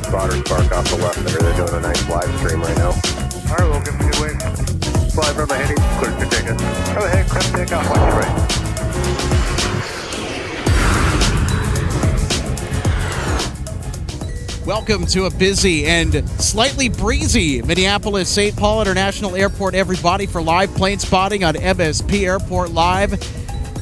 spotter spark off the left there. They're doing a nice live stream right now. All right, we'll give them a good wing. Fly from the heading, clear for takeoff. Go ahead, clear for takeoff, watch your right. Welcome to a busy and slightly breezy Minneapolis-St. Paul International Airport, everybody, for live plane spotting on MSP Airport Live.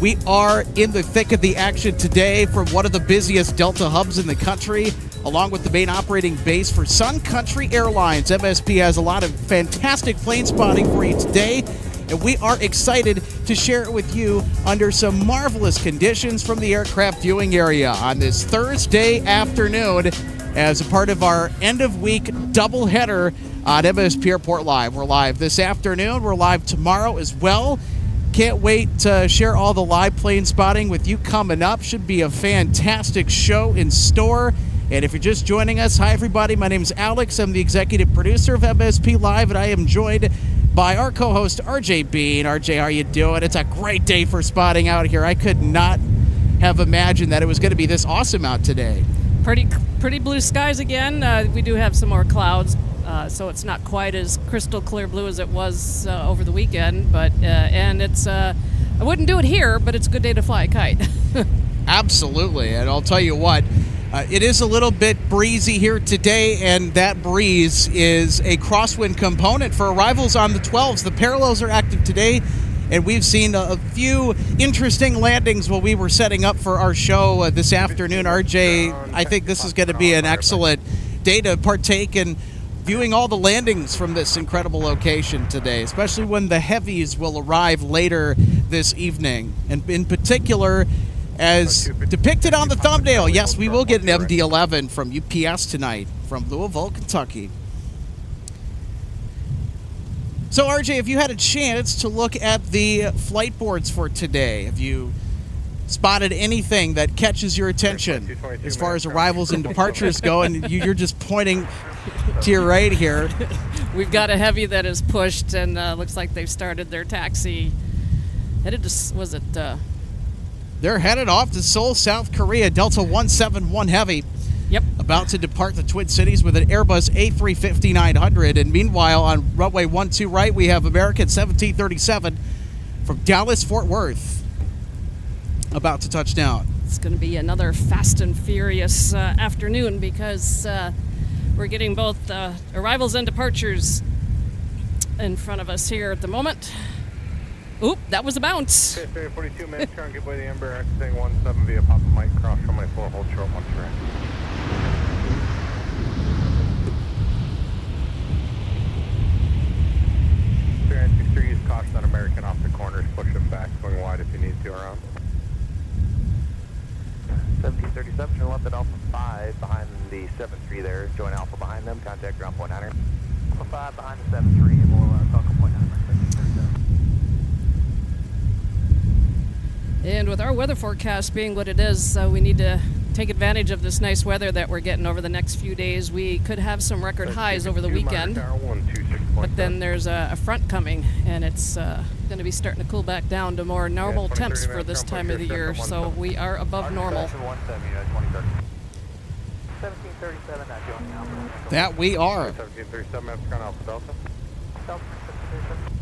We are in the thick of the action today from one of the busiest Delta hubs in the country, along with the main operating base for Sun Country Airlines. MSP has a lot of fantastic plane spotting for you today, and we are excited to share it with you under some marvelous conditions from the aircraft viewing area on this Thursday afternoon as a part of our end-of-week doubleheader on MSP Airport Live. We're live this afternoon. We're live tomorrow as well. Can't wait to share all the live plane spotting with you coming up. Should be a fantastic show in store. And if you're just joining us, hi everybody, my name is Alex. I'm the executive producer of MSP Live, and I am joined by our co-host RJ Bean. RJ, how are you doing? It's a great day for spotting out here. I could not have imagined that it was going to be this awesome out today. Pretty blue skies again. We do have some more clouds, so it's not quite as crystal clear blue as it was over the weekend. But and it's I wouldn't do it here, but it's a good day to fly a kite. Absolutely, and I'll tell you what. It is a little bit breezy here today, and that breeze is a crosswind component for arrivals on the 12s. The parallels are active today, and we've seen a few interesting landings while we were setting up for our show this afternoon. RJ, I think this is going to be an excellent day to partake in viewing all the landings from this incredible location today, especially when the heavies will arrive later this evening. And in particular, as depicted on the thumbnail, yes, we will get an MD-11 from UPS tonight from Louisville, Kentucky. So, RJ, if you had a chance to look at the flight boards for today, have you spotted anything that catches your attention as far as arrivals and departures go? And you're just pointing to your right here. We've got a heavy that is pushed, and looks like they've started their taxi. Headed to, was it... They're headed off to Seoul, South Korea. Delta 171 Heavy. Yep. About to depart the Twin Cities with an Airbus A350-900. And meanwhile, on runway 12 right, we have American 1737 from Dallas, Fort Worth, about to touch down. It's going to be another fast and furious afternoon because we're getting both arrivals and departures in front of us here at the moment. Oop, that was a bounce. Okay, 42 minutes, trying to get by the Ember, exiting 17 via Papa Mike, cross from my 4, hold short, 1 track. Clearance 63, use caution on American off the corners, push them back, swing wide if you need to around. 1737, turn left at Alpha 5 behind the 7-3 there, join Alpha behind them, contact ground point 9er. Alpha 5 behind the 7-3, and we'll talk a point 9. And with our weather forecast being what it is, we need to take advantage of this nice weather that we're getting over the next few days. We could have some record highs over the weekend, but then there's a front coming, and it's going to be starting to cool back down to more normal temps for this time of the year, so we are above normal. 1737, not joining Alpha. That we are. 1737, Epsilon Alpha Delta. Delta 1737.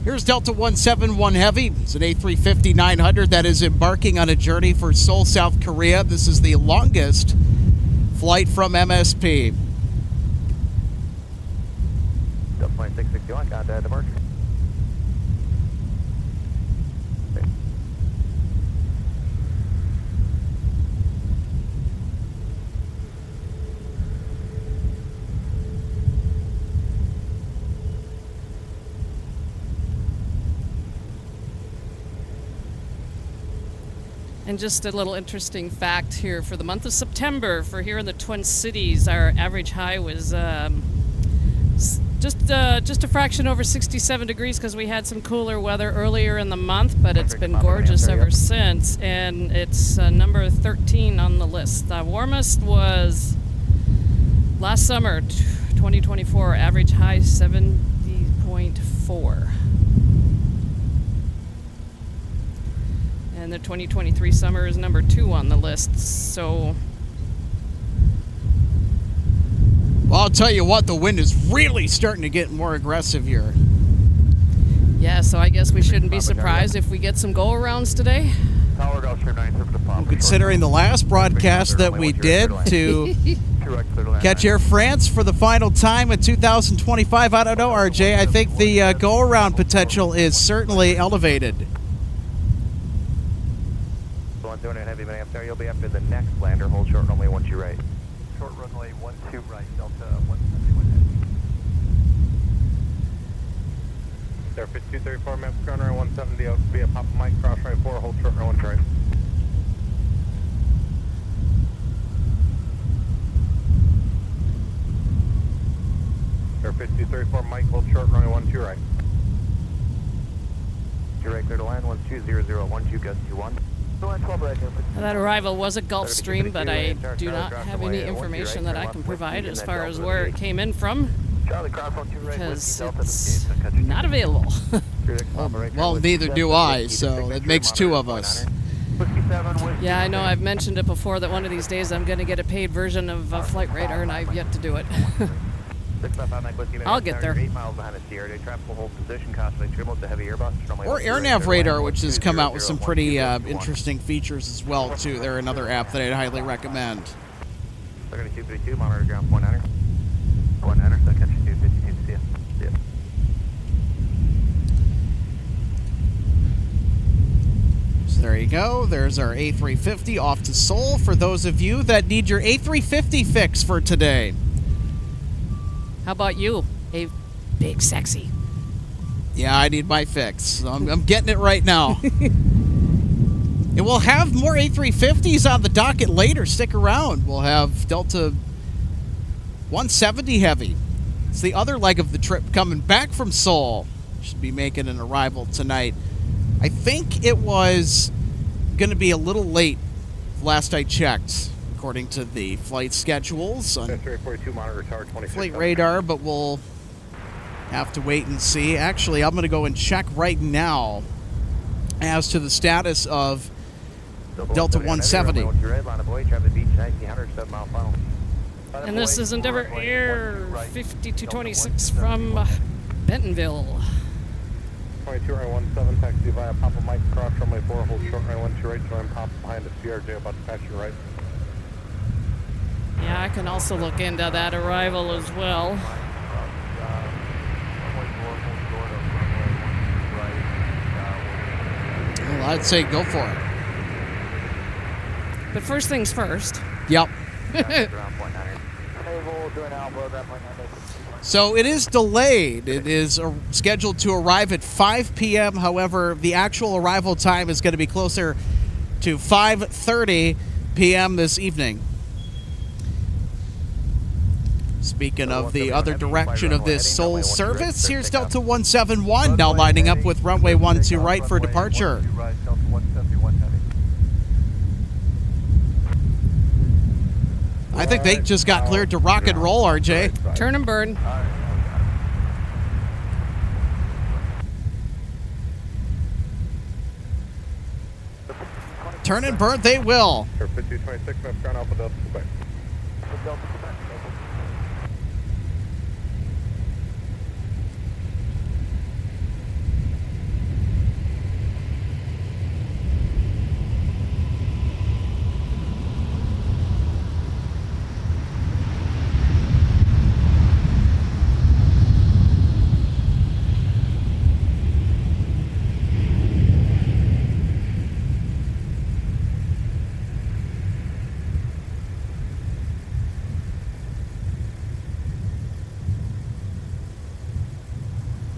Here's Delta 171 Heavy. It's an A350-900 that is embarking on a journey for Seoul, South Korea. This is the longest flight from MSP. Delta 2661, contact departure. And just a little interesting fact here for the month of September, for here in the Twin Cities, our average high was just a fraction over 67 degrees because we had some cooler weather earlier in the month, but it's been gorgeous ever since, and it's number 13 on the list. The warmest was last summer, 2024, average high 70.4. And the 2023 summer is number 2 on the list, so... Well, I'll tell you what, the wind is really starting to get more aggressive here. Yeah, so I guess we shouldn't be surprised if we get some go-arounds today. Considering the last broadcast that we did to catch Air France for the final time in 2025, I don't know, RJ, I think the go-around potential is certainly elevated. Doing a heavy minute there, you'll be after the next lander. Hold short runway 12 right. Short runway 12 right, Delta 171 heavy. There, 5234, maps ground runway 170, out via Papa Mike, cross runway 4, hold short runway 1 right. There, 5234, Mike, hold short runway 12 right. 2 right, clear to land, 1200, 12 gust 21. That arrival was a Gulfstream, but I do not have any information that I can provide as far as where it came in from, because it's not available. Well, neither do I, so it makes 2 of us. Yeah, I know I've mentioned it before that one of these days I'm going to get a paid version of Flight Radar, and I've yet to do it. I'll get there. Or AirNav Radar, which has come out with some pretty interesting features as well, too. They're another app that I'd highly recommend. So there you go. There's our A350 off to Seoul for those of you that need your A350 fix for today. How about you, a big sexy? Yeah, I need my fix. So I'm getting it right now. And we'll have more A350s on the docket later. Stick around. We'll have Delta 170 Heavy. It's the other leg of the trip coming back from Seoul. Should be making an arrival tonight. I think it was going to be a little late last I checked, according to the flight schedules on Flight Radar, but we'll have to wait and see. Actually, I'm going to go and check right now as to the status of Delta 170. And this is Endeavor Air 5226 from Bentonville. 22 right 17, taxi via Papa Mike, cross runway 4, hold short runway 12 right, join Papa behind the CRJ, about to pass you right. Yeah, I can also look into that arrival as well. Well, I'd say go for it. But first things first. Yep. So it is delayed. It is scheduled to arrive at 5 p.m. However, the actual arrival time is going to be closer to 5:30 p.m. this evening. Speaking of the other direction of this Seoul service, here's Delta 171 now lining up with runway 12 right for departure. I think they just got cleared to rock and roll, RJ. Turn and burn. Turn and burn they will. 5226, North Ground Alpha Delta Quebec.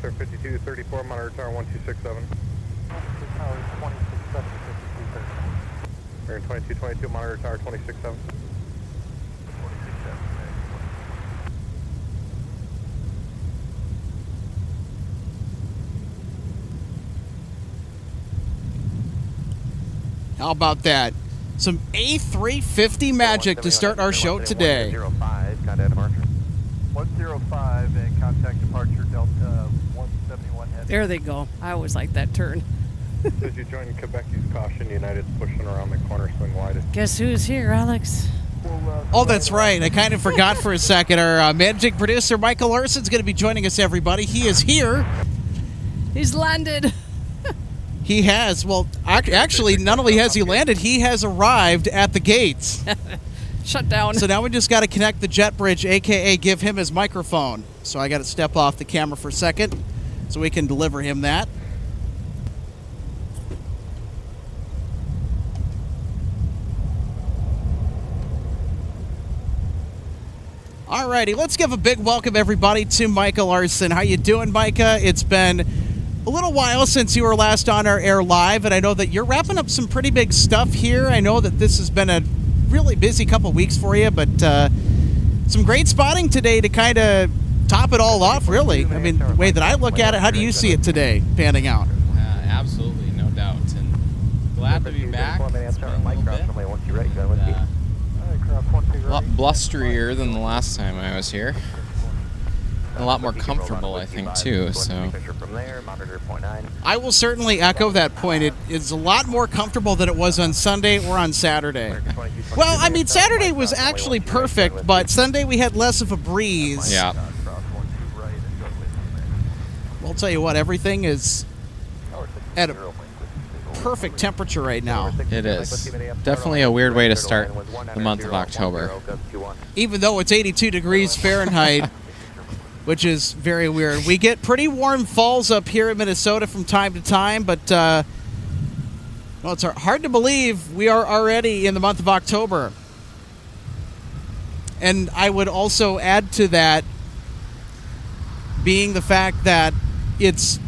Sir, 5234, monitor tower 1267. Tower 267, 5230. We're in 2222, monitor tower 267. How about that? Some A350 magic to start our show today. 105, contact departure. 105 and contact departure Delta 171 head. There they go. I always like that turn. As you join Quebec's caution, United's pushing around the corner, swing wide. Guess who's here, Alex? Oh, that's right. I kind of forgot for a second. Our managing producer, Michael Larson's going to be joining us, everybody. He is here. He's landed. He has. Well, actually, not only has he landed, he has arrived at the gates. Shut down. So now we just got to connect the jet bridge, a.k.a. give him his microphone. So I got to step off the camera for a second so we can deliver him that. Alrighty, let's give a big welcome, everybody, to Micah Larson. How you doing, Micah? It's been a little while since you were last on our air live, and I know that you're wrapping up some pretty big stuff here. I know that this has been a really busy couple weeks for you, but some great spotting today to kind of top it all off, really. I mean, the way that I look at it, how do you see it today panning out? Absolutely, no doubt. And glad to be back. It's been a little bit. A lot blusterier than the last time I was here. A lot more comfortable, I think, too. So I will certainly echo that point. It is a lot more comfortable than it was on Sunday or on Saturday. Well, I mean, Saturday was actually perfect, but Sunday we had less of a breeze. yeah, We'll tell you what, everything is at a perfect temperature right now. it is. Definitely a weird way to start the month of October. Even though it's 82 degrees Fahrenheit, which is very weird. We get pretty warm falls up here in Minnesota from time to time, but well, it's hard to believe we are already in the month of October. And I would also add to that being the fact that it's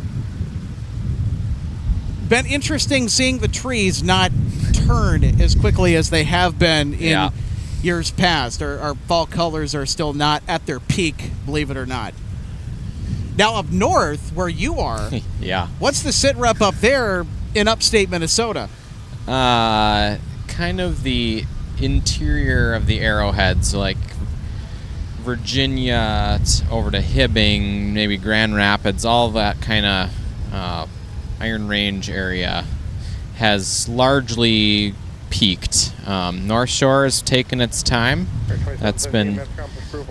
been interesting seeing the trees not turn as quickly as they have been in years past. Our fall colors are still not at their peak, believe it or not. Now up north, where you are, Yeah. what's the sit rep up there in upstate Minnesota? Kind of the interior of the arrowheads, like Virginia over to Hibbing, maybe Grand Rapids, all that kind of Iron Range area has largely peaked. North Shore has taken its time. That's been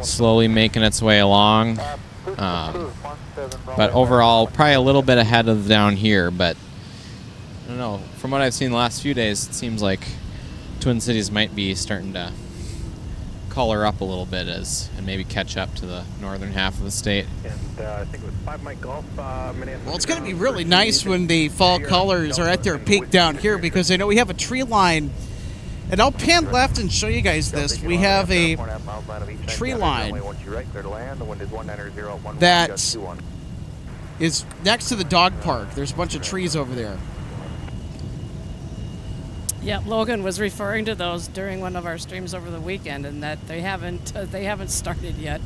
slowly making its way along. But overall, probably a little bit ahead of down here. But I don't know. From what I've seen the last few days, it seems like Twin Cities might be starting to color up a little bit and maybe catch up to the northern half of the state. And I think it was 5 Mike Golf, Minneapolis. Well, it's going to be really nice when the fall colors are at their peak down here, because I know we have a tree line And I'll pan left and show you guys this. We have a tree line that is next to the dog park. There's a bunch of trees over there. Yeah, Logan was referring to those during one of our streams over the weekend, and that they haven't started yet.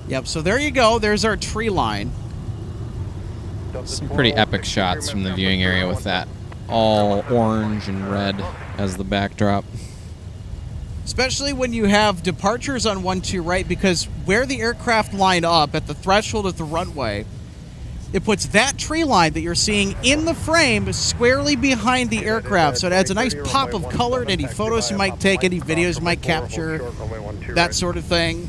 Yep, so there you go. There's our tree line. Some pretty epic shots from the viewing area with that all orange and red as the backdrop. Especially when you have departures on 1-2 right, because where the aircraft line up at the threshold of the runway, it puts that tree line that you're seeing in the frame squarely behind the aircraft. So it adds a nice pop of color to any photos you might take, any videos you might capture, that sort of thing.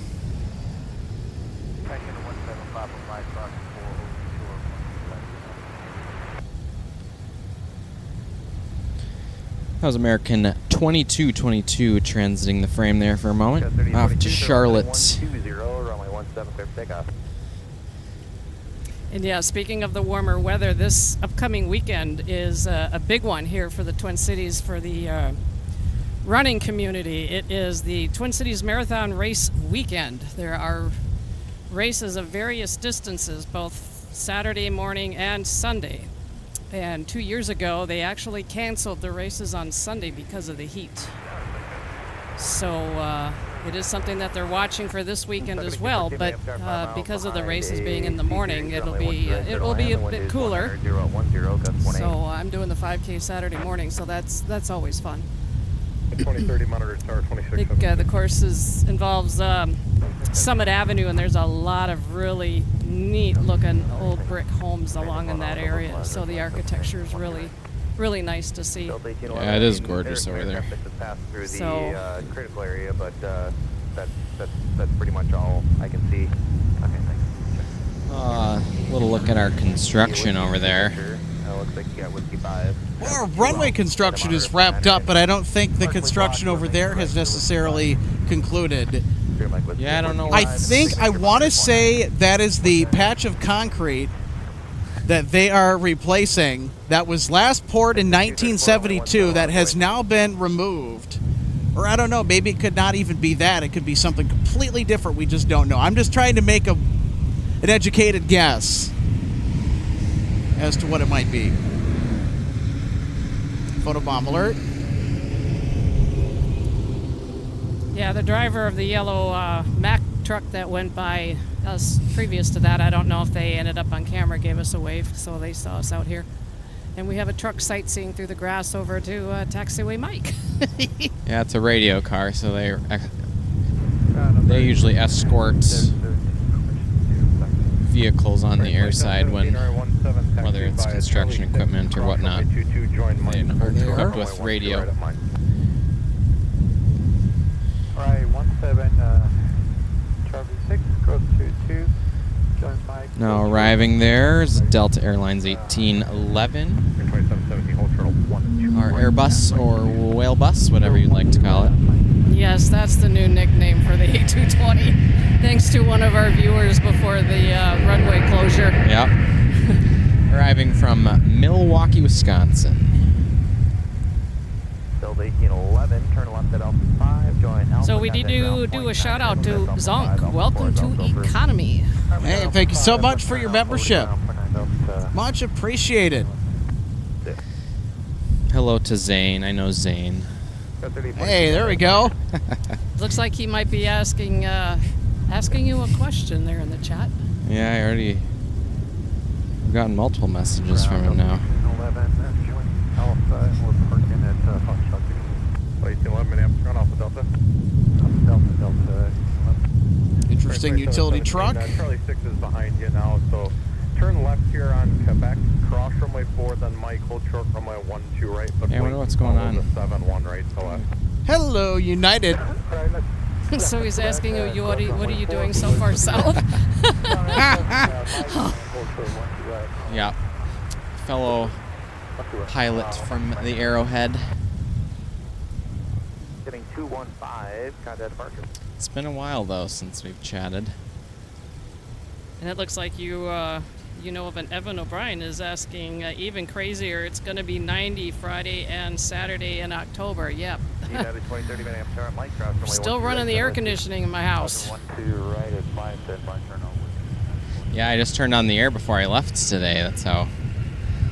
That was American 2222 transiting the frame there for a moment. Off to Charlotte. And yeah, speaking of the warmer weather, this upcoming weekend is a big one here for the Twin Cities for the running community. It is the Twin Cities Marathon Race Weekend. There are races of various distances, both Saturday morning and Sunday. And 2 years ago, they actually canceled the races on Sunday because of the heat. So it is something that they're watching for this weekend as well. But because of the races being in the morning, it'll be a bit cooler. So I'm doing the 5K Saturday morning, so that's always fun. 2030 monitor tower 26. I think the course involves Summit Avenue, and there's a lot of really neat-looking old brick homes along in that area. So the architecture is really nice to see. Yeah, it is gorgeous over there. So critical area, but that's pretty much all I can see. Okay, thanks. A little look at our construction over there. Looks like you got whiskey 5. Well, our runway construction is wrapped up, but I don't think the construction over there has necessarily concluded. Yeah, I don't know. I want to say that is the patch of concrete that they are replacing that was last poured in 1972 that has now been removed. Or I don't know, maybe it could not even be that. It could be something completely different. We just don't know. I'm just trying to make an educated guess as to what it might be. Photobomb alert. Yeah, the driver of the yellow Mack truck that went by us previous to that, I don't know if they ended up on camera, gave us a wave, so they saw us out here. And we have a truck sightseeing through the grass over to Taxiway Mike. Yeah, it's a radio car, so they usually escort vehicles on the air side when, whether it's construction equipment or whatnot, they're equipped with radio. Alright, 17, Charlie 6, goes to 2, join Mike. Now arriving there is Delta Airlines 1811, our Airbus or whale bus, whatever you'd like to call it. Yes, that's the new nickname for the A220, thanks to one of our viewers before the runway closure. Yep. Arriving from Milwaukee, Wisconsin. Build 1811, turn left at Alpha 5, join Alpha. So we need to do a shout out to Zonk. Welcome to Economy. Hey, thank you so much for your membership. Much appreciated. Hello to Zane. I know Zane. Hey, there we go. Looks like he might be asking you a question there in the chat. Yeah, I've gotten multiple messages from him now. 11, join Alpha, and we're parking at Hot Shot. 1811 Minneapolis, run off of Delta. Delta. Interesting utility truck. Charlie 6 is behind you now, so turn left here on Quebec, cross runway 4, then Mike, hold short runway 12 right. But Hey, I wonder what's going on. The 7-1 right to left. Hello, United. So he's asking you, what are you doing so far south? Yeah. Fellow pilot from the Arrowhead. Getting 215, contact departure. It's been a while though since we've chatted. And it looks like you you know of an Evan O'Brien is asking, even crazier, it's going to be 90 Friday and Saturday in October. Yep. United 2030 Minneapolis Airport, Mike, cross runway Still 12 running the right, air runway conditioning in my house. 12 right at 5, 10, 5, turn over. Yeah, I just turned on the air before I left today. That's how.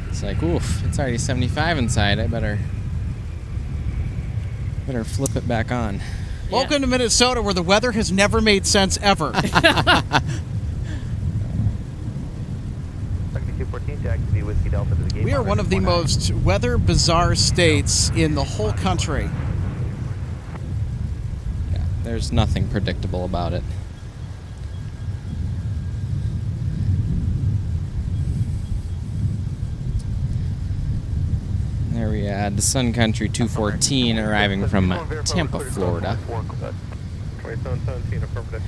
It's like, oof, it's already 75 inside. I better flip it back on. Welcome to Minnesota, where the weather has never made sense ever. 214 to activate Whiskey Delta to the gate. We are one of the most weather bizarre states in the whole country. Yeah, there's nothing predictable about it. There we had the Sun Country 214 arriving from Tampa, Florida. 2717, affirmative.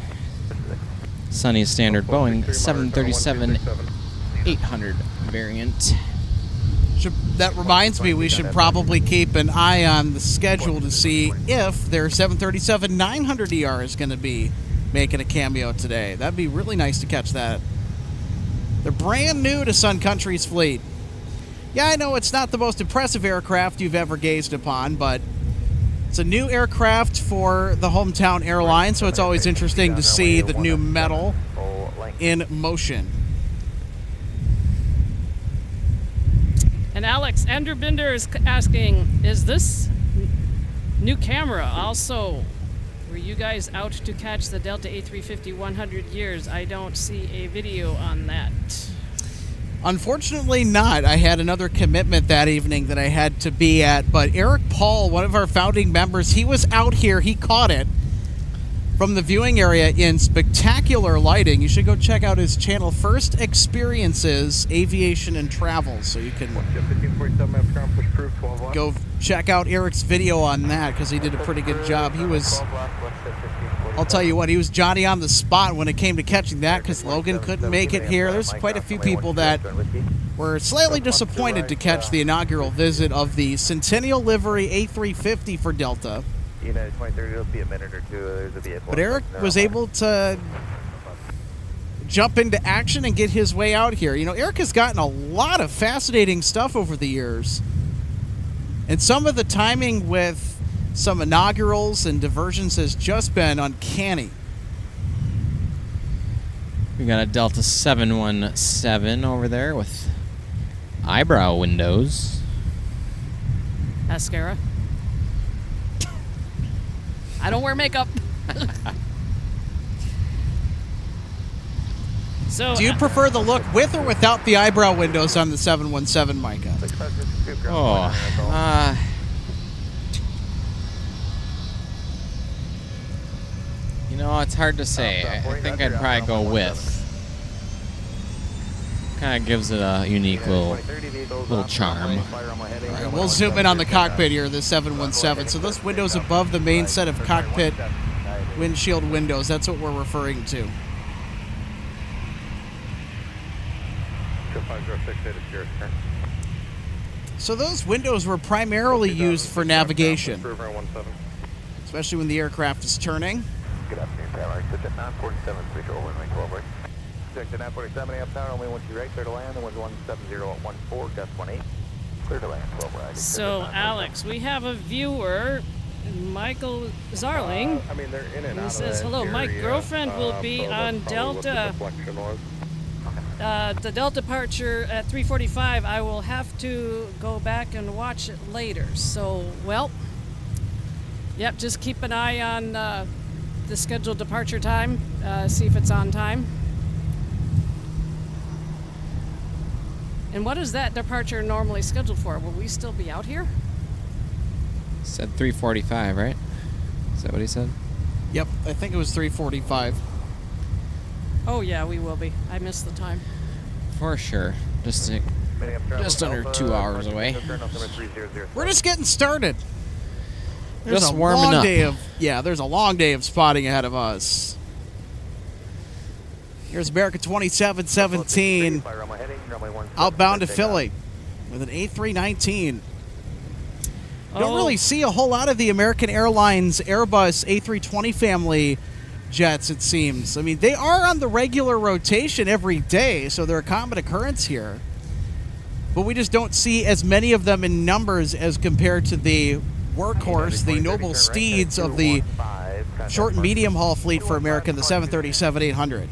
Sunny Standard Boeing 737-800 variant. That reminds me, we should probably keep an eye on the schedule to see if their 737-900ER is going to be making a cameo today. That'd be really nice to catch that. They're brand new to Sun Country's fleet. Yeah, I know it's not the most impressive aircraft you've ever gazed upon, but it's a new aircraft for the hometown airline, so it's always interesting to see the new metal in motion. And Alex, Andrew Binder is asking, is this new camera also, were you guys out to catch the Delta A350 100 years? I don't see a video on that. Unfortunately not. I had another commitment that evening that I had to be at, but Eric Paul, one of our founding members, he was out here. He caught it from the viewing area in spectacular lighting. You should go check out his channel, First Experiences, Aviation and Travel, so you can go check out Eric's video on that, because he did a pretty good job. He was, I'll tell you what, he was Johnny on the spot when it came to catching that, because Logan couldn't make it here. There's quite a few people that were slightly disappointed to catch the inaugural visit of the Centennial Livery A350 for Delta. United 2030, it'll be a minute or two. There's a vehicle. But Eric was able to jump into action and get his way out here. You know, Eric has gotten a lot of fascinating stuff over the years. And some of the timing with some inaugurals and diversions has just been uncanny. We got a Delta 717 over there with eyebrow windows. Mascara. I don't wear makeup. So, do you prefer the look with or without the eyebrow windows on the 717, Micah? You know, it's hard to say. I think I'd probably go with. Kind of gives it a unique little charm. All right, we'll zoom in on the cockpit here, the 717. So those windows above the main set of cockpit windshield windows, that's what we're referring to. 5068 is yours, sir. So those windows were primarily used for navigation, especially when the aircraft is turning. Good afternoon, Tyler. Sit at 947, 3 runway 12 right. Check to 947, half tower, only 12 right, clear to land, the one's 17014, gust 18. Clear to land, 12 right. So, Alex, we have a viewer, Michael Zarling. I mean, they're in and out. He says, hello, my girlfriend will be on Delta. The Delta departure at 3:45. I will have to go back and watch it later. So, well, yep, just keep an eye on the scheduled departure time, see if it's on time. And what is that departure normally scheduled for? Will we still be out here? Said 3:45, right? Is that what he said? Yep, I think it was 3:45. Oh yeah, we will be. I missed the time. For sure. Just under 2 hours away. We're just getting started. There's Just a warming long up. day of there's a long day of spotting ahead of us. Here's America 2717 outbound to Philly with an A319. You don't really see a whole lot of the American Airlines Airbus A320 family jets, it seems. I mean, they are on the regular rotation every day, so they're a common occurrence here. But we just don't see as many of them in numbers as compared to the workhorse, the noble steeds of the short and medium haul fleet for American, the 737-800.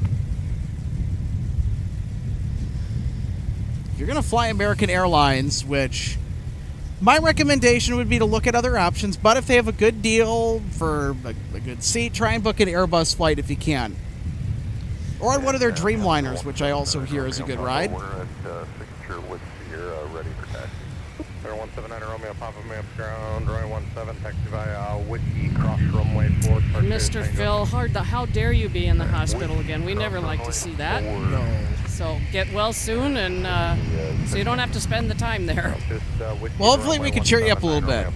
If you're going to fly American Airlines, which my recommendation would be to look at other options, but if they have a good deal for a good seat, try and book an Airbus flight if you can. Or on one of their Dreamliners, which I also hear is a good ride. We're at Signature with Sierra, ready for taxi. 179 Romeo, Papa Maps ground, runway 17, taxi via Whiskey, cross runway 4. Mr. Phil, how dare you be in the hospital again? We never like to see that. No. So get well soon, and so you don't have to spend the time there. Well, hopefully we can cheer you up a little bit.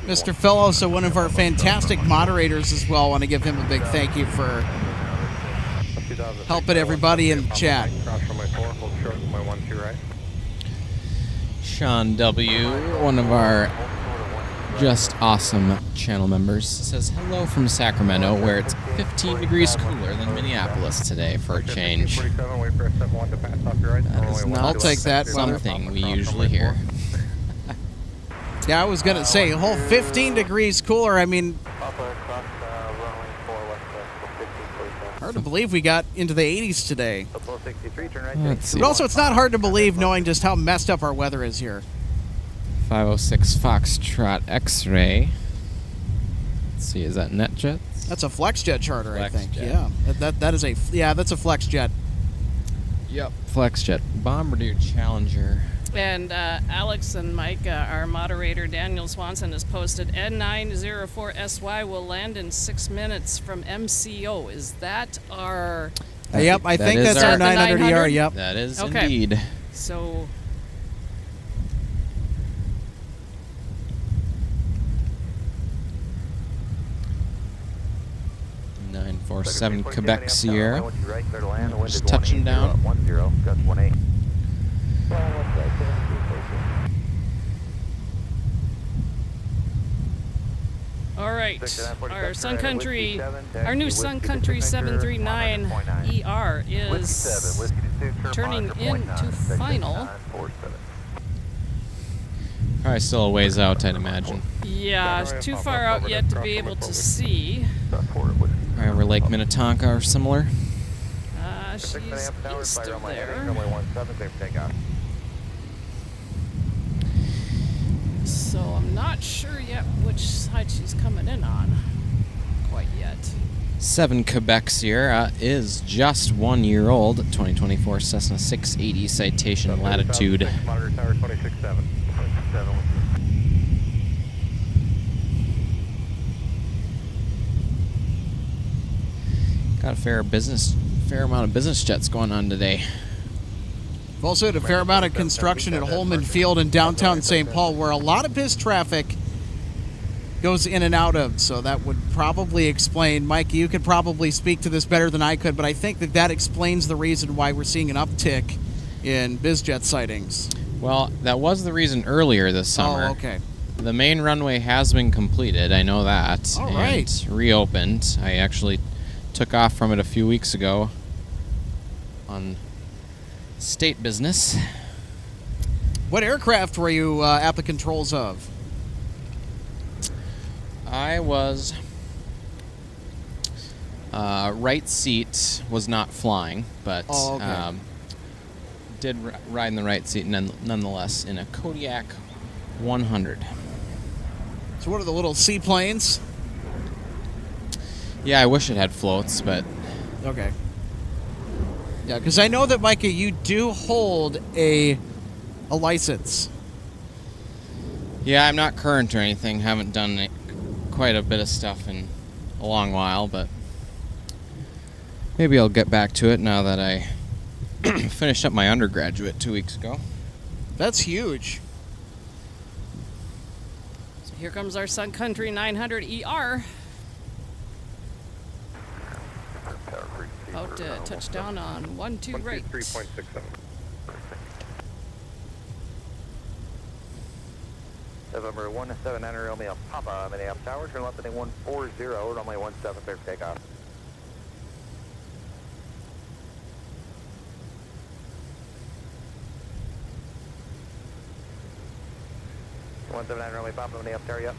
Mr. Phil, also one of our fantastic moderators as well. I want to give him a big thank you for helping everybody in the chat. Cross runway 4, hold short, runway 12 right. Sean W., one of our just awesome channel members, says hello from Sacramento, where it's 15 degrees cooler than Minneapolis today for a change. That is not I'll take that, something we usually hear. Yeah, I was going to say, a whole 15 degrees cooler. I mean, hard to believe we got into the 80s today. Let's see. But also, it's not hard to believe knowing just how messed up our weather is here. 506 Foxtrot X-Ray. Let's see, is that NetJets? That's a FlexJet charter, I think. FlexJet. Yeah, that is that's a FlexJet. Yep. FlexJet. Bombardier Challenger. And Alex and Mike, our moderator, Daniel Swanson, has posted N904SY will land in 6 minutes from MCO. Is that our... Yep, I think is that's our 900 ER, 900? yep. That is Okay. indeed. So... 947 Quebec Sierra. Just touching down. All right, our Sun Country, our new Sun Country 739 ER is turning into final. Probably still a ways out, I'd imagine. Yeah, it's too far out yet to be able to see. Right over Lake Minnetonka or similar. She's east of there. So I'm not sure yet which side she's coming in on quite yet. 7 Quebec Sierra is just 1 year old. 2024 Cessna 680 citation latitude. Monitor tower 26.7. Got a fair amount of business jets going on today. We've also had a fair amount of construction at Holman Field in downtown St. Paul, where a lot of biz traffic goes in and out of. So that would probably explain, Mike, you could probably speak to this better than I could, but I think that explains the reason why we're seeing an uptick in bizjet sightings. Well, that was the reason earlier this summer. Oh, okay. The main runway has been completed. I know that. All and right. Reopened. I actually took off from it a few weeks ago on state business. What aircraft were you at the controls of? I was right seat was not flying, but did ride in the right seat nonetheless in a Kodiak 100. So what are the little seaplanes? Yeah, I wish it had floats, but Okay. Yeah, because I know that, Micah, you do hold a license. yeah, I'm not current or anything. Haven't done quite a bit of stuff in a long while, but maybe I'll get back to it now that I finished up my undergraduate 2 weeks ago. That's huge. So here comes our Sun Country 900 ER. About to touch down on 12 right. 123.67. November 179 Romeo Papa, Minneapolis Tower, turn left heading 140, runway 17, clear for takeoff. 179 runway Papa, when up there, yep.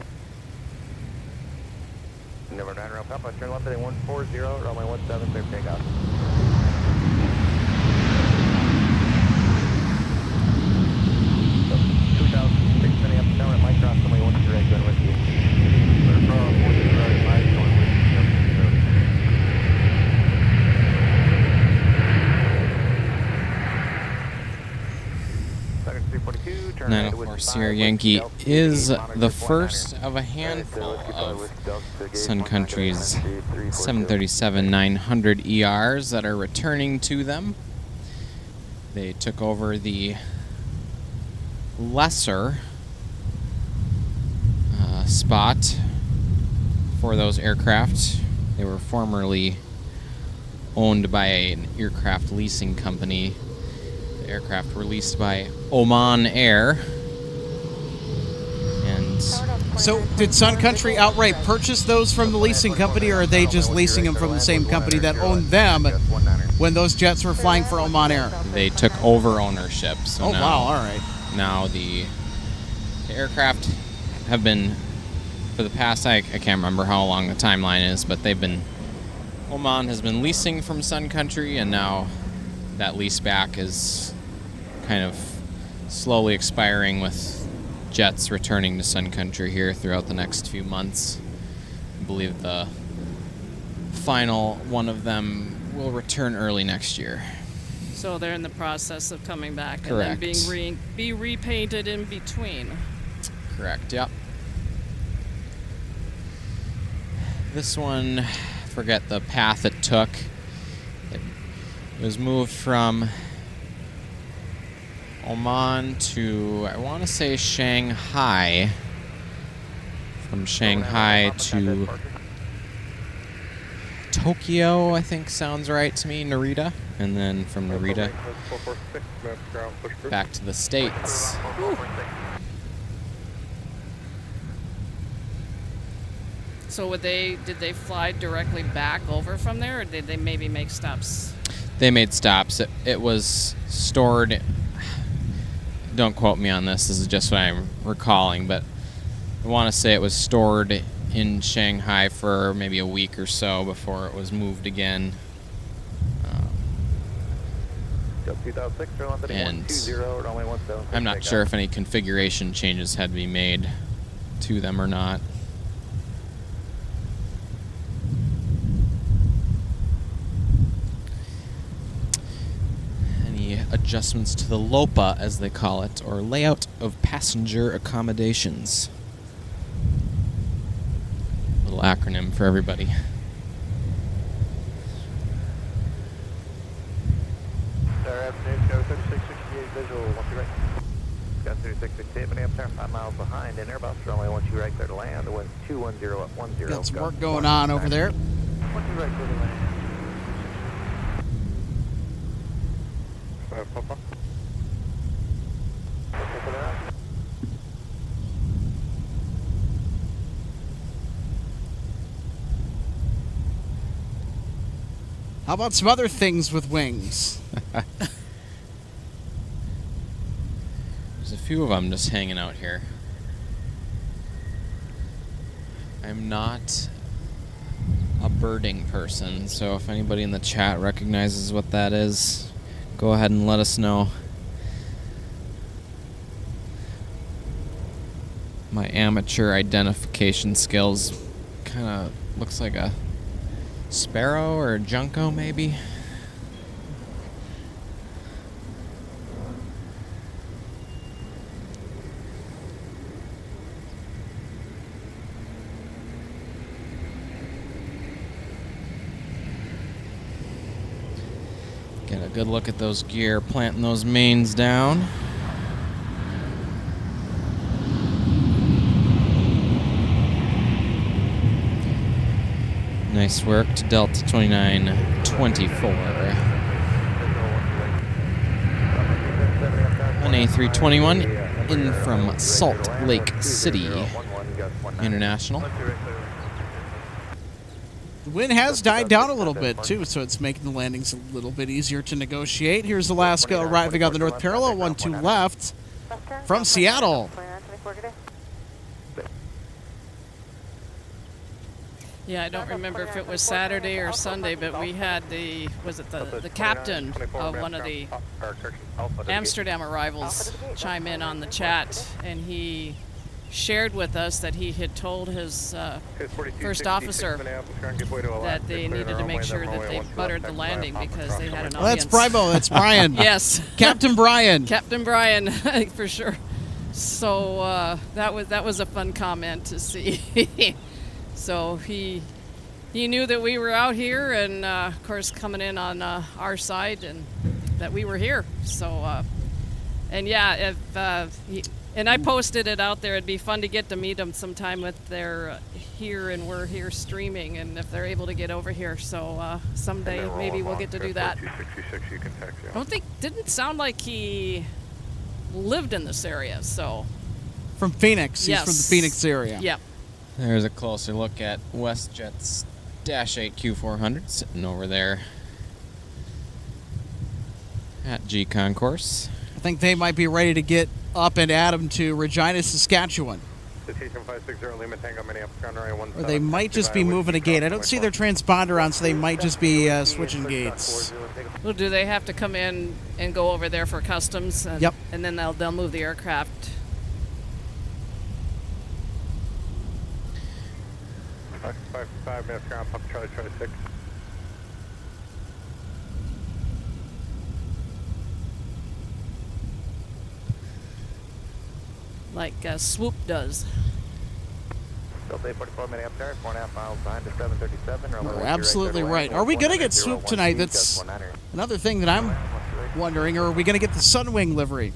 Number 9 runway Papa, turn left at 140, runway 17, clear takeoff. 2006 Minneapolis down at Mike Cross, runway 12 going with you. Clear for 40, 5 going with you. Second 342, turn right 904 Sierra Yankee is the first of a handful of Sun Country's 737-900 ERs that are returning to them. They took over the lesser spot for those aircraft. They were formerly owned by an aircraft leasing company. The aircraft were leased by Oman Air. And So, did Sun Country outright purchase those from the leasing company, or are they just leasing them from the same company that owned them when those jets were flying for Oman Air? they took over ownership. So Oh, now, wow, all right. Now the aircraft have been, for the past, I can't remember how long the timeline is, but Oman has been leasing from Sun Country, and now that lease back is kind of slowly expiring with jets returning to Sun Country here throughout the next few months. I believe the final one of them will return early next year. So they're in the process of coming back Correct. and then be repainted in between. Correct, yep. This one, forget the path it took. It was moved from Oman to, I want to say, Shanghai. From Shanghai to Tokyo, I think sounds right to me, Narita. And then from Narita back to the States. So did they fly directly back over from there, or did they maybe make stops? They made stops. It was stored, don't quote me on this is just what I'm recalling, but I want to say it was stored in Shanghai for maybe a week or so before it was moved again. And I'm not sure if any configuration changes had to be made to them or not. Any adjustments to the LOPA, as they call it, or layout of passenger accommodations. Little acronym for everybody. Afternoon, Go 3668 visual, 1 2 right. Got 3668, Minneapolis, 5 miles behind in Airbus, runway 12 right, clear to land, the wind 210 at 10. Got some work going on over there. 12 right, clear to land. Papa. How about some other things with wings? There's a few of them just hanging out here. I'm not a birding person, so if anybody in the chat recognizes what that is, go ahead and let us know. My amateur identification skills kind of looks like a sparrow or a junco, maybe. Get a good look at those gear, planting those mains down. Nice work to Delta 2924. On A321 in from Salt Lake City International. The wind has died down a little bit, too, so it's making the landings a little bit easier to negotiate. Here's Alaska arriving on the north parallel, 12 left from Seattle. Yeah, I don't remember if it was Saturday or Sunday, but we had the captain of one of the Amsterdam arrivals chime in on the chat, and he shared with us that he had told his first officer that they needed to make sure that they buttered the landing because they had an audience. That's Brimo. That's Brian. Yes. Captain Brian. Captain Brian, for sure. So that was a fun comment to see. So he knew that we were out here, and of course coming in on our side, and that we were here. So and yeah, and I posted it out there. It'd be fun to get to meet them sometime if they're here and we're here streaming, and if they're able to get over here. So someday maybe we'll get to do that. Didn't sound like he lived in this area. So From Phoenix. Yes. He's from the Phoenix area. Yep. There's a closer look at WestJet's Dash 8 Q400 sitting over there at G Concourse. I think they might be ready to get up and at him to Regina, Saskatchewan. Or they might just be moving a gate. I don't see their transponder on, so they might just be switching gates. Well, do they have to come in and go over there for customs? And, Yep. And then they'll move the aircraft. 5 minutes ground, Papa Charlie 6. Like Swoop does. Delta 44 Minneapolis, 4.5 miles behind to 737. You're absolutely right. Are we going to get Swoop tonight? That's another thing that I'm wondering. Or are we going to get the Sunwing livery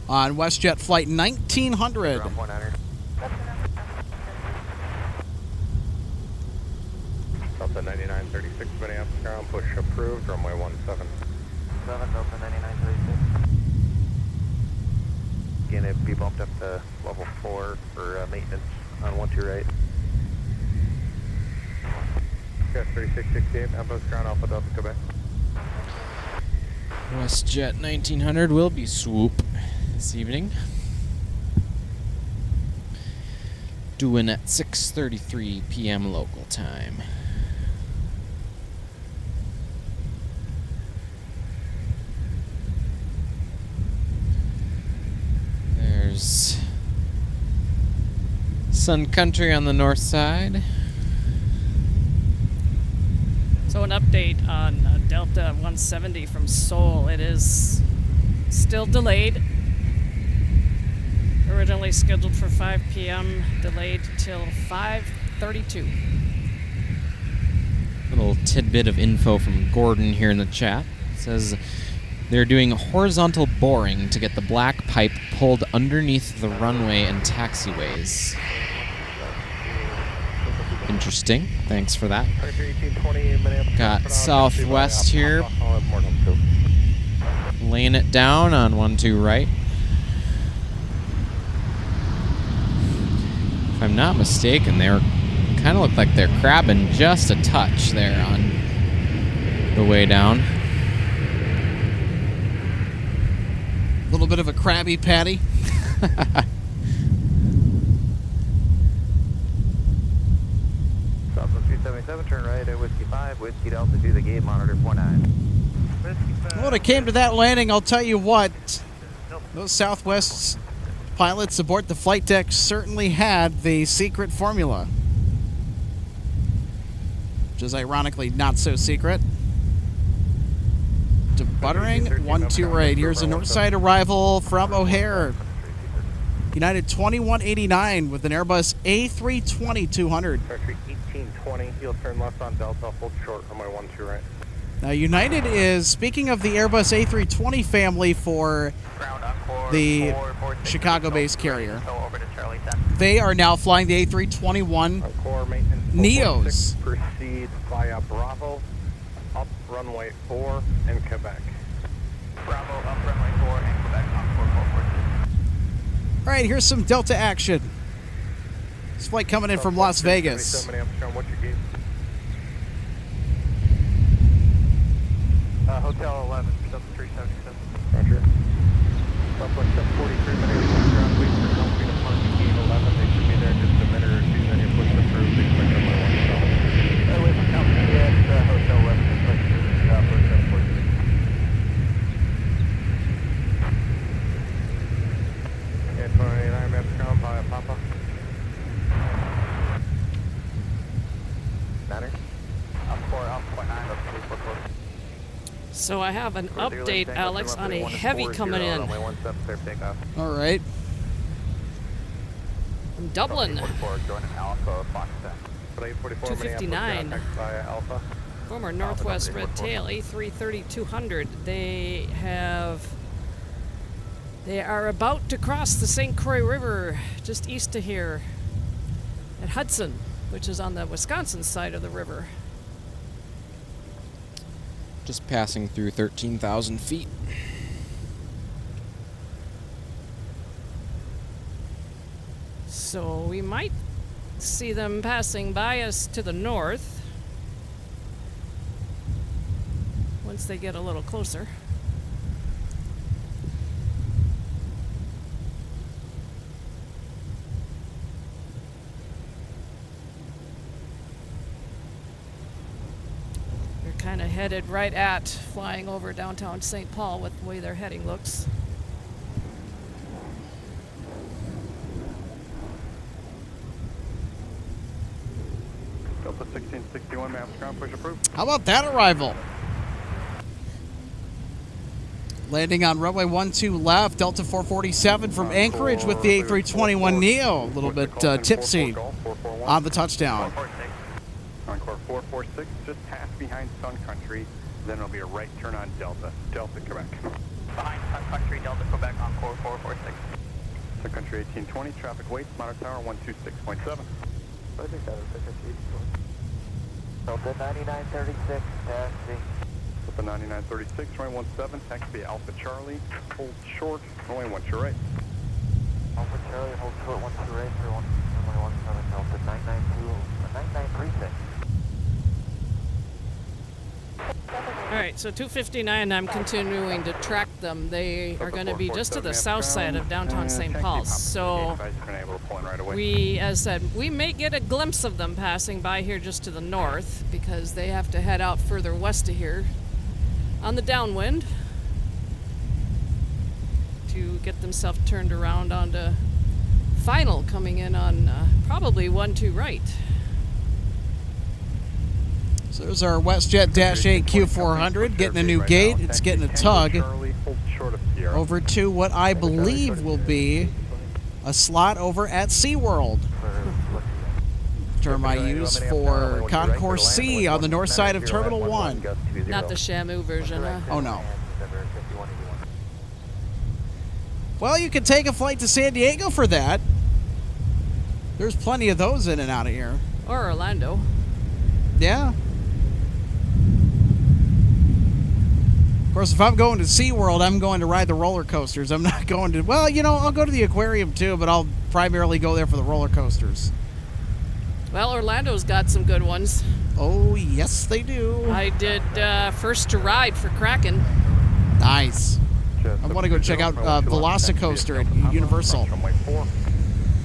on WestJet flight 1900? Delta 9936 Minneapolis ground, push approved, runway 17. 7 Delta 9936. Again, it'd be bumped up to level 4 for maintenance on 12 right. Got 3668, Outpost ground, Alpha Delta, Quebec. WestJet 1900 will be swoop this evening. Doing at 6:33 p.m. local time. There's Sun Country on the north side. So an update on Delta 170 from Seoul. It is still delayed. Originally scheduled for 5 p.m., delayed till 5:32. Little tidbit of info from Gordon here in the chat. It says they're doing horizontal boring to get the black pipe pulled underneath the runway and taxiways. Interesting. Thanks for that. Got Southwest here, laying it down on 12 right. If I'm not mistaken, they kind of look like they're crabbing just a touch there on the way down. A little bit of a Krabby Patty. Southwest 377, turn right at Whiskey 5, Whiskey Delta, do the gate monitor 49. When it came to that landing, I'll tell you what, those Southwest pilots aboard the flight deck certainly had the secret formula. Which is ironically not so secret. To buttering 12 right. Here's a north side arrival from O'Hare. United 2189 with an Airbus A320-200. 1820, you'll turn left on Delta, hold short, runway 12 right. Now United is, speaking of the Airbus A320 family for the Chicago-based carrier, they are now flying the A321 Encore maintenance. Neos. Proceed via Bravo, up runway 4 in Quebec. Bravo, up runway 4 and Quebec, Encore 446. All right, here's some Delta action. This flight coming in from Las Vegas. Hotel 11, Delta 377. Roger. Southwest 743 minutes ground, wait for Delta to parking gate 11. They should be there in just a minute or two, then you push them through. Expect runway So I have an update, Alex, on a heavy coming in. All right. From Dublin. 259. 259. Former Northwest Red Tail A330-200. They are about to cross the St. Croix River just east of here at Hudson, which is on the Wisconsin side of the river. Just passing through 13,000 feet. So we might see them passing by us to the north once they get a little closer. They're kind of headed right at flying over downtown St. Paul with the way their heading looks. Delta 1661, maps ground push approved. How about that arrival? Landing on runway 12 left, Delta 447 from Anchorage with the A321neo. A little bit tipsy on the touchdown. Encore 446, just past behind Sun Country. Then it'll be a right turn on Delta. Delta, Quebec. Behind Sun Country, Delta, Quebec, Encore 446. Sun Country 1820, traffic weights, monitor tower 126.7. Delta 9936, taxi. Delta 9936, runway 17, taxi Alpha Charlie, hold short, runway 1 to right. Alpha Charlie, hold short, 1 to right, runway 17, Delta 9936. All right, so 259, I'm continuing to track them. They are going to be just to the south side of downtown St. Paul. So we, as said, we may get a glimpse of them passing by here just to the north because they have to head out further west of here on the downwind to get themselves turned around onto final coming in on probably 12 right. So there's our WestJet Dash 8 Q400 getting a new gate. It's getting a tug over to what I believe will be a slot over at SeaWorld. Term I use for Concourse C on the north side of Terminal 1. Not the Shamu version, huh? Oh, no. Well, you could take a flight to San Diego for that. There's plenty of those in and out of here. Or Orlando. Yeah. Of course, if I'm going to SeaWorld, I'm going to ride the roller coasters. I'm not going to... Well, you know, I'll go to the aquarium too, but I'll primarily go there for the roller coasters. Well, Orlando's got some good ones. Oh, yes, they do. I did First to Ride for Kraken. Nice. I want to go check out Velocicoaster at Universal.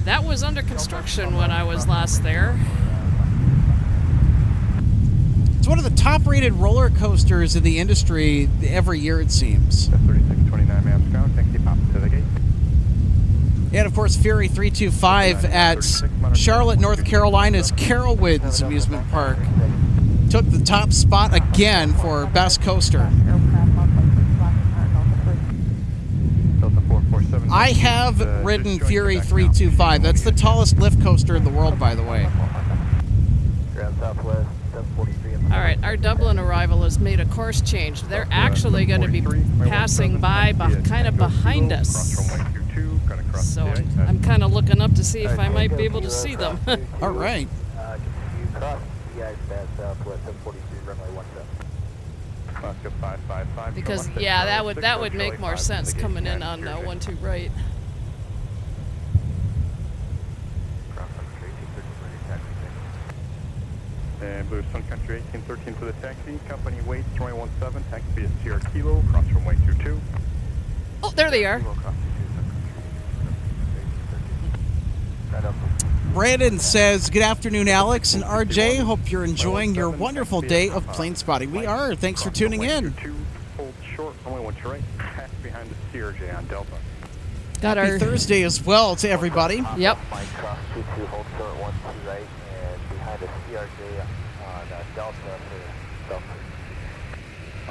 That was under construction when I was last there. It's one of the top-rated roller coasters in the industry every year, it seems. 3629 maps ground, taxi pop to the gate. And, of course, Fury 325 at Charlotte, North Carolina's Carowinds Amusement Park took the top spot again for Best Coaster. I have ridden Fury 325. That's the tallest lift coaster in the world, by the way. All right, our Dublin arrival has made a course change. They're actually going to be passing by kind of behind us. So I'm kind of looking up to see if I might be able to see them. All right. Because, yeah, that would make more sense coming in on 12 right. And Blue Sun Country 1813 to the taxi. Company weights 2017. Taxi is Sierra Kilo. Cross from way 22. Oh, there they are. Brandon says, good afternoon, Alex and RJ. Hope you're enjoying your wonderful day of plane spotting. We are. Thanks for tuning in. Hold short, only one to right. Pass behind the CRJ on Delta. Got Happy our Thursday as well to everybody. Yep. Mike cross 22, hold short, 1 to right, and behind the CRJ on Delta for Delta.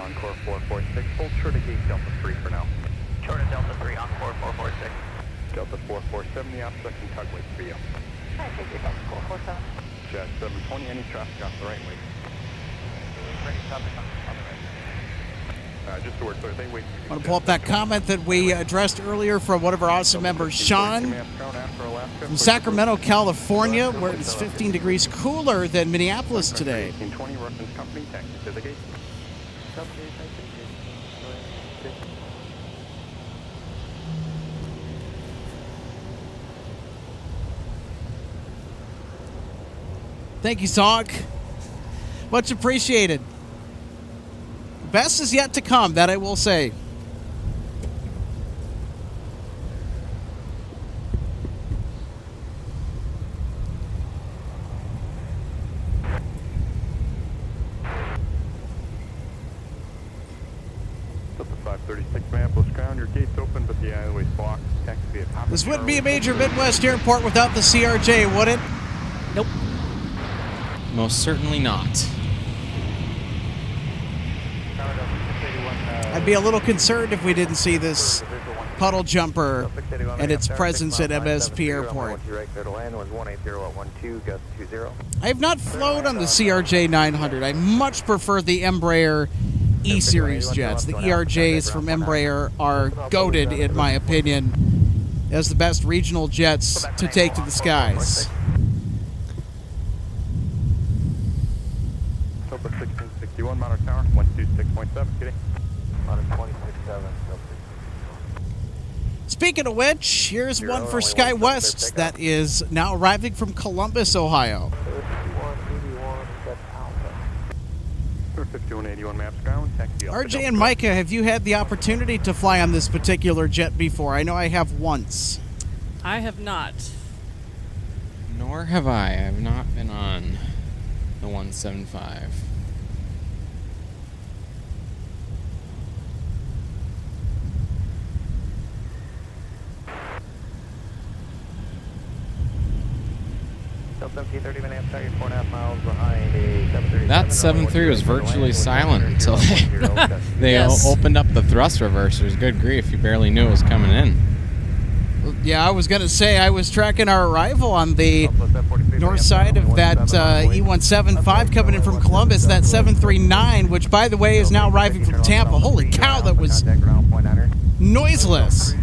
Encore 446. Hold short of gate Delta 3 for now. Short of Delta 3, Encore 446. Delta 447, the obstruction tug waits for you. I take your Delta 447. Jet 720, any traffic off the right wing. Ready, traffic on the right. Just so we're clear, they wait for you. I want to pull up that comment that we addressed earlier from one of our awesome members, Sean, from Sacramento, California, where it's 15 degrees cooler than Minneapolis today. 1820, reference company, taxi to the gate. Thank you, Zonk. Much appreciated. Best is yet to come, that I will say. Delta 536, Minneapolis ground. Your gate's open, but the alleyway's blocked. Taxi at Hopkins. This wouldn't be a major Midwest airport without the CRJ, would it? Nope. Most certainly not. I'd be a little concerned if we didn't see this puddle jumper and its presence at MSP Airport. I have not flown on the CRJ 900. I much prefer the Embraer E-Series jets. The ERJs from Embraer are goated, in my opinion, as the best regional jets to take to the skies. Delta 1661, Monitor Tower, 126.7, kidding. Speaking of which, here's one for SkyWest that is now arriving from Columbus, Ohio. 5181 maps ground, taxi off the RJ Delta and Micah, have you had the opportunity to fly on this particular jet before? I know I have once. I have not. Nor have I. I have not been on the 175. That 7.3 was virtually silent until they Yes. opened up the thrust reversers. Good grief, you barely knew it was coming in. Yeah, I was going to say, I was tracking our arrival on the north side of that E175 coming in from Columbus, that 739, which, by the way, is now arriving from Tampa. Holy cow, that was noiseless.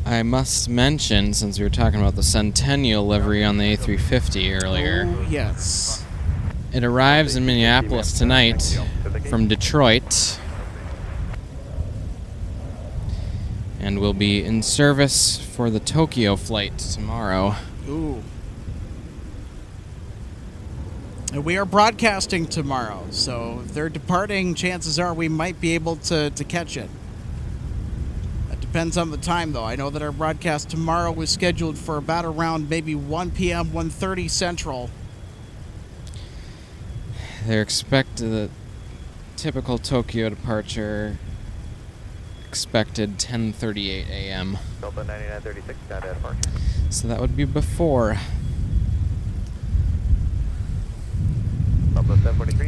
I must mention, since we were talking about the Centennial livery on the A350 earlier, Oh, yes. it arrives in Minneapolis tonight from Detroit and will be in service for the Tokyo flight tomorrow. Ooh. And we are broadcasting tomorrow, so if they're departing, chances are we might be able to catch it. Depends on the time, though. I know that our broadcast tomorrow was scheduled for about around maybe 1 p.m., 1:30 Central. They're expected the typical Tokyo departure expected 10:38 a.m. Delta 9936, got that mark. So that would be before.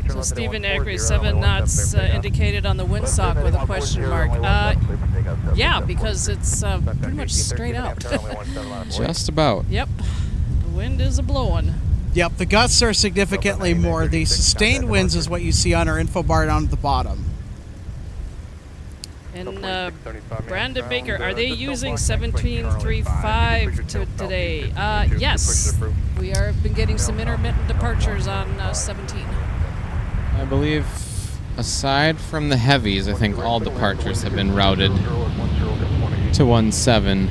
So Stephen Agri, 7 knots indicated on the windsock with a question mark. Yeah, because it's pretty much straight out. Just about. Yep, the wind is a-blowing. Yep, the gusts are significantly more. The sustained winds is what you see on our info bar down at the bottom. And Brandon Baker, are they using 1735 today? Yes, we have been getting some intermittent departures on 17. I believe, aside from the heavies, I think all departures have been routed to 17.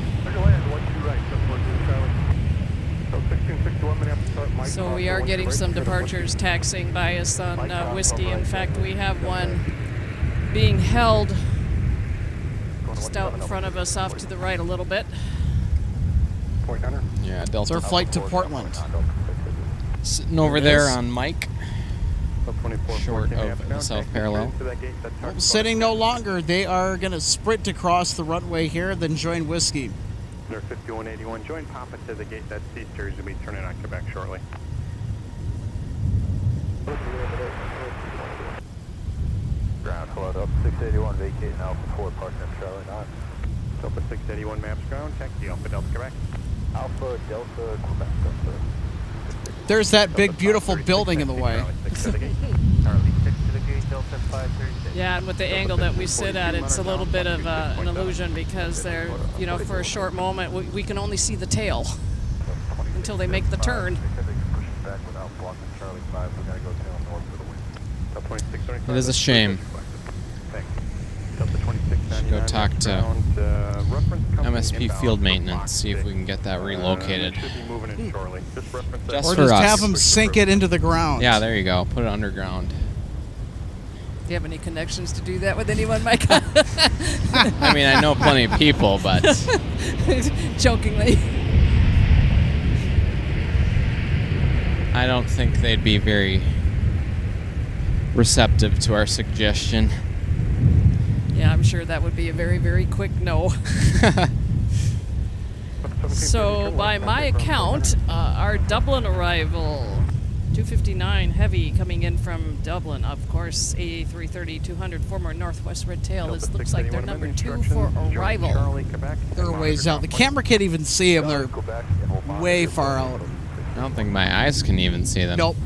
So we are getting some departures taxiing by us on Whiskey. In fact, we have one being held just out in front of us off to the right a little bit. Yeah, It's Delta our flight to Portland. sitting over there on Mike. short of the south parallel. Sitting no longer. They are going to sprint across the runway here, then join Whiskey. They're 5181. Join Papa to the gate. That C series will be turning on Quebec shortly. Ground, float up 681, vacating Alpha 4, parking at Charlie 9. Delta 681 maps ground, taxi Alpha Delta Quebec. Alpha Delta Quebec, Delta. There's that big, beautiful building in the way. Yeah, and with the angle that we sit at, it's a little bit of an illusion because they're, you know, for a short moment, we can only see the tail until they make the turn. It is a shame. Should go talk to MSP Field Maintenance, see if we can get that relocated. Just Or for just us. have them sink it into the ground. Yeah, there you go. Put it underground. Do you have any connections to do that with anyone, Mike? I mean, I know plenty of people, but Jokingly. I don't think they'd be very receptive to our suggestion. Yeah, I'm sure that would be a very, very quick no. So, by my account, our Dublin arrival, 259 heavy coming in from Dublin. Of course, A330-200 former Northwest Red Tail. This looks like they're number 2 for arrival. They're a ways out. The camera can't even see them. They're way far out. I don't think my eyes can even see them. Nope.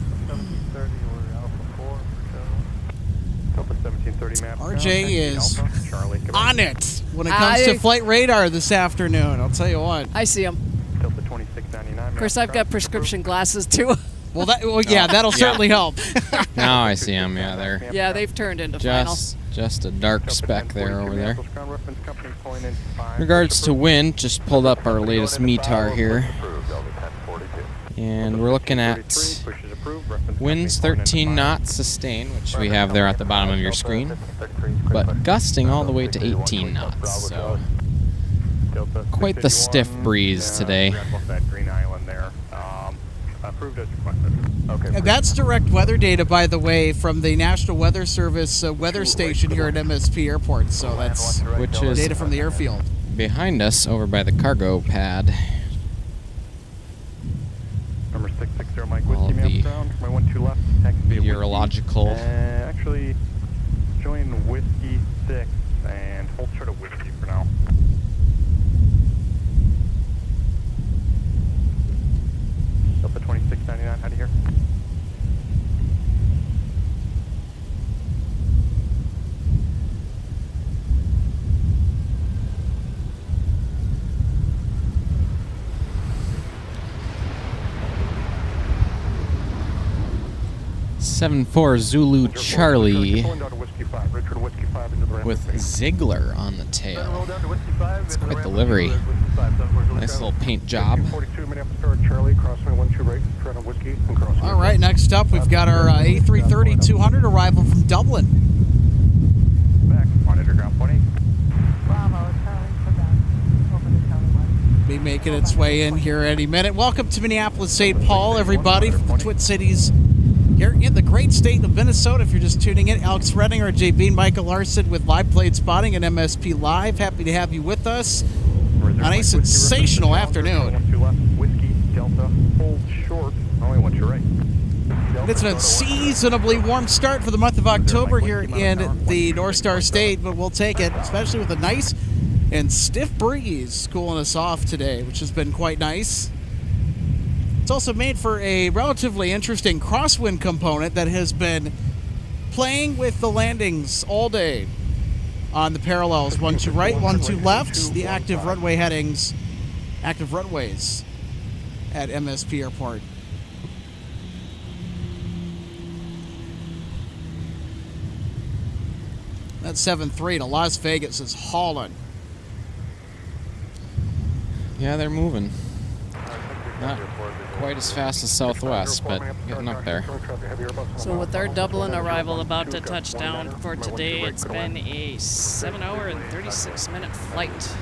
RJ is on it when it comes to flight radar this afternoon. I'll tell you what. I see them. Of course, I've got prescription glasses too. Well, yeah, that'll certainly help. Now I see them. Yeah, they're Yeah, they've turned into final. just a dark speck there over there. In regards to wind, just pulled up our latest METAR here, and we're looking at winds 13 knots sustained, which we have there at the bottom of your screen, but gusting all the way to 18 knots. So quite the stiff breeze today. And that's direct weather data, by the way, from the National Weather Service weather station here at MSP Airport. So that's Which is data from the airfield. behind us over by the cargo pad. Number 660 Mike All Whiskey, of maps ground. My 12 left, taxi meteorological. actually, join Whiskey 6 and hold short of Whiskey for now. Delta 2699, how do you hear? Seven 4 Zulu Charlie with Ziegler on the tail. It's quite the livery. Nice little paint job. All right, next up, we've got our A330-200 arrival from Dublin. Back, monitor ground 20. Be making its way in here any minute. Welcome to Minneapolis, St. Paul, everybody, from the Twin Cities here in the great state of Minnesota. If you're just tuning in, Alex Redding, RJ Bean, Michael Larson with live plane spotting and MSP Live. Happy to have you with us on a sensational afternoon. Whiskey, Delta, hold short, only one to right. It's an unseasonably warm start for the month of October here in the North Star State, but we'll take it, especially with a nice and stiff breeze cooling us off today, which has been quite nice. It's also made for a relatively interesting crosswind component that has been playing with the landings all day on the parallels. 1-2 right, 1-2 left, the active runway headings, active runways at MSP Airport. That 7-3 to Las Vegas is hauling. Yeah, they're moving. Not quite as fast as Southwest, but getting up there. So with our Dublin arrival about to touch down for today, it's been a 7-hour and 36-minute flight.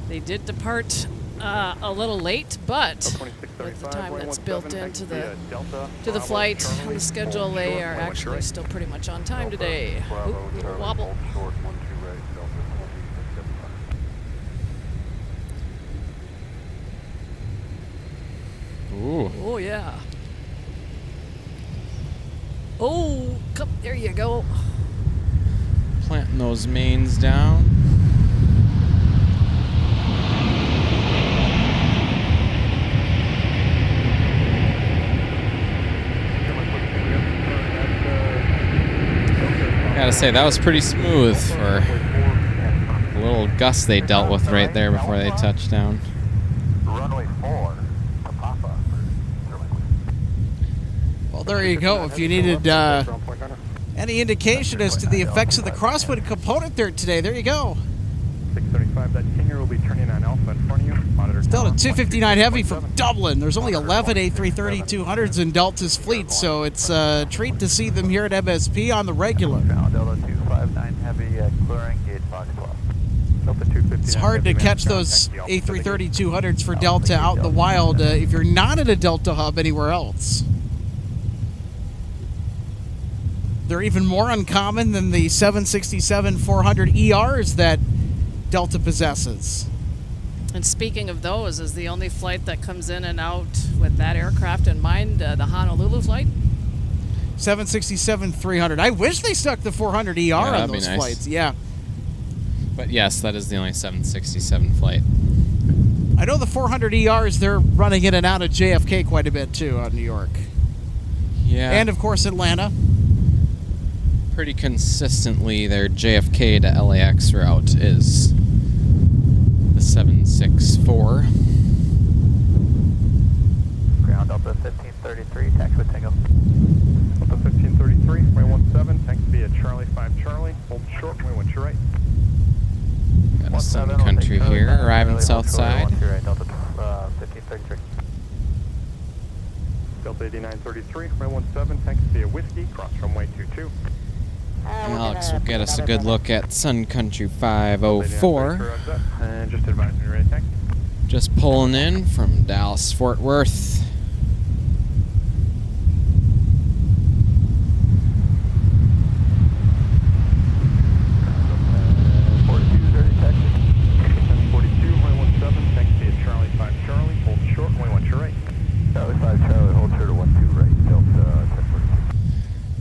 They did depart a little late, but with the time that's built into the flight on the schedule, they are actually still pretty much on time today. Oop, little wobble. Ooh. Oh yeah. Oh, come, there you go. Planting those mains down. Gotta say, that was pretty smooth for the little gust they dealt with right there before they touched down. Runway 4 to Papa. Well, there you go. If you needed any indication as to the effects of the crosswind component there today, there you go. 635, that Kinger will be turning on Alpha in front of you. Monitor Delta tower 259 Heavy 126.7. from Dublin. There's only 11 A330-200s in Delta's fleet, so it's a treat to see them here at MSP on the regular. Ground Delta 259 Heavy clearing gate box 12. Delta 259 It's hard to Heavy, catch ma'am, those taxi Alpha to the gate. A330-200s for Delta out in the wild if you're not at a Delta hub anywhere else. They're even more uncommon than the 767-400 ERs that Delta possesses. And speaking of those, is the only flight that comes in and out with that aircraft in mind the Honolulu flight? 767-300. I wish they stuck the 400 ER on that'd be those nice. flights. Yeah. But yes, that is the only 767 flight. I know the 400 ERs, they're running in and out of JFK quite a bit, too, out in New York. Yeah. And, of course, Atlanta. Pretty consistently, their JFK to LAX route is the 764. Ground Delta 1533, taxi with Tango. Delta 1533, runway 17, taxi via Charlie 5 Charlie. Hold short, runway 1 to right. Got a Sun Country here, arriving south side. Delta 1533. Delta 8933, runway 17, taxi via Whiskey, cross runway 22. Alex will get us a good look at Sun Country 504. And just advising you ready to taxi. Just pulling in from Dallas Fort Worth.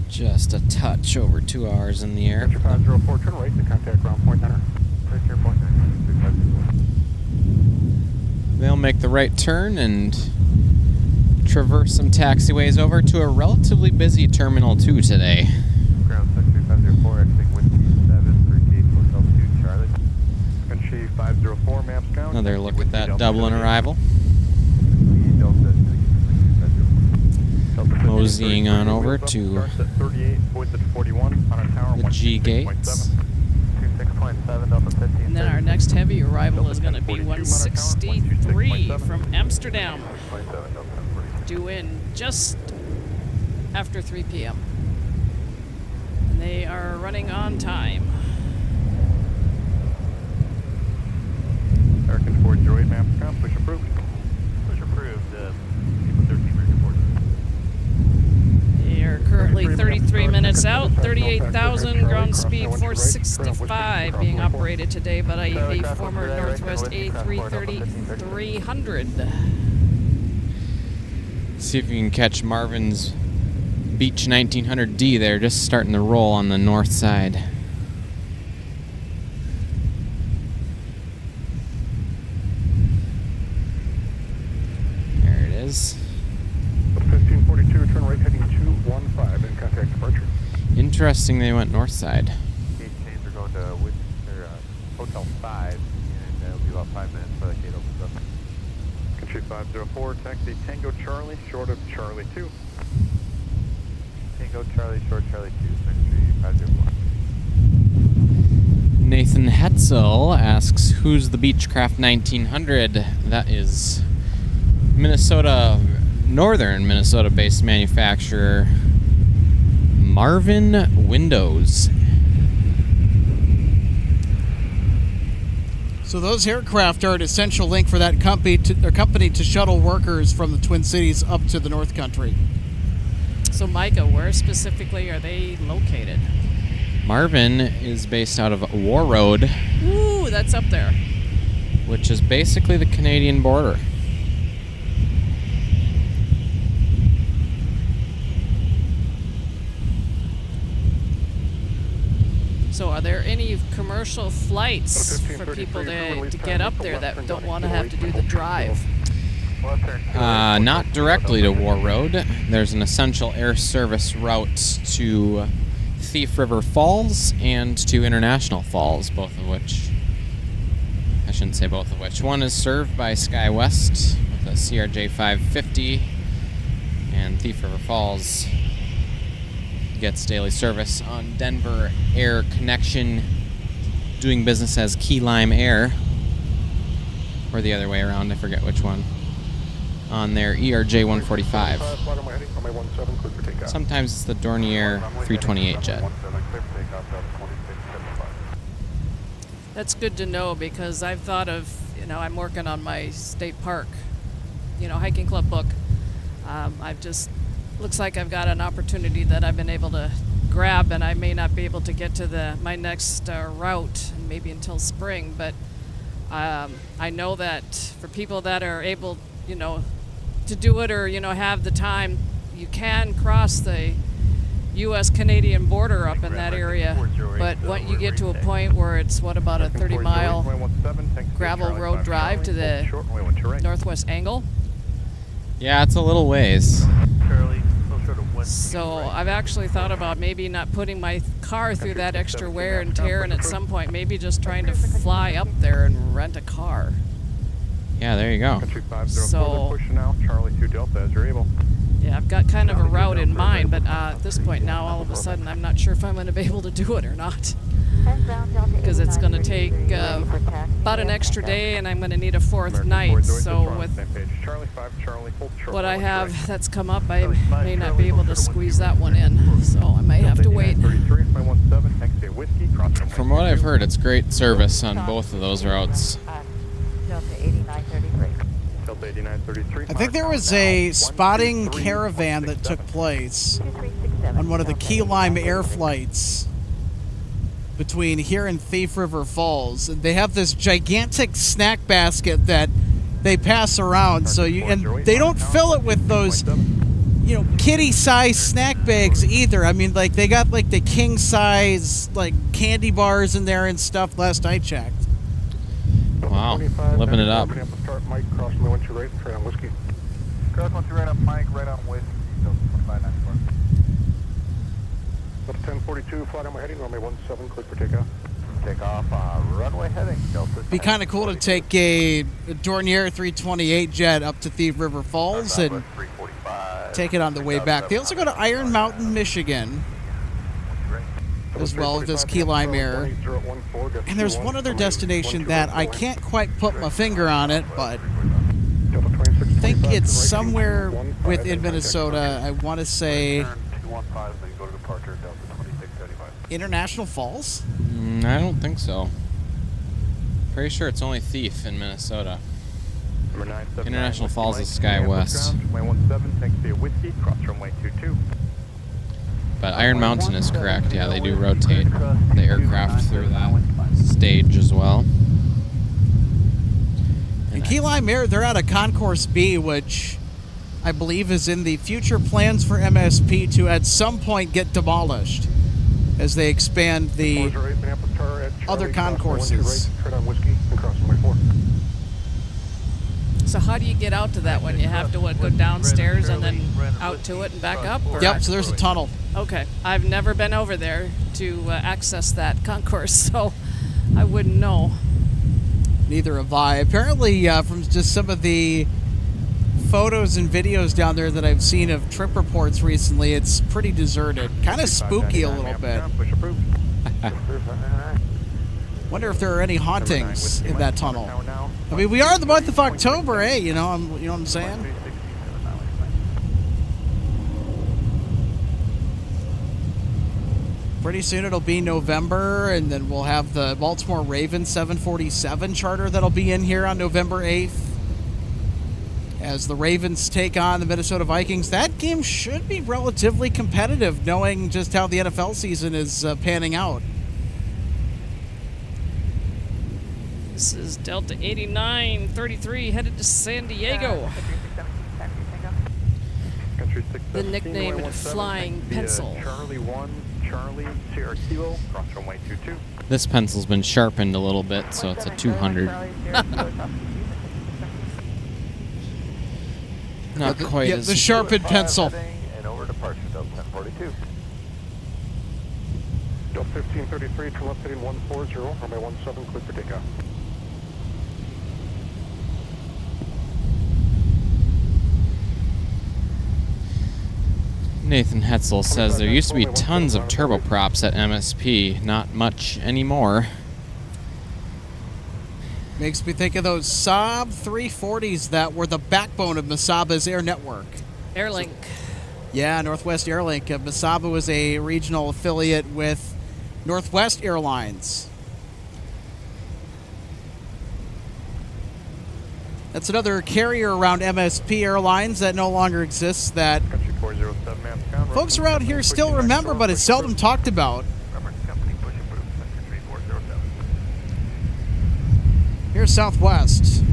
Just a touch over 2 hours in the air. 504, turn right to contact ground point center. Right here, point center. They'll make the right turn and traverse some taxiways over to a relatively busy Terminal 2 today. Ground 63504, exiting Whiskey 7 for gate Hotel 2 Charlie. Country 504, maps ground. Another look at that Dublin arrival. Moseying on over to the G gates. 26.7 Delta 15. And then our next heavy arrival is going to be 163 from Amsterdam, due in just after 3 p.m. And they are running on time. American 408 maps ground, push approved. Push approved. 13 report. They are currently 33 minutes out, 38,000, ground speed 465, being operated today by the former Northwest A330-300. See if you can catch Marvin's Beach 1900D there, just starting to roll on the north side. There it is. 1542, turn right heading 215 in contact departure. Interesting they went north side. Gate change, we're going to Hotel 5, and it'll be about 5 minutes before the gate opens up. Country 504, taxi Tango Charlie, short of Charlie 2. Tango Charlie, short Charlie 2, Country 504. Nathan Hetzel asks, who's the Beechcraft 1900? That is northern Minnesota-based manufacturer Marvin Windows. So those aircraft are an essential link for that company to shuttle workers from the Twin Cities up to the North Country. So, Micah, where specifically are they located? Marvin is based out of Warroad, Ooh, that's up there. which is basically the Canadian border. So are there any commercial flights for people to get up there that don't want to have to do the drive? Not directly to Warroad. There's an essential air service route to Thief River Falls and to International Falls, both of which... I shouldn't say both of which. One is served by SkyWest with a CRJ 550, and Thief River Falls gets daily service on Denver Air Connection, doing business as Key Lime Air, or the other way around, I forget which one, on their ERJ 145. Sometimes it's the Dornier 328 jet. That's good to know, because I've thought of, I'm working on my state park, hiking club book. Looks like I've got an opportunity that I've been able to grab, and I may not be able to get to my next route maybe until spring, but I know that for people that are able, to do it or, have the time, you can cross the U.S.-Canadian border up in that area, but when you get to a point where it's, about a 30-mile gravel road drive to the northwest angle? Yeah, it's a little ways. So I've actually thought about maybe not putting my car through that extra wear and tear, and at some point maybe just trying to fly up there and rent a car. Yeah, there you go. So, Charlie 2 Delta as you're able. yeah, I've got kind of a route in mind, but at this point now, all of a sudden, I'm not sure if I'm going to be able to do it or not. Because it's going to take about an extra day, and I'm going to need a fourth night. So with what I have that's come up, I may not be able to squeeze that one in. So I might have to wait. From what I've heard, it's great service on both of those routes. I think there was a spotting caravan that took place on one of the Key Lime air flights between here and Thief River Falls. They have this gigantic snack basket that they pass around, and they don't fill it with those, kitty-size snack bags either. I mean, they got the king-size candy bars in there and stuff. Last I checked. Wow, living it up. Mike, cross from the 1-2 right, straight on whiskey. Cross 1-2 right on Mike, right on whiskey, so 2594. 1042, flight on my heading, runway 17, clear for takeoff. Takeoff, runway heading, Delta. Be kind of cool to take a Dornier 328 jet up to Thief River Falls and take it on the way back. They also go to Iron Mountain, Michigan, as well as Key Lime Air. And there's one other destination that I can't quite put my finger on it, but I think it's somewhere within Minnesota. I want to say International Falls? I don't think so. Pretty sure it's only Thief in Minnesota. International Falls is SkyWest. But Iron Mountain is correct. Yeah, they do rotate the aircraft through that stage as well. And Key Lime Air, they're out of Concourse B, which I believe is in the future plans for MSP to at some point get demolished as they expand the other concourses. So how do you get out to that one? You have to go downstairs and then out to it and back up? Or? Yep, so there's a tunnel. Okay. I've never been over there to access that concourse, so I wouldn't know. Neither have I. Apparently, from just some of the photos and videos down there that I've seen of trip reports recently, it's pretty deserted. Kind of spooky a little bit. Wonder if there are any hauntings in that tunnel. I mean, we are in the month of October, eh? You know what I'm saying? Pretty soon it'll be November, and then we'll have the Baltimore Ravens 747 charter that'll be in here on November 8th. As the Ravens take on the Minnesota Vikings. That game should be relatively competitive, knowing just how the NFL season is panning out. This is Delta 8933 headed to San Diego. Country The 617, nickname runway 17, Flying taxi, Pencil. Charlie 1, Charlie, Sierra Kilo, cross runway 22. This pencil's been sharpened a little bit, so it's a 200. Not quite Yeah, as... the sharpened pencil. And over departure, Delta 1042. Delta 1533, turn left heading 140, runway 17, clear for takeoff. Nathan Hetzel says there used to be tons of turboprops at MSP, not much anymore. Makes me think of those Saab 340s that were the backbone of Mesaba's air network. Airlink. Yeah, Northwest Airlink. Mesaba was a regional affiliate with Northwest Airlines. That's another carrier around MSP Airlines that no longer exists that Country 407, ma'am, ground, folks runway around here 17, still pushing remember, next but door, it's seldom pushing talked about. Reference company pushing through, Country 407. Here's Southwest.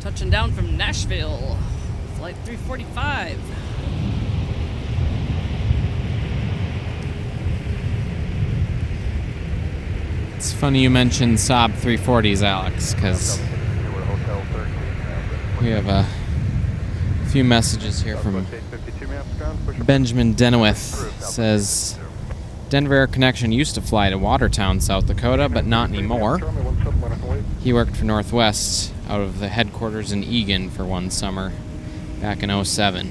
Touching down from Nashville. Flight 345. It's funny you mentioned Saab 340s, Alex, because we have a few messages here from Southwest 852, ma'am, ground, pushing Benjamin Denowith. Says Denver Air Connection used to fly to Watertown, South Dakota, but not anymore. He worked for Northwest out of the headquarters in Eagan for one summer back in 07.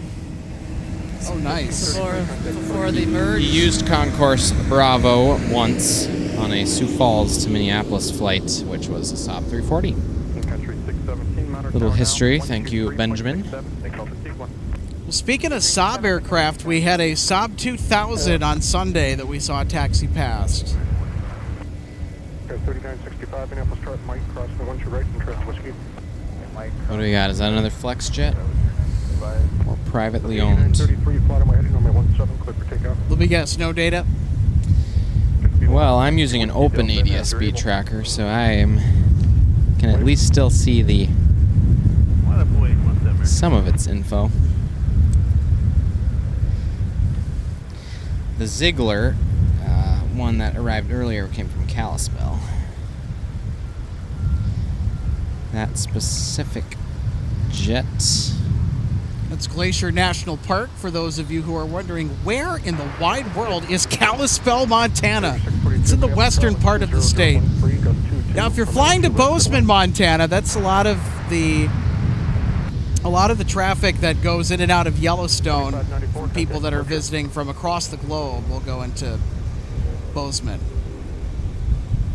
Oh, nice. Before they merged. He used Concourse Bravo once on a Sioux Falls to Minneapolis flight, which was a Saab 340. Country 617, monitor Little tower history. now, Thank you, 123.67. Benjamin. They call the T1. Well, speaking of Saab aircraft, we had a Saab 2000 on Sunday that we saw taxi past. 3965, Minneapolis chart, Mike, cross the 1 to right and trust whiskey. What do we got? Is that another flex jet? Or privately owned? 33, flight on my heading, runway 17, clear for takeoff. Let me guess, no data? Well, I'm using an open ADS-B tracker, so I can at least still see the some of its info. The Ziegler, one that arrived earlier, came from Kalispell. That specific jet. That's Glacier National Park, for those of you who are wondering, where in the wide world is Kalispell, Montana? It's in the western part of the state. Now, if you're flying to Bozeman, Montana, that's a lot of the traffic that goes in and out of Yellowstone from people that are visiting from across the globe will go into Bozeman.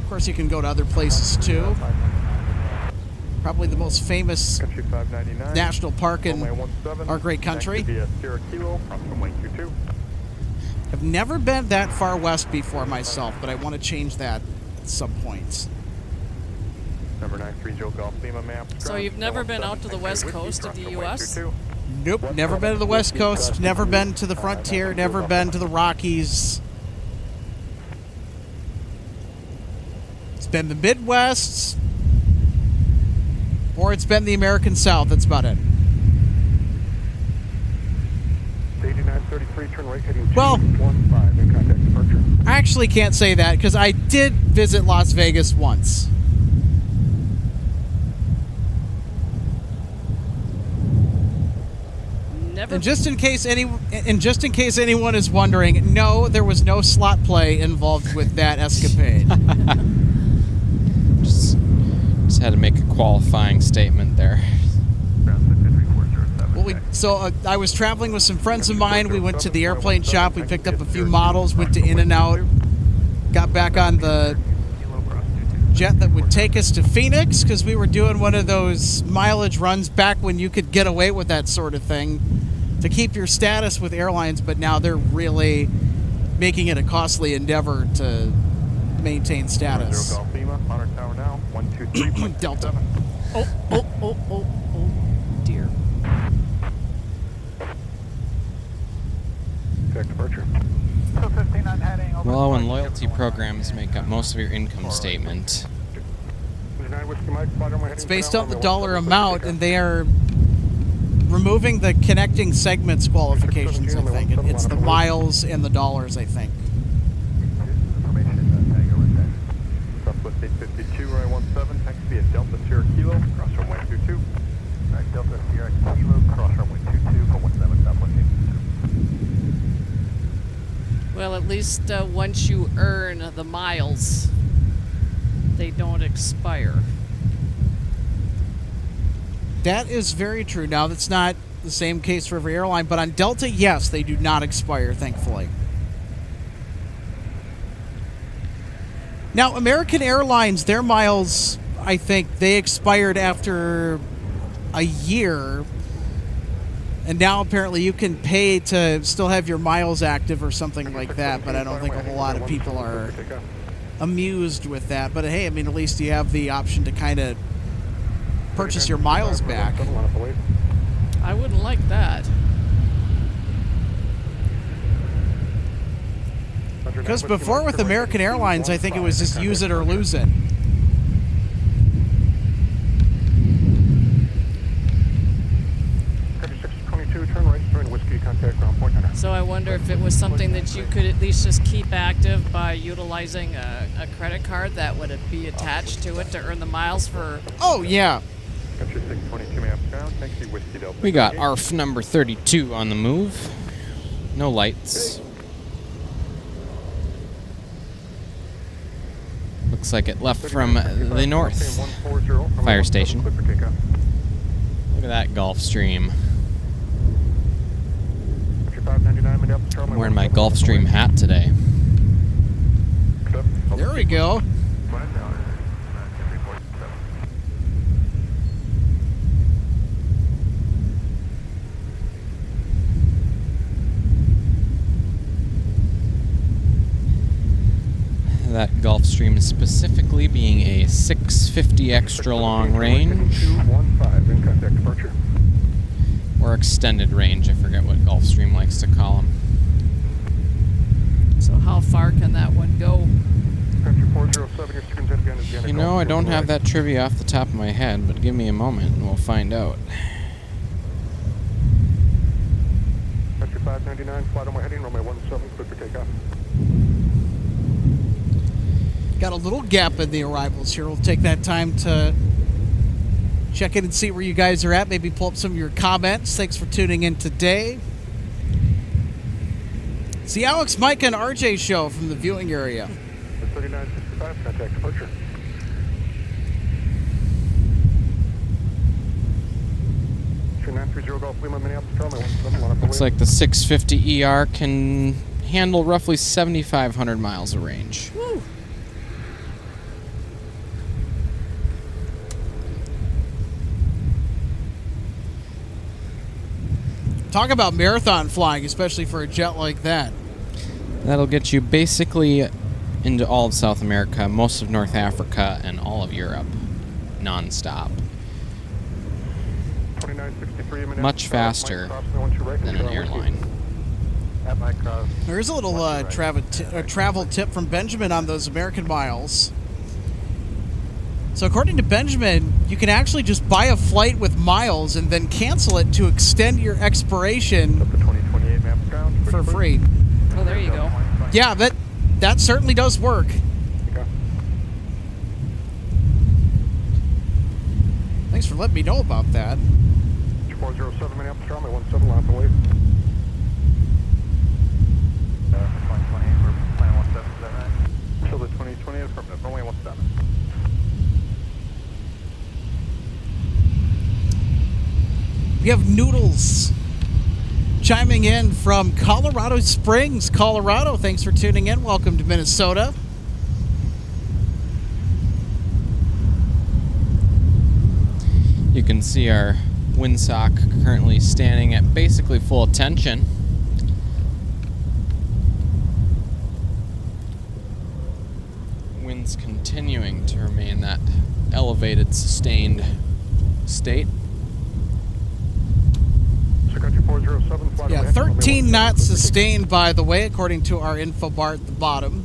Of course, you can go to other places too. Probably the most famous Country 599, national park in runway 17, our great country. taxi via Sierra Kilo, cross runway 22. I've never been that far west before myself, but I want to change that at some point. Number 93 Joe Golf Lima, ma'am. So you've never been out to the west coast of the U.S.? Nope, never been to the West Coast, never been to the frontier, never been to the Rockies. It's been the Midwest, or it's been the American South. That's about it. 8933, turn right heading Well- 215, in contact departure. I actually can't say that because I did visit Las Vegas once. Never. And just in case anyone is wondering, no, there was no slot play involved with that escapade. Just had to make a qualifying statement there. Well, I was traveling with some friends of mine. We went to the airplane shop. We picked up a few models, went to In-N-Out, got back on the jet that would take us to Phoenix because we were doing one of those mileage runs back when you could get away with that sort of thing to keep your status with airlines, but now they're really making it a costly endeavor to maintain status. Golf Lima, monitor tower now, 123.7. Delta. Oh, dear. Check departure. 215 on heading. Well, when loyalty programs make up most of your income statement, It's based on the dollar amount, and they are removing the connecting segments qualifications, I think. It's the miles and the dollars, I think. Southwest 852, runway 17, taxi at Delta Sierra Kilo, cross runway 22. Right, Delta Sierra Kilo, cross runway 22 for 17 Southwest 822. Well, at least once you earn the miles, they don't expire. That is very true. Now, that's not the same case for every airline, but on Delta, yes, they do not expire, thankfully. Now, American Airlines, their miles, I think, they expired after a year. And now, apparently, you can pay to still have your miles active or something like that, but I don't think a whole lot of people are amused with that. But, hey, I mean, at least you have the option to kind of purchase your miles back. I wouldn't like that. Because before with American Airlines, I think it was just use it or lose it. So I wonder if it was something that you could at least just keep active by utilizing a credit card that would be attached to it to earn the miles for... Oh, yeah. we got ARF number 32 on the move. No lights. Looks like it left from the north fire station. Look at that Gulfstream. I'm wearing my Gulfstream hat today. There we go. That Gulfstream specifically being a 650 extra long range. Or extended range, I forget what Gulfstream likes to call them. So how far can that one go? You know, I don't have that trivia off the top of my head, but give me a moment and we'll find out. Country 599, flight on my heading, runway 17, clear for takeoff. Got a little gap in the arrivals here. We'll take that time to check in and see where you guys are at. Maybe pull up some of your comments. Thanks for tuning in today. It's the Alex, Mike, and RJ show from the viewing area. 3965, contact departure. Looks like the 650 ER can handle roughly 7,500 miles of range. Woo. Talk about marathon flying, especially for a jet like that. That'll get you basically into all of South America, most of North Africa, and all of Europe, non-stop. Much faster than an airline. There's a little travel tip from Benjamin on those American miles. So according to Benjamin, you can actually just buy a flight with miles and then cancel it to extend your expiration for free. Well, there you go. Yeah, that certainly does work. Thanks for letting me know about that. 407 Minneapolis, runway 17, line up away. 2028, we're planning 17, is that right? Until the 2028, affirmative, runway 17. We have Noodles chiming in from Colorado Springs, Colorado. Thanks for tuning in. Welcome to Minnesota. You can see our windsock currently standing at basically full tension. Winds continuing to remain that elevated, sustained state. Sun Country 407, flight Yeah, away. 13 knots sustained, by the way, according to our info bar at the bottom,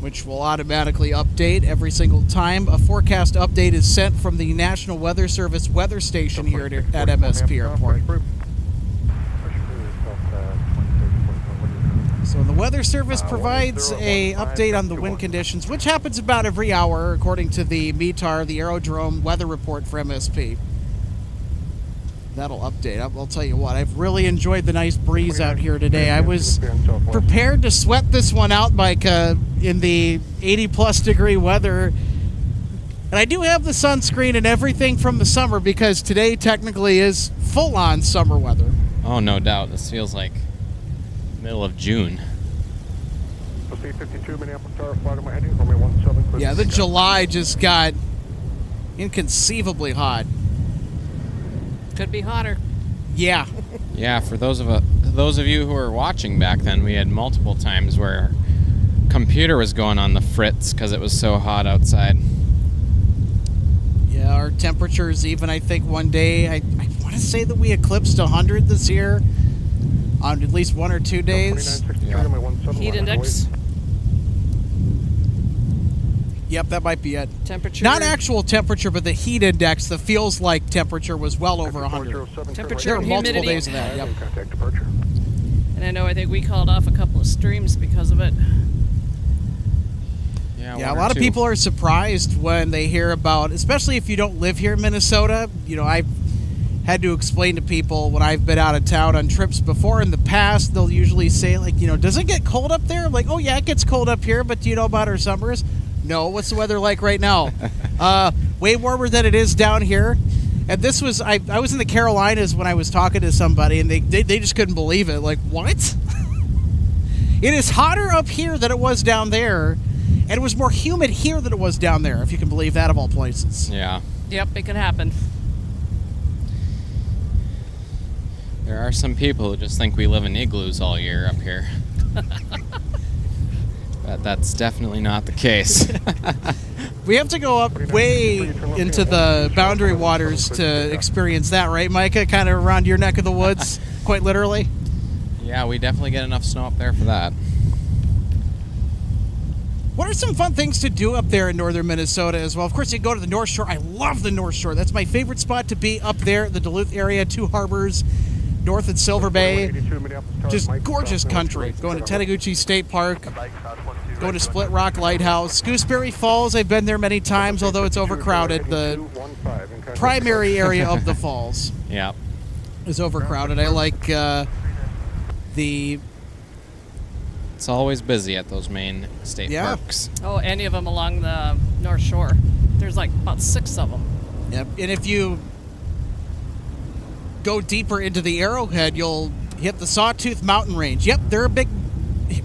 which will automatically update every single time a forecast update is sent from the National Weather Service weather station here at MSP Airport. So the Weather Service provides a update on the wind conditions, which happens about every hour, according to the METAR, the Aerodrome weather report for MSP. That'll update. I'll tell you what, I've really enjoyed the nice breeze out here today. I was prepared to sweat this one out, Mike, in the 80-plus degree weather. And I do have the sunscreen and everything from the summer, because today technically is full-on summer weather. Oh, no doubt. This feels like middle of June. C-52, Minneapolis Tower, flight on my heading, runway 17. Yeah, the July just got inconceivably hot. Could be hotter. Yeah. Yeah, for those of you who were watching back then, we had multiple times where our computer was going on the fritz because it was so hot outside. Yeah, our temperatures even, I think, one day, I want to say that we eclipsed 100 this year on at least 1 or 2 days. Yeah. Heat index. Yep, that might be it. Temperature. Not actual temperature, but the heat index, the feels like temperature was well over 100. Temperature There were and multiple humidity. days of that, yep. Contact departure. And I think we called off a couple of streams because of it. Yeah, Yeah, a one or lot of two. people are surprised when they hear about, especially if you don't live here in Minnesota. You know, I've had to explain to people when I've been out of town on trips before in the past, they'll usually say, like, you know, does it get cold up there? I'm like, oh yeah, it gets cold up here, but do you know about our summers? No. What's the weather like right now? Way warmer than it is down here. And this was, I was in the Carolinas when I was talking to somebody, and they just couldn't believe it. Like, what? It is hotter up here than it was down there, and it was more humid here than it was down there, if you can believe that, of all places. Yeah. Yep, it can happen. There are some people who just think we live in igloos all year up here. But that's definitely not the case. We have to go up way into the boundary waters to experience that, right, Micah? Kind of around your neck of the woods, quite literally. Yeah, we definitely get enough snow up there for that. What are some fun things to do up there in northern Minnesota as well? Of course, you go to the North Shore. I love the North Shore. That's my favorite spot to be up there, the Duluth area, Two Harbors, North and Silver Bay. Just gorgeous country. Going to Tenaguchi State Park, going to Split Rock Lighthouse. Gooseberry Falls, I've been there many times, although it's overcrowded. The primary area of the falls Yeah. is overcrowded. I like the... It's always busy at those main state Yeah. parks. Oh, any of them along the North Shore. There's like about 6 of them. Yep. And if you go deeper into the Arrowhead, you'll hit the Sawtooth Mountain Range. Yep, there are big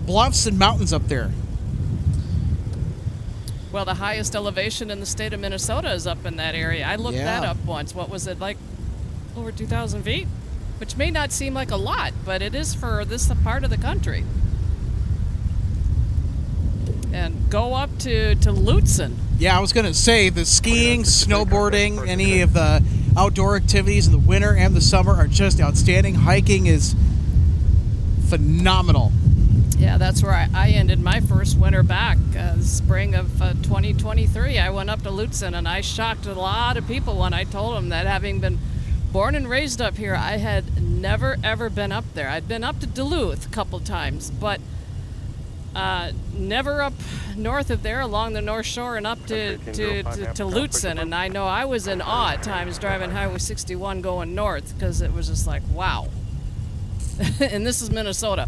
bluffs and mountains up there. Well, the highest elevation in the state of Minnesota is up in that area. I looked that Yeah. up once. What was it, like over 2,000 feet? Which may not seem like a lot, but it is for this part of the country. And go up to Lutsen. Yeah, I was going to say the skiing, snowboarding, any of the outdoor activities in the winter and the summer are just outstanding. Hiking is phenomenal. Yeah, that's where I ended my first winter back, spring of 2023. I went up to Lutsen, and I shocked a lot of people when I told them that, having been born and raised up here, I had never, ever been up there. I'd been up to Duluth a couple times, but never up north of there along the North Shore and up to Lutsen. And I know I was in awe at times driving Highway 61 going north, because it was just like, wow. And this is Minnesota.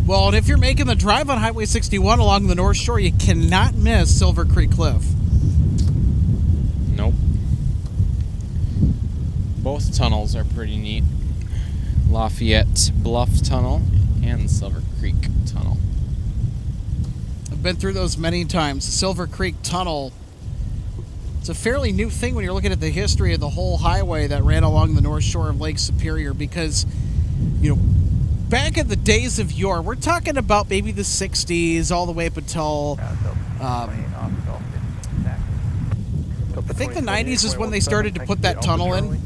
Well, and if you're making the drive on Highway 61 along the North Shore, you cannot miss Silver Creek Cliff. Nope. Both tunnels are pretty neat. Lafayette Bluff Tunnel and Silver Creek Tunnel. I've been through those many times. The Silver Creek Tunnel It's a fairly new thing when you're looking at the history of the whole highway that ran along the north shore of Lake Superior, because, you know, back in the days of yore, we're talking about maybe the 60s all the way up until I think the 90s is when they started to put that tunnel in.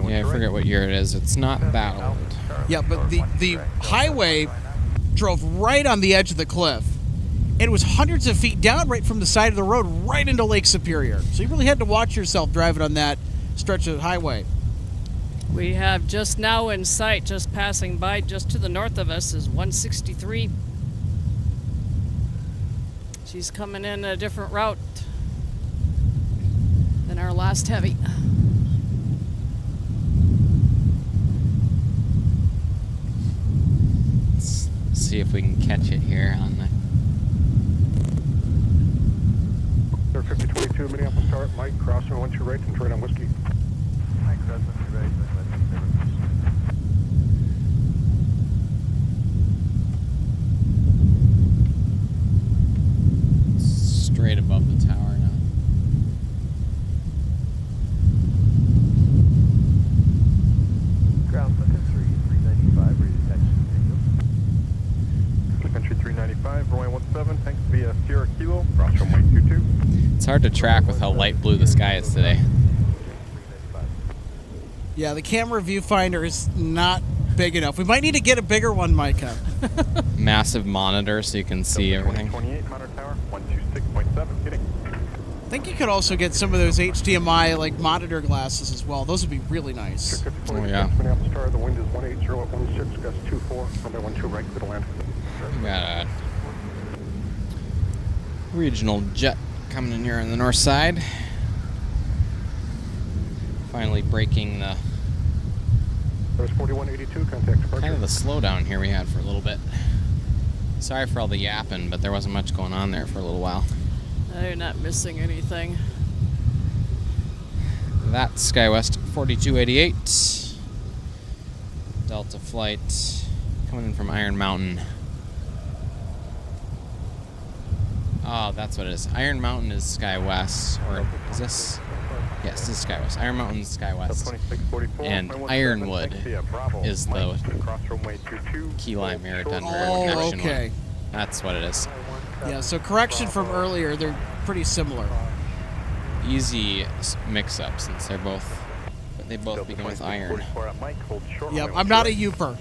Yeah, I forget what year it is. It's not that old. Yeah, but the highway drove right on the edge of the cliff. It was hundreds of feet down right from the side of the road right into Lake Superior. So you really had to watch yourself driving on that stretch of highway. We have just now in sight, just passing by, just to the north of us is 163. She's coming in a different route than our last heavy. Let's see if we can catch it here on the... 5022 Minneapolis Tower, Mike, crossing 12 right and trade on whiskey. Mike, crossing 2 right, straight above the tower now. Ground Sun Country 395, ready to catch Sun Country 395, runway 17, thanks via Sierra Kilo, cross runway 22. It's hard to track with how light blue the sky is today. Yeah, the camera viewfinder is not big enough. We might need to get a bigger one, Micah. Massive monitor so you can see everything. 28 Monitor Tower, 126.7, kidding. I think you could also get some of those HDMI like monitor glasses as well. Those would be really nice. Oh, yeah. Minneapolis Tower, the wind is 180 at 16, gust 24, runway 12 right, clear to land. We got a regional jet coming in here on the north side. Finally breaking the There's 4182, contact departure. kind of the slowdown here we had for a little bit. Sorry for all the yapping, but there wasn't much going on there for a little while. You're not missing anything. That's SkyWest 4288. Delta flight coming in from Iron Mountain. Oh, that's what it is. Iron Mountain is SkyWest, or is this? Yes, this is SkyWest. Iron Mountain is SkyWest. 2644, And Ironwood is the key lime mirror Denver connection okay. one. That's what it is. Yeah, so correction from earlier, they're pretty similar. Easy mix-up since they both begin with iron. Yep, I'm not a Youper.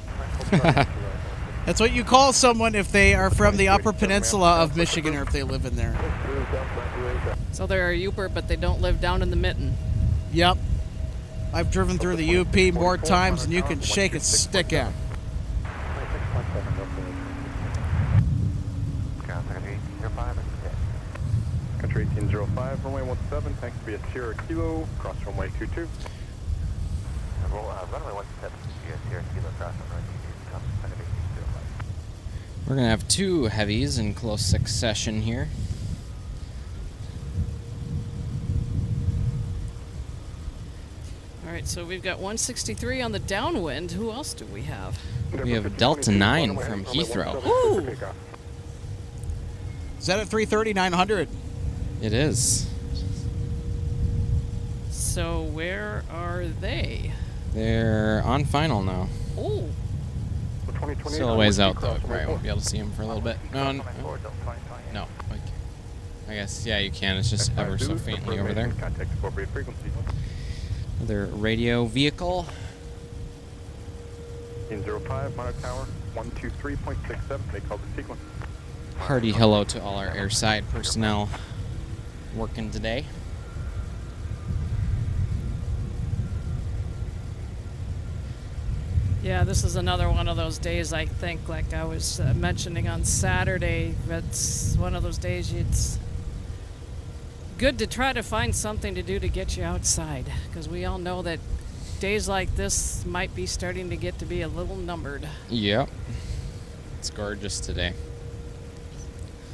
That's what you call someone if they are from the Upper Peninsula of Michigan or if they live in there. So they're a Youper, but they don't live down in the mitten. Yep. I've driven through the UP more times than you can shake a stick at. Country 1805, runway 17, thanks via Sierra Kilo, cross runway 22. runway 17, via Sierra Kilo, cross runway 22, come Sun Country 1805. We're going to have two heavies in close succession here. All right, so we've got 163 on the downwind. Who else do we have? We have Delta 9 from Heathrow. Ooh! Is that at 330-900? It is. So where are they? They're on final now. Oh, Still a ways out though. Right, won't be able to see them for a little bit. No. Okay. I guess, yeah, you can. It's just ever so faintly over there. Contact appropriate frequency. Another radio vehicle. 1805, Monitor Tower, 123.67, they call the sequence. Hearty hello to all our airside personnel working today. yeah, this is another one of those days, I think, like I was mentioning on Saturday. It's one of those days it's good to try to find something to do to get you outside, because we all know that days like this might be starting to get to be a little numbered. Yep. It's gorgeous today.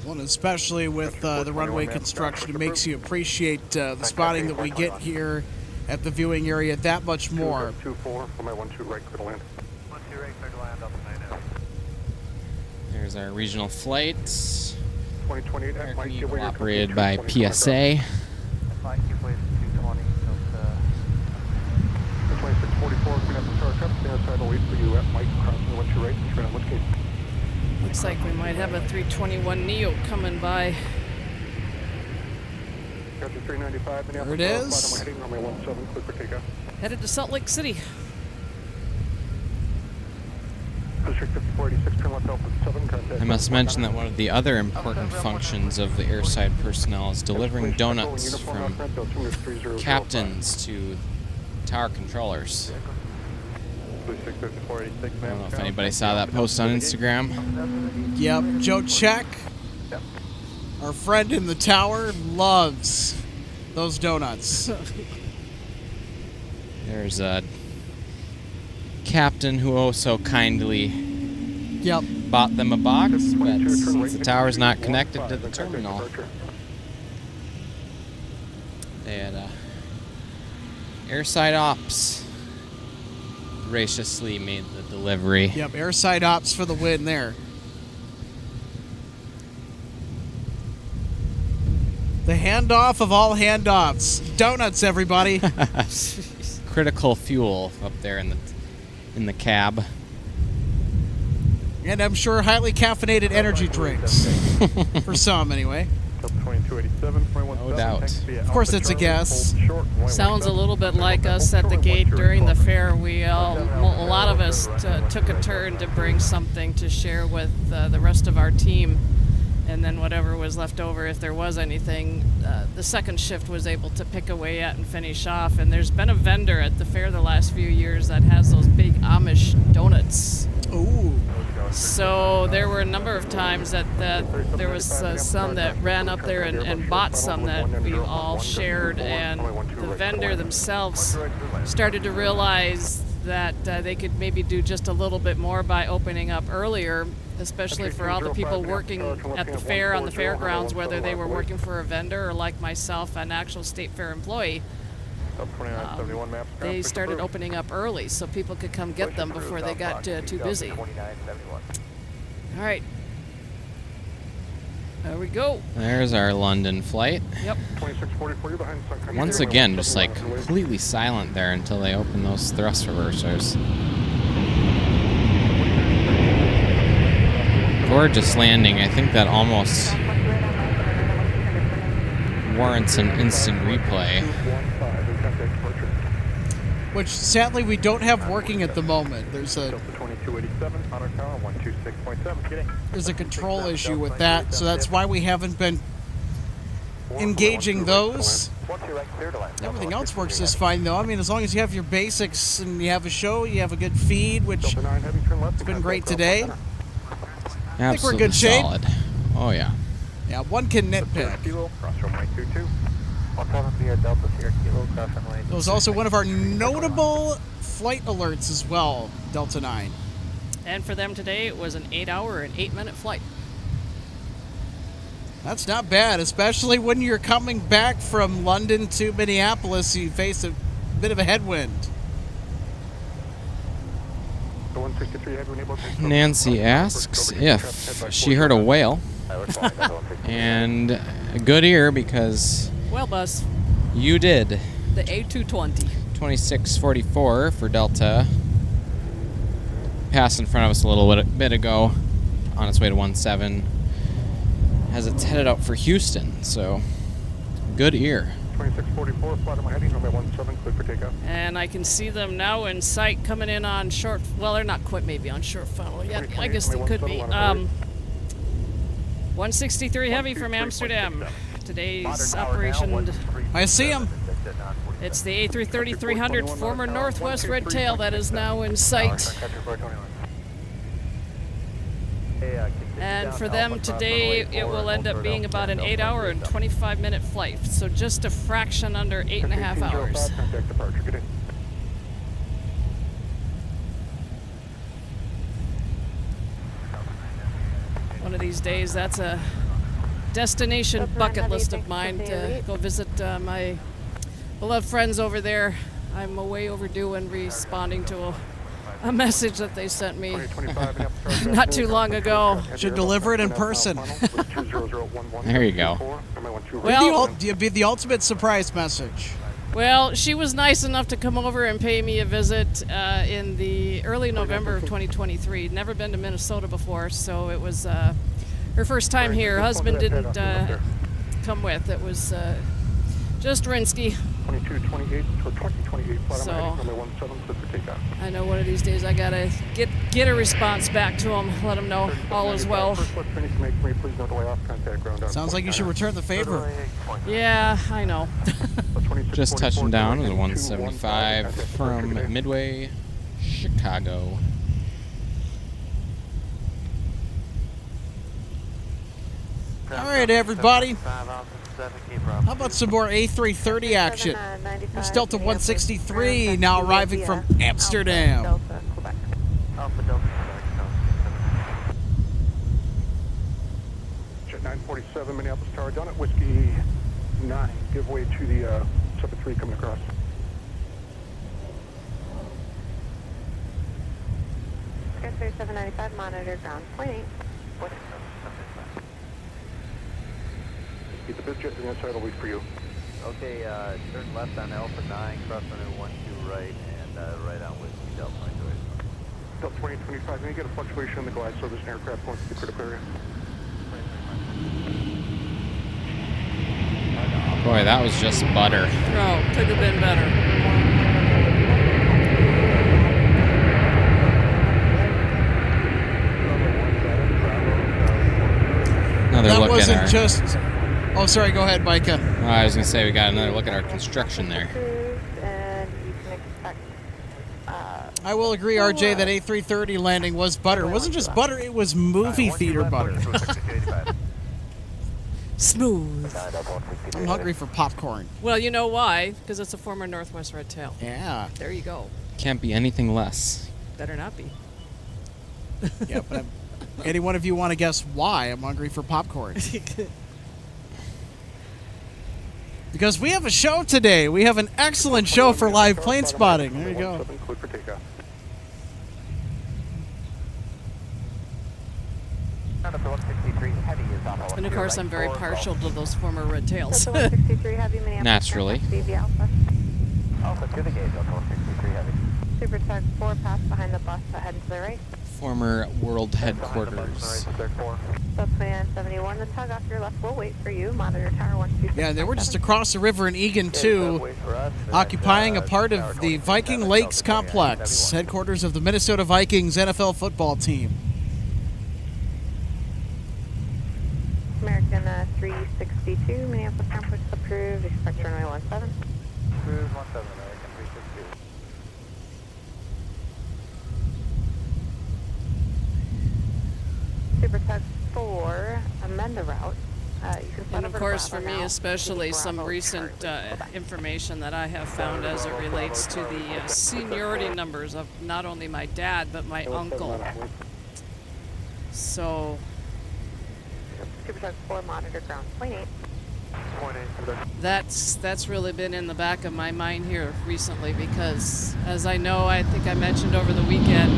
Well, and especially with the runway construction, it makes you appreciate the spotting that we get here at the viewing area that much more. 24, runway 12 right, clear to land. 12 right, clear to land, up to 9 out. There's our regional flight. 2028, Mike, give way your Operated company by 20 PSA. Mike, you place 220. 2644, clean up the tower cup. Stand aside, I'll wait for you at Mike, crossing once you're right, turn on lift gate. Looks like we might have a 321 Neo coming by. Got the 395, There it is. Heading runway 17, clear for takeoff. Headed to Salt Lake City. District 5486, turn left Alpha 7, contact. I must mention that one of the other important functions of the airside personnel is delivering donuts from captains to tower controllers. I don't know if anybody saw that post on Instagram. Yep, Joe Check, our friend in the tower, loves those donuts. There's a captain who oh so kindly Yep. bought them a box, but since the tower's not connected to the terminal, they had airside ops graciously made the delivery. Yep, airside ops for the win there. The handoff of all handoffs. Donuts, everybody. Critical fuel up there in the cab. And I'm sure highly caffeinated energy drinks. For some, anyway. No doubt. Of course, it's a guess. Sounds a little bit like us at the gate during the fair. A lot of us took a turn to bring something to share with the rest of our team. And then whatever was left over, if there was anything, the second shift was able to pick away at and finish off. And there's been a vendor at the fair the last few years that has those big Amish donuts. Ooh. So there were a number of times that there was some that ran up there and bought some that we all shared, and the vendor themselves started to realize that they could maybe do just a little bit more by opening up earlier, especially for all the people working at the fair on the fairgrounds, whether they were working for a vendor or like myself, an actual state fair employee. They started opening up early so people could come get them before they got too busy. All right. There we go. There's our London flight. Yep. Once again, just like completely silent there until they open those thrust reversers. Gorgeous landing. I think that almost warrants an instant replay. Which, sadly, we don't have working at the moment. There's a control issue with that, so that's why we haven't been engaging those. Everything else works just fine, though. I mean, as long as you have your basics and you have a show, you have a good feed, which has been great today. I think we're in good shape. Solid. Oh, yeah. Yeah, one can nitpick. It was also one of our notable flight alerts as well, Delta 9. And for them today, it was an 8-hour and 8-minute flight. That's not bad, especially when you're coming back from London to Minneapolis. You face a bit of a headwind. Nancy asks if she heard a whale. And a good ear, because Well, Buzz, you did. the A220. 2644 for Delta. Passed in front of us a little bit ago on its way to 17. As it's headed out for Houston, so good ear. 2644, flight on my heading, runway 17, clear for takeoff. And I can see them now in sight coming in on short, well, they're not quite maybe on short funnel yet. I guess they could be. 163 Heavy from Amsterdam. Today's operation, I see him. it's the A330-300 former Northwest Red Tail that is now in sight. And for them today, it will end up being about an 8-hour and 25-minute flight. So just a fraction under 8.5 hours. One of these days, that's a destination bucket list of mine to go visit my beloved friends over there. I'm way overdue in responding to a message that they sent me 2025 Minneapolis Tower. not too long ago. Should deliver it in person. There you go. Well, Be the ultimate surprise message. Well, she was nice enough to come over and pay me a visit in the early November of 2023. Never been to Minnesota before, so it was her first time here. Her husband didn't come with. It was just Rinsky. 2228 or 2028 flight So, runway 17 clear for takeoff. I know one of these days I gotta get a response back to him, let him know all is well. First left turn you can make for me, please no delay off contact ground down. Sounds like you should return the favor. Yeah, I know. Just touching down with a 175 from Midway, Chicago. All right, everybody. How about some more A330 action? It's Delta 163 now arriving from Amsterdam. Jet 947 Minneapolis Tower down at Whiskey 9. Give way to the 73 coming across. Sky 3795, monitor ground point 8. Keep the biz jet to the inside, I'll wait for you. Okay, turn left on Alpha 9, cross runway 12 right, and right on Whiskey Delta 928. Delta 2025, may get a fluctuation in the glide, so there's an aircraft going to the critical area. Boy, that was just butter. Oh, could have been better. Another That look at wasn't our. just. Oh, sorry. Go ahead, Micah. I was gonna say we got another look at our construction there. And you can expect I will agree, RJ, that A330 landing was butter. It wasn't just butter; it was movie theater butter. Smooth. I'm hungry for popcorn. Well, you know why? Because it's a former Northwest Red Tail. Yeah. There you go. Can't be anything less. Better not be. Yeah, but any one of you want to guess why I'm hungry for popcorn? Because we have a show today. We have an excellent show for live plane spotting. There you go. Clear for takeoff. And of course, I'm very partial to those former Red Tails. Delta 163 Heavy, Minneapolis. Naturally. BV Alpha. Alpha to the gate, Delta 163 Heavy. Super tug 4 pass behind the bus, heading to the right. Former world headquarters. Delta 2971, the tug off your left will wait for you. Monitor tower 126. Yeah, they were just across the river in Egan, too, occupying a part of the Viking Lakes complex, headquarters of the Minnesota Vikings NFL football team. American 362, Minneapolis Airport approved. Expect runway 17. Cruise 17, American 362. Super tug 4, amend the route. You can And of course, for me especially, some recent information that I have found as it relates to the seniority numbers of not only my dad, but my uncle. So Super tug 4, monitor ground point 8. that's really been in the back of my mind here recently because, as I know, I think I mentioned over the weekend,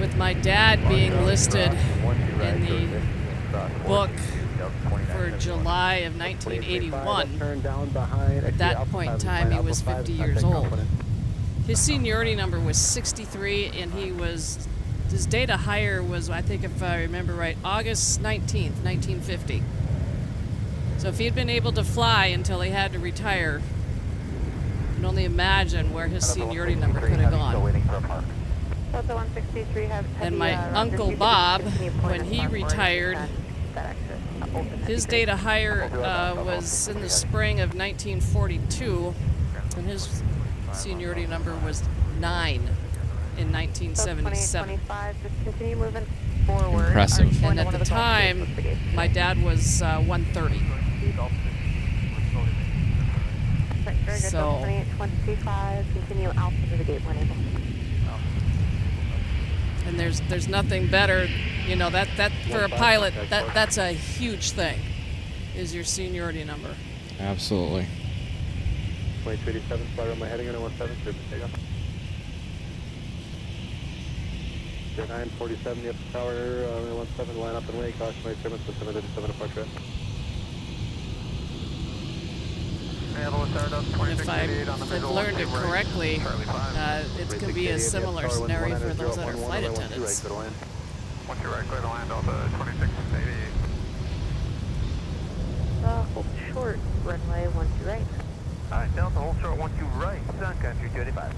with my dad being listed in the book for July of 1981, at that point in time he was 50 years old. His seniority number was 63, and his date of hire was, I think if I remember right, August 19th, 1950. So if he had been able to fly until he had to retire, I can only imagine where his seniority number could have gone. Delta 163 have And my Uncle Bob, when he retired, his date of hire was in the spring of 1942, and his seniority number was 9 in 1977. just continue moving forward. Impressive. And at the time, my dad was 130. So, 2825, continue alpha to the gate 18. and there's nothing better, you know, that for a pilot, that's a huge thing, is your seniority number. Absolutely. 2287, fly runway heading 017, clear for takeoff. 947, the upper tower, 017, line up and wait, caution instruments with 787 approach. If I've learned it correctly, it's going to be a similar scenario for those that are flight attendants. Once you're right, clear to land, Delta 2680. Hold short, runway 12 right. Alright, Delta, hold short 12 right, Sun Country 285.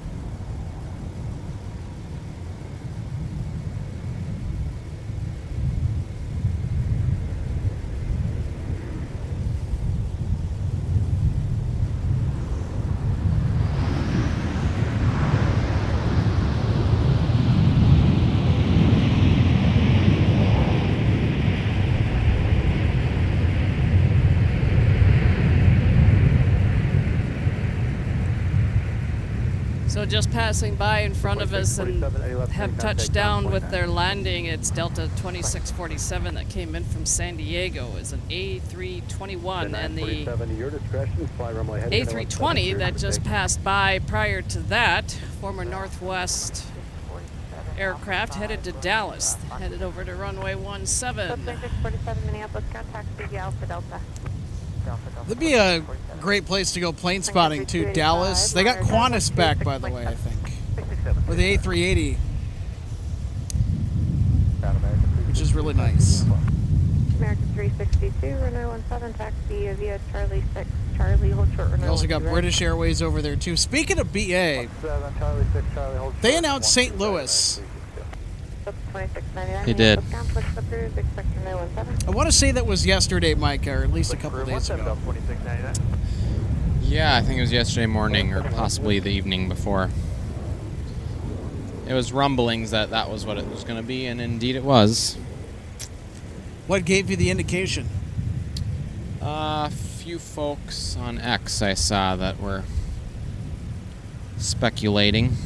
So just passing by in front of us and have touched down with their landing, it's Delta 2647 that came in from San Diego is an A321, and the A320 that just passed by prior to that, former Northwest aircraft headed to Dallas, headed over to runway 17. 2647 Minneapolis, contact CG Alpha Delta. That'd be a great place to go plane spotting to Dallas. They got Qantas back, by the way, I think, with the A380, which is really nice. American 362, runway 17, taxi via Charlie 6, Charlie, hold short, runway They also got 12 British Airways over there, too. Speaking of BA, they announced St. Louis. They did. I want to say that was yesterday, Mike, or at least a couple of days ago. Yeah, I think it was yesterday morning or possibly the evening before. It was rumblings that that was what it was going to be, and indeed it was. What gave you the indication? A few folks on X I saw that were speculating.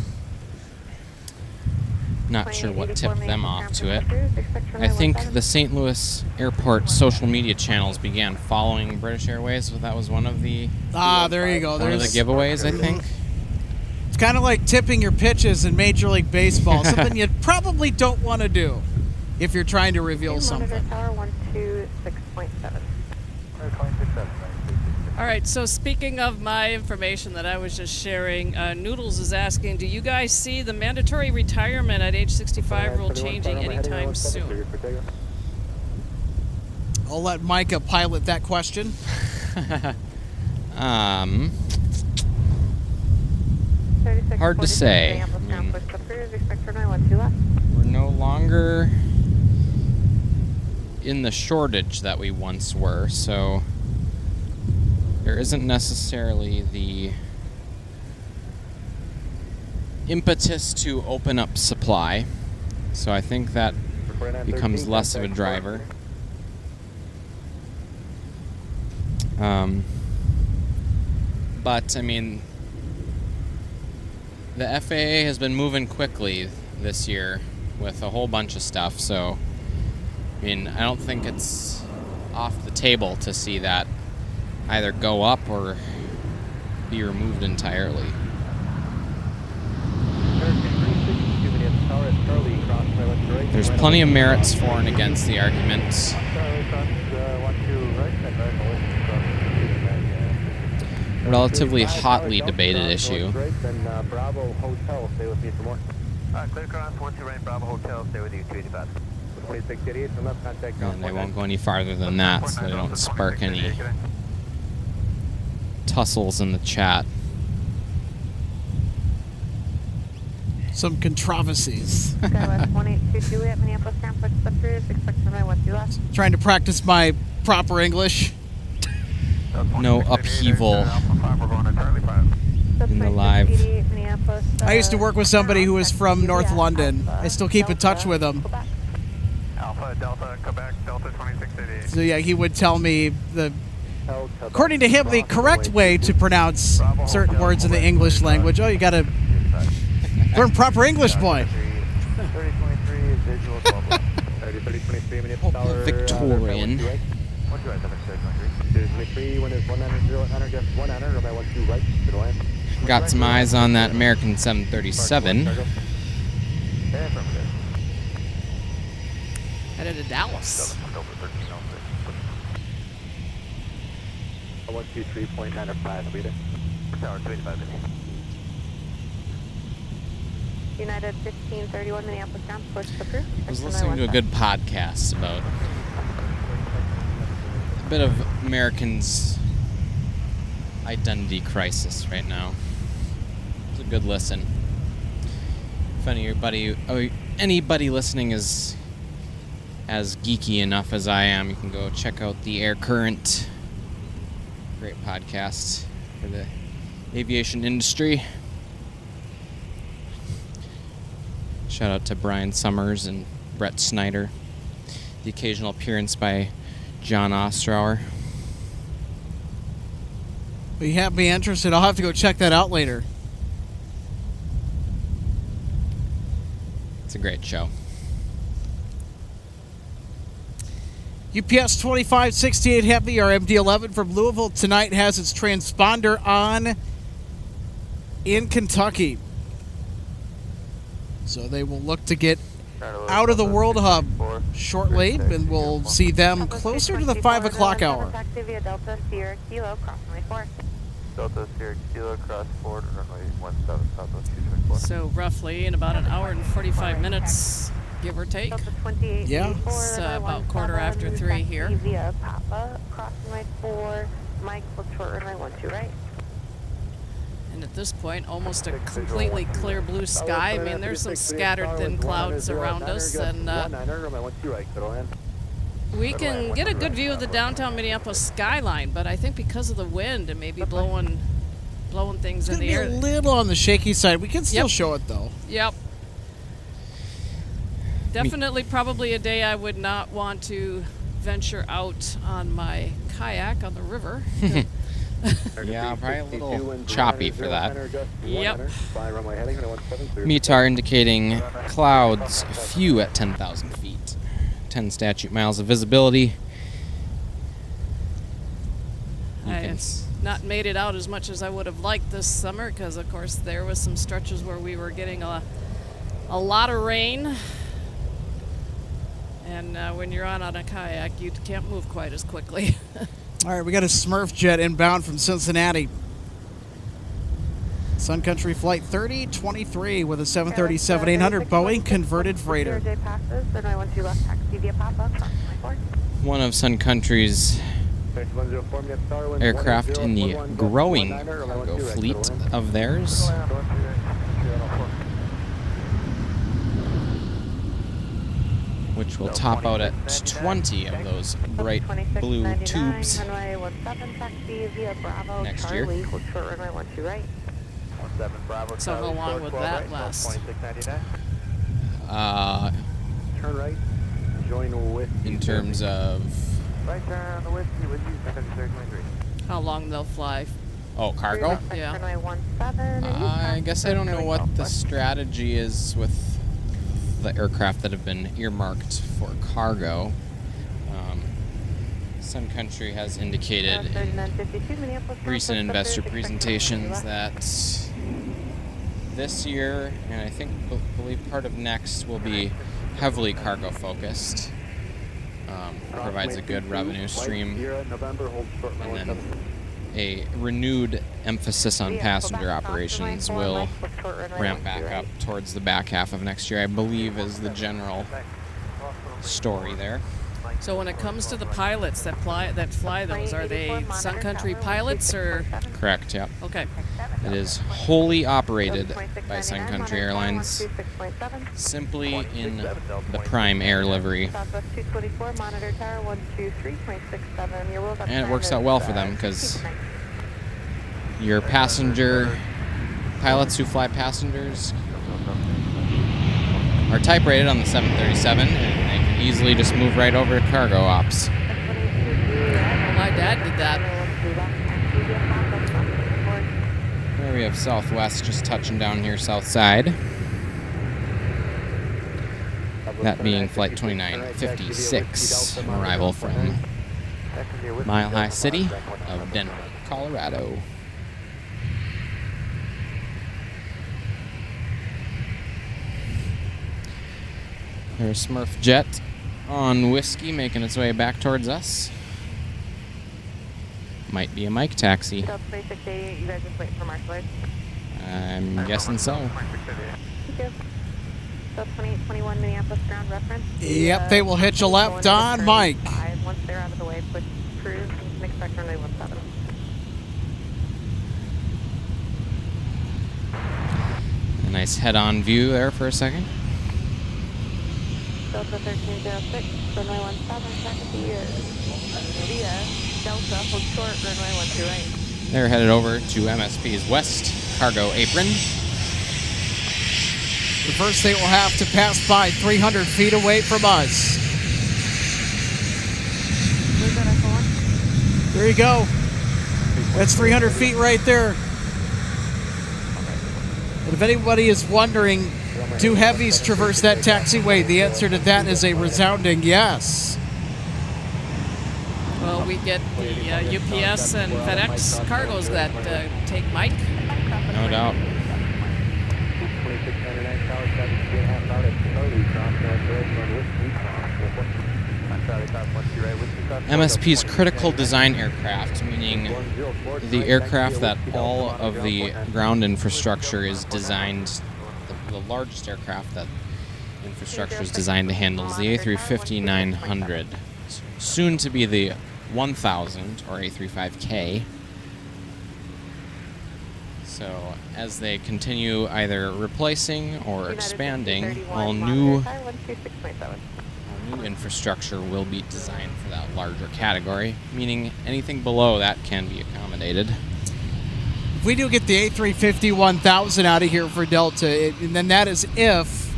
Not sure what tipped them off to it. I think the St. Louis Airport social media channels began following British Airways. So that was one of the There you go. one of the giveaways, I think. It's kind of like tipping your pitches in Major League Baseball, something you probably don't want to do if you're trying to reveal something. Tower 126.7. All right, so speaking of my information that I was just sharing, Noodles is asking, do you guys see the mandatory retirement at age 65 rule changing anytime soon? I'll let Micah pilot that question. Hard to say. I mean, we're no longer in the shortage that we once were, so there isn't necessarily the impetus to open up supply. So I think that becomes less of a driver. But, I mean, the FAA has been moving quickly this year with a whole bunch of stuff, so, I mean, I don't think it's off the table to see that either go up or be removed entirely. There's plenty of merits for and against the arguments. Relatively hotly debated issue. Bravo Hotel, stay with me for more. Clear cross 12 right, Bravo Hotel, stay with you 285. 2688, from left contact. And they won't go any farther than that, so they don't spark any tussles in the chat. Some controversies. Skywest 1822 at Minneapolis Complex, approved, expect runway 12 left. Trying to practice my proper English. No upheaval in the live. I used to work with somebody who was from North London. I still keep in touch with him. Alpha, Delta, Quebec, Delta 2688. So yeah, he would tell me according to him, the correct way to pronounce certain words in the English language. Oh, you gotta learn proper English, boy. Victorian. One two right, 763. Wind is 190, enter, just 190, runway 12 right, clear to land. Got some eyes on that American 737. Headed to Dallas. 123.95, leader. Tower 25. United 1531 Minneapolis ground, push approved. I was listening to a good podcast about a bit of Americans' identity crisis right now. It's a good listen. If anybody listening is as geeky enough as I am, you can go check out the Air Current. Great podcast for the aviation industry. Shout out to Brian Summers and Brett Snyder. The occasional appearance by John Ostrower. Well, you have me interested. I'll have to go check that out later. It's a great show. UPS 2568 Heavy, our MD-11 from Louisville tonight has its transponder on in Kentucky. So they will look to get out of the World Hub shortly, and we'll see them closer to the 5 o'clock hour. Taxi via Delta Sierra Kilo, cross runway 4. Delta Sierra Kilo, cross forward, runway 17, southwest 224. So roughly in about an hour and 45 minutes, give or take. Delta 28. Yeah. It's about 3:15 here. Via Papa, cross runway 4. Mike, look short runway 12 right. And at this point, almost a completely clear blue sky. I mean, there's some scattered thin clouds around us, and we can get a good view of the downtown Minneapolis skyline, but I think because of the wind, it may be blowing things It's in going to the be air. a little on the shaky side. We can still Yep. show it, though. Yep. Definitely probably a day I would not want to venture out on my kayak on the river. Yeah, probably a little choppy for that. Yep. METAR indicating clouds few at 10,000 feet. 10 statute miles of visibility. You I can have not made it out as much as I would have liked this summer because, of course, there was some stretches where we were getting a lot of rain. And when you're on a kayak, you can't move quite as quickly. All right, we got a Smurf jet inbound from Cincinnati. Sun Country Flight 3023 with a 737-800 Boeing converted freighter. Passes, runway 12 left, taxi via Papa, cross runway 4. one of Sun Country's aircraft in the growing cargo fleet of theirs. Which will top out at 20 of those bright blue tubes next year. So how long would that last? Turn right, join with In terms of, right turn on the whiskey with you, 73. How long they'll fly? oh, cargo? Yeah. I guess I don't know what the strategy is with the aircraft that have been earmarked for cargo. Sun Country has indicated in recent investor presentations that this year, and I believe part of next, will be heavily cargo focused. Provides a good revenue stream, and then a renewed emphasis on passenger operations will ramp back up towards the back half of next year, I believe, is the general story there. So when it comes to the pilots that fly those, are they Sun Country pilots or? Correct, yep. Okay. It is wholly operated by Sun Country Airlines, simply in the Prime Air livery. And it works out well for them because your passenger pilots who fly passengers are type rated on the 737, and they can easily just move right over to cargo ops. My dad did that. There we have Southwest just touching down here south side. That being Flight 2956, arrival from Mile High City of Denver, Colorado. There's Smurf Jet on Whiskey making its way back towards us. Might be a Mike taxi. Delta 2688, you guys just wait for Marshall. I'm guessing so. Thank you. Delta 2821 Minneapolis ground reference. Yep, they will hitch a left on Mike. Once they're out of the way, put cruise and can expect runway 17. A nice head-on view there for a second. Delta 1306, runway 17, taxi via Delta, hold short, runway 12 right. They're headed over to MSP's West Cargo Apron. The first they will have to pass by 300 feet away from us. Where's that F1? There you go. That's 300 feet right there. And if anybody is wondering, do heavies traverse that taxiway? The answer to that is a resounding yes. Well, we get the UPS and FedEx cargos that take Mike. No doubt. MSP's critical design aircraft, meaning the aircraft that all of the ground infrastructure is designed, the largest aircraft that infrastructure is designed to handle is the A350-900, soon to be the 1000 or A35K. So as they continue either replacing or expanding, all new infrastructure will be designed for that larger category, meaning anything below that can be accommodated. If we do get the A350-1000 out of here for Delta, and then that is if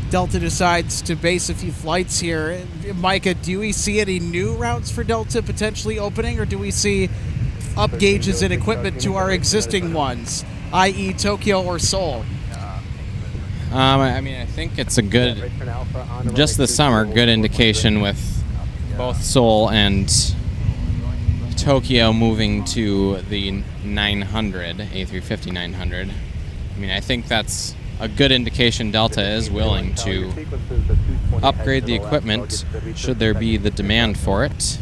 Delta decides to base a few flights here. Micah, do we see any new routes for Delta potentially opening, or do we see up gauges and equipment to our existing ones, i.e. Tokyo or Seoul? I mean, I think it's a good, just this summer, good indication with both Seoul and Tokyo moving to the 900, A350-900. I mean, I think that's a good indication Delta is willing to upgrade the equipment should there be the demand for it.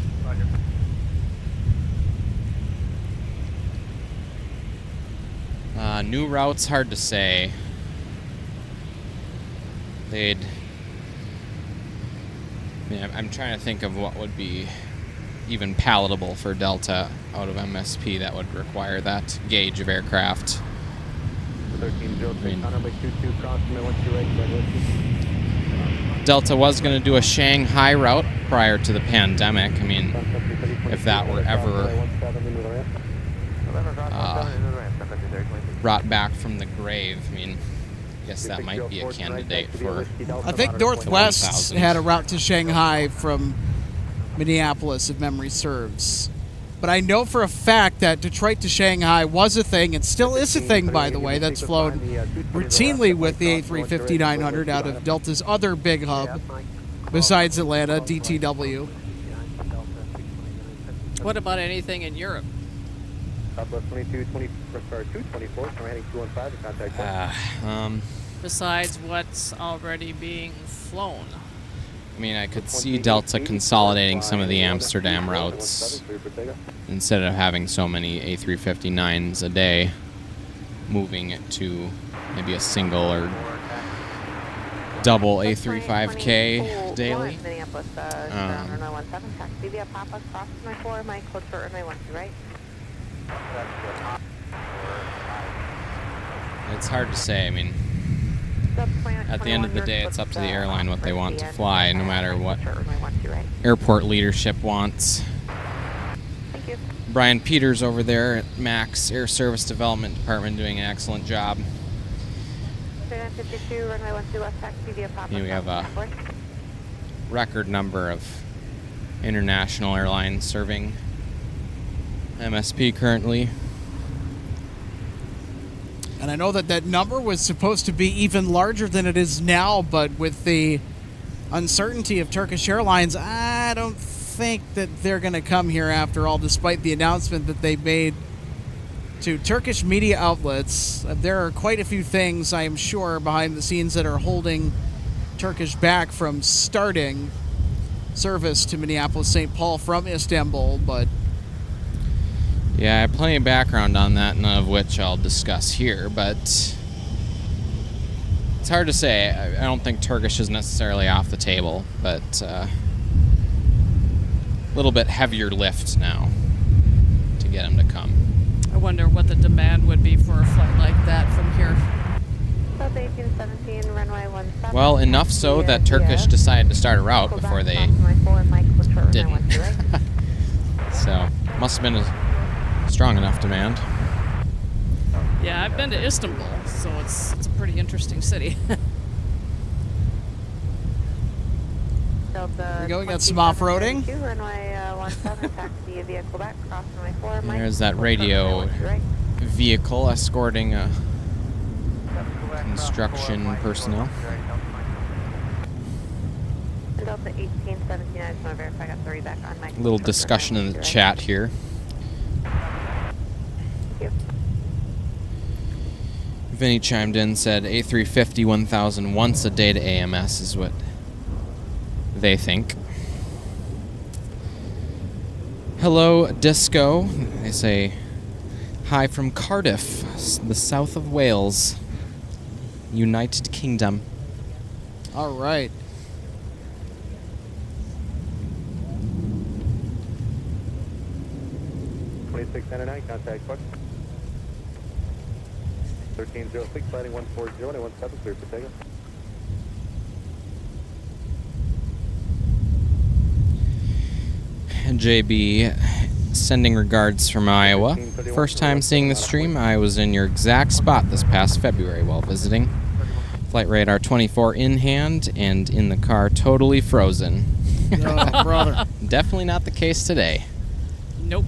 New routes, hard to say. I'm trying to think of what would be even palatable for Delta out of MSP that would require that gauge of aircraft. I mean, Delta was going to do a Shanghai route prior to the pandemic. I mean, if that were ever brought back from the grave, I mean, I guess that might be a candidate for. I think Northwest had a route to Shanghai from Minneapolis, if memory serves. But I know for a fact that Detroit to Shanghai was a thing, and still is a thing, by the way, that's flown routinely with the A350-900 out of Delta's other big hub, besides Atlanta, DTW. What about anything in Europe? Besides what's already being flown? I mean, I could see Delta consolidating some of the Amsterdam routes instead of having so many A350-9s a day, moving it to maybe a single or double A35K daily. It's hard to say. I mean, at the end of the day, it's up to the airline what they want to fly, no matter what airport leadership wants. Brian Peters over there at MAX Air Service Development Department doing an excellent job. We have a record number of international airlines serving MSP currently. And I know that that number was supposed to be even larger than it is now, but with the uncertainty of Turkish Airlines, I don't think that they're going to come here after all, despite the announcement that they made to Turkish media outlets. There are quite a few things, I am sure, behind the scenes that are holding Turkish back from starting service to Minneapolis, St. Paul from Istanbul, but... Yeah, I have plenty of background on that, none of which I'll discuss here, but it's hard to say. I don't think Turkish is necessarily off the table, but a little bit heavier lift now to get them to come. I wonder what the demand would be for a flight like that from here. South 1817, runway 17. Well, enough so that Turkish decided to start a route before they didn't. So, must have been a strong enough demand. Yeah, I've been to Istanbul, so it's a pretty interesting city. We're going at some off-roading. There's that radio vehicle escorting construction personnel. Delta 1817, I just want to verify I got 30 back on my... A little discussion in the chat here. Thank you. Vinny chimed in, said A350 1000 once a day to AMS is what they think. Hello, Disco. They say, hi from Cardiff, the south of Wales, United Kingdom. All right. Contact Buck. 1306, sliding 140, and 17, clear for takeoff. JB sending regards from Iowa. First time seeing the stream. I was in your exact spot this past February while visiting. Flight radar 24 in hand and in the car totally frozen. Oh, brother. Definitely not the case today. Nope,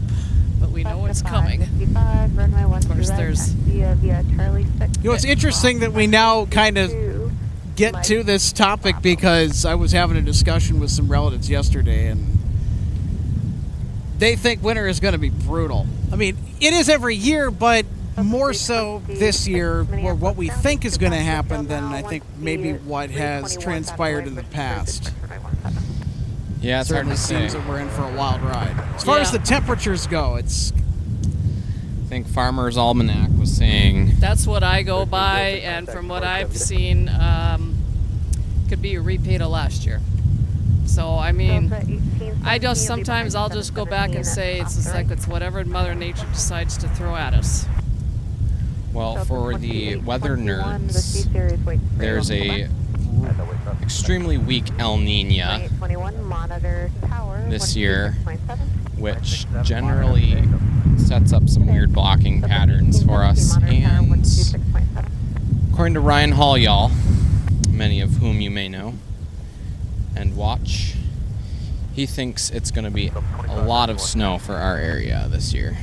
but we know it's coming. Of course, there's... You know, it's interesting that we now kind of get to this topic because I was having a discussion with some relatives yesterday, and they think winter is going to be brutal. I mean, it is every year, but more so this year, or what we think is going to happen than I think maybe what has transpired in the past. Yeah, it's hard to say. Seems that we're in for a wild ride. As far as the temperatures go, it's... I think Farmer's Almanac was saying... That's what I go by, and from what I've seen, could be a repeat of last year. So, I mean, sometimes I'll just go back and say it's just like it's whatever Mother Nature decides to throw at us. Well, for the weather nerds, there's a extremely weak El Niña this year, which generally sets up some weird blocking patterns for us. And according to Ryan Hall, many of whom you may know and watch, he thinks it's going to be a lot of snow for our area this year.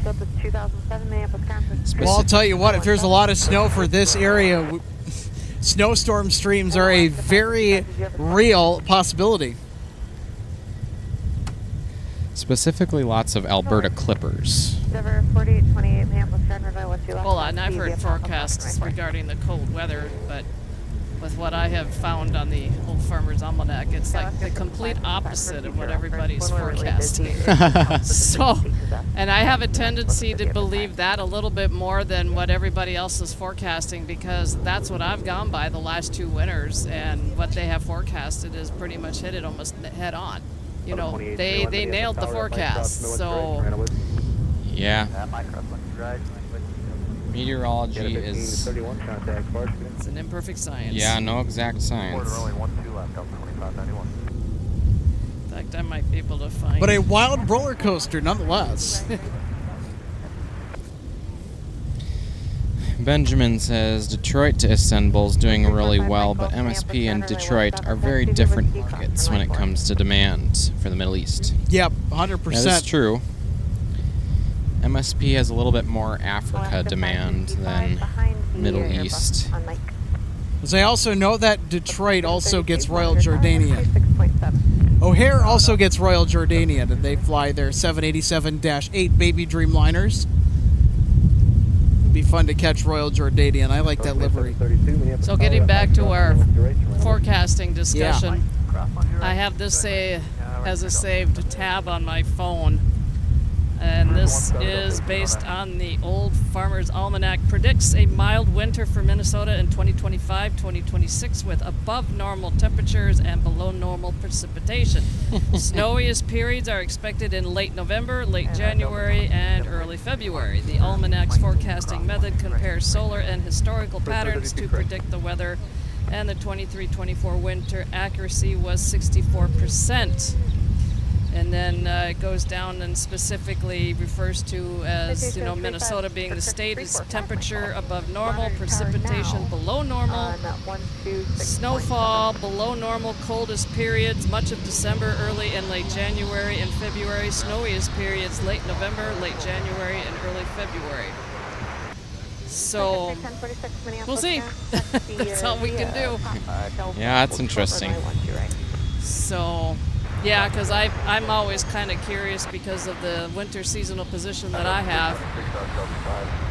Well, I'll tell you what, if there's a lot of snow for this area, snowstorm streams are a very real possibility. Specifically, lots of Alberta clippers. Hold on, I've heard forecasts regarding the cold weather, but with what I have found on the Old Farmer's Almanac, it's like the complete opposite of what everybody's forecasting. So, and I have a tendency to believe that a little bit more than what everybody else is forecasting, because that's what I've gone by the last 2 winters, and what they have forecasted is pretty much hit it almost head on. You know, they nailed the forecast, so... Yeah. Meteorology is... It's an imperfect science. Yeah, no exact science. In fact, I might be able to find... But a wild roller coaster, nonetheless. Benjamin says, Detroit to Istanbul is doing really well, but MSP and Detroit are very different markets when it comes to demand for the Middle East. Yep, 100%. That's true. MSP has a little bit more Africa demand than Middle East. As I also know that Detroit also gets Royal Jordania. O'Hare also gets Royal Jordanian, and they fly their 787-8 Baby Dreamliners. It'd be fun to catch Royal Jordanian. I like that livery. So getting back to our forecasting discussion, I have this as a saved tab on my phone. And this is based on the Old Farmer's Almanac. Predicts a mild winter for Minnesota in 2025-2026 with above normal temperatures and below normal precipitation. Snowiest periods are expected in late November, late January, and early February. The Almanac's forecasting method compares solar and historical patterns to predict the weather, and the 23-24 winter accuracy was 64%. And then it goes down and specifically refers to as, Minnesota being the state is temperature above normal, precipitation below normal, snowfall below normal, coldest periods much of December, early and late January and February, snowiest periods late November, late January, and early February. So we'll see. That's all we can do. Yeah, that's interesting. So, yeah, because I'm always kind of curious because of the winter seasonal position that I have.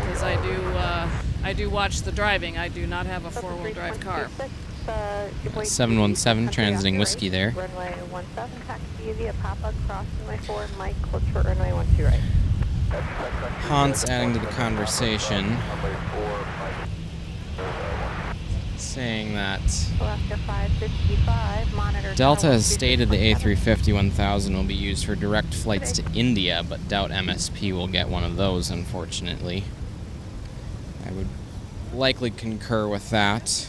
Because I do watch the driving. I do not have a four-wheel drive car. 717 transiting whiskey there. Runway 17, taxi via Papa, cross runway 4, Mike, hold short runway 12 right. Hans adding to the conversation, saying that Alaska 555, monitor Delta has stated the A350-1000 will be used for direct flights to India, but doubt MSP will get one of those, unfortunately. I would likely concur with that.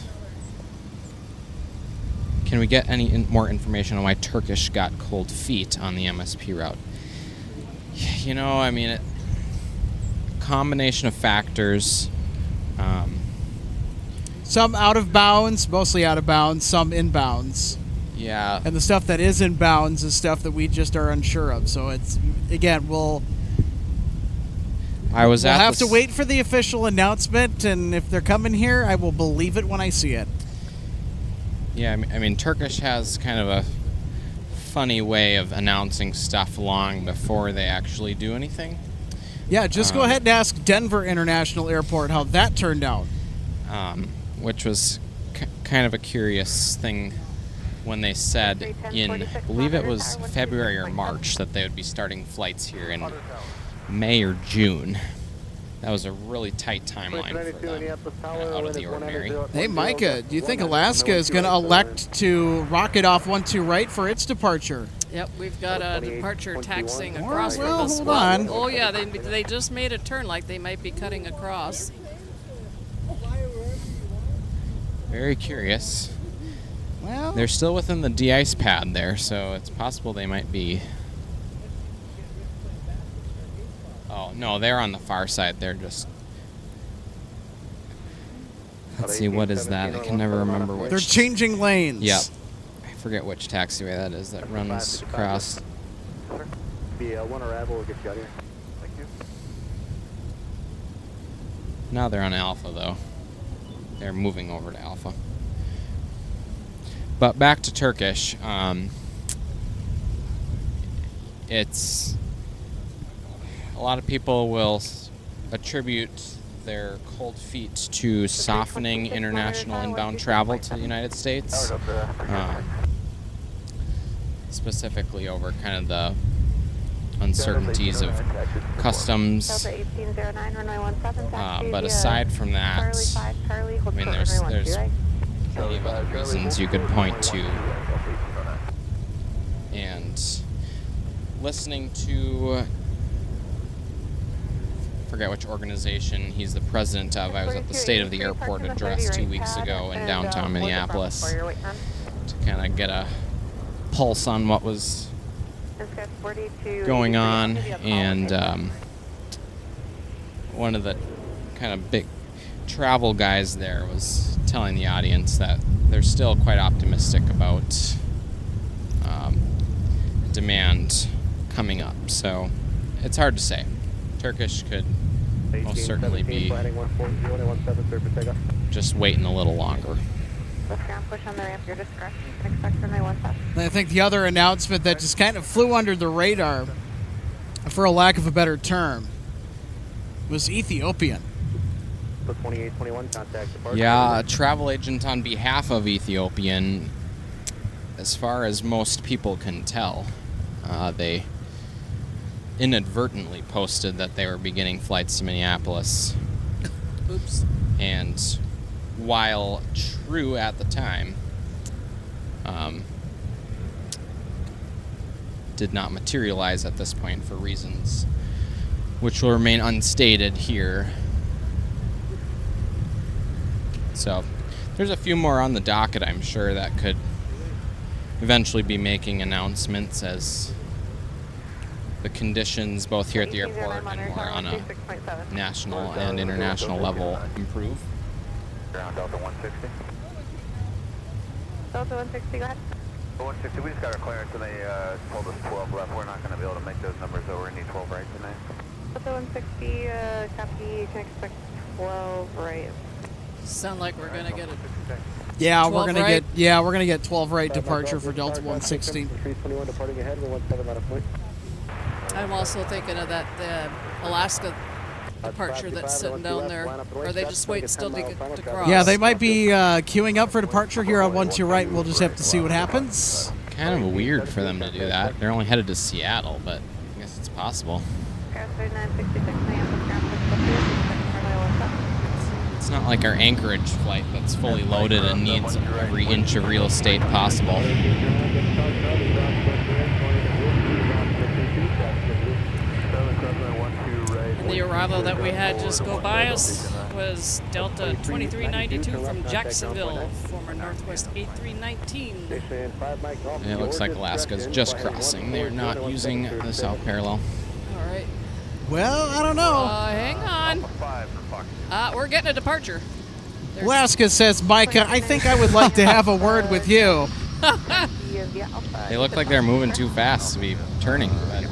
Can we get any more information on why Turkish got cold feet on the MSP route? Combination of factors. Some out of bounds, mostly out of bounds, some inbounds. Yeah. And the stuff that is inbounds is stuff that we just are unsure of. So it's, again, we'll have to wait for the official announcement, and if they're coming here, I will believe it when I see it. Yeah, Turkish has kind of a funny way of announcing stuff long before they actually do anything. Yeah, just go ahead and ask Denver International Airport how that turned out. Which was kind of a curious thing when they said in, I believe it was February or March, that they would be starting flights here in May or June. That was a really tight timeline for them, out of the ordinary. Hey, Micah, do you think Alaska is going to elect to rocket off 12 right for its departure? Yep, we've got a departure taxiing across from us. Hold on. Oh yeah, they just made a turn, like they might be cutting across. Very curious. Well, They're still within the de-ice pad there, so it's possible they might be... Oh, no, they're on the far side. They're just... Let's see, what is that? I can never remember which... they're changing lanes. Yep. I forget which taxiway that is that runs across. One arrival will get you out here. Thank you. Now they're on Alpha, though. They're moving over to Alpha. But back to Turkish. It's... A lot of people will attribute their cold feet to softening international inbound travel to the United States. Specifically over kind of the uncertainties of customs. But aside from that, there's plenty of other reasons you could point to. And listening to, I forget which organization he's the president of. I was at the State of the Airport address 2 weeks ago in downtown Minneapolis to kind of get a pulse on what was going on, and one of the kind of big travel guys there was telling the audience that they're still quite optimistic about demand coming up. So it's hard to say. Turkish could most certainly be just waiting a little longer. Minneapolis ground, push on the ramp, your discretion. You can expect runway 17. I think the other announcement that just kind of flew under the radar, for a lack of a better term, was Ethiopian. 2821, contact departure. Yeah, a travel agent on behalf of Ethiopian, as far as most people can tell, they inadvertently posted that they were beginning flights to Minneapolis. Oops. And while true at the time, did not materialize at this point for reasons which will remain unstated here. So there's a few more on the docket, I'm sure, that could eventually be making announcements as the conditions both here at the airport and more on a national and international level improve. Ground Delta 160. Delta 160, go ahead. 160, we just got our clearance and they told us 12 left. We're not going to be able to make those numbers, so we're going to need 12 right tonight. Delta 160, copy, you can expect 12 right. Sound like we're gonna get a Yeah, 12 we're gonna right? get 12 right departure for Delta 160. 321 departing ahead, 17 out of point. I'm also thinking of that Alaska departure that's sitting down there. Or they just wait still to cross. Yeah, they might be queuing up for departure here on 12 right. We'll just have to see what happens. Kind of weird for them to do that. They're only headed to Seattle, but I guess it's possible. It's not like our Anchorage flight that's fully loaded and needs every inch of real estate possible. And the arrival that we had just go by us was Delta 2392 from Jacksonville, former Northwest 8319. And it looks like Alaska's just crossing. They're not using the south parallel. All right. Well, I don't know. Hang on. We're getting a departure. There's Alaska says, Micah, I think I would like to have a word with you. They look like they're moving too fast to be turning. But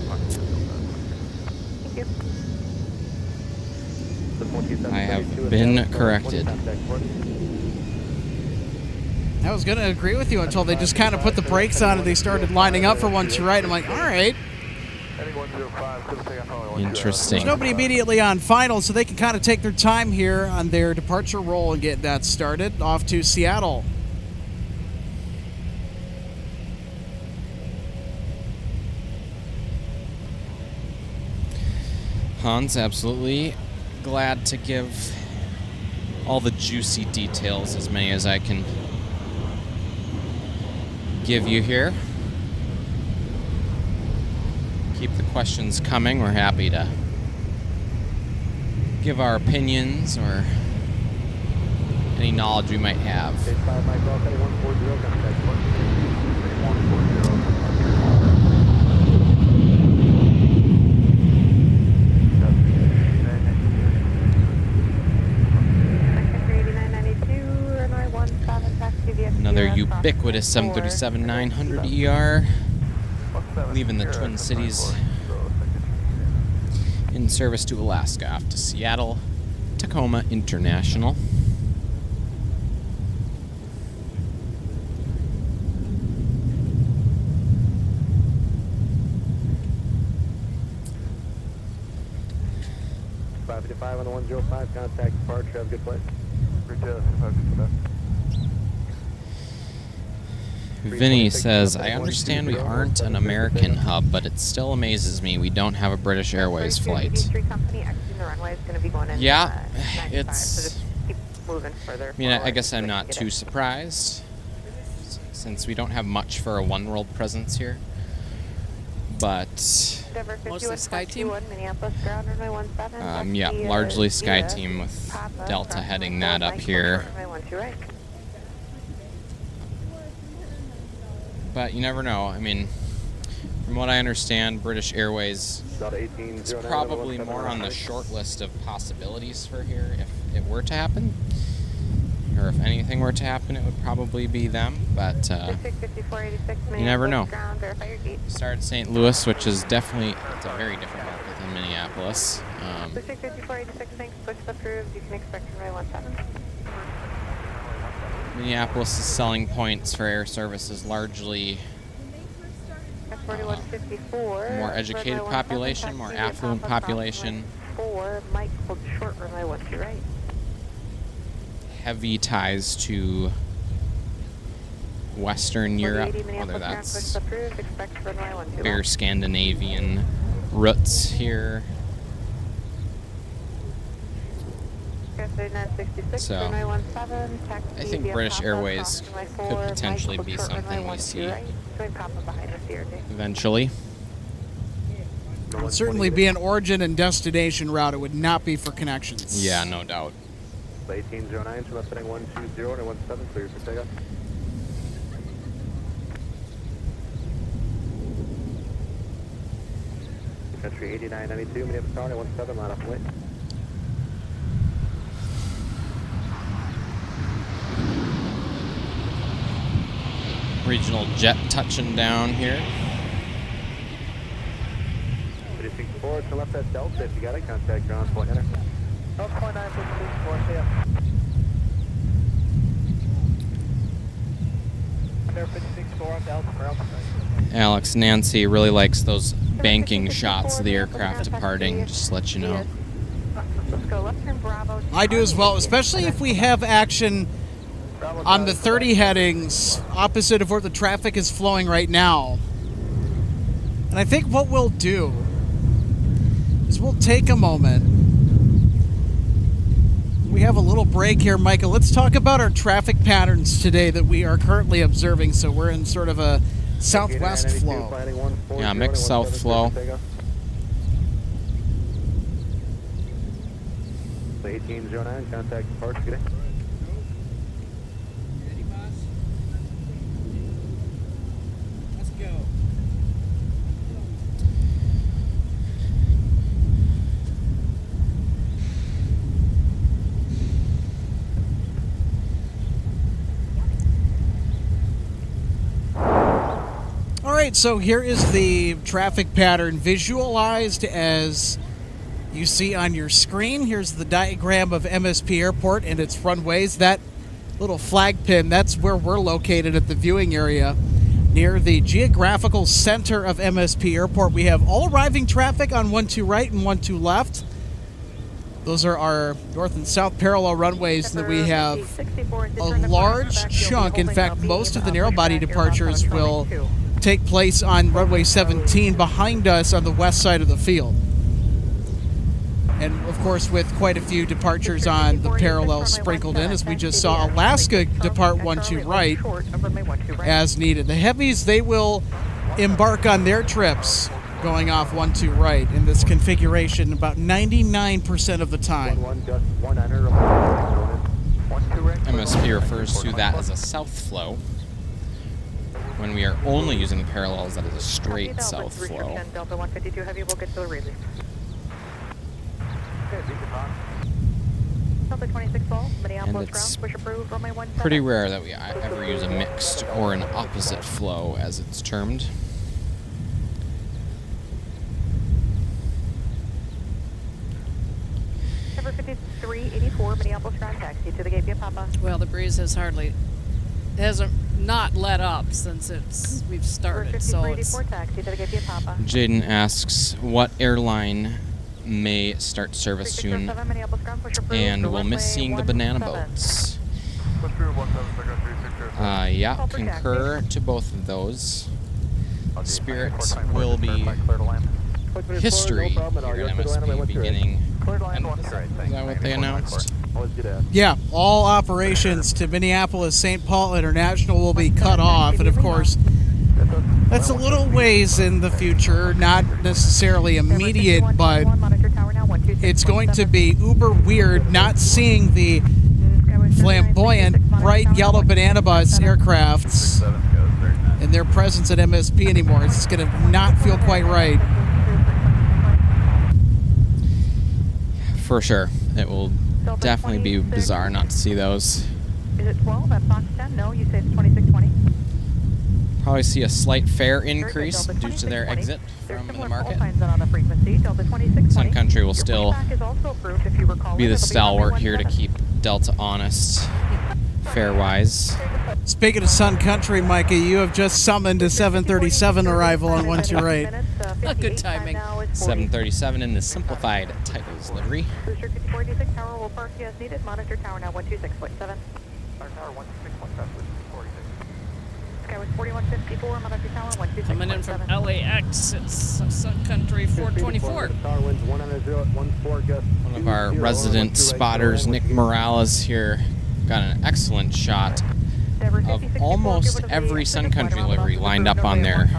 I have been corrected. I was going to agree with you until they just kind of put the brakes on and they started lining up for 12 right. I'm like, all right. Interesting. There's nobody immediately on final, so they can kind of take their time here on their departure roll and get that started. Off to Seattle. Hans, absolutely glad to give all the juicy details, as many as I can give you here. Keep the questions coming. We're happy to give our opinions or any knowledge we might have. Another ubiquitous 737-900 ER, leaving the Twin Cities in service to Alaska, off to Seattle, Tacoma International. $555 on the 105, contact departure, have a good flight. Vinny says, I understand we aren't an American hub, but it still amazes me we don't have a British Airways flight. Yeah, it's... I mean, I guess I'm not too surprised, since we don't have much for a One World presence here. But... mostly Sky Team? yeah, largely Sky Team with Delta heading that up here. But you never know. I mean, from what I understand, British Airways is probably more on the short list of possibilities for here if it were to happen. Or if anything were to happen, it would probably be them. But you never know. Started St. Louis, which is definitely, it's a very different market than Minneapolis. Minneapolis' selling points for air service is largely more educated population, more affluent population. 4, Mike, hold short, runway 12 right. Heavy ties to Western Europe, whether that's bigger Scandinavian roots here. So, I think British Airways could potentially be something we see eventually. It would certainly be an origin and destination route. It would not be for connections. Yeah, no doubt. 1809, so left heading 120 and 17, clear for takeoff. Country 8992, Minneapolis Tower, 17, line up and wait. Regional jet touching down here. 364, to left at Delta, if you got it, contact ground point enter. 12.9, see ya. Alex, Nancy really likes those banking shots of the aircraft departing, just to let you know. Let's go left turn Bravo. I do as well, especially if we have action on the 30 headings opposite of where the traffic is flowing right now. And I think what we'll do is we'll take a moment. We have a little break here, Michael. Let's talk about our traffic patterns today that we are currently observing. So we're in sort of a southwest flow. Yeah, mixed south flow. 1809, contact departure, good day. Let's go. All right, so here is the traffic pattern visualized as you see on your screen. Here's the diagram of MSP Airport and its runways. That little flag pin, that's where we're located at the viewing area near the geographical center of MSP Airport. We have all arriving traffic on 12 right and 12 left. Those are our north and south parallel runways that we have a large chunk. In fact, most of the narrow-body departures will take place on runway 17 behind us on the west side of the field. And, of course, with quite a few departures on the parallel sprinkled in, as we just saw Alaska depart 12 right as needed. The heavies, they will embark on their trips going off 12 right in this configuration about 99% of the time. MSP refers to that as a south flow. When we are only using the parallels, that is a straight south flow. Delta 152 Heavy, we'll get to the release. Delta 26 Ball, Minneapolis ground, push approved, runway 17. Pretty rare that we ever use a mixed or an opposite flow, as it's termed. Number 5384, Minneapolis ground taxi to the gate via Papa. Well, the breeze hasn't not let up since we've started, so it's... taxi to the gate via Papa. Jaden asks, what airline may start service soon, and we'll miss seeing the banana boats. Yeah, concur to both of those. Spirit will be history here at MSP beginning. Is that what they announced? Yeah, all operations to Minneapolis St. Paul International will be cut off, and of course, that's a little ways in the future, not necessarily immediate, but it's going to be uber weird not seeing the flamboyant, bright yellow banana bus aircrafts and their presence at MSP anymore. It's going to not feel quite right. For sure. It will definitely be bizarre not to see those. Is it 12 at Fox 10? No, you say it's 2620. Probably see a slight fare increase due to their exit from the market. Sun Country will still be the stalwart here to keep Delta honest fare-wise. Speaking of Sun Country, Micah, you have just summoned a 737 arrival on 12 right. Good timing. 737 in the simplified titles livery. Booster 5486 tower will park as needed. Monitor tower now 126.7. Tower 126.7, 46. Skyway 4154, monitor tower 126.7. Coming in from LAX, it's Sun Country 424. One of our resident spotters, Nick Morales here, got an excellent shot of almost every Sun Country livery lined up on their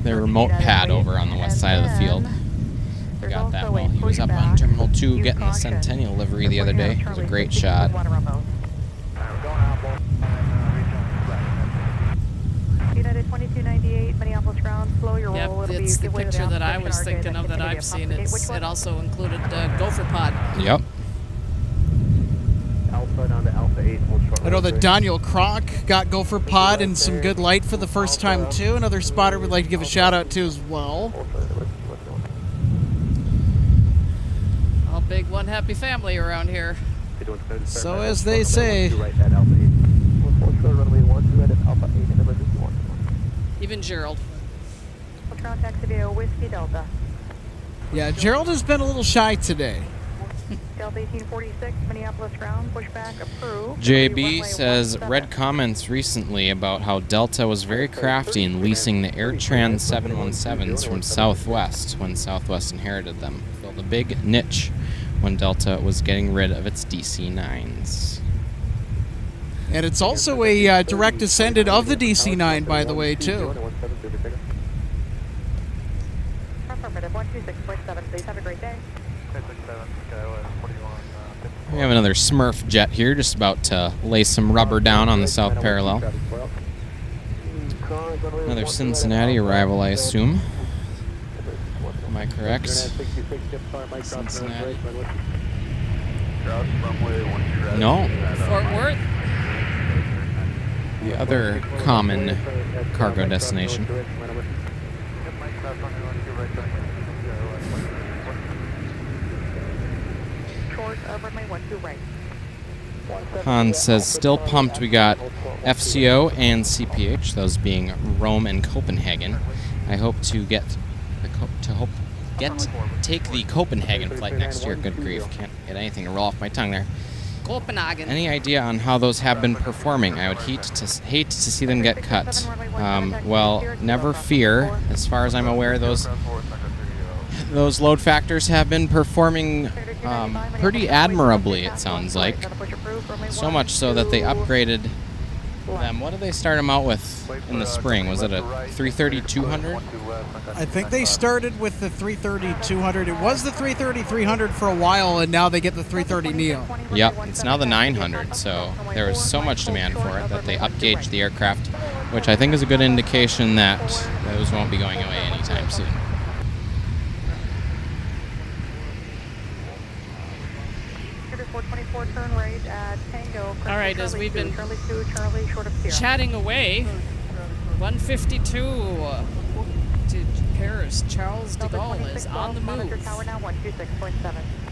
remote pad over on the west side of the field. We got that while he was up on Terminal 2 getting the Centennial livery the other day. It was a great shot. United 2298, Minneapolis ground, slow your roll. Yep, it's the picture that I was thinking of that I've seen. It also included Gopher Pod. Yep. Alpha down to Alpha 8. I know that Daniel Kroc got Gopher Pod and some good light for the first time, too. Another spotter we'd like to give a shout-out to as well. All big one happy family around here. So as they say. Even Gerald. Ground taxi via Whiskey Delta. Yeah, Gerald has been a little shy today. Delta 1846, Minneapolis ground, pushback approved. JB says, read comments recently about how Delta was very crafty in leasing the AirTran 717s from Southwest when Southwest inherited them. Filled a big niche when Delta was getting rid of its DC-9s. And it's also a direct descendant of the DC-9, by the way, too. Affirmative, 126.7, please have a great day. We have another Smurf jet here, just about to lay some rubber down on the south parallel. Another Cincinnati arrival, I assume. Am I correct? Cincinnati. No. Fort Worth. The other common cargo destination. Hans says, still pumped we got FCO and CPH, those being Rome and Copenhagen. I hope to take the Copenhagen flight next year. Good grief, can't get anything to roll off my tongue there. Copenhagen. Any idea on how those have been performing? I would hate to see them get cut. Well, never fear. As far as I'm aware, those load factors have been performing pretty admirably, it sounds like. So much so that they upgraded them. What did they start them out with in the spring? Was it a 330-200? I think they started with the 330-200. It was the 330-300 for a while, and now they get the 330 Neo. Yep, it's now the 900, so there was so much demand for it that they upgauged the aircraft, which I think is a good indication that those won't be going away anytime soon. All right, as we've been chatting away, 152 to Paris. Charles de Gaulle is on the move.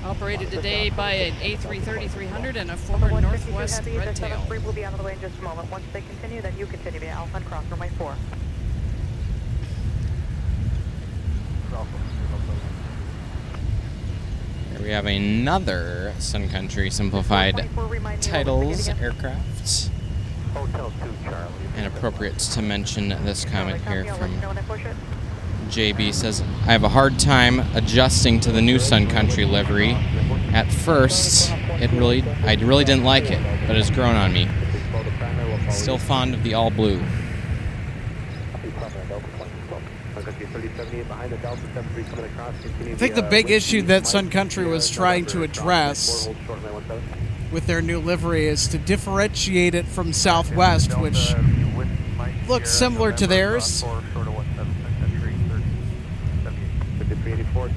Operated today by an A330-300 and a former Northwest Red Tail. Will be on the way in just a moment. Once they continue, then you continue via Alpha and cross runway 4. Here we have another Sun Country simplified titles aircraft. And appropriate to mention this comment here from JB says, I have a hard time adjusting to the new Sun Country livery. At first, I really didn't like it, but it's grown on me. Still fond of the all blue. I think the big issue that Sun Country was trying to address with their new livery is to differentiate it from Southwest, which looks similar to theirs.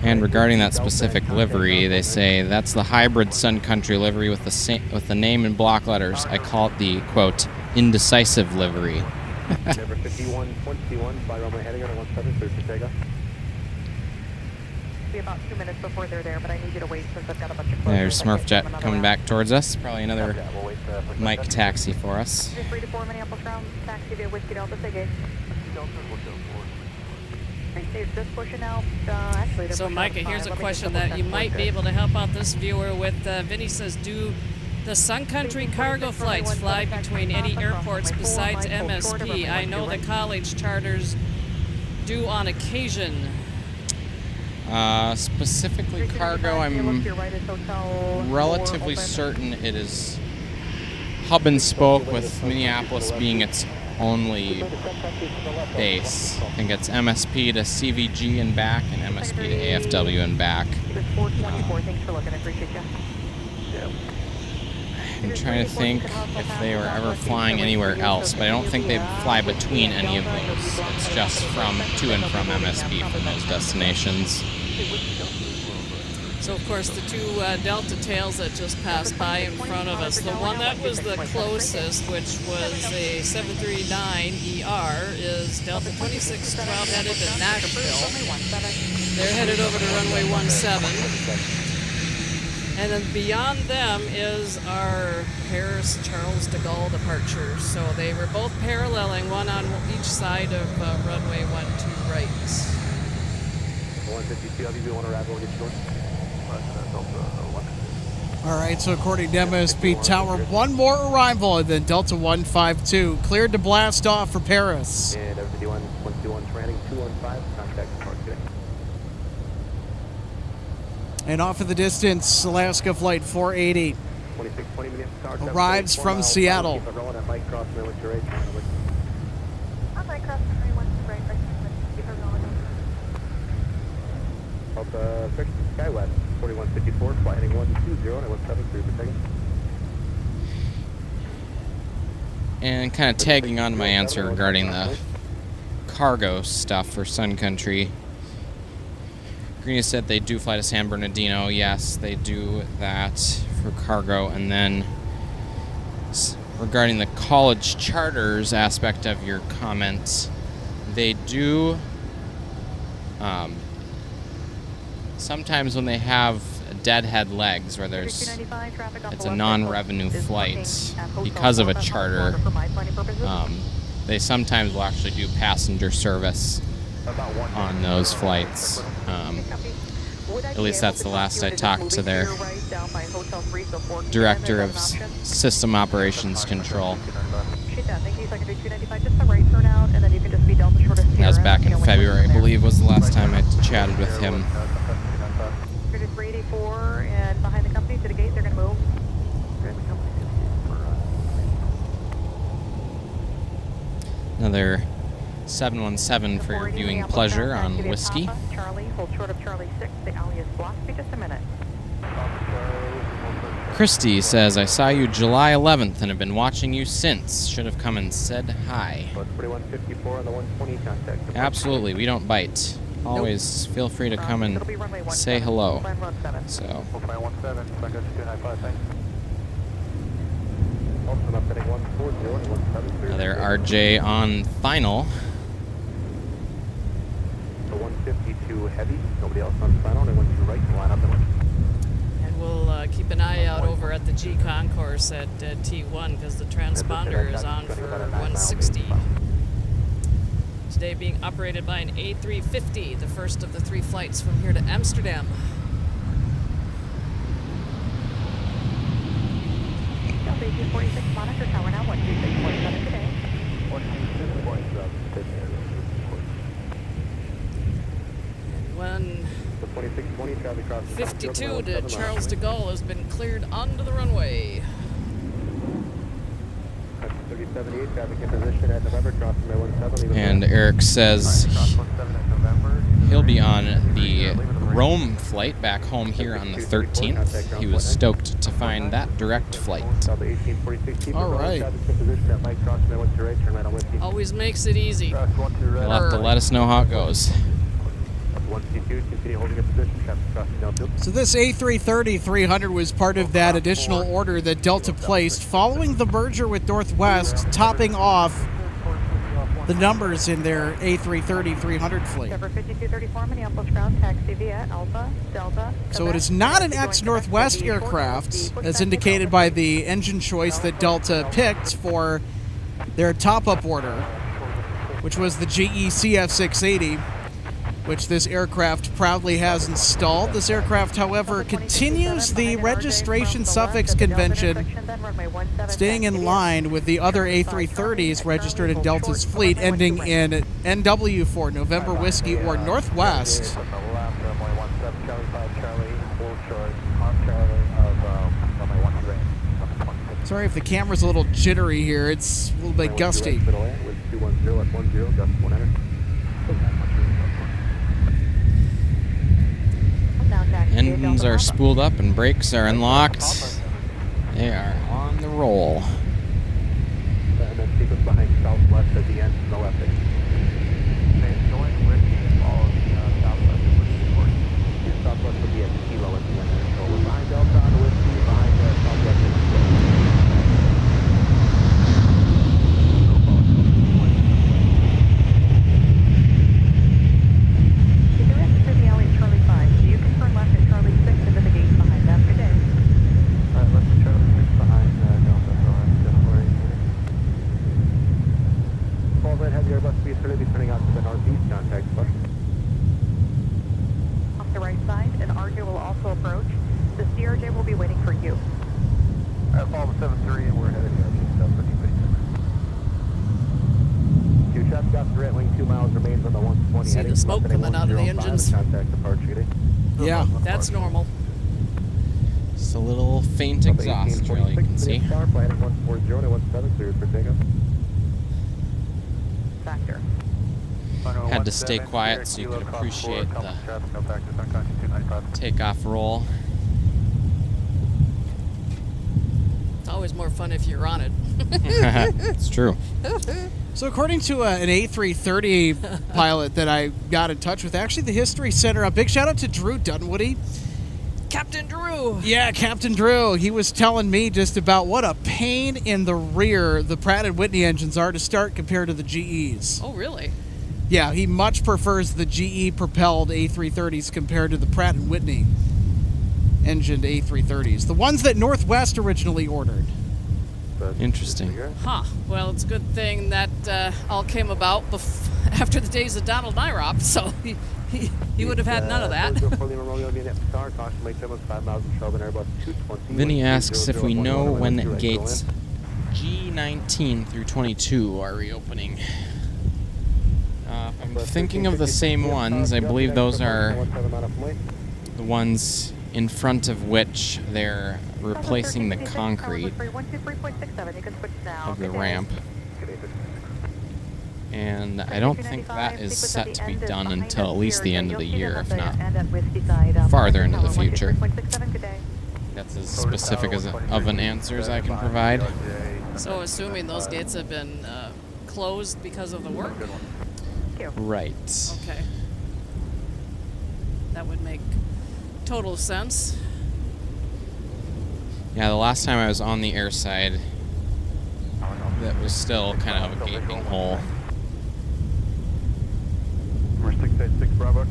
And regarding that specific livery, they say that's the hybrid Sun Country livery with the name in block letters. I call it the, quote, indecisive livery. Number 5121, fly runway heading on 17 for takeoff. be about 2 minutes before they're there, but I need you to wait since I've got a bunch of closures. There's I can't Smurf give Jet them another coming round. back towards us. Probably another Yeah, we'll wait for Mike Sunset. taxi for us. 3 to 4 Minneapolis round, taxi via Whiskey Delta, say gate. They're just pushing out, actually they're So, pushing Micah, out here's a 5. Let me just question double that you check. might be able to help out this viewer with. Vinny says, do the Sun Country cargo flights fly between any airports besides MSP? I know the college charters do on occasion. Specifically cargo, I'm relatively certain it is hub and spoke, with Minneapolis being its only base. I think it's MSP to CVG and back, and MSP to AFW and back. It was 424, thanks for looking, I appreciate you. I'm trying to think if they were ever flying anywhere else, but I don't think they fly between any of those. It's just to and from MSP from those destinations. So, of course, the two Delta tails that just passed by in front of us. The one that was the closest, which was a 739ER, is Delta 2612 headed to Nashville. They're headed over to runway 17. And then beyond them is our Paris Charles de Gaulle departure. So they were both paralleling, one on each side of runway 12 right. 152, I'll give you one arrival, get short. All right, so according to MSP Tower, one more arrival, and then Delta 152 cleared to blast off for Paris. And everybody 121 training 215, contact Park today. And off of the distance, Alaska Flight 480 2620 minutes. arrives from Seattle. Keep it rolling at Mike Cross, Miller, your age. I'm Mike Cross, runway 13 right, keep it rolling. Delta 6, SkyWest, 4154, flight heading 120, and 173 per second. And kind of tagging on to my answer regarding the cargo stuff for Sun Country. Greena said they do fly to San Bernardino. Yes, they do that for cargo. And then regarding the college charters aspect of your comments, they do sometimes when they have deadhead legs where it's a non-revenue flight because of a charter, they sometimes will actually do passenger service on those flights. At least that's the last I talked to their director of system operations control. That was back in February, I believe, was the last time I chatted with him. 384 and behind the company to the gate, they're going to move. Another 717 for your viewing pleasure on Whiskey. Charlie, hold short of Charlie 6. The alley is blocked. Be just a minute. Christy says, I saw you July 11th and have been watching you since. Should have come and said hi. 4154 on the 120, contact. Absolutely, we don't bite. Always feel free to come and say hello. So, We'll fly 17, Sun Country 295, thanks. Also up heading 140 and 173. another RJ on final. So 152 heavy, nobody else on final, and 12 right, line up and one. And we'll keep an eye out over at the G concourse at T1 because the transponder is on for 160. Today being operated by an A350, the first of the 3 flights from here to Amsterdam. Delta 1846, monitor tower now, 126.7 today. 2620, traffic cross. 152 to Charles de Gaulle has been cleared onto the runway. 3078, traffic in position at November, crossing by 17. And Eric says he'll be on the Rome flight back home here on the 13th. He was stoked to find that direct flight. All right. Always makes it easy. You'll have to let us know how it goes. So this A330-300 was part of that additional order that Delta placed following the merger with Northwest, topping off the numbers in their A330-300 fleet. Number 5234, Minneapolis ground, taxi via Alpha, Delta. So it is not an ex-Northwest aircraft, as indicated by the engine choice that Delta picked for their top-up order, which was the GE CF680, which this aircraft proudly has installed. This aircraft, however, continues the registration suffix convention, staying in line with the other A330s registered in Delta's fleet, ending in NW for November Whiskey or Northwest. Sorry if the camera's a little jittery here. It's a little bit gusty. Engines are spooled up and brakes are unlocked. They are on the roll. And then keep us behind southwest at the end, no left. Southwest would be at Kilo at the end. So we're behind Delta on the whiskey, behind southwest. If you're in through the alley at Charlie 5, you can turn left at Charlie 6 into the gate behind that. Good day. Alright, left at Charlie 6 behind Delta. Fall red heavy Airbus B30 turning out to the northeast, contact bus. Off the right side, an RJ will also approach. The CRJ will be waiting for you. Alright, follow the 7-3 and we're headed to South 50 base. Two shots got the right wing, 2 miles remains on the 120. See the smoke coming out of the engines? Contact departure. Yeah. That's normal. Just a little faint exhaust trail you can see. Power planning 140 to 17 cleared for takeoff. Factor. Had to stay quiet so you could appreciate the takeoff roll. It's always more fun if you're on it. It's true. So according to an A330 pilot that I got in touch with, actually the History Center, a big shout out to Drew Dunwoody. Captain Drew! Yeah, Captain Drew. He was telling me just about what a pain in the rear the Pratt & Whitney engines are to start compared to the GEs. Oh, really? Yeah, he much prefers the GE-propelled A330s compared to the Pratt & Whitney engined A330s. The ones that Northwest originally ordered. Interesting. Huh. Well, it's a good thing that all came about after the days of Donald Nyrop, so he would have had none of that. Vinny asks if we know when gates G19 through 22 are reopening. I'm thinking of the same ones. I believe those are the ones in front of which they're replacing the concrete of the ramp. And I don't think that is set to be done until at least the end of the year, if not farther into the future. That's as specific as of an answer as I can provide. So assuming those gates have been closed because of the work? Right. Okay. That would make total sense. Yeah, the last time I was on the air side, that was still kind of a gaping hole.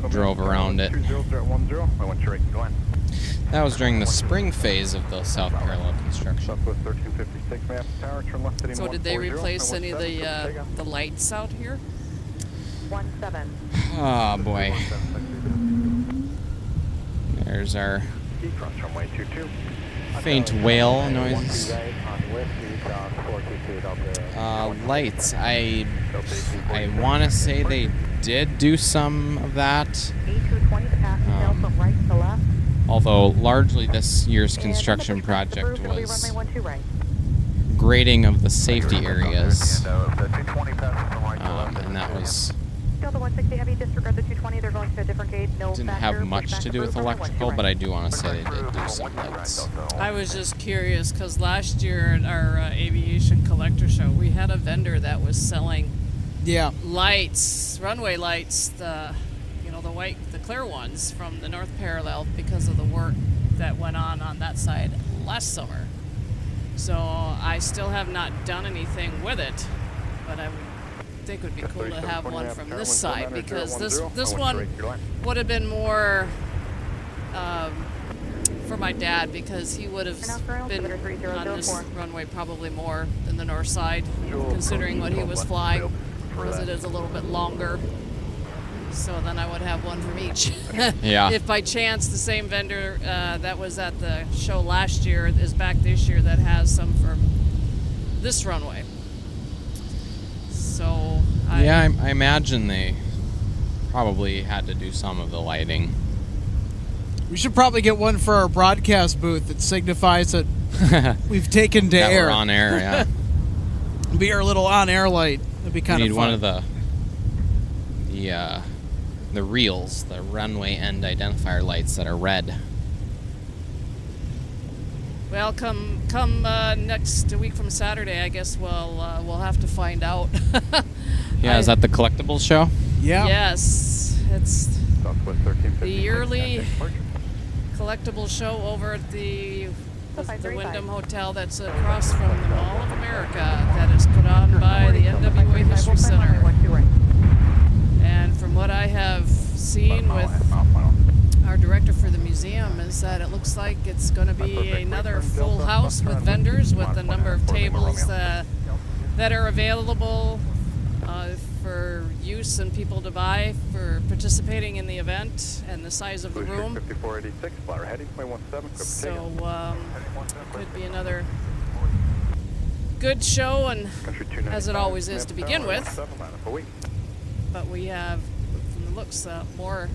Drove around it. That was during the spring phase of the South Parallel construction. So did they replace any of the lights out here? 17. Oh boy. There's our faint whale noises. Lights. I want to say they did do some of that. A220 to pass now from right to left. Although largely this year's construction project was grading of the safety areas. And that was Delta 160 heavy, disregard the 220, they're going to a different gate. No didn't factor, have much to do with runway electrical, 12 but I do want to say they did do some lights. I was just curious because last year at our aviation collector show, we had a vendor that was selling lights, runway lights, the clear ones from the North Parallel because of the work that went on that side last summer. So I still have not done anything with it, but I would think it would be cool to have one from this Turn side, because this 010, one right, your line. would have been more for my dad, because he would have been on this runway probably more than the north side, considering what he was flying, because it is a little bit longer. So then I would have one from each. Yeah. If by chance the same vendor that was at the show last year is back this year that has some from this runway. So I imagine they probably had to do some of the lighting. We should probably get one for our broadcast booth that signifies that we've taken to That air. we're on air, yeah. Be our little on-air light. That'd be We kind of need fun. one of the reels, the runway end identifier lights that are red. well, come next week from Saturday, I guess we'll have to find out. Yeah, is that the collectibles show? Yeah. Yes, it's Southwest 1356, the yearly contact departure. collectible show over at the 535. Wyndham Hotel that's across from the Mall of America, that is put on by the NWA History Center. And from what I have seen with our director for the museum is that it looks like it's going to be another full house with vendors, with a number of tables that are available for use and people to buy for participating in the event, and the size of the room. 5486, fly heading 0.17, So could be another good show, and as it always is to begin with. But we have, from the looks, more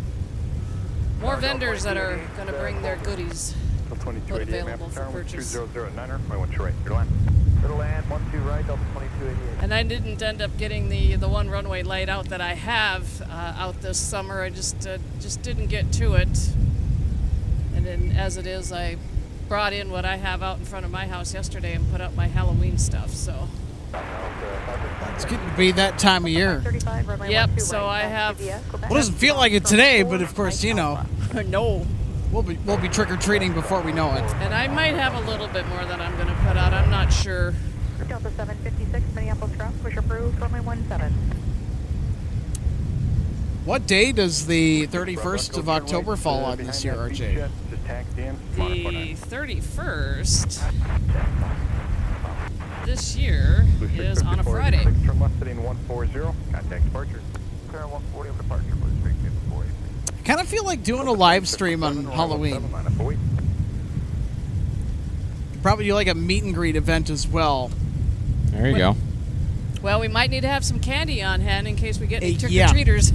vendors that are going to bring their goodies put available for purchase. 2009er, 0.12 right, your line. Little land, 12 right, Delta 2288. And I didn't end up getting the one runway laid out that I have out this summer. I just didn't get to it. And then, as it is, I brought in what I have out in front of my house yesterday and put up my Halloween stuff. So. It's getting to be that time of year. Yep. So I have. Well, it doesn't feel like it today, but of course, you know, No. we'll be trick or treating before we know it. And I might have a little bit more that I'm going to put out. I'm not sure. Delta 756, Minneapolis ground, push approved, runway 17. What day does the 31st of October fall on this year, RJ? Just taxed in. The 31st this year is on a Friday. Turn left heading 140, contact departure. Clear 140 of departure, Blue Street 54. I kind of feel like doing a live stream on Halloween. Probably do like a meet and greet event as well. There you go. Well, we might need to have some candy on hand in case we get any Yeah. trick-or-treaters.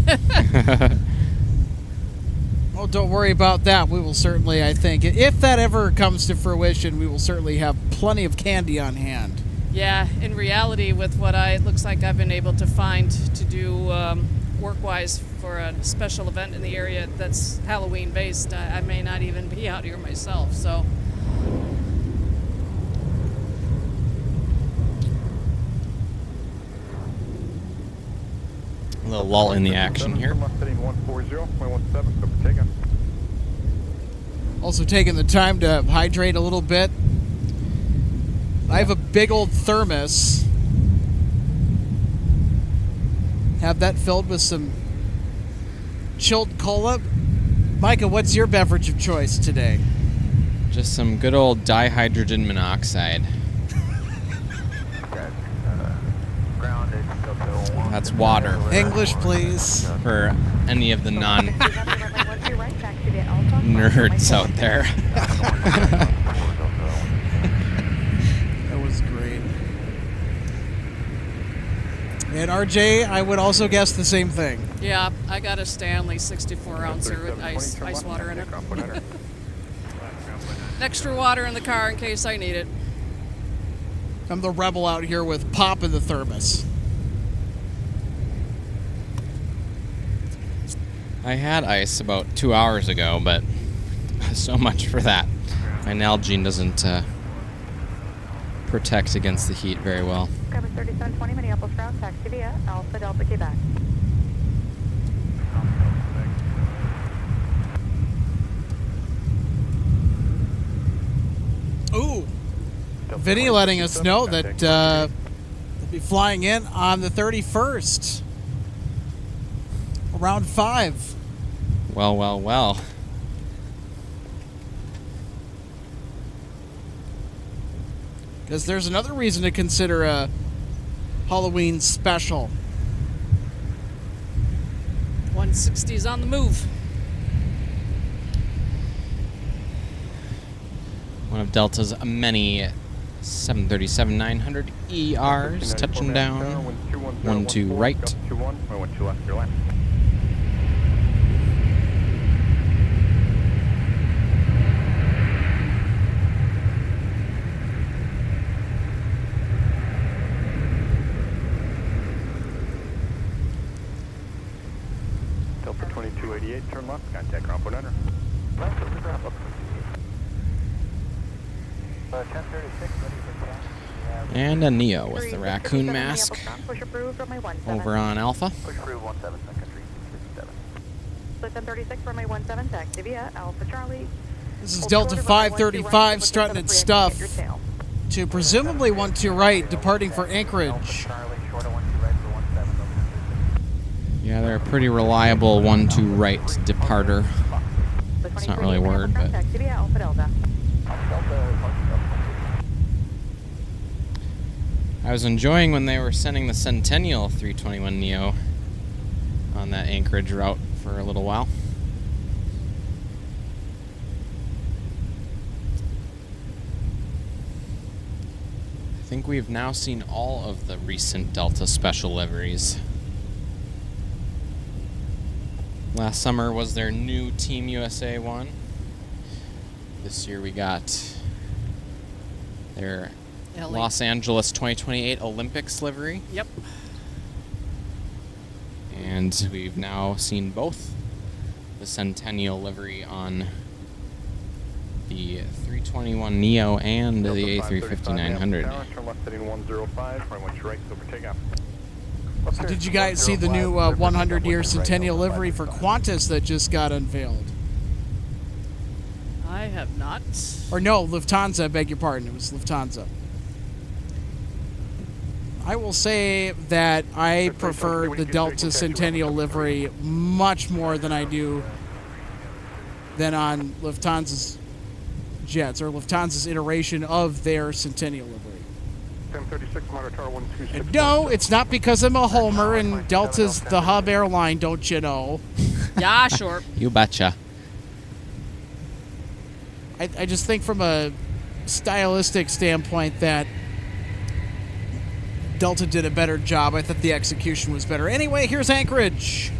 Oh, don't worry about that. We will certainly, I think, if that ever comes to fruition, we will certainly have plenty of candy on hand. Yeah, in reality, with what it looks like I've been able to find to do work-wise for a special event in the area that's Halloween-based, I may not even be out here myself, so... A little lull in the action here. Turn left heading 140, 0.17, go for takeoff. Also taking the time to hydrate a little bit. I have a big old thermos. Have that filled with some chilled cola. Micah, what's your beverage of choice today? Just some good old dihydrogen monoxide. Grounded, Delta 1. That's water English, please. for any of the non-nerds Nerds out there. That was great. And RJ, I would also guess the same thing. Yeah, I got a Stanley 64-ouncer with ice water in it. Extra water in the car in case I need it. I'm the rebel out here with pop in the thermos. I had ice about 2 hours ago, but so much for that. My Nalgene doesn't protect against the heat very well. Cover 3720, Minneapolis ground, taxi via Alpha Delta Quebec. Ooh. Vinny letting us know that the Be flying in on the 31st. Around 5. Well, well, well. Because there's another reason to consider a Halloween special. 160's on the move. One of Delta's many 737-900 ERs touching down. 12 right. 21, 12 left, your line. Delta 2288, turn left, contact ground point under. Left, over ground, up. 1036, ready for taxi. And a Neo with the raccoon mask Push approved from my 17. over on Alpha. Push approved 17, Sun Country 57. Split 1036 from my 17, taxi via Alpha Charlie. This is Delta 535 strutting its stuff to presumably 12 right, departing for Anchorage. Charlie, short of 12 right for 17. Yeah, they're a pretty reliable 12 right departer. It's not really a word, but Taxi via Alpha Delta. I was enjoying when they were sending the Centennial 321 Neo on that Anchorage route for a little while. I think we've now seen all of the recent Delta special liveries. Last summer was their new Team USA one. This year we got their Los Angeles 2028 Olympics livery. Yep. And we've now seen both the Centennial livery on the 321 Neo and the A350-900. Turn left heading 105, right, right, over takeoff. So did you guys see the new 100-year Centennial livery for Qantas that just got unveiled? I have not. Or no, Lufthansa, I beg your pardon. It was Lufthansa. I will say that I prefer the Delta Centennial livery much more than I do than on Lufthansa's jets, or Lufthansa's iteration of their Centennial livery. 1036, monitor 126. And no, it's not because I'm a homer and Delta's the hub airline, don't you know? Yeah, sure. You betcha. I just think from a stylistic standpoint that Delta did a better job. I thought the execution was better. Anyway, here's Anchorage.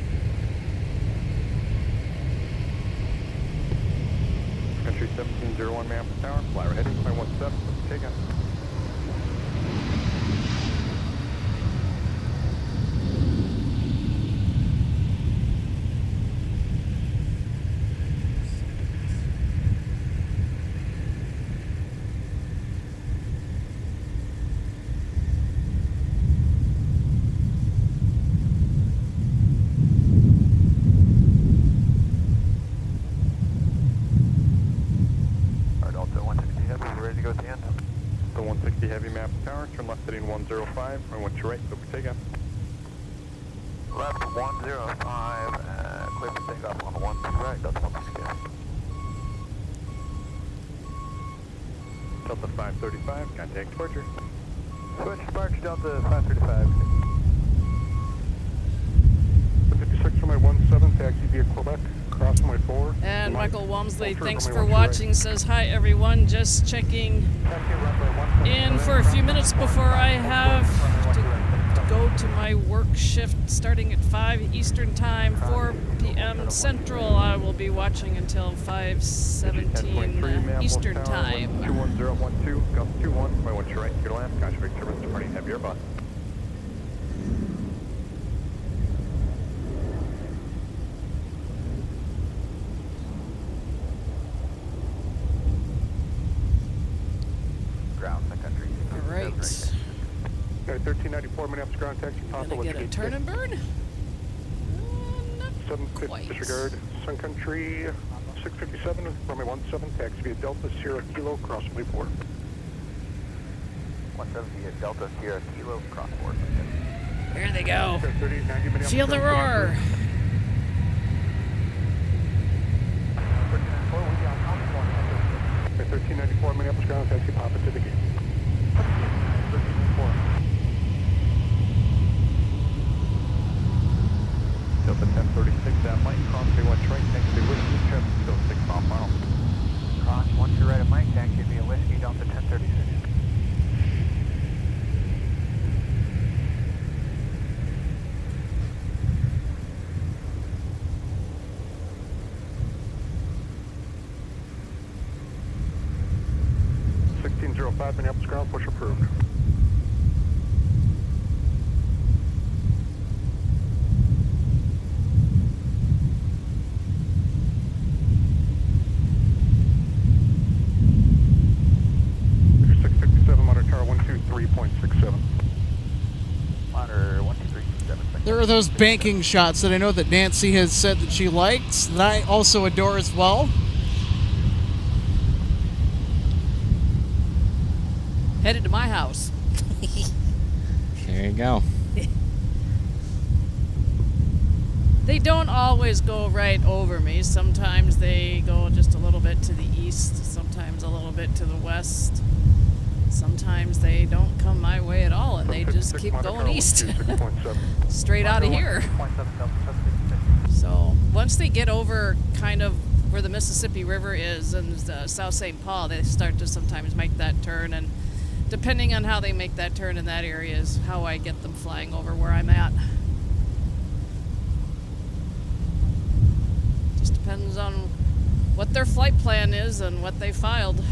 Country 1701, Minneapolis Tower, flyer heading 517, takeoff. The 160 Heavy map tower, turn left heading 105, right, to right, over takeoff. Left 105, clear for takeoff on the 1 right, Delta 160. Delta 535, contact departure. Switch departure Delta 535. 56 from my 17, taxi via Quebec, cross my 4. And Michael Walmsley, Ultra thanks from for my 1 watching, says hi everyone. Just checking in for a few minutes before I have to go to my work shift starting at 5 Eastern Time, 4 p.m. Central. I will be watching until 5:17 Eastern Time. 21012, Gulf 21, my 1 to right, your left, contract service departing heavy Airbus. Ground, Sun Country. All right. 1394 Minneapolis ground taxi, Gonna possible get a turn and burn? Not 750 quite. disregard, Sun Country 657, runway 17, taxi via Delta Sierra Kilo, cross runway 4. 17 Delta Sierra Kilo, cross board. There they go. 3890 Minneapolis. Feel the roar. Okay, 1394 Minneapolis ground, taxi Papa to the gate. Delta 1036, that Mike, cross 31 train, taxi Whiskey, traffic still 6 mile. Cross, once you're right at Mike, taxi via Whiskey, Delta 1036. Minneapolis ground, push approved. Monitor 657, monitor tower 123.67. Monitor 123.7. There are those banking shots that I know that Nancy has said that she likes, that I also adore as well. Headed to my house. There you go. They don't always go right over me. Sometimes they go just a little bit to the east, sometimes a little bit to the west. Sometimes they don't come my way at all and they just keep going east. Straight out of here. So once they get over kind of where the Mississippi River is and South St. Paul, they start to sometimes make that turn, and depending on how they make that turn in that area is how I get them flying over where I'm at. Just depends on what their flight plan is and what they filed.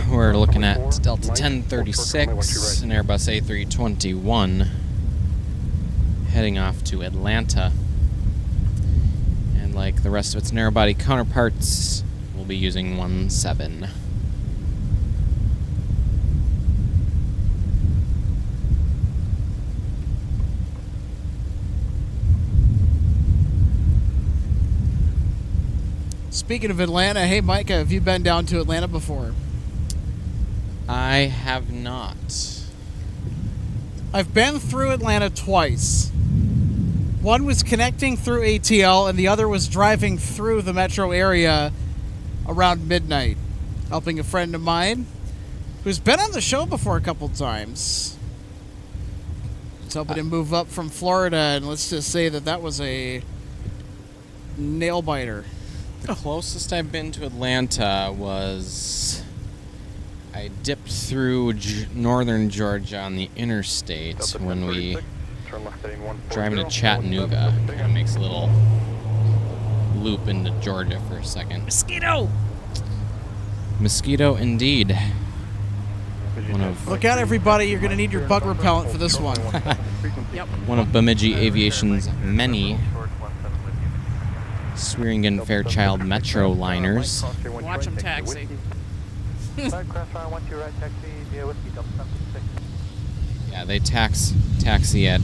We're looking at Delta 1036, an Airbus A321, heading off to Atlanta. And like the rest of its narrow-body counterparts, we'll be using 17. Speaking of Atlanta, hey Micah, have you been down to Atlanta before? I have not. I've been through Atlanta twice. One was connecting through ATL and the other was driving through the metro area around midnight, helping a friend of mine who's been on the show before a couple times. Just helping him move up from Florida, and let's just say that was a nail biter. The closest I've been to Atlanta was I dipped through northern Georgia on the interstate when we driving to Chattanooga. Kind of makes a little loop into Georgia for a second. Mosquito! Mosquito indeed. Look out, everybody, you're going to need your bug repellent for this one. Yep. One of Bemidji Aviation's many Swearingen-Fairchild Metro liners. Watch them taxi. Yeah, they taxi at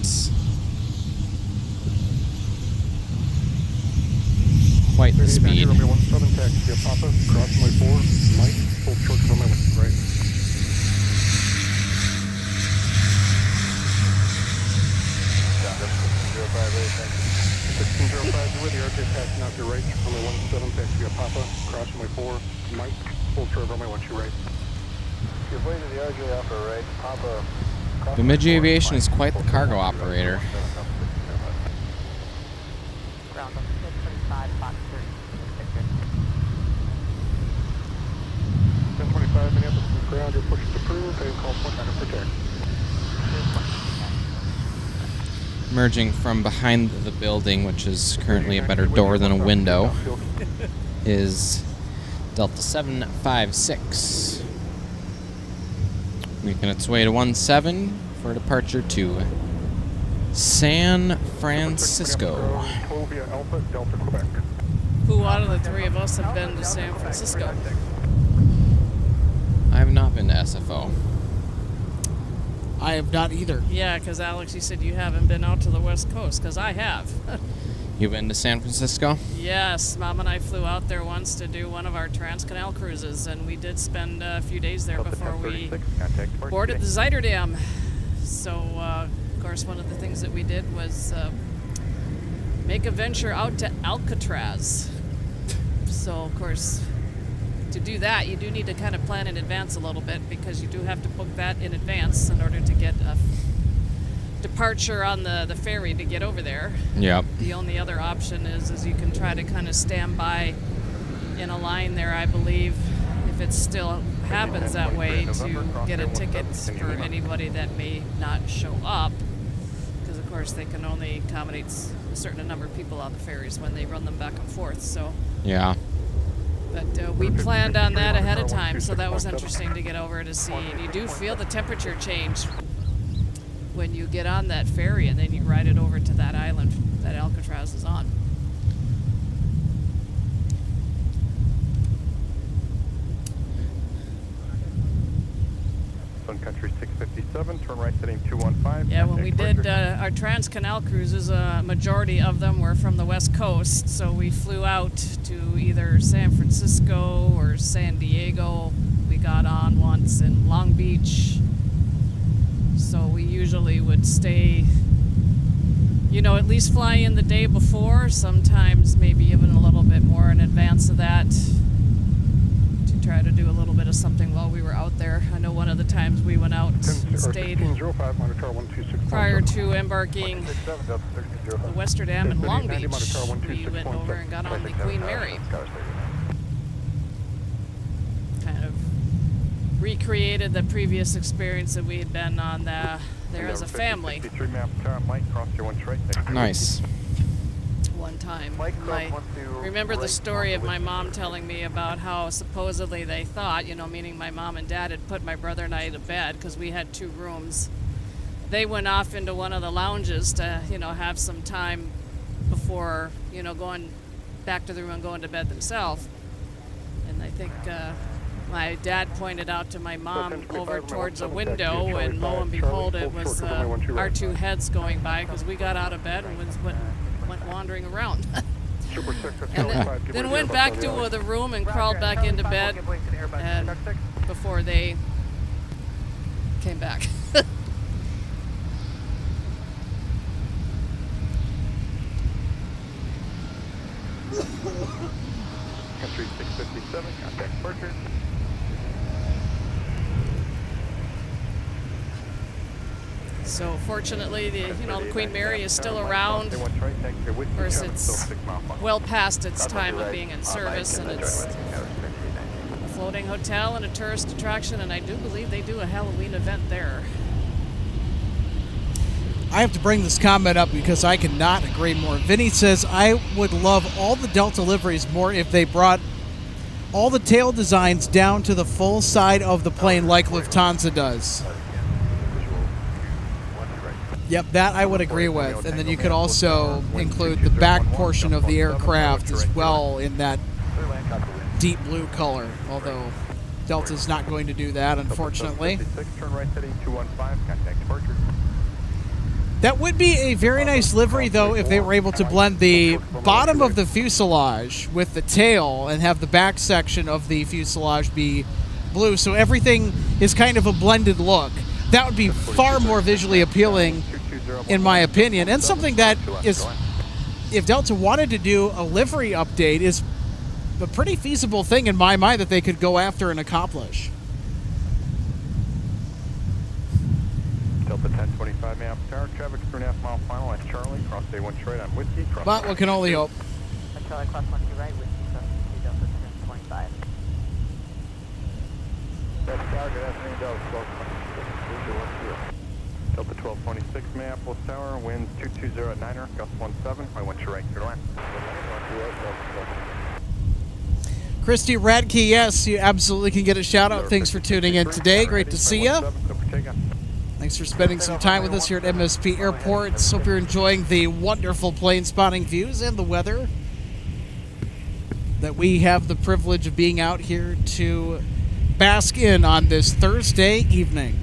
quite the speed. With the RJ passing out your right, runway 17, taxi via Papa, cross runway 4, Mike, full curve runway 12 right. Give way to the RJ off our right, Papa. Bemidji Aviation is quite the cargo operator. Ground up 625, Fox 1025 Minneapolis ground, your push is approved, and call point under protect. Emerging from behind the building, which is currently a better door than a window, is Delta 756. Making its way to 17 for departure to San Francisco. Who out of the three of us have been to San Francisco? I have not been to SFO. I have not either. Yeah, because Alex, you said you haven't been out to the West Coast, because I have. You been to San Francisco? Yes, Mom and I flew out there once to do one of our Trans-Canal cruises, and we did spend a few days there before we boarded the Zuiderdam. So, of course, one of the things that we did was make a venture out to Alcatraz. So, of course, to do that, you do need to kind of plan in advance a little bit, because you do have to book that in advance in order to get a departure on the ferry to get over there. Yep. The only other option is you can try to kind of stand by in a line there, I believe, if it still happens that way, to get a ticket for anybody that may not show up, because of course they can only accommodate a certain number of people on the ferries when they run them back and forth. So Yeah. but we planned on that ahead of time, so that was interesting to get over to see. And you do feel the temperature change when you get on that ferry and then you ride it over to that island that Alcatraz is on. Sun Country 657, turn right heading 215. Yeah, when we Contact did departure. our Trans-Canal cruises, a majority of them were from the West Coast, so we flew out to either San Francisco or San Diego. We got on once in Long Beach. So we usually would stay, at least fly in the day before, sometimes maybe even a little bit more in advance of that, to try to do a little bit of something while we were out there. I know one of the times we went out and stayed 1605, monitor 126. prior to embarking the Westerdam in Long Beach. We went over and got on the Queen Mary. Kind of recreated the previous experience that we had been on there as a family. 53 map tower, Mike, cross your one straight. Nice. One time. Remember the story of my mom telling me about how supposedly they thought, meaning my mom and dad had put my brother and I to bed because we had 2 rooms. They went off into one of the lounges to, have some time before, going back to the room and going to bed themselves. And I think my dad pointed out to my mom over towards a window, and lo and behold, it was our 2 heads going by, because we got out of bed and went wandering around. And then went back to the room and crawled back into bed, and before they came back. Country 657, contact departure. So fortunately, the Queen Mary is still around. Of course, it's well past its time of being in service, and it's a floating hotel and a tourist attraction, and I do believe they do a Halloween event there. I have to bring this comment up because I cannot agree more. Vinny says, I would love all the Delta liveries more if they brought all the tail designs down to the full side of the plane like Lufthansa does. Yep, that I would agree with. And then you could also include the back portion of the aircraft as well in that deep blue color, although Delta's not going to do that, unfortunately. Turn right heading 215, contact departure. That would be a very nice livery, though, if they were able to blend the bottom of the fuselage with the tail and have the back section of the fuselage be blue, so everything is kind of a blended look. That would be far more visually appealing, in my opinion, and something that is, if Delta wanted to do a livery update, is a pretty feasible thing in my mind that they could go after and accomplish. Delta 1025 map tower, traffic 3.5 mile final at Charlie, cross A1 straight on Whiskey. But we can only hope. Charlie, cross 1 to right, Whiskey, cross 2, Delta 1025. Good afternoon, Delta 1226. Delta 1226 Minneapolis tower, winds 220 at 9er, gust 17, I want you right clear to land. Christy Radke, yes, you absolutely can get a shout out. Thanks for tuning in today. Great to see you. Thanks for spending some time with us here at MSP Airport. Hope you're enjoying the wonderful plane spotting views and the weather that we have the privilege of being out here to bask in on this Thursday evening.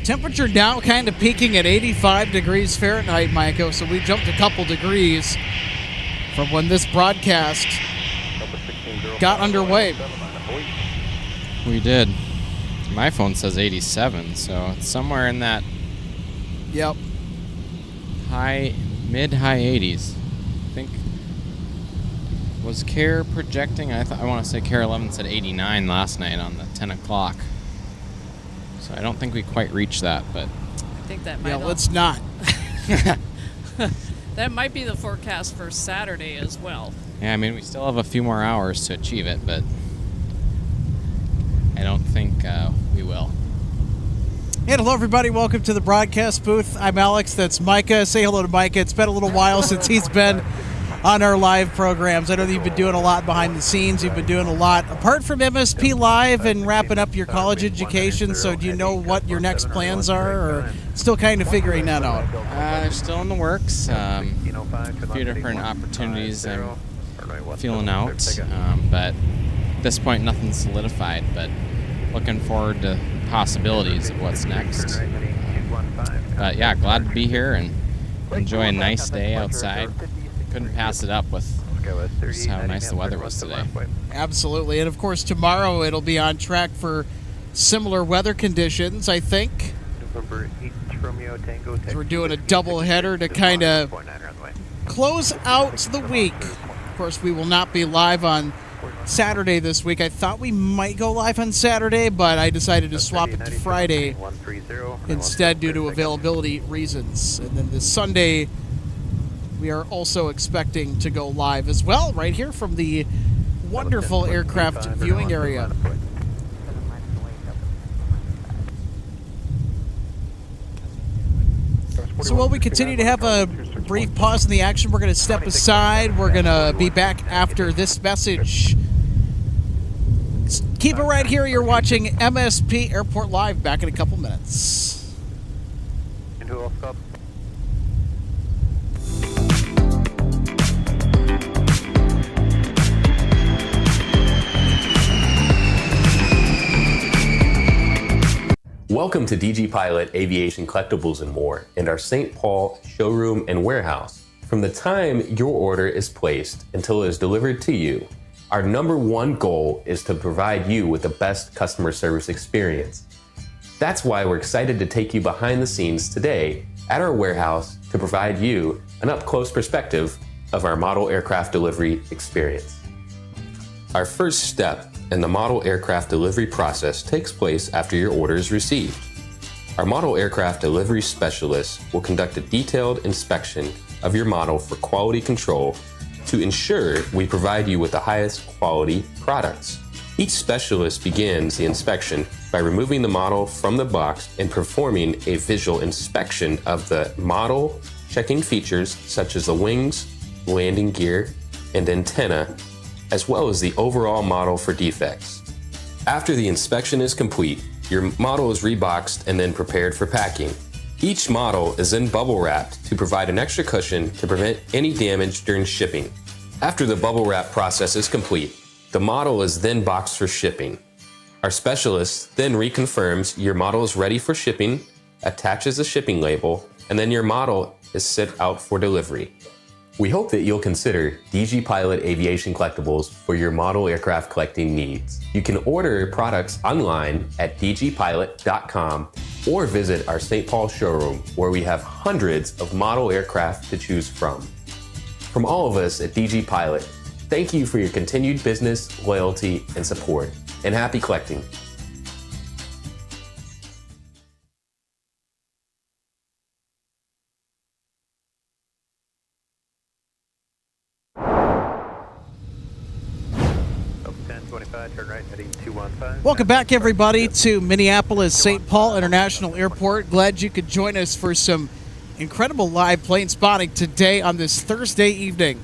Temperature now kind of peaking at 85 degrees Fahrenheit, Michael, so we jumped a couple degrees from when this broadcast got underway. We did. My phone says 87, so it's somewhere in that Yep. mid-high 80s. I think, was CARE projecting? I want to say CARE 11 said 89 last night on the 10 o'clock. So I don't think we quite reached that, but I think that might. Yeah, let's not. That might be the forecast for Saturday as well. yeah, I mean, we still have a few more hours to achieve it, but I don't think we will. Hey, hello, everybody. Welcome to the broadcast booth. I'm Alex. That's Micah. Say hello to Micah. It's been a little while since he's been on our live programs. I know that you've been doing a lot behind the scenes. You've been doing a lot apart from MSP Live and wrapping up your college education. So do you know what your next plans are, or still kind of figuring that out? They're still in the works. A few different opportunities I'm feeling out, but at this point, nothing's solidified. But looking forward to possibilities of what's next. But yeah, glad to be here and enjoy a nice day outside. Couldn't pass it up with just how nice the weather was today. Absolutely. And of course, tomorrow it'll be on track for similar weather conditions, I think. We're doing a double header to kind of close out the week. Of course, we will not be live on Saturday this week. I thought we might go live on Saturday, but I decided to swap it to Friday instead due to availability reasons. And then this Sunday, we are also expecting to go live as well, right here from the wonderful aircraft viewing area. So while we continue to have a brief pause in the action, we're going to step aside. We're going to be back after this message. Keep it right here. You're watching MSP Airport Live. Back in a couple minutes. And who else up? Welcome to DG Pilot Aviation Collectibles and More and our St. Paul showroom and warehouse. From the time your order is placed until it is delivered to you, our number one goal is to provide you with the best customer service experience. That's why we're excited to take you behind the scenes today at our warehouse to provide you an up-close perspective of our model aircraft delivery experience. Our first step in the model aircraft delivery process takes place after your order is received. Our model aircraft delivery specialist will conduct a detailed inspection of your model for quality control to ensure we provide you with the highest quality products. Each specialist begins the inspection by removing the model from the box and performing a visual inspection of the model, checking features such as the wings, landing gear, and antenna, as well as the overall model for defects. After the inspection is complete, your model is reboxed and then prepared for packing. Each model is then bubble wrapped to provide an extra cushion to prevent any damage during shipping. After the bubble wrap process is complete, the model is then boxed for shipping. Our specialist then reconfirms your model is ready for shipping, attaches a shipping label, and then your model is sent out for delivery. We hope that you'll consider DG Pilot Aviation Collectibles for your model aircraft collecting needs. You can order products online at dgpilot.com or visit our St. Paul showroom where we have hundreds of model aircraft to choose from. From all of us at DG Pilot, thank you for your continued business, loyalty, and support, and happy collecting. Welcome back, everybody, to Minneapolis St. Paul International Airport. Glad you could join us for some incredible live plane spotting today on this Thursday evening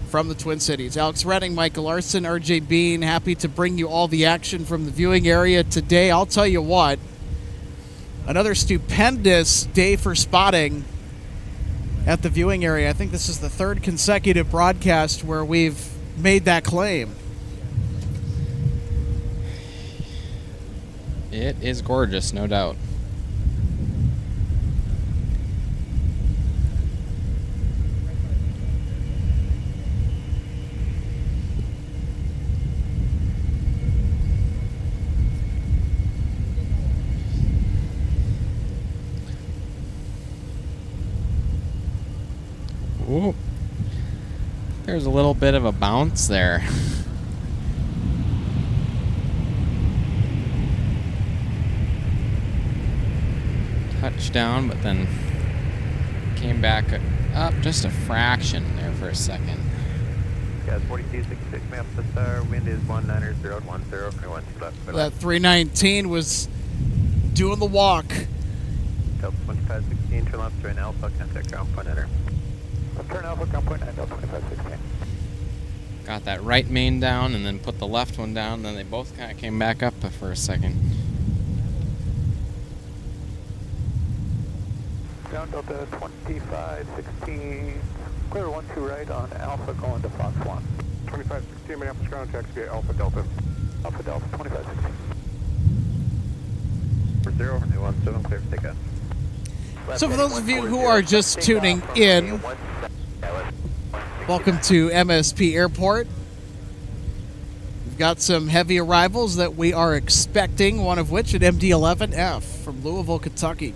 from the Twin Cities. Alex Redding, Michael Larson, RJ Bean, happy to bring you all the action from the viewing area today. I'll tell you what, another stupendous day for spotting at the viewing area. I think this is the third consecutive broadcast where we've made that claim. It is gorgeous, no doubt. There's a little bit of a bounce there. Touchdown, but then came back up just a fraction there for a second. Gas 4266, map the star, wind is 190.10, 21 left. That 319 was doing the walk. Delta 2516, turn left, turn Alpha, contact ground point enter. Turn Alpha, ground point 9, Delta 2516. Got that right main down and then put the left one down, and then they both kind of came back up for a second. Ground Delta 2516, clear 12 right on Alpha going to Fox 1. 2516 Minneapolis ground taxi Alpha Delta. Alpha Delta 2516. For 0, 17, clear for takeoff. So for those of you who are just tuning in, welcome to MSP Airport. We've got some heavy arrivals that we are expecting, one of which an MD-11F from Louisville, Kentucky.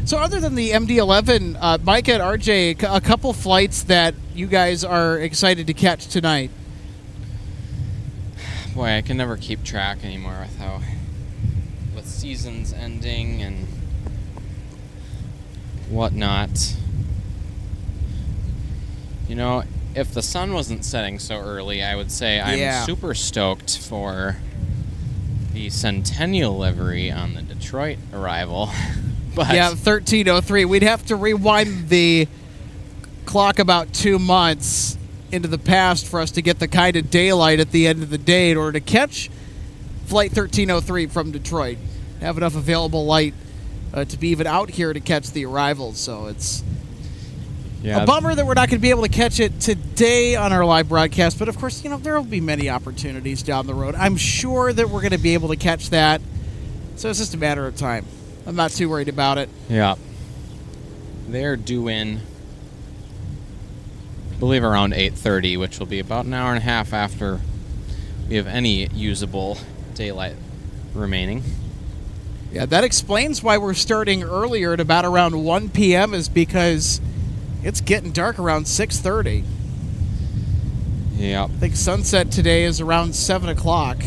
So other than the MD-11, Mike and RJ, a couple flights that you guys are excited to catch tonight. Boy, I can never keep track anymore with seasons ending and whatnot. You know, if the sun wasn't setting so early, I would say I'm super stoked for the Centennial livery on the Detroit arrival. But yeah, 1303. We'd have to rewind the clock about 2 months into the past for us to get the kind of daylight at the end of the day in order to catch Flight 1303 from Detroit. Have enough available light to be even out here to catch the arrivals. So it's a bummer that we're not going to be able to catch it today on our live broadcast. But, of course, you know, there will be many opportunities down the road. I'm sure that we're going to be able to catch that. So it's just a matter of time. I'm not too worried about it. Yeah. They're due in, I believe, around 8:30, which will be about an hour and a half after we have any usable daylight remaining. Yeah, that explains why we're starting earlier at about around 1 p.m. is because it's getting dark around 6:30. Yeah. I think sunset today is around 7 o'clock.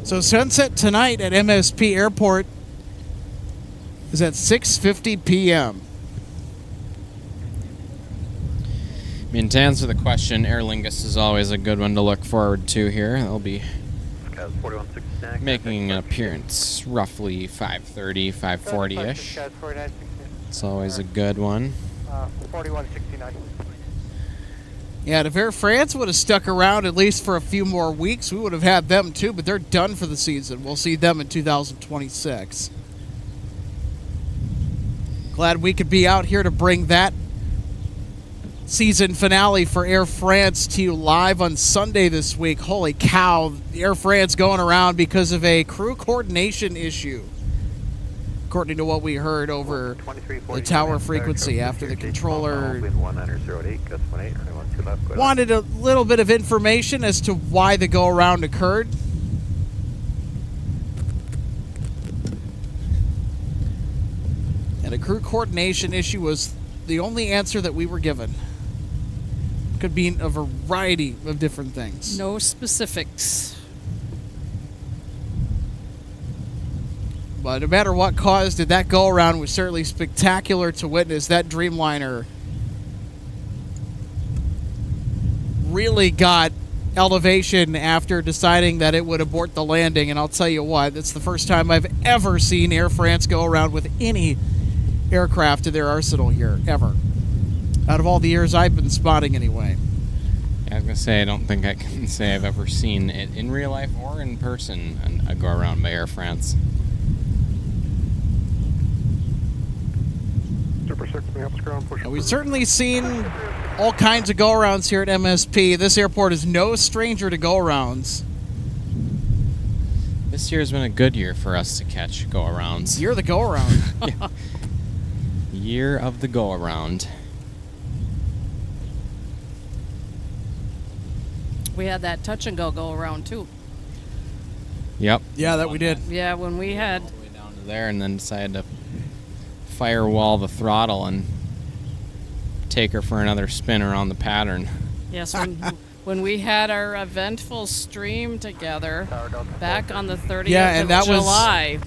So sunset tonight at MSP Airport is at 6:50 p.m. I mean, to answer the question, Aer Lingus is always a good one to look forward to here. They'll be making an appearance roughly 5:30, 5:40-ish. It's always a good one. 4169. Yeah, if Air France would have stuck around at least for a few more weeks, we would have had them too, but they're done for the season. We'll see them in 2026. Glad we could be out here to bring that season finale for Air France to you live on Sunday this week. Holy cow, Air France going around because of a crew coordination issue, according to what we heard over the tower frequency after the controller wanted a little bit of information as to why the go-around occurred. And a crew coordination issue was the only answer that we were given. Could mean a variety of different things. No specifics. But no matter what caused it, that go-around was certainly spectacular to witness. That Dreamliner really got elevation after deciding that it would abort the landing. And I'll tell you what, that's the first time I've ever seen Air France go around with any aircraft in their arsenal here, ever. Out of all the years I've been spotting anyway. I was going to say, I don't think I can say I've ever seen it in real life or in person, a go-around by Air France. Super 6, Minneapolis ground, push. We've certainly seen all kinds of go-arounds here at MSP. This airport is no stranger to go-arounds. This year's been a good year for us to catch go-arounds. You're the go-around. Yeah. Year of the go-around. We had that touch and go around too. Yep. Yeah, that we did. Yeah, when we had All the way down to there, and then decided to firewall the throttle and take her for another spin around the pattern. yes when we had our eventful stream together back on the 30th Yeah, and of that was- July.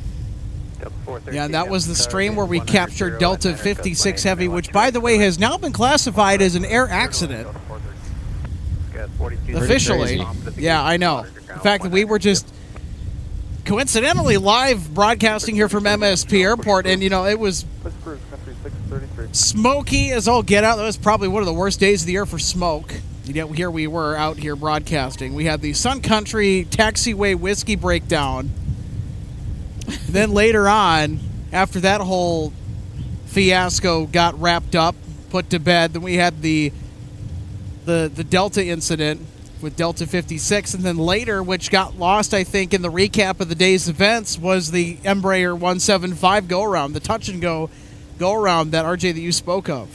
Yeah, and that was the stream where we captured Delta 56 Heavy, which, by the way, has now been classified as an air accident. Officially. crazy. Yeah, I know. The fact that we were just coincidentally live broadcasting here from MSP Airport, and, you know, it was Pittsburgh, country 633. smoky as all get out. That was probably one of the worst days of the year for smoke. Yet here we were out here broadcasting. We had the Sun Country Taxiway Whiskey breakdown. Then later on, after that whole fiasco got wrapped up, put to bed, then we had the Delta incident with Delta 56, and then later, which got lost, I think, in the recap of the day's events, was the Embraer 175 go-around, the touch and go-around that, RJ, that you spoke of.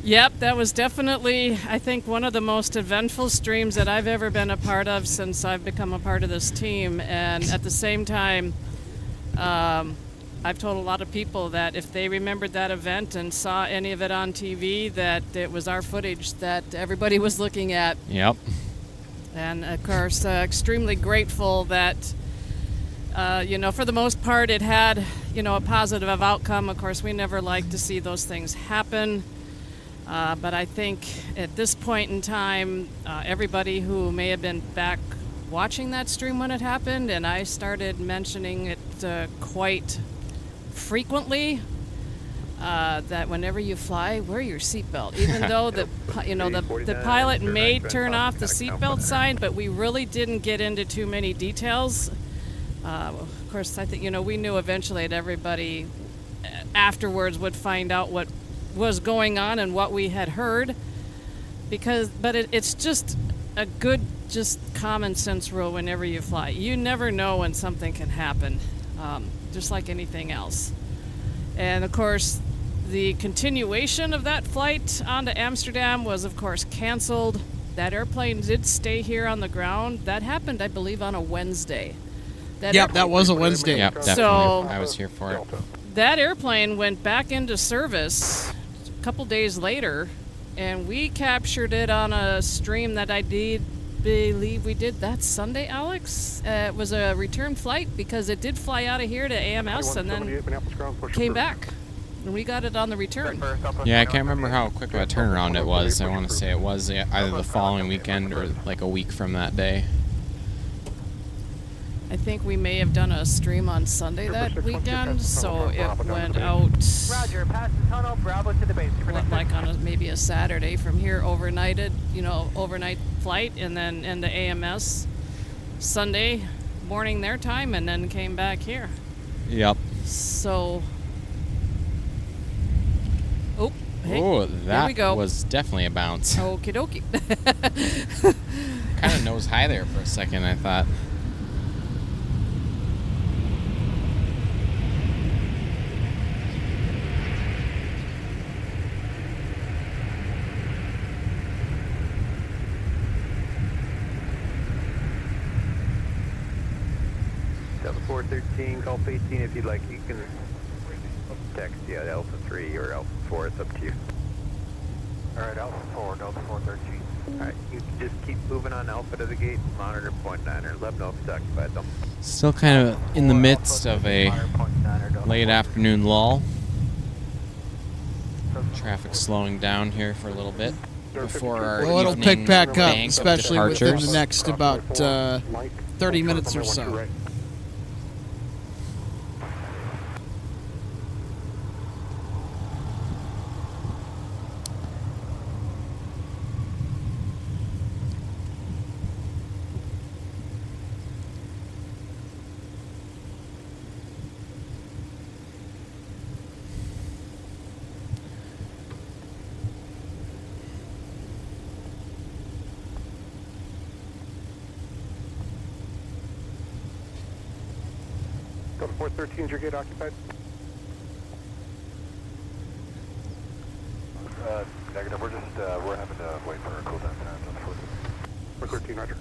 Yep, that was definitely, I think, one of the most eventful streams that I've ever been a part of since I've become a part of this team. And at the same time, I've told a lot of people that if they remembered that event and saw any of it on TV, that it was our footage that everybody was looking at. Yep. And of course, extremely grateful that, for the most part, it had, a positive outcome. Of course, we never like to see those things happen. But I think at this point in time, everybody who may have been back watching that stream when it happened, and I started mentioning it quite frequently, that whenever you fly, wear your seatbelt. Even though the pilot may turn off the seatbelt sign, but we really didn't get into too many details. Of course, I think we knew eventually that everybody afterwards would find out what was going on and what we had heard, but it's just a good, just common sense rule whenever you fly. You never know when something can happen, just like anything else. And of course, the continuation of that flight onto Amsterdam was, of course, canceled. That airplane did stay here on the ground. That happened, I believe, on a Wednesday. Yep, that was a Wednesday. Yep, definitely. So- I was here for it. That airplane went back into service a couple days later, and we captured it on a stream that I did believe we did that Sunday, Alex. It was a return flight because it did fly out of here to AMS and then came back. And we got it on the return. Yeah, I can't remember how quick of a turnaround it was. I want to say it was either the following weekend or like a week from that day. I think we may have done a stream on Sunday that weekend, so it went out Roger, pass the tunnel, Bravo to the base. like on maybe a Saturday from here, overnight flight, and then into AMS Sunday morning their time, and then came back here. Yep. So, hey, Oh, here we that go. was definitely a bounce. Okie dokie. Kind of nose high there for a second, I thought. Delta 413, Gulf 18, if you'd like, you can text Alpha 3 or Alpha 4, it's up to you. Alright, Alpha 4, Delta 413. Alright, you can just keep moving on Alpha to the gate, monitor point 9, or let them know if it's occupied. Still kind of in the midst of a late afternoon lull. Traffic slowing down here for a little bit before our Well, it'll evening pick back up, bank of especially within departures. the next about 30 minutes or so. Delta 413, is your gate occupied? Negative. We're just we're having to wait for a cool down time. 413, roger.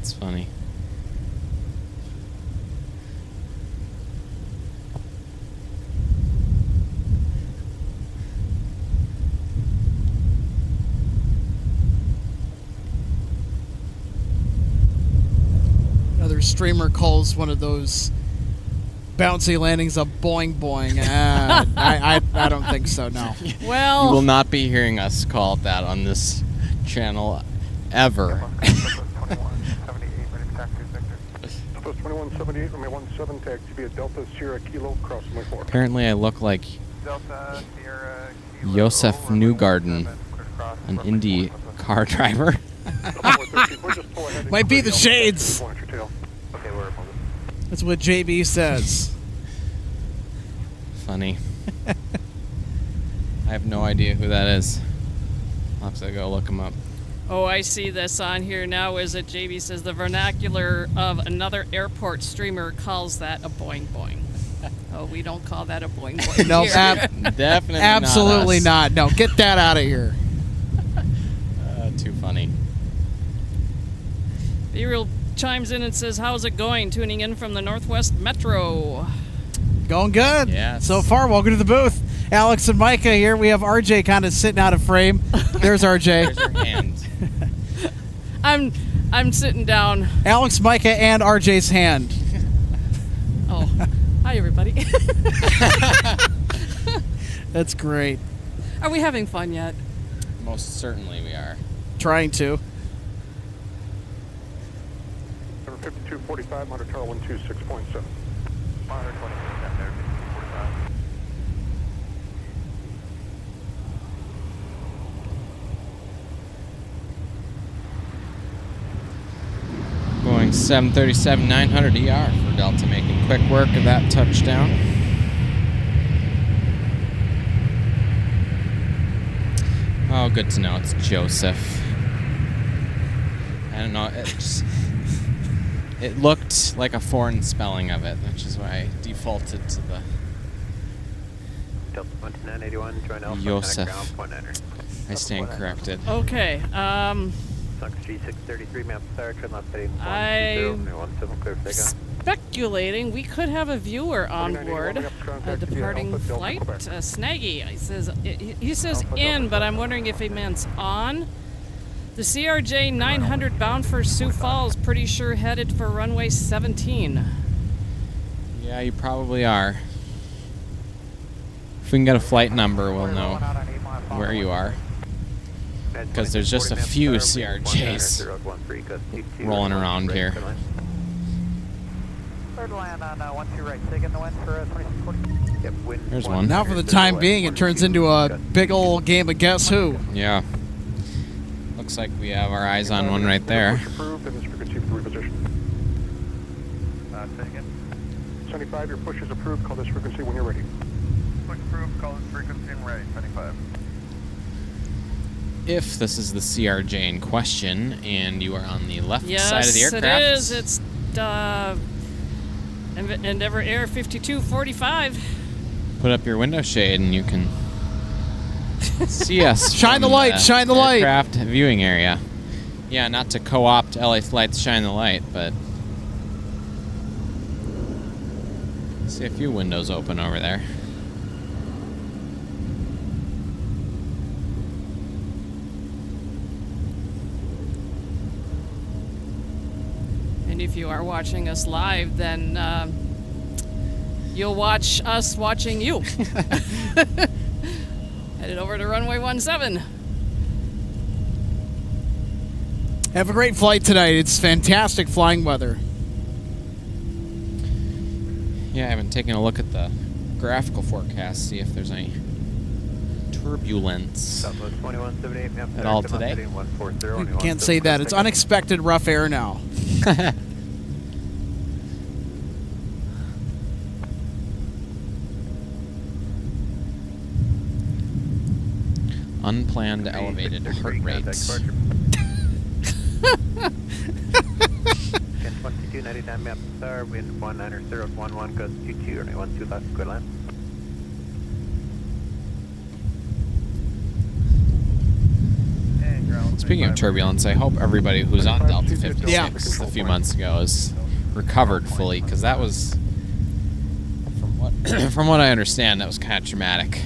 It's funny. Another streamer calls one of those bouncy landings a boing boing. I don't think so, no. Well, You will not be hearing us call it that on this channel ever. Southwest 2178, runway 17, taxi via Delta Sierra Kilo, cross runway 4. Apparently I look like Delta Sierra Kilo, Joseph Newgarden, 7, cross an runway Indy 47. car driver. Might be the shades. Okay, we're That's what JB says. Funny. I have no idea who that is. I'll have to go look him up. oh, I see this on here now. Is it JB says the vernacular of another airport streamer calls that a boing boing. Oh, we don't call that a boing boing. No, here. Definitely absolutely not. not. No, get that out of here. Too funny. B-Real chimes in and says, how's it going? Tuning in from the Northwest Metro. Going good. Yes. So far, welcome to the booth. Alex and Micah here. We have RJ kind of sitting out of frame. There's RJ. There's her hand. I'm sitting down. Alex, Micah, and RJ's hand. Oh, hi everybody. That's great. Are we having fun yet? Most certainly we are. Trying to. Number 5245, monitor tower 126.7. Monitor 20%, there, 5245. Going 737-900 ER for Delta, making quick work of that touchdown. Oh, good to know it's Joseph. I don't know. It looked like a foreign spelling of it, which is why I defaulted to the Delta 2981, join Alpha, Joseph. ground, point enter. I stand corrected. Okay. Fox G633, map star, turn left heading I- 17, clear for takeoff. Speculating we could have a viewer on board, a departing flight. Snaggy, he says in, but I'm wondering if he meant on. The CRJ 900 bound for Sioux Falls, pretty sure headed for runway 17. Yeah, you probably are. If we can get a flight number, we'll know where you are. Because there's just a few CRJs rolling around here. Third land on 12 right, take in the wind for 2640. Yep, wind. There's one. Now, for the time being, it turns into a big old game of guess who. Yeah. Looks like we have our eyes on one right there. Push approved and this frequency for reposition. Say again. 75, your push is approved. Call this frequency when you're ready. Push approved, call this frequency and ready, 75. If this is the CRJ in question and you are on the left Yes, side of the aircraft, it is. It's Endeavor Air 5245. put up your window shade and you can see us. Shine the from light, shine the light. Aircraft viewing area. Yeah, not to co-opt LA Flight's Shine the Light, but see a few windows open over there. And if you are watching us live, then you'll watch us watching you. Headed over to runway 17. Have a great flight tonight. It's fantastic flying weather. Yeah, I haven't taken a look at the graphical forecast, see if there's any turbulence Southwest 2178, map at star, all turn left today. heading 140. Can't say that. It's unexpected rough air now. Unplanned elevated heart rates. 1022, 99 maps star, wind 190.11, gust 22, runway 12 left, good line. Speaking of turbulence, I hope everybody who's on Delta 56 a few months ago is recovered fully, because that was, from what I understand, that was kind of traumatic.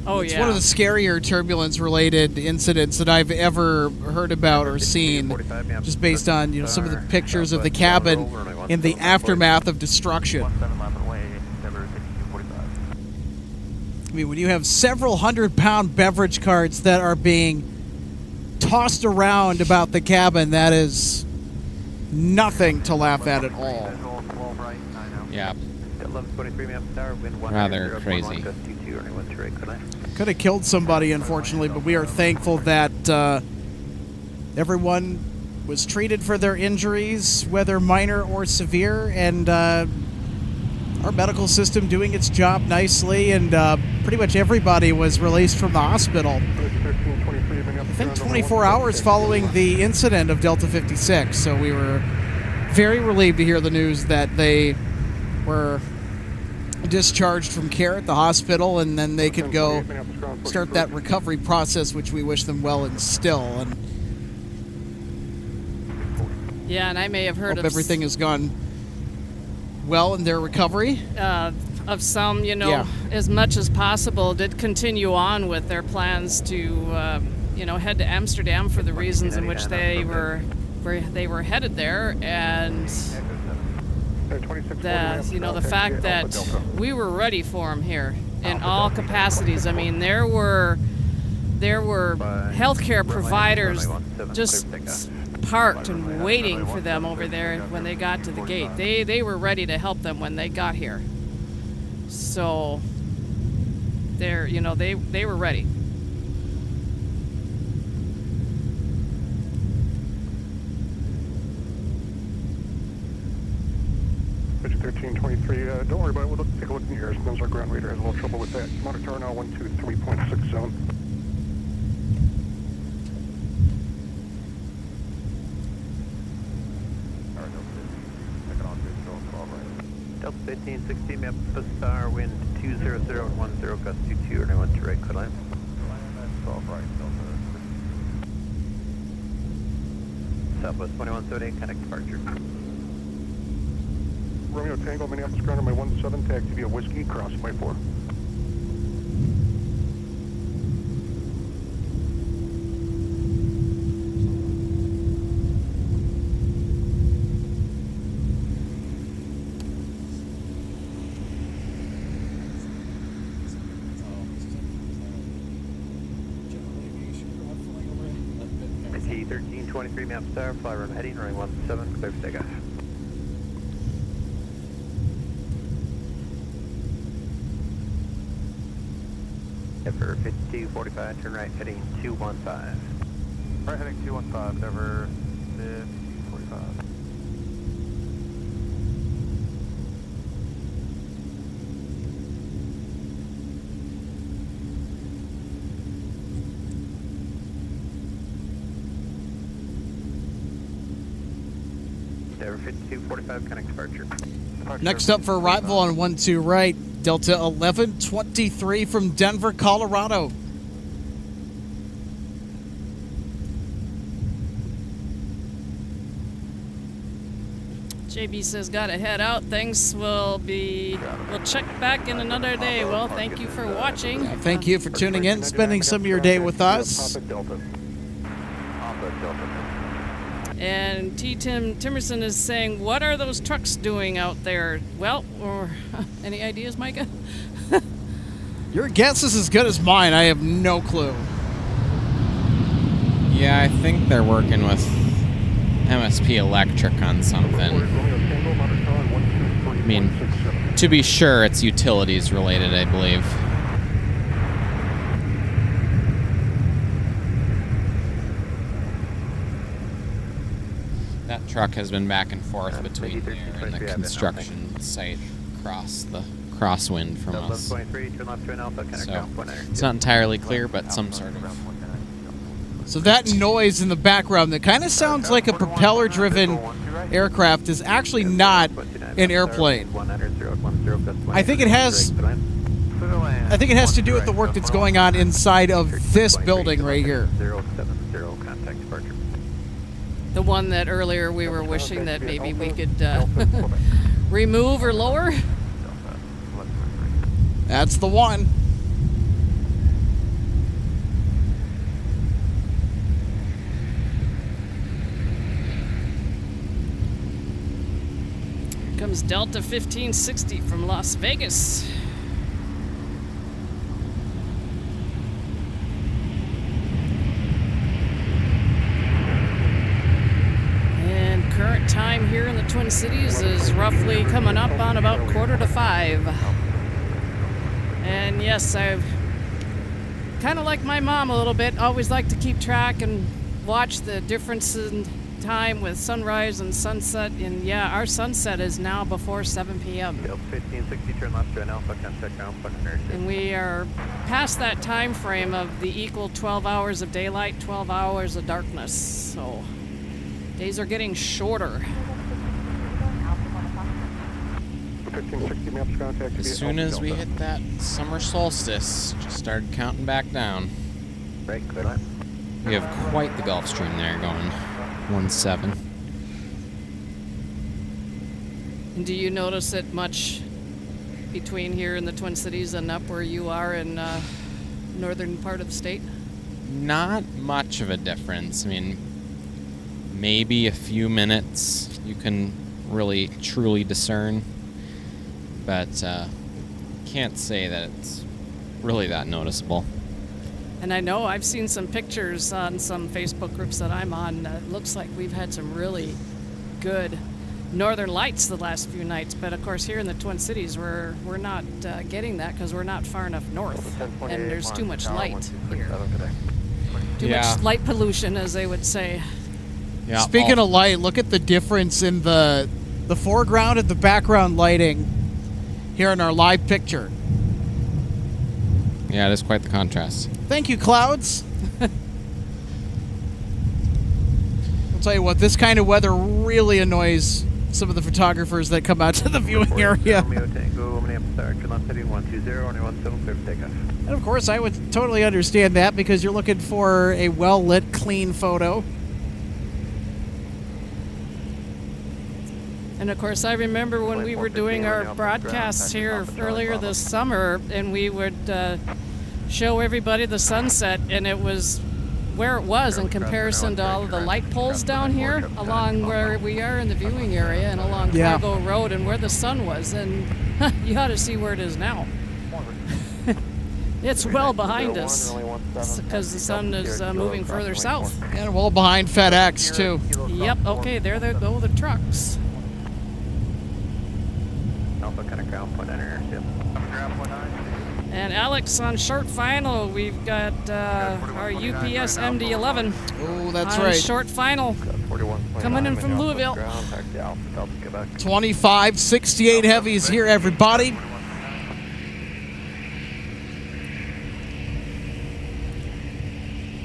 Oh, It's yeah. one of the scarier turbulence-related incidents that I've ever heard about or seen, just based on some of the pictures of the cabin in the aftermath of destruction. 17 lap away, Denver 5245. I mean, when you have several 100-pound beverage carts that are being tossed around about the cabin, that is nothing to laugh at all. Visual 12 right, 9 out. Yeah, 1123 maps star, wind rather 190.11, crazy. gust 22, runway 12 right, good line. Could have killed somebody, unfortunately, but we are thankful that everyone was treated for their injuries, whether minor or severe, and our medical system doing its job nicely, and pretty much everybody was released from the hospital. I think 24 hours following the incident of Delta 56, so we were very relieved to hear the news that they were discharged from care at the hospital, and then they could go start that recovery process, which we wish them well in still, and Yeah, and I may have heard hope of everything has gone well in their recovery. of some, Yeah. as much as possible, did continue on with their plans to, head to Amsterdam for the reasons in which they were headed there, and the fact that we were ready for them here in all capacities. I mean, there were healthcare providers just parked and waiting for them over there when they got to the gate. They were ready to help them when they got here. So they were ready. Pitch 1323, don't worry about it, we'll take a look in here. Sometimes our ground radar has a little trouble with that. Monitor now 123.67. Delta 1560 maps star, wind 200.10, gust 22, runway 12 right, good line. 12 right, Southwest 2178, connect departure. Romeo Tango, Minneapolis ground runway 17, taxi via Whiskey, cross runway 4. MSP 1323 maps star, fly room heading, runway 17, clear for takeoff. Denver 5245, turn right, heading 215. Right heading 215, Denver 5245. Denver 5245, connect departure. Next up for arrival on 12 right, Delta 1123 from Denver, Colorado. JB says, gotta head out. Thanks. We'll check back in another day. Well, thank you for watching. Thank you for tuning in, spending some of your day with us. And Tim Timerson is saying, what are those trucks doing out there? Well, or any ideas, Micah? Your guess is as good as mine. I have no clue. Yeah, I think they're working with MSP Electric on something. I mean, to be sure, it's utilities related, I believe. That truck has been back and forth between here and the construction site across the crosswind from Delta us. 23, turn left to an Alpha, Connect So ground point. it's not entirely clear, but some sort of. So that noise in the background that kind of sounds like a propeller-driven aircraft is actually not an airplane. I think it has to do with the work that's going on inside of this building right here. 070, contact departure. The one that earlier we were wishing that maybe we could remove or lower. That's the one. Here comes Delta 1560 from Las Vegas. And current time here in the Twin Cities is roughly coming up on about 4:45. And yes, I've kind of like my mom a little bit, always like to keep track and watch the difference in time with sunrise and sunset. And yeah, our sunset is now before 7 p.m. 1560, turn left to an Alpha, contact ground point. And we are past that time frame of the equal 12 hours of daylight, 12 hours of darkness. So days are getting shorter. 1560 maps contact. As soon as we hit that summer solstice, just started counting back down. Right, clear line. We have quite the Gulf Stream there going 1-7. And do you notice it much between here in the Twin Cities and up where you are in northern part of the state? Not much of a difference. I mean, maybe a few minutes you can really truly discern, but can't say that it's really that noticeable. And I know I've seen some pictures on some Facebook groups that I'm on. It looks like we've had some really good northern lights the last few nights, but of course here in the Twin Cities we're not getting that because we're not far enough north, and there's too much light here. Too much light pollution, as they would say. Yeah. Speaking of light, look at the difference in the foreground and the background lighting here in our live picture. Yeah, it is quite the contrast. Thank you, clouds. I'll tell you what, this kind of weather really annoys some of the photographers that come out to the viewing area. And of course, I would totally understand that because you're looking for a well-lit, clean photo. And of course, I remember when we were doing our broadcasts here earlier this summer, and we would show everybody the sunset, and it was where it was in comparison to all of the light poles down here along where we are in the viewing area and along Cargo Road and where the sun was. And you ought to see where it is now. It's well behind us because the sun is moving further south. And well behind FedEx, too. Yep, okay, there they go, the trucks. And Alex on short final, we've got our UPS MD-11. Oh, that's on right. Short final, coming in from Louisville. 2568 heavies here, everybody.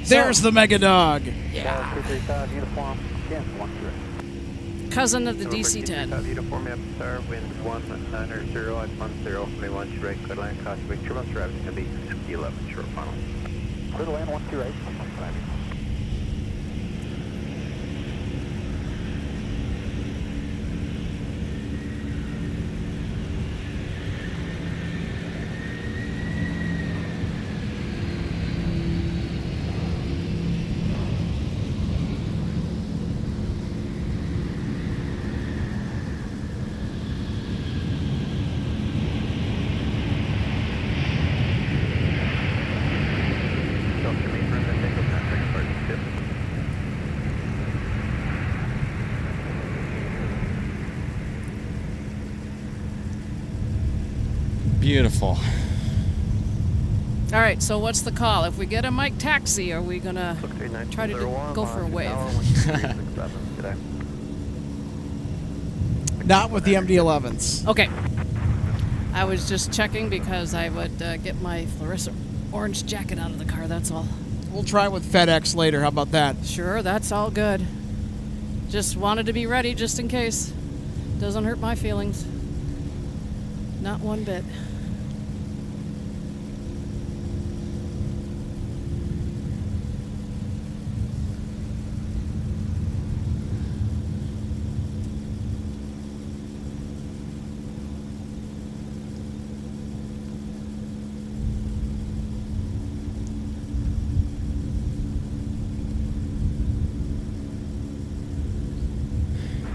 There's the Mega Dog. Yeah. Cousin of the DC-10. Uniform star, wind 190 at 10, launch right, clear land, cost big turbulence, gravity can be 11, short final. Clear land, 128. Beautiful. All right, so what's the call? If we get a mic taxi, are we going to try to go for a wave? Not with the MD-11s. Okay. I was just checking because I would get my fluorescent orange jacket out of the car, that's all. We'll try with FedEx later. How about that? Sure, that's all good. Just wanted to be ready just in case. Doesn't hurt my feelings. Not one bit.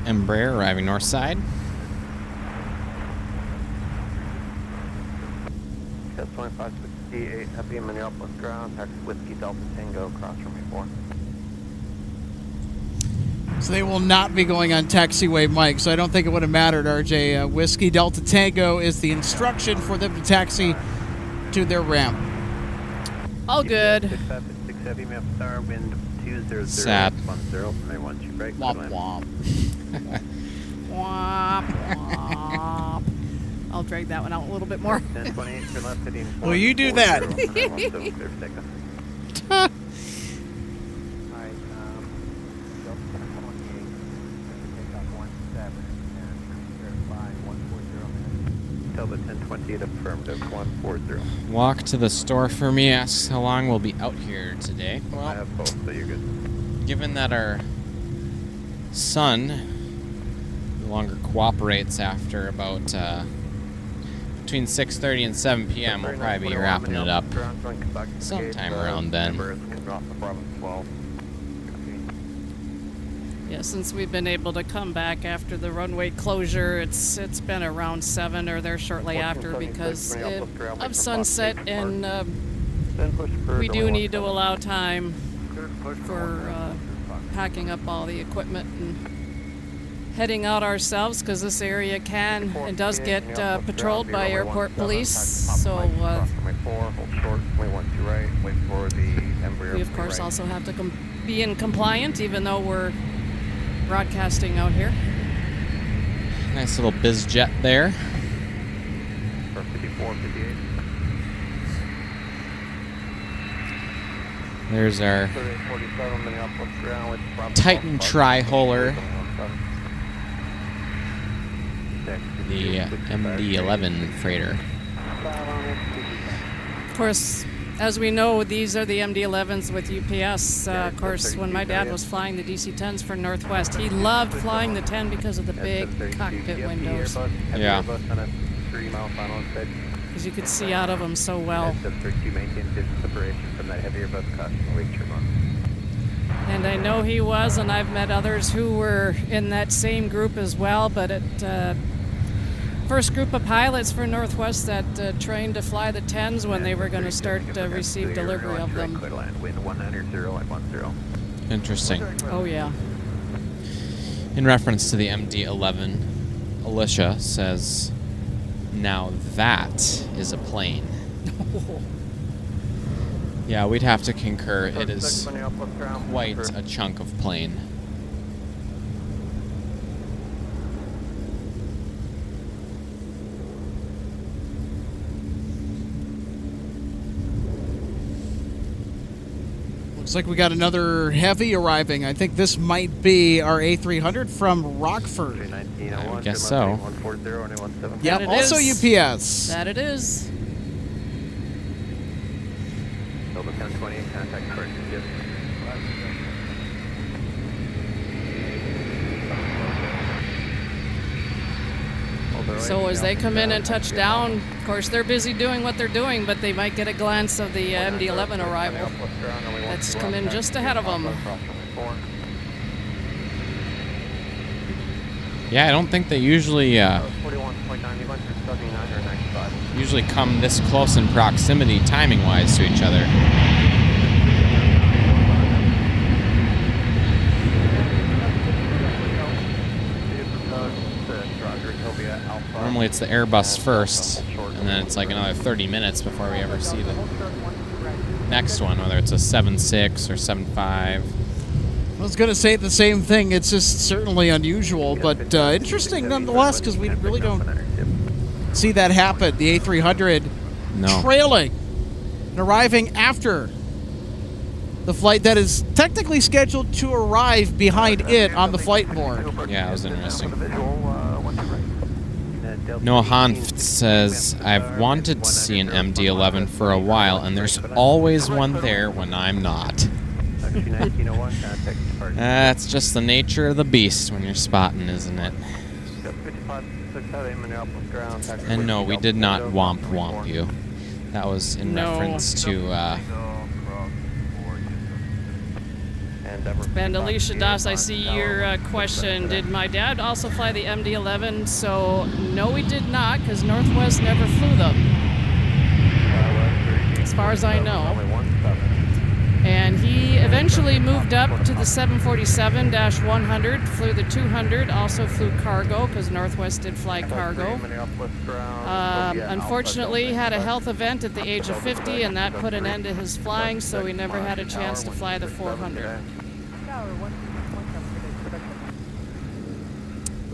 Embraer arriving north side. That's 2568, happy in Minneapolis ground, taxi Whiskey Delta Tango across from me 4. So they will not be going on taxiway, Mike, so I don't think it would have mattered, RJ. Whiskey Delta Tango is the instruction for them to taxi to their ramp. All good. 6 heavy, map star, wind 200, Sad. 10, 912 right. Womp womp. Womp, womp. I'll drag that one out a little bit more. 1028 for left heading. Will you do that? Delta 1028 affirmative 140. Walk to the store for me. Asks how long we'll be out here today. I Well, have both, so you're good. given that our sun no longer cooperates after about between 6:30 and 7 p.m., we'll probably be wrapping it up sometime around then. Yeah, since we've been able to come back after the runway closure, it's been around 7 or there shortly after because of sunset, and we do need to allow time for packing up all the equipment and heading out ourselves because this area can and does get patrolled by airport police. So we of course also have to be in compliant even though we're broadcasting out here. Nice little biz jet there. 54, 58. There's our 3847 Minneapolis ground with Titan tri-holer, the MD-11 freighter. Of course, as we know, these are the MD-11s with UPS. Of course, when my dad was flying the DC-10s for Northwest, he loved flying the 10 because of the big cockpit windows. Yeah. Because you could see out of them so well. And I know he was, and I've met others who were in that same group as well, but it first group of pilots for Northwest that trained to fly the 10s when they were going to start receive delivery of them. Interesting. Oh yeah. In reference to the MD-11, Alicia says, "Now that is a plane." Yeah, we'd have to concur. It is quite a chunk of plane. Looks like we got another heavy arriving. I think this might be our A300 from Rockford. I guess so. Yep, That it also is. UPS. That it is. Delta 1028 contact correction. So as they come in and touch down, of course they're busy doing what they're doing, but they might get a glance of the MD-11 arrival that's come in just ahead of them. Yeah, I don't think they usually come this close in proximity timing-wise to each other. Normally it's the Airbus first, and then it's like another 30 minutes before we ever see the next one, whether it's a 7.6 or 7.5. I was going to say the same thing. It's just certainly unusual, but interesting nonetheless because we really don't see that happen. The A300 No. trailing and arriving after the flight that is technically scheduled to arrive behind it on the flight board. Yeah, it was interesting. Noah Hanft says, I've wanted to see an MD-11 for a while, and there's always one there when I'm not. That's just the nature of the beast when you're spotting, isn't it? And no, we did not womp you. That was in reference to... And Alicia Doss, I see your question. Did my dad also fly the MD-11? So, no, we did not, because Northwest never flew them, as far as I know. And he eventually moved up to the 747-100, flew the 200, also flew cargo, because Northwest did fly cargo. Unfortunately, had a health event at the age of 50, and that put an end to his flying, so he never had a chance to fly the 400.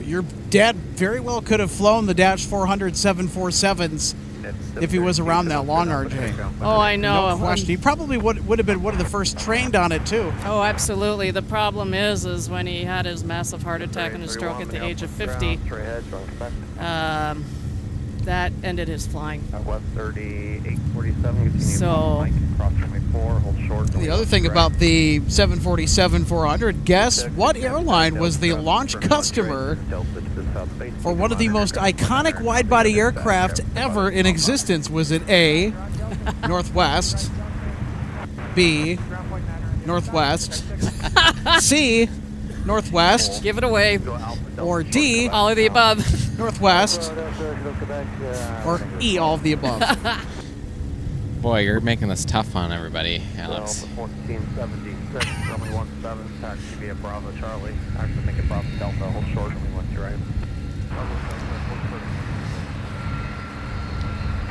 Your dad very well could have flown the Dash 400 747s if he was around that long, RJ. Oh, I know. No question. He probably would have been one of the first trained on it, too. Oh, absolutely. The problem is when he had his massive heart attack and a stroke at the age of 50, that ended his flying. West 30, 847. So, the other thing about the 747-400, guess what airline was the launch customer for one of the most iconic wide-body aircraft ever in existence? Was it A, Northwest, B, Northwest, C, Northwest, give it away, or D, all of the above, Northwest, or E, all of the above? Boy, you're making this tough on everybody, Alex. 1476, runway 17, taxi via Bravo Charlie. Actually, make it Bravo Delta, hold short, runway 12 right.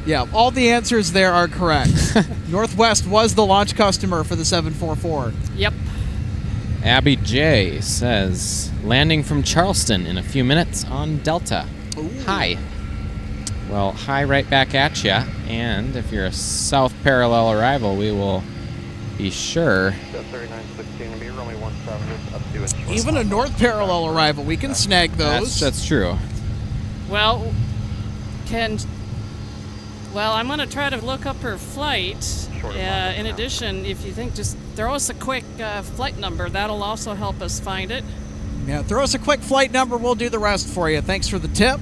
Yeah, all the answers there are correct. Northwest was the launch customer for the 744. Yep. Abby J says, landing from Charleston in a few minutes on Delta. Ooh. Hi. Well, hi right back at ya. And if you're a south parallel arrival, we will be sure. Even a north parallel arrival, we can snag those. That's true. Well, I'm going to try to look up her flight. In addition, if you think, just throw us a quick flight number. That'll also help us find it. Yeah, throw us a quick flight number. We'll do the rest for you. Thanks for the tip.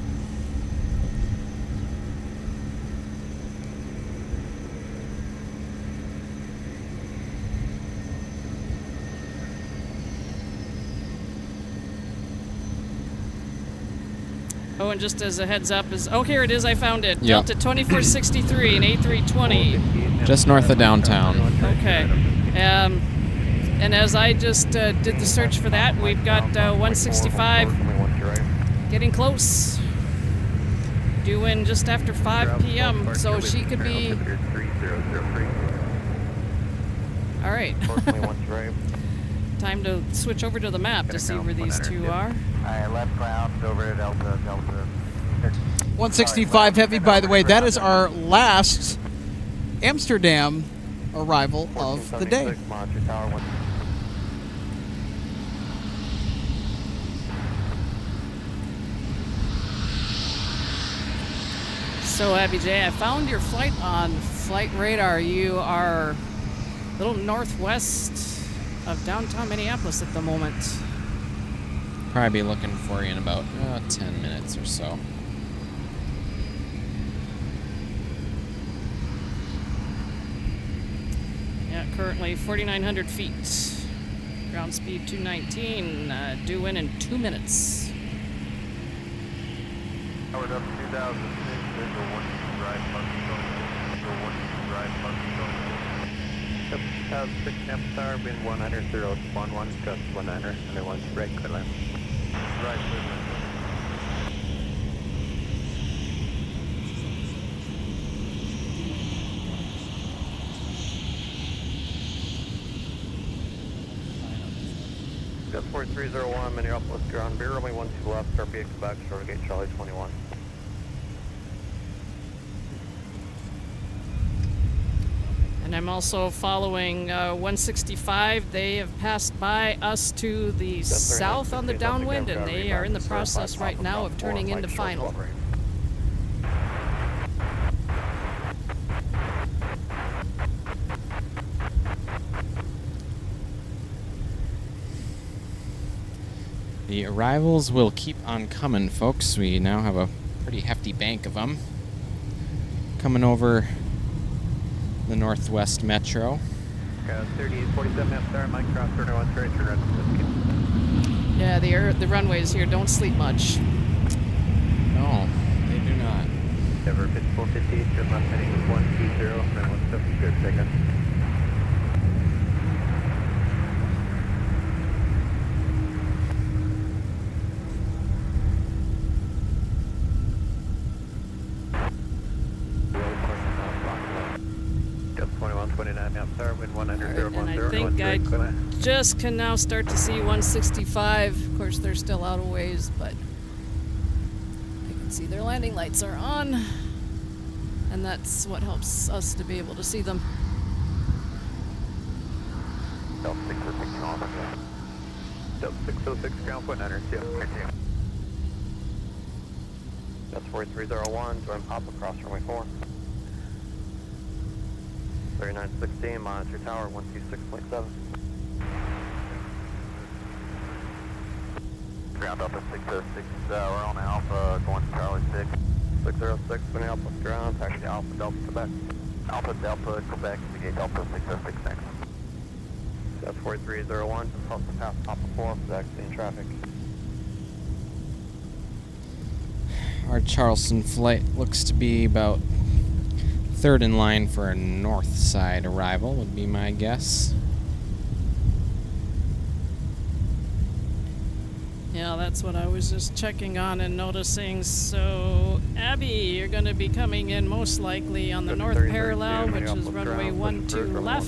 Oh, and just as a heads up, here it is, I found it. Yep. Delta 2463 and A320. Just north of downtown. Okay. And as I just did the search for that, we've got 165 getting close. Due in just after 5 p.m., so she could be... All right. Time to switch over to the map to see where these two are. Left ground over to Delta. 165 heavy, by the way. That is our last Amsterdam arrival of the day. So, Abby J, I found your flight on Flight Radar. You are a little northwest of downtown Minneapolis at the moment. Probably be looking for you in about 10 minutes or so. Yeah, currently 4,900 feet. Ground speed 219, due in 2 minutes. Powered up 2006, visual 1 right, visual 1 right, 2006 Tampa Tower, bin 100, 011, just 100, and they want right, clear line. Right, clear line. Gus 4301, Minneapolis, ground, beer, runway 12 left, RPX back, short gate, Charlie 21. And I'm also following 165. They have passed by us to the south on the downwind, and they are in the process right now of turning into final. The arrivals will keep on coming, folks. We now have a pretty hefty bank of them coming over the Northwest Metro. 3847 after Mike cross turn 1 straight, turn right. Yeah, the runways here don't sleep much. No, they do not. Ever 5458, turn left heading 120, turn 170, good, second. And I think I just can now start to see 165. Of course, they're still out a ways, but I can see their landing lights are on, and that's what helps us to be able to see them. Delta 606 ground point under, yeah, right here. That's 4301, join Papa cross runway 4. 3916, monitor tower 126.7. Ground Delta 606, we're on Alpha, going to Charlie 6. 606, Minneapolis ground, taxi Alpha Delta Quebec. Alpha Delta Quebec, begin Delta 606 next. That's 4301, just off the path Papa 4, exiting traffic. Our Charleston flight looks to be about third in line for a north side arrival, would be my guess. Yeah, that's what I was just checking on and noticing. So, Abby, you're going to be coming in most likely on the north parallel, which is runway 12 left.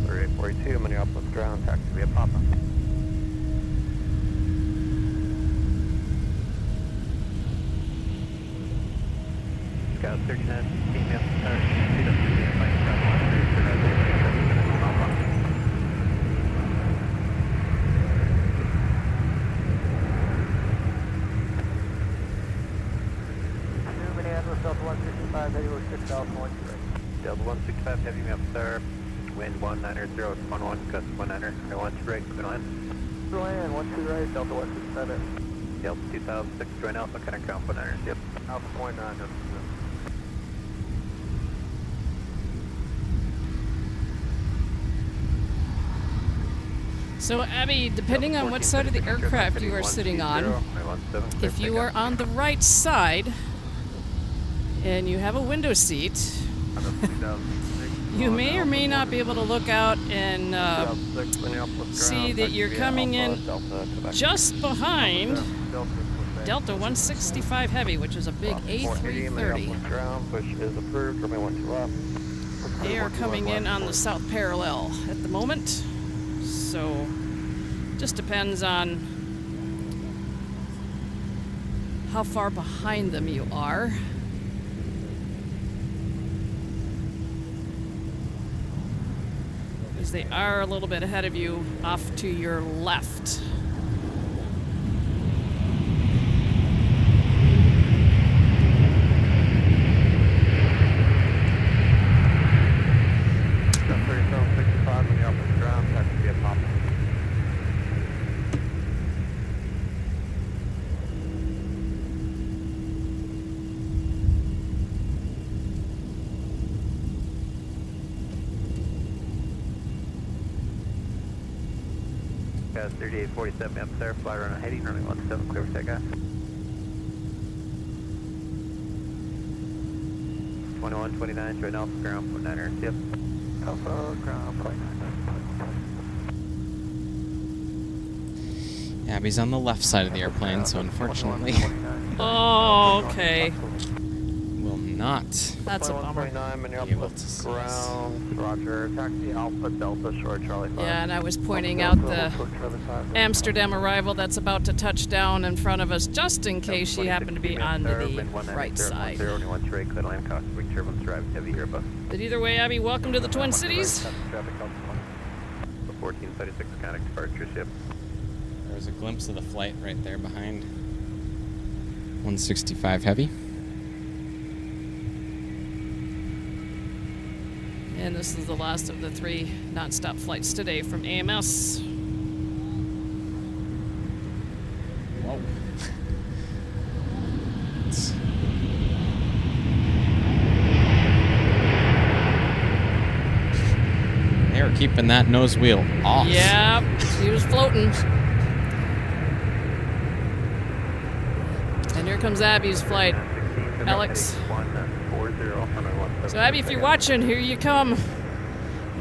3842, Minneapolis ground, taxi via Papa. Scout 3916, Mike cross 1 straight, turn right, Alpha. Minneapolis, Delta 165, heading 6 Alpha 1 straight. Delta 165, heavy me up, sir. Wind 190, 11, gust 190, 1 straight, clear line. Clear land, 12 right, Delta 167. Delta 2006, join Alpha, kind of count 190, yep. Alpha 0.9, So, Abby, depending on what side of the aircraft you are sitting on, if you are on the right side and you have a window seat, you may or may not be able to look out and see that you're coming in just behind Delta 165 Heavy, which is a big A330. They are coming in on the south parallel at the moment, so just depends on how far behind them you are. Because they are a little bit ahead of you off to your left. Guys, 3847 up there, fly runway heading, runway 17, clear for takeoff. 2129, join Alpha ground, 49er, yep. Alpha ground, 49. Abby's on the left side of the airplane, so unfortunately Oh, okay. will not That's a bummer. 129 be able to see us. ground, roger. Taxi Alpha Delta Short Charlie 5. Yeah, and I was pointing out the Amsterdam arrival that's about to touch down in front of us, just in case she happened to be on the right side. But either way, Abby, welcome to the Twin Cities. The 1436 Connect departure ship. There's a glimpse of the flight right there behind 165 Heavy. And this is the last of the 3 nonstop flights today from AMS. Whoa. They were keeping that nose wheel off. Yeah, he was floating. And here comes Abby's flight. Alex. So Abby, if you're watching, here you come.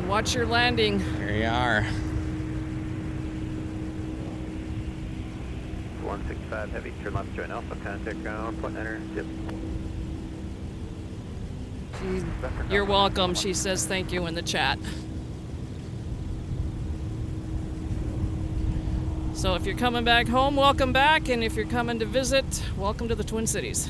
Watch your landing. Here you are. 165 Heavy, turn left, join Alpha, contact ground, point enter, yep. You're welcome. She says thank you in the chat. So if you're coming back home, welcome back. And if you're coming to visit, welcome to the Twin Cities.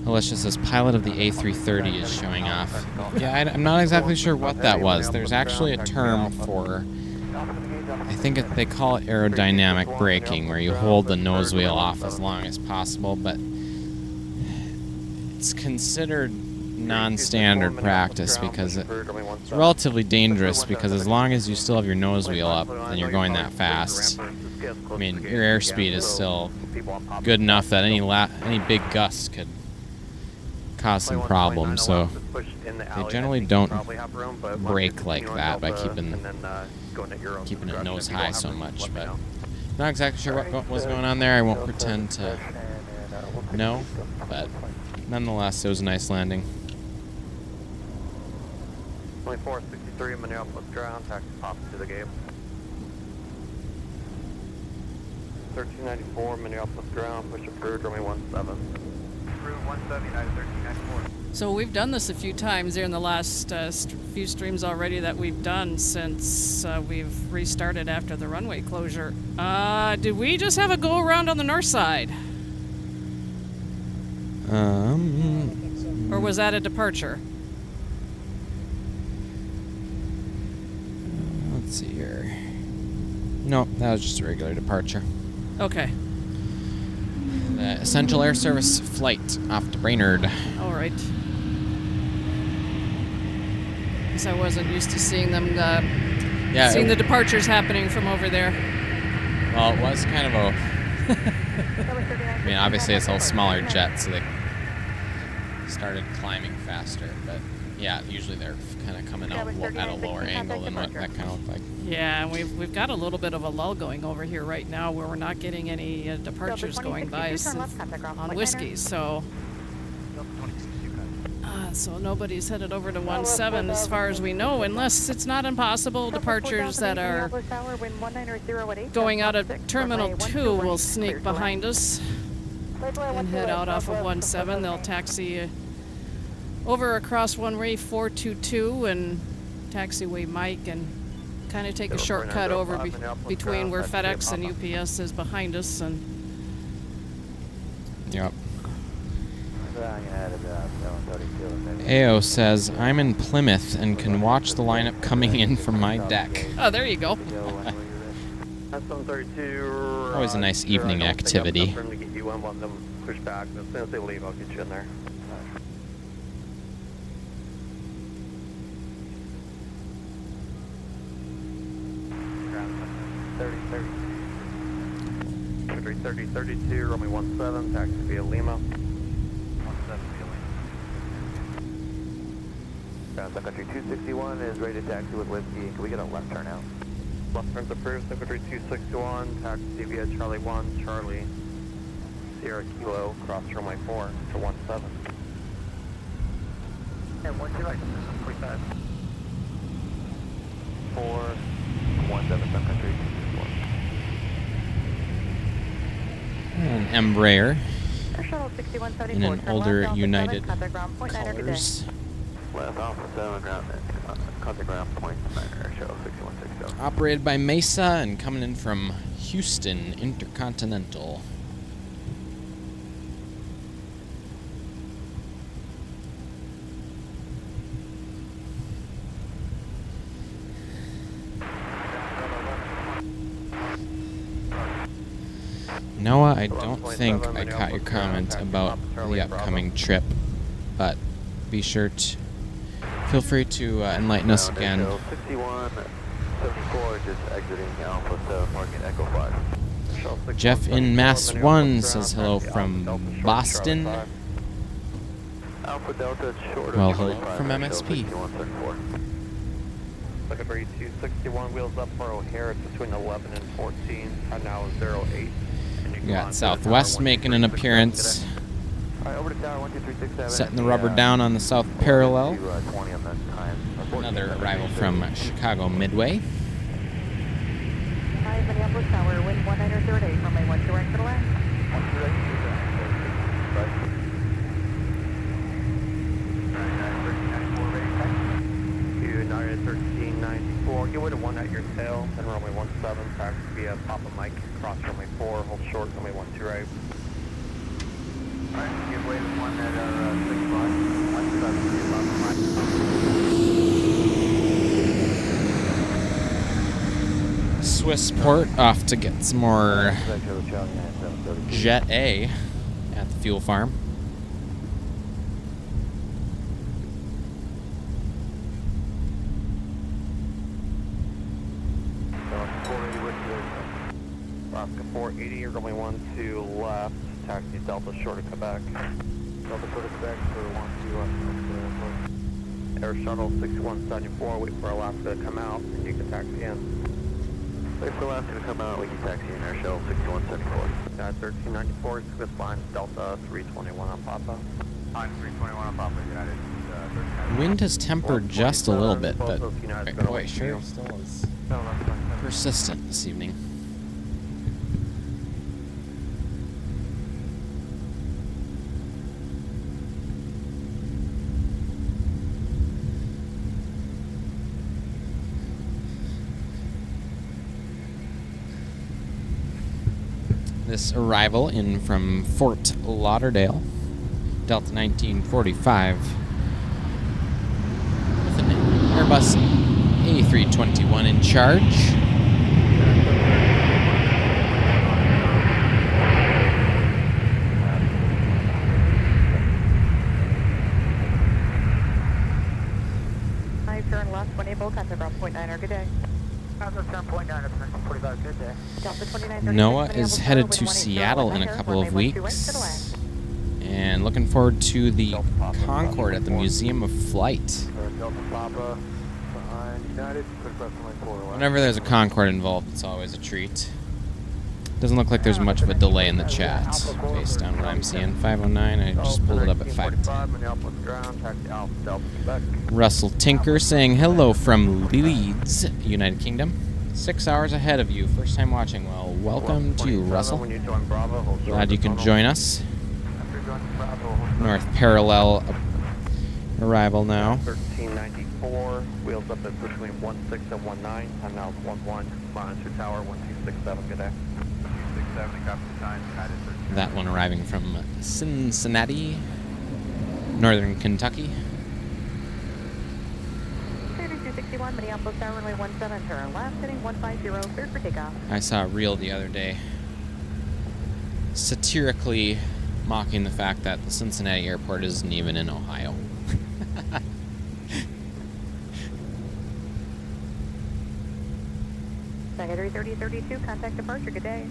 Alicia says pilot of the A330 is showing off. Yeah, I'm not exactly sure what that was. There's actually a term for, I think they call it aerodynamic braking, where you hold the nose wheel off as long as possible, but it's considered non-standard practice because it's relatively dangerous, because as long as you still have your nose wheel up and you're going that fast, I mean, your airspeed is still good enough that any big gust could cause some problems, so they generally don't brake like that by keeping it nose high so much. But not exactly sure what was going on there. I won't pretend to know, but nonetheless, it was a nice landing. 2463 Minneapolis ground, taxi pop to the gate. 1394 Minneapolis ground, push approved, runway 17. So we've done this a few times here in the last few streams already that we've done since we've restarted after the runway closure. Did we just have a go around on the north side? Or was that a departure? Let's see here. No, that was just a regular departure. Okay. The Essential Air Service flight off to Brainerd. All right. Guess I wasn't used to seeing them, seeing the departures happening from over there. Well, it was kind of a... I mean, obviously it's a smaller jet, so they started climbing faster, but yeah, usually they're kind of coming out at a lower angle than what that kind of looked like. Yeah, and we've got a little bit of a lull going over here right now where we're not getting any departures going by us on Whiskey, so nobody's headed over to 17 as far as we know, unless it's not impossible. Departures that are going out of Terminal 2 will sneak behind us and head out off of 17. They'll taxi over across runway 422 and taxiway Mike and kind of take a shortcut over between where FedEx and UPS is behind us. And yep. AO says, I'm in Plymouth and can watch the lineup coming in from my deck. Oh, there you go. Always a nice evening activity. Push back, as soon as they leave, I'll get you in there. Country 3032, runway 17, taxi via Lima. 17 via Lima. Sun Country 261 is ready to taxi with Whiskey. Can we get a left turn out? Left turn's approved, Sun Country 261, taxi via Charlie 1, Charlie. Sierra Kilo, cross runway 4 to 17. And 128, 45. 4, 17, Sun Country. An Embraer Air Shuttle 6174. in an turn older left, Delta United 7, contact ground, point 9er, good day. colors. Left Alpha 7 ground, contact ground, point 9er, Air Shuttle 6160. Operated by Mesa and coming in from Houston Intercontinental. Noah, I don't think I caught your comment about the upcoming trip, but be sure to feel free to enlighten us again. 6174, just exiting Alpha 7, marking Echo 5. Jeff in Mass 1 says hello from Boston. Alpha Delta, short Well, of hello 25, from Air Shuttle MSP. 6174. Looking for 261, wheels up for O'Hare. It's between 11 and 14. Now 08. We got Southwest making an appearance, Alright, over to tower 12367. setting the rubber down on the south parallel. 20 on that time. Another arrival from Chicago Midway. Hi, Minneapolis Tower, wind 19er, third 8, runway 12 right to the left. 1394, get way to 1 at your tail, then runway 17, taxi via Papa Mike, cross runway 4, hold short, runway 12 right. Alright, give way to 1 at our 6 spot, 17 via Papa Mike. Swissport off to get some more Jet A at the fuel farm. Alaska 480, runway 12 left, taxi Delta short of Quebec. Delta short of Quebec for 12 Air Shuttle 6174, wait for Alaska to come out, and you can taxi in. Wait for Alaska to come out, we can taxi in Air Shuttle 6174. 1394, Swiss line Delta 321 on Papa. On 321 on Papa United. Wind has tempered just a little bit, but boy, sure still is persistent this evening. This arrival in from Fort Lauderdale, Delta 1945, with an Airbus A321 in charge. Hi, turn left, 1 Able, contact ground, point 9er, good day. Turn point 9 at 45, good day. Delta 2936, Noah is Minneapolis headed Tower, to wind 180, Seattle in a right couple of runway 12 right to the weeks, left. and looking forward to the Concorde at the Museum of Flight. Delta Papa behind United, quick left runway 4. Whenever there's a Concorde involved, it's always a treat. Doesn't look like there's much of a delay in the chat, based on what I'm seeing. 509, I just pulled it up at 5:10. Minneapolis ground, taxi Alpha Delta Quebec. Russell Tinker saying hello from Leeds, United Kingdom. 6 hours ahead of you. First time watching. Well, welcome to you, Russell. When you join Bravo, hold short Glad you could tunnel. join us. After joining Bravo, hold short. North Parallel arrival now. 1394, wheels up at between 16 and 19, time now is 11, monitor tower 1267, good day. 267, copy the time, United 13. That one arriving from Cincinnati, Northern Kentucky. 3261, Minneapolis Tower, runway 17, turn left, heading 150, cleared for takeoff. I saw a reel the other day satirically mocking the fact that the Cincinnati airport isn't even in Ohio. Secondary 3032, contact departure, good day.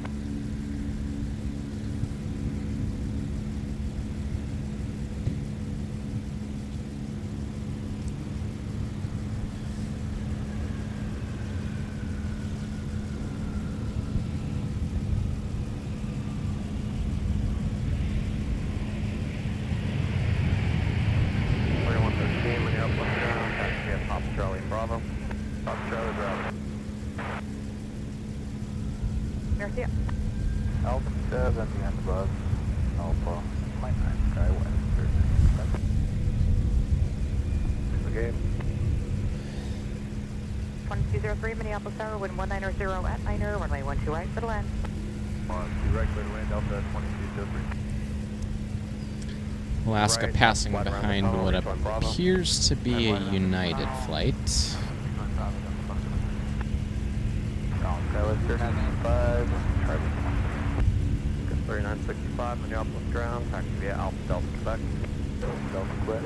Charlie Bravo. Charlie Bravo. Garcia. Alpha 7, the end above. Alpha, my 9, Sky West. Okay. 2203 Minneapolis Tower, wind 190 at 90, runway 12 right, for the land. 2 right, clear to land, Delta 2203. Alaska Right, passing wide around the behind tunnel, what reach on Bravo. appears to be a United flight. Skywest 3965, Charlie. 3965, Minneapolis ground, taxi via Alpha Delta Quebec. Delta Quebec.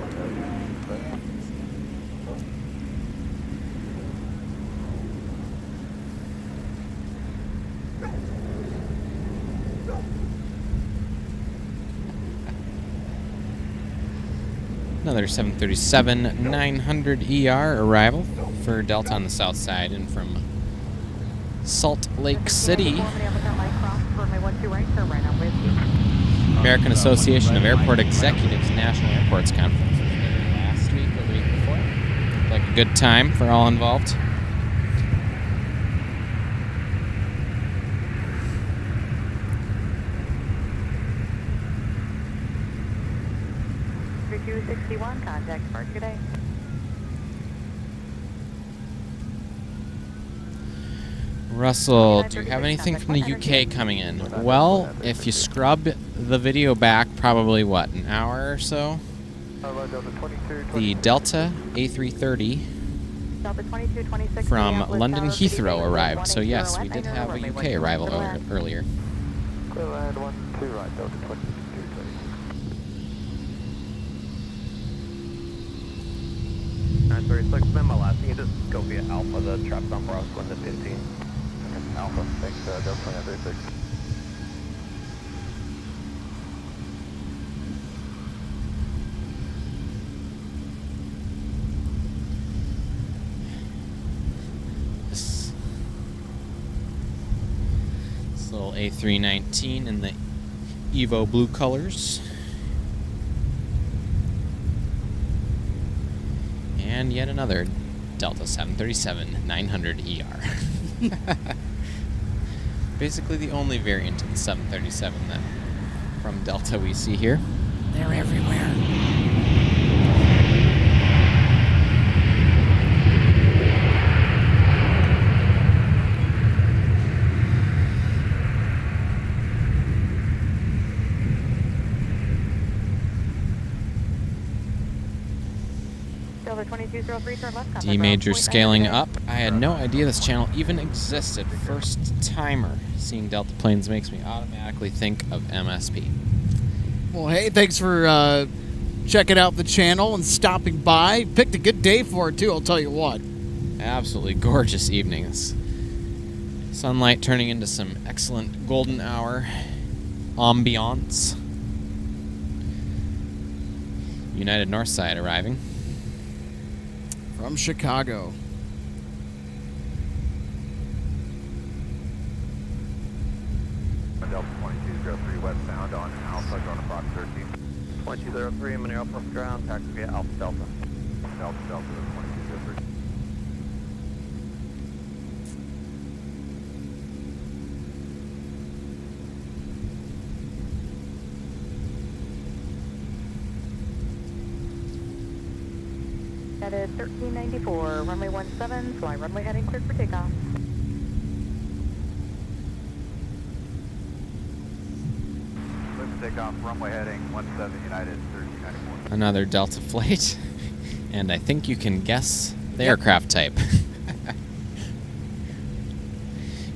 Another 737-900 arrival for Delta on the south side and from Salt Lake City. American Association of Airport Executives National Airports Conference was there last week or the week before. Looked like a good time for all involved. Contact Park today. Russell, do you have anything from the UK coming in? Well, if you scrub the video back probably, what, an hour or so? The Delta A330 from London Heathrow arrived. So yes, we did have a UK arrival earlier. Clear land 12 right, Delta 2230. 936, man, my last thing, you just go via Alpha, the trap's on Bravo, in the 15. Alpha, thanks, Delta 936. This little A319 in the Evo blue colors. And yet another Delta 737-900ER. Basically the only variant of the 737 that from Delta we see here. They're everywhere. D major scaling up. I had no idea this channel even existed. First timer seeing Delta planes makes me automatically think of MSP. Well, hey, thanks for checking out the channel and stopping by. Picked a good day for it, too, I'll tell you what. Absolutely gorgeous evenings. Sunlight turning into some excellent golden hour ambiance. United Northside arriving. From Chicago. Delta 2203 westbound on Alpha, going to Fox 13. 2203, Minneapolis ground, taxi via Alpha Delta. Delta 2203. Headed 1394, runway 17, fly runway heading cleared for takeoff. Clear for takeoff, runway heading 17 United 1394. Another Delta flight. And I think you can guess the aircraft type.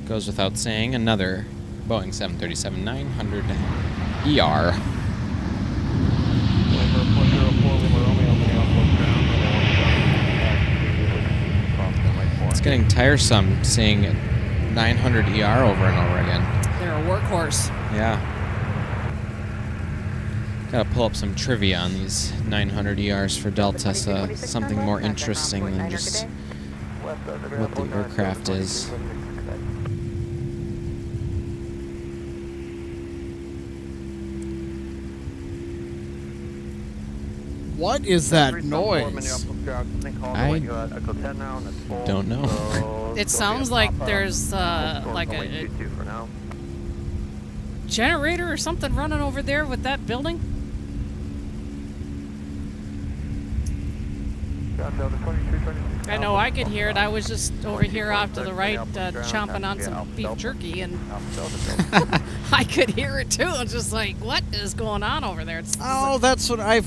Goes without saying, another Boeing 737-900ER. It's getting tiresome seeing 900ER over and over again. They're a workhorse. Yeah. Gotta pull up some trivia on these 900ERs for Delta, so something more interesting than just what the aircraft is. What is that noise? I don't know. It sounds like there's like a generator or something running over there with that building. I know I could hear it. I was just over here off to the right chomping on some beef jerky, and I could hear it too. I was just like, what is going on over there? Oh, that's what I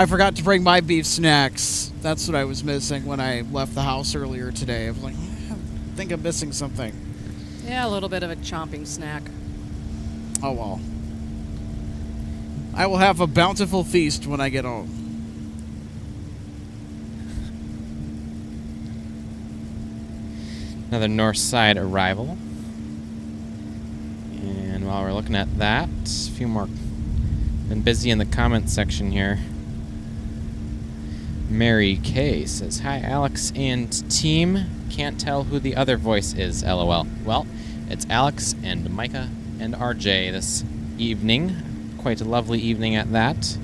forgot to bring my beef snacks. That's what I was missing when I left the house earlier today. I was like, I think I'm missing something. Yeah, a little bit of a chomping snack. Oh well. I will have a bountiful feast when I get home. Another north side arrival. And while we're looking at that, a few more. Been busy in the comments section here. Mary K says, "Hi Alex and team. Can't tell who the other voice is, LOL. Well, it's Alex and Micah and RJ this evening. Quite a lovely evening at that."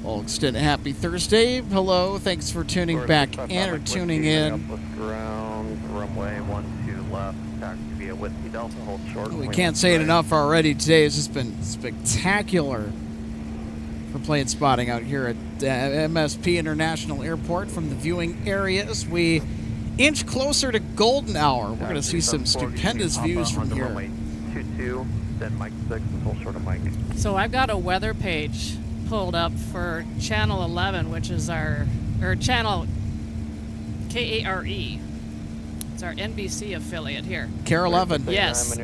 Well, extend a happy Thursday. Hello, thanks for tuning back in or tuning in. Ground, runway 12 left, taxi via Whiskey Delta, hold short. We can't say it enough already. Today has just been spectacular for plane spotting out here at MSP International Airport. From the viewing areas, we inch closer to golden hour. We're going to see some stupendous views from here. 22, then Mike 6, hold short of Mike. So I've got a weather page pulled up for Channel 11, which is our channel KARE. It's our NBC affiliate here. KARE 11. Yes.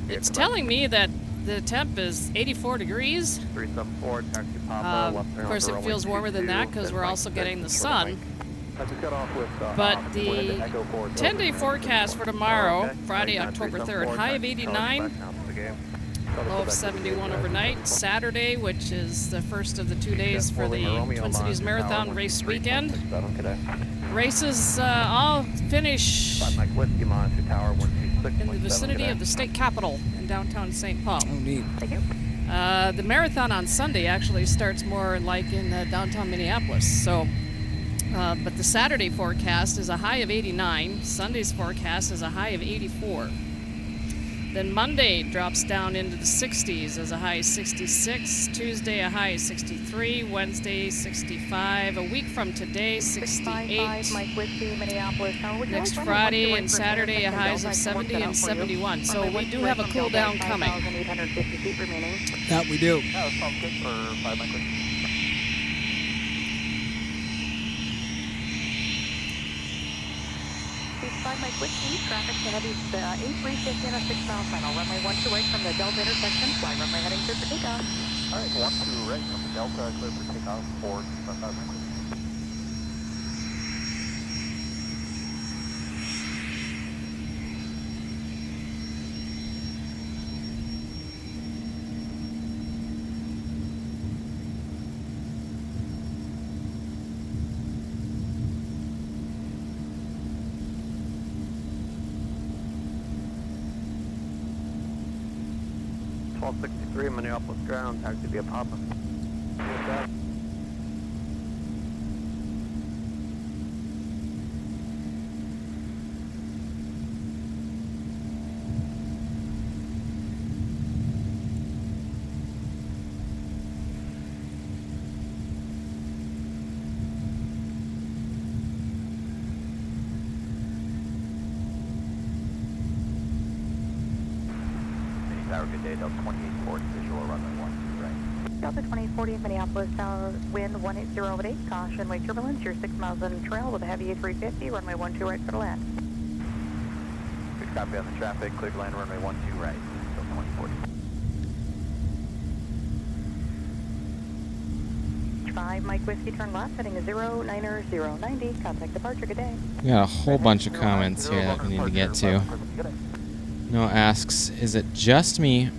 It's telling me that the temp is 84 degrees. 374, taxi Papa, Of course, it feels warmer than that because we're also getting the sun. But the 10-day forecast for tomorrow, Friday, October 3rd, high of 89, low of 71 overnight. Saturday, which is the first of the 2 days for the Twin Cities Marathon race weekend. Races all finish in the vicinity of the state capitol in downtown St. Paul. Oh, neat. The marathon on Sunday actually starts more like in downtown Minneapolis. So, but the Saturday forecast is a high of 89. Sunday's forecast is a high of 84. Then Monday drops down into the 60s as a high of 66. Tuesday a high of 63. Wednesday 65. A week from today 68. Next Friday and Saturday a highs of 70 and 71. So we do have a cool down coming. That we do. Mike Whiskey, traffic to heavy 8350 and a 6-mile final. Runway 12 right from the Delta intersection. Fly runway heading clear for takeoff. All right, 12 right from the Delta, clear for takeoff. 4, 5, Minneapolis ground, taxi via Papa. Good day, Delta 2840, visual runway 12 right. Delta 2040, Minneapolis, wind 180 over 8, caution, wake turbulence, you're 6 miles in trail with a heavy 350, runway 12 right for the land. Good copy on the traffic, clear to land runway 12 right, Delta 2040. 5, Mike Whiskey, turn left, heading 09090, contact departure, good day. We got a whole bunch of comments here that we need to get to. No asks, is it just me,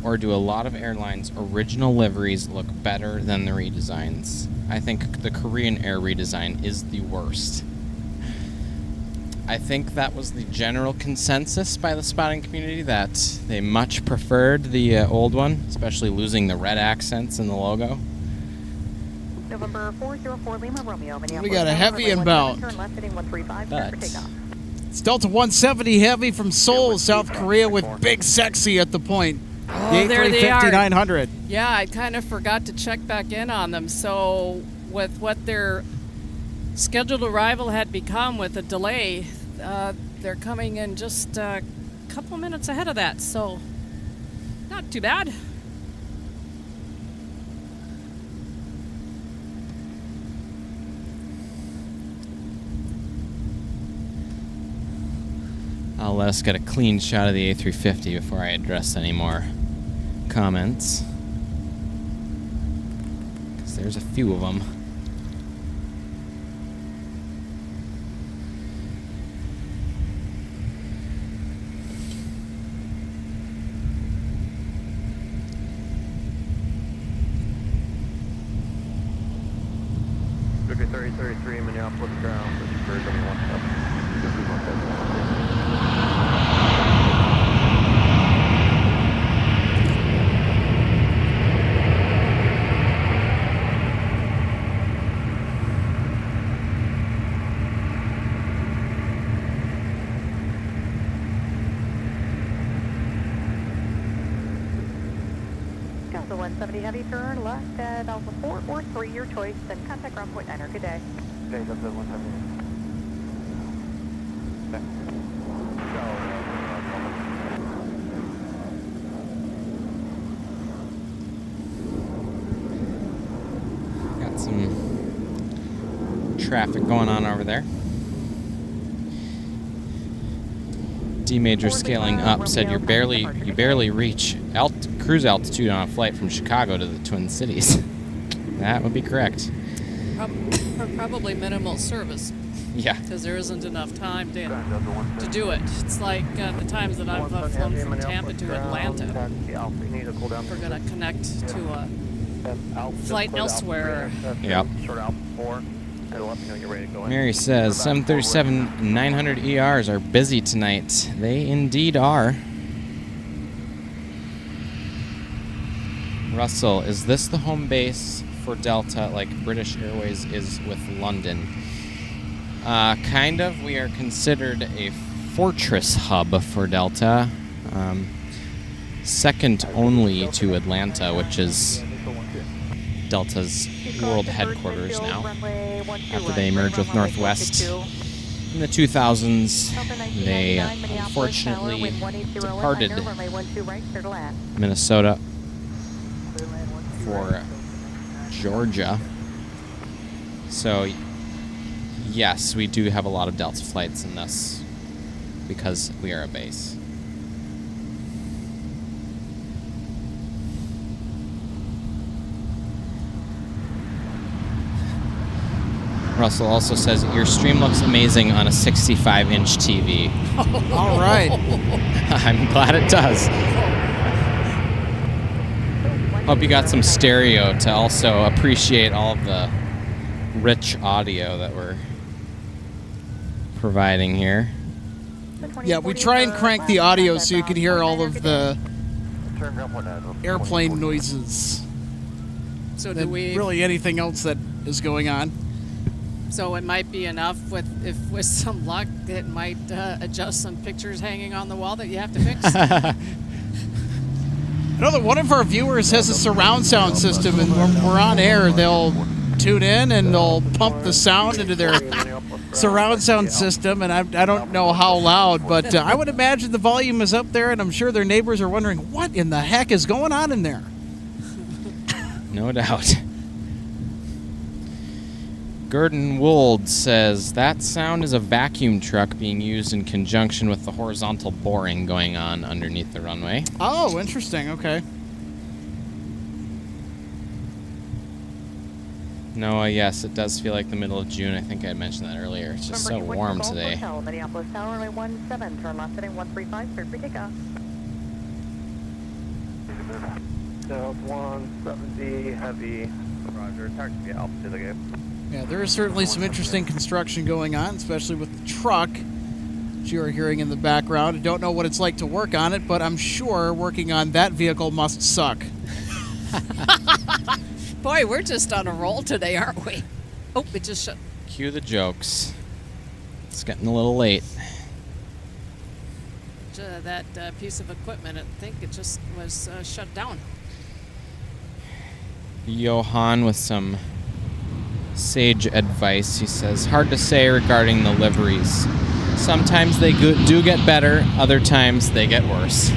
or do a lot of airlines' original liveries look better than the redesigns? I think the Korean Air redesign is the worst. I think that was the general consensus by the spotting community that they much preferred the old one, especially losing the red accents in the logo. November 404 Lima Romeo. We got a heavy inbound. Turn left heading 135. But For takeoff. It's Delta 170 Heavy from Seoul, South Korea, with Big Sexy at the point. Oh, there they are. 5900. Yeah, I kind of forgot to check back in on them. So with what their scheduled arrival had become with a delay, they're coming in just a couple minutes ahead of that. So not too bad. I'll let us get a clean shot of the A350 before I address any more comments. Because there's a few of them. Victor 3033 Minneapolis ground. This is Bird 117. Delta 170 Heavy, turn left at Alpha 4 or 3, your choice, then contact ground point 9. Good day. Okay, Delta 170. Got some traffic going on over there. D Major scaling up said you barely reach cruise altitude on a flight from Chicago to the Twin Cities. That would be correct. Probably minimal service. Yeah. Because there isn't enough time to do it. It's like the times that I've flown from Tampa to Atlanta. We're going to connect to a flight elsewhere. Yep. Mary says 737-900 ERs are busy tonight. They indeed are. Russell, is this the home base for Delta like British Airways is with London? Kind of. We are considered a fortress hub for Delta. Second only to Atlanta, which is Delta's world headquarters now. After they merged with Northwest in the 2000s, they unfortunately departed Minnesota for Georgia. So yes, we do have a lot of Delta flights in this because we are a base. Russell also says your stream looks amazing on a 65-inch TV. All right. I'm glad it does. Hope you got some stereo to also appreciate all of the rich audio that we're providing here. Yeah, we try and crank the audio so you can hear all of the airplane noises. So do we really anything else that is going on? So it might be enough with some luck it might adjust some pictures hanging on the wall that you have to fix. I know that one of our viewers has a surround sound system, and when we're on air, they'll tune in and they'll pump the sound into their surround sound system, and I don't know how loud, but I would imagine the volume is up there, and I'm sure their neighbors are wondering, what in the heck is going on in there? No doubt. Gordon Wold says that sound is a vacuum truck being used in conjunction with the horizontal boring going on underneath the runway. Oh, interesting. Okay. Noah, yes, it does feel like the middle of June. I think I had mentioned that earlier. It's just so warm today. Minneapolis Tower, runway 17, turn left heading 135, cleared for takeoff. Delta 170 Heavy, Roger, taxi altitude again. Yeah, there is certainly some interesting construction going on, especially with the truck which you are hearing in the background. I don't know what it's like to work on it, but I'm sure working on that vehicle must suck. Boy, we're just on a roll today, aren't we? Oh, it just shut. Cue the jokes. It's getting a little late. That piece of equipment, I think it just was shut down. Johan with some sage advice. He says, hard to say regarding the liveries. Sometimes they do get better, other times they get worse.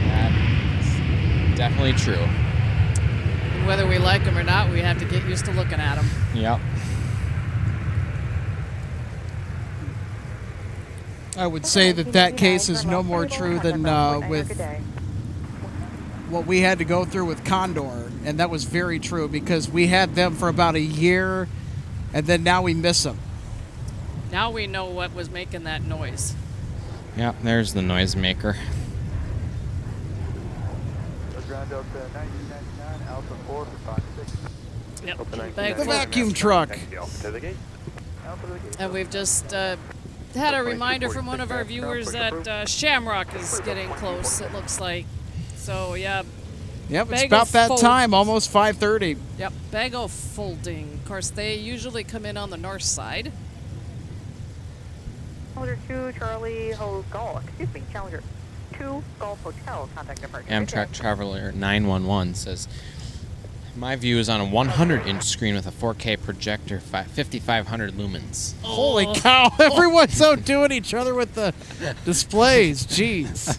That's definitely true. And whether we like them or not, we have to get used to looking at them. Yep. I would say that case is no more true than with what we had to go through with Condor, and that was very true because we had them for about a year, and then now we miss them. Now we know what was making that noise. Yep, there's the noisemaker. Yep. The vacuum truck. And we've just had a reminder from one of our viewers that Shamrock is getting close, it looks like. So, yeah. Yep, it's Bagel about that fold. time, almost 5:30. Yep, Bagel folding. Of course, they usually come in on the north side. Challenger 2, Charlie Golf. Excuse me, Challenger 2, Golf Hotel. Contact departure. Amtrak Traveler 911 says, my view is on a 100-inch screen with a 4K projector, 5,500 lumens. Holy cow, everyone's out doing each other with the displays. Jeez.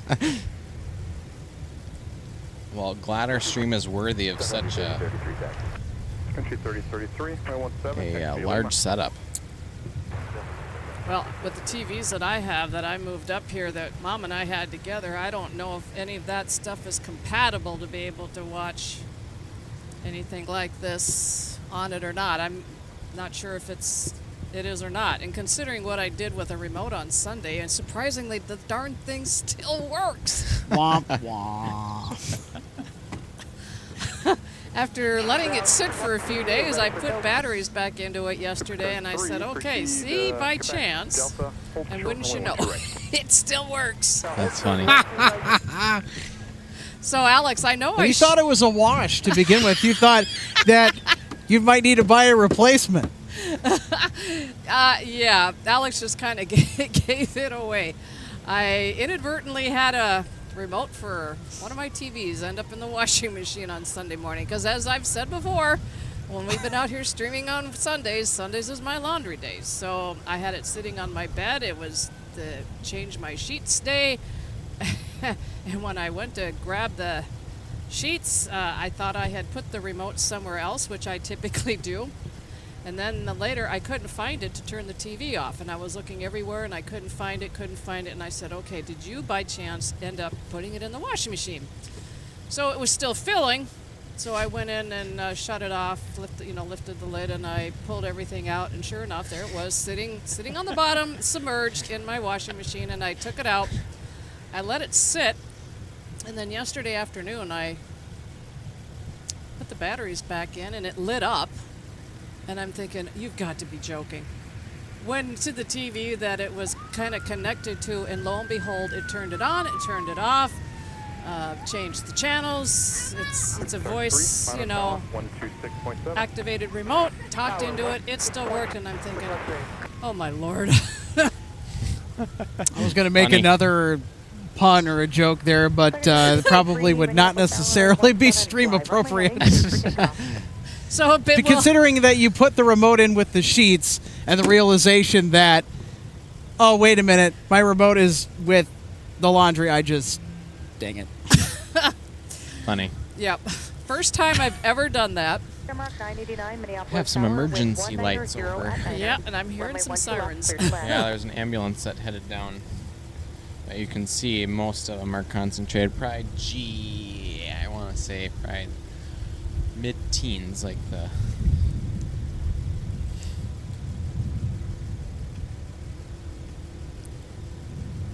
Well, glad our stream is worthy of such a Country 3033, 917. large setup. Well, with the TVs that I have that I moved up here that Mom and I had together, I don't know if any of that stuff is compatible to be able to watch anything like this on it or not. I'm not sure if it is or not. And considering what I did with a remote on Sunday, and surprisingly, the darn thing still works. Womp womp. After letting it sit for a few days, I put batteries back into it yesterday, and I said, okay, see, by chance, and wouldn't you know, it still works. That's funny. So, Alex, I know Well, you thought it was a wash to begin with. You thought that you might need to buy a replacement. Yeah, Alex just kind of gave it away. I inadvertently had a remote for one of my TVs end up in the washing machine on Sunday morning because, as I've said before, when we've been out here streaming on Sundays is my laundry days. So I had it sitting on my bed. It was the change my sheets day. And when I went to grab the sheets, I thought I had put the remote somewhere else, which I typically do. And then later, I couldn't find it to turn the TV off. And I was looking everywhere, and I couldn't find it. And I said, okay, did you, by chance, end up putting it in the washing machine? So it was still filling. So I went in and shut it off, lifted the lid, and I pulled everything out. And sure enough, there it was, sitting on the bottom, submerged in my washing machine. And I took it out. I let it sit. And then yesterday afternoon, I put the batteries back in, and it lit up. And I'm thinking, you've got to be joking. Went to the TV that it was kind of connected to, and lo and behold, it turned it on, it turned it off, changed the channels. It's a voice, activated remote, talked into it, it still worked, and I'm thinking, oh my Lord. I was going to make another pun or a joke there, but probably would not necessarily be stream appropriate. So considering that you put the remote in with the sheets and the realization that, oh, wait a minute, my remote is with the laundry, dang it. Funny. Yep. First time I've ever done that. I have some emergency lights over. Yeah, and I'm hearing some sirens. Yeah, there's an ambulance that headed down. You can see most of them are concentrated. Probably, I want to say probably mid-teens, like the...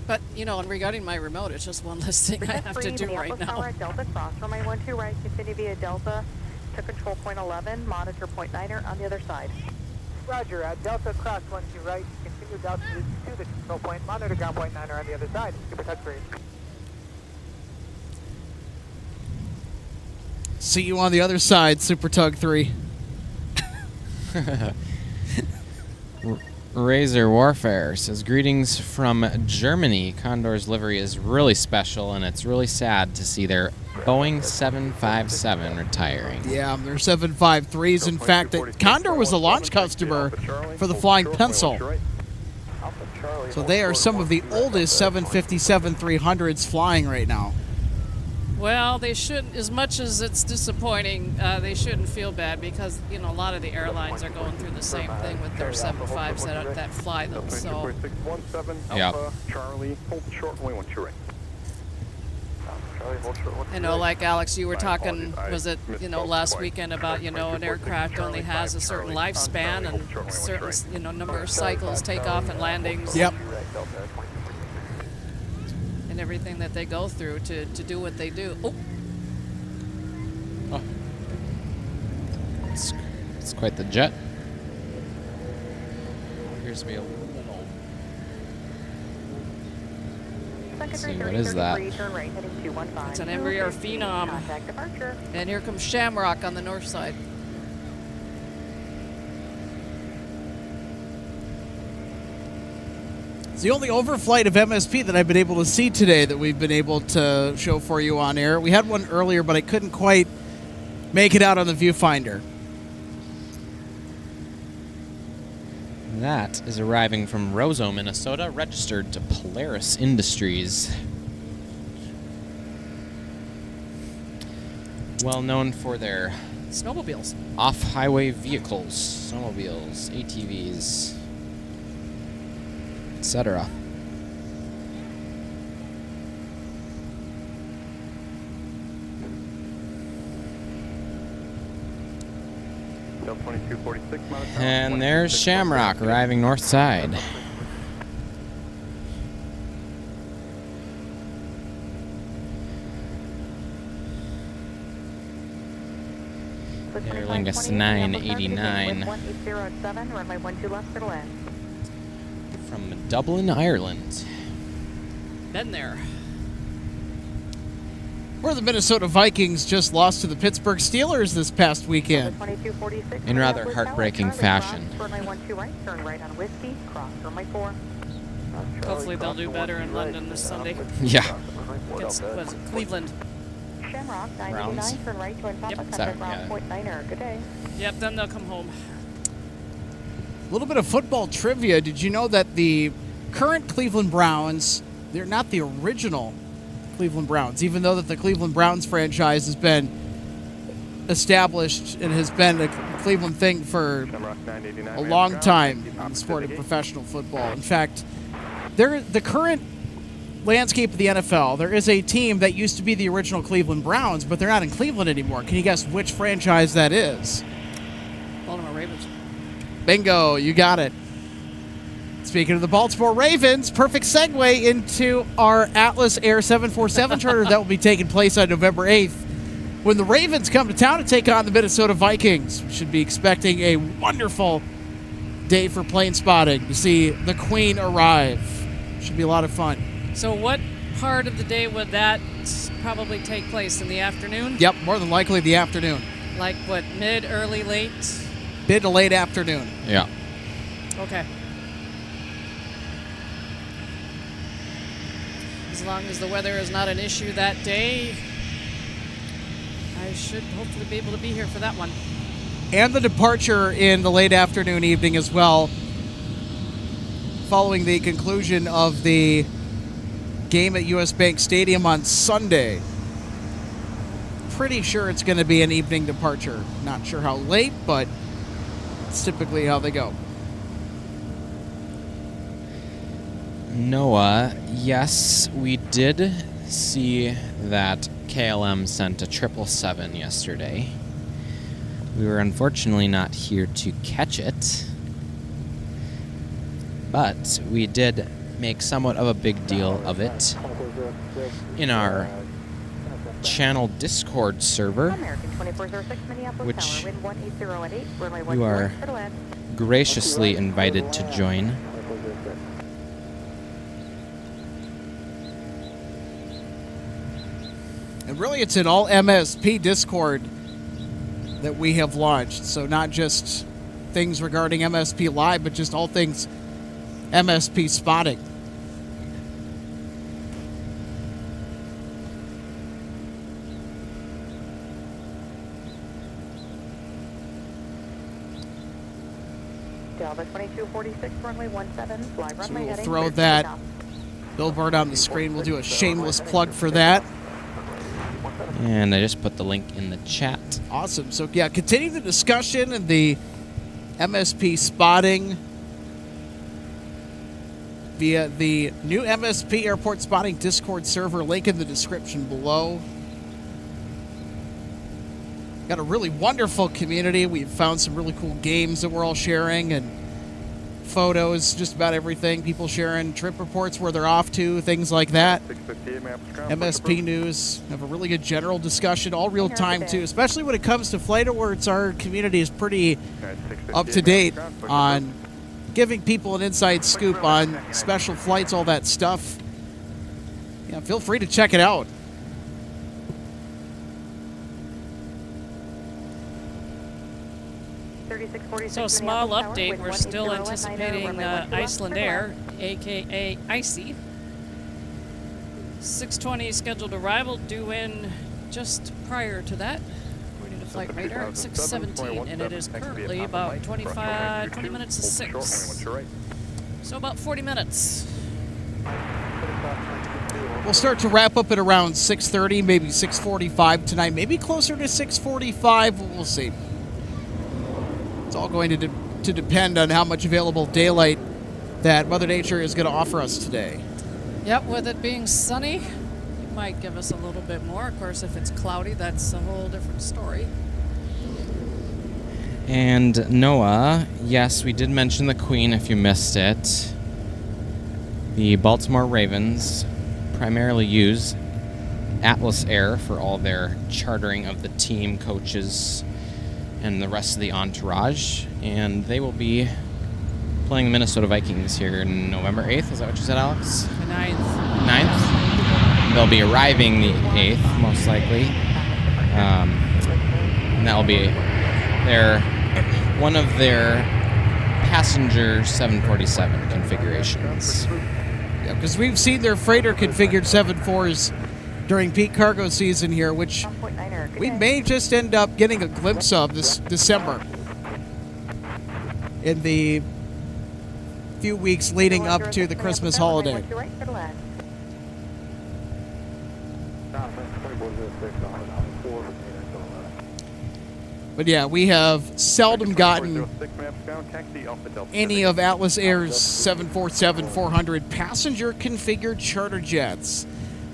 But, and regarding my remote, it's just one less thing I have to do right now. Delta cross, runway 12 right, continue via Delta to control point 11, monitor point 9er on the other side. Roger, Delta cross 12 right, continue Delta to the control point, monitor ground point 9 on the other side, super touch rate. See you on the other side, Super Tug 3. Razor Warfare says, greetings from Germany. Condor's livery is really special, and it's really sad to see their Boeing 757 retiring. Yeah, they're 753s. In fact, Condor was a launch customer for the Flying Pencil. So they are some of the oldest 757-300s flying right now. Well, they shouldn't, as much as it's disappointing, they shouldn't feel bad because, you know, a lot of the airlines are going through the same thing with their 75s that fly them, so. Yeah. Charlie, hold short, only 12 right. I know, like Alex, you were talking, was it, you know, last weekend about, you know, an aircraft only has a certain lifespan and a certain, you know, number of cycles, takeoff and landings. Yep. And everything that they go through to do what they do. Oh. It's quite the jet. Appears to be a little. Let's see, what is that? It's an Embraer Phenom. And here comes Shamrock on the north side. It's the only overflight of MSP that I've been able to see today that we've been able to show for you on air. We had one earlier, but I couldn't quite make it out on the viewfinder. That is arriving from Roseau, Minnesota, registered to Polaris Industries. Well known for their snowmobiles, off-highway vehicles, snowmobiles, ATVs, etc. And there's Shamrock arriving north side. Air Lingus 989 from Dublin, Ireland. Been there. Where the Minnesota Vikings just lost to the Pittsburgh Steelers this past weekend. In rather heartbreaking fashion. Hopefully they'll do better in London this Sunday. Yeah. Against, was it Cleveland? Browns. Yep. Sorry, yeah. Yep, then they'll come home. A little bit of football trivia. Did you know that the current Cleveland Browns, they're not the original Cleveland Browns, even though that the Cleveland Browns franchise has been established and has been a Cleveland thing for a long time in the sport of professional football. In fact, the current landscape of the NFL, there is a team that used to be the original Cleveland Browns, but they're not in Cleveland anymore. Can you guess which franchise that is? Baltimore Ravens. Bingo, you got it. Speaking of the Baltimore Ravens, perfect segue into our Atlas Air 747 charter that will be taking place on November 8th when the Ravens come to town to take on the Minnesota Vikings. We should be expecting a wonderful day for plane spotting to see the Queen arrive. Should be a lot of fun. So what part of the day would that probably take place? In the afternoon? Yep, more than likely the afternoon. Like what, mid, early, late? Mid to late afternoon. Yeah. Okay. As long as the weather is not an issue that day, I should hopefully be able to be here for that one. And the departure in the late afternoon, evening as well, following the conclusion of the game at US Bank Stadium on Sunday. Pretty sure it's going to be an evening departure. Not sure how late, but it's typically how they go. Noah, yes, we did see that KLM sent a 777 yesterday. We were unfortunately not here to catch it, but we did make somewhat of a big deal of it in our channel Discord server, American 2406 Minneapolis which Tower, wind 180 at 8, runway you 12 are clear to land. graciously invited to join. And really, it's an all MSP Discord that we have launched. So not just things regarding MSP Live, but just all things MSP spotting. Delta 2246, runway 17, fly So runway we'll heading throw clear to that takeoff. billboard on the screen. We'll do a shameless plug for that. And I just put the link in the chat. Awesome. So, yeah, continue the discussion and the MSP spotting via the new MSP Airport Spotting Discord server. Link in the description below. Got a really wonderful community. We've found some really cool games that we're all sharing and photos, just about everything. People sharing trip reports where they're off to, things like that. 658 maps ground. MSP news. Have a really good general discussion, all real time too, especially when it comes to flight alerts. Our community is pretty up to date on giving people an inside scoop on special flights, all that stuff. Yeah, feel free to check it out. So a small update, we're still anticipating Iceland Air, aka Icy. 6:20 scheduled arrival, due in just prior to that. According to flight radar at 6:17, and it is currently about 20 minutes to 6. So about 40 minutes. We'll start to wrap up at around 6:30, maybe 6:45 tonight, maybe closer to 6:45. We'll see. It's all going to depend on how much available daylight that Mother Nature is going to offer us today. Yep, with it being sunny, it might give us a little bit more. Of course, if it's cloudy, that's a whole different story. And Noah, yes, we did mention the Queen if you missed it. The Baltimore Ravens primarily use Atlas Air for all their chartering of the team, coaches, and the rest of the entourage. And they will be playing the Minnesota Vikings here November 8th. Is that what you said, Alex? The 9th. 9th? They'll be arriving the 8th, most likely. And that will be one of their passenger 747 configurations. Yeah, because we've seen their freighter configured 747s during peak cargo season here, which we may just end up getting a glimpse of this December in the few weeks leading up to the Christmas holiday. But yeah, we have seldom gotten any of Atlas Air's 747-400 passenger configured charter jets.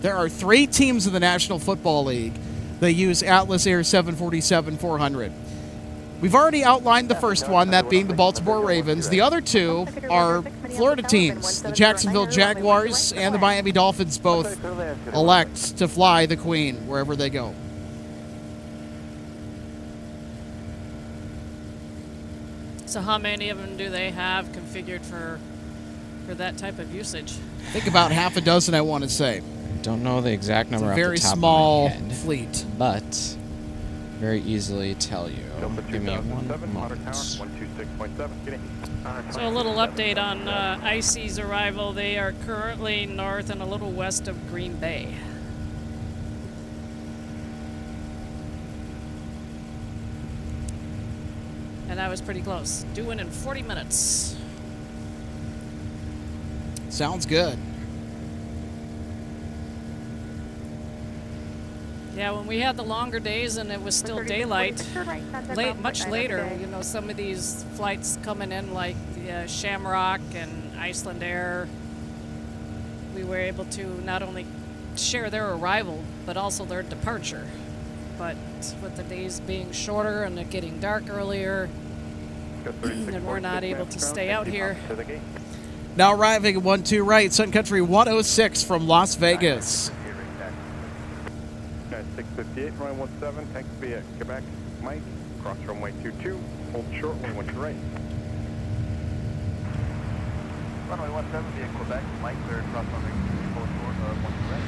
There are 3 teams in the National Football League that use Atlas Air 747-400. We've already outlined the first one, that being the Baltimore Ravens. The other 2 are Florida teams. The Jacksonville Jaguars and the Miami Dolphins both elect to fly the Queen wherever they go. So how many of them do they have configured for that type of usage? I think about half a dozen, I want to say. Don't know the exact number off the top Very small of my head, fleet. but very easily tell you. Give me one moment. So a little update on Icy's arrival. They are currently north and a little west of Green Bay. And that was pretty close. Due in 40 minutes. Sounds good. Yeah, when we had the longer days and it was still daylight, much later, you know, some of these flights coming in like the Shamrock and Iceland Air, we were able to not only share their arrival, but also their departure. But with the days being shorter and it getting dark earlier, then we're not able to stay out here. Now arriving at 12 right, Sun Country 106 from Las Vegas. 658, runway 17, taxi at Quebec, Mike, cross runway 22, hold short, runway 1 right. Runway 17 at Quebec, Mike, clear cross runway 22, hold short, 1 right.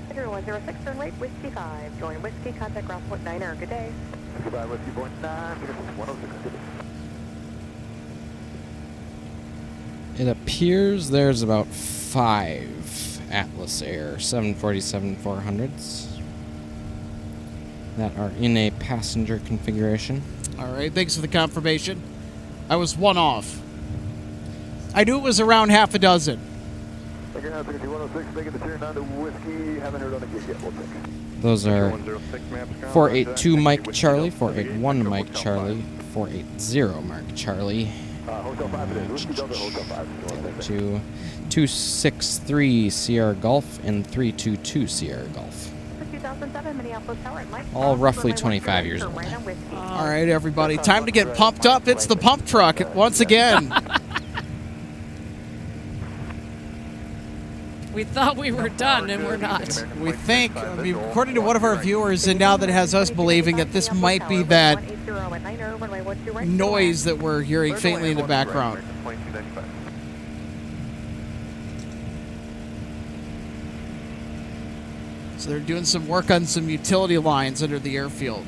Figure 106, turn right, Whiskey 5. Join Whiskey, contact ground point 9er. Good day. Goodbye, Whiskey point 9, 106. It appears there's about 5 Atlas Air 747-400s that are in a passenger configuration. All right, thanks for the confirmation. I was one off. I knew it was around half a dozen. Figure 106, making the turn on to Whiskey. Haven't heard on the gate yet. We'll check. Those are 106 maps, ground. 482 Mike Charlie, 481 Mike Charlie, 480 Mark Charlie, Hotel 5 it is. Whiskey Delta, Hotel 5. to 263 Sierra Golf and 322 Sierra Golf. 2007 Minneapolis Tower at Mike. All roughly 25 years old. All right, everybody, time to get pumped up. It's the pump truck once again. We thought we were done, and we're not. We think, I mean, according to one of our viewers, and now that has us believing that this might be that noise that we're hearing faintly in the background. So they're doing some work on some utility lines under the airfield.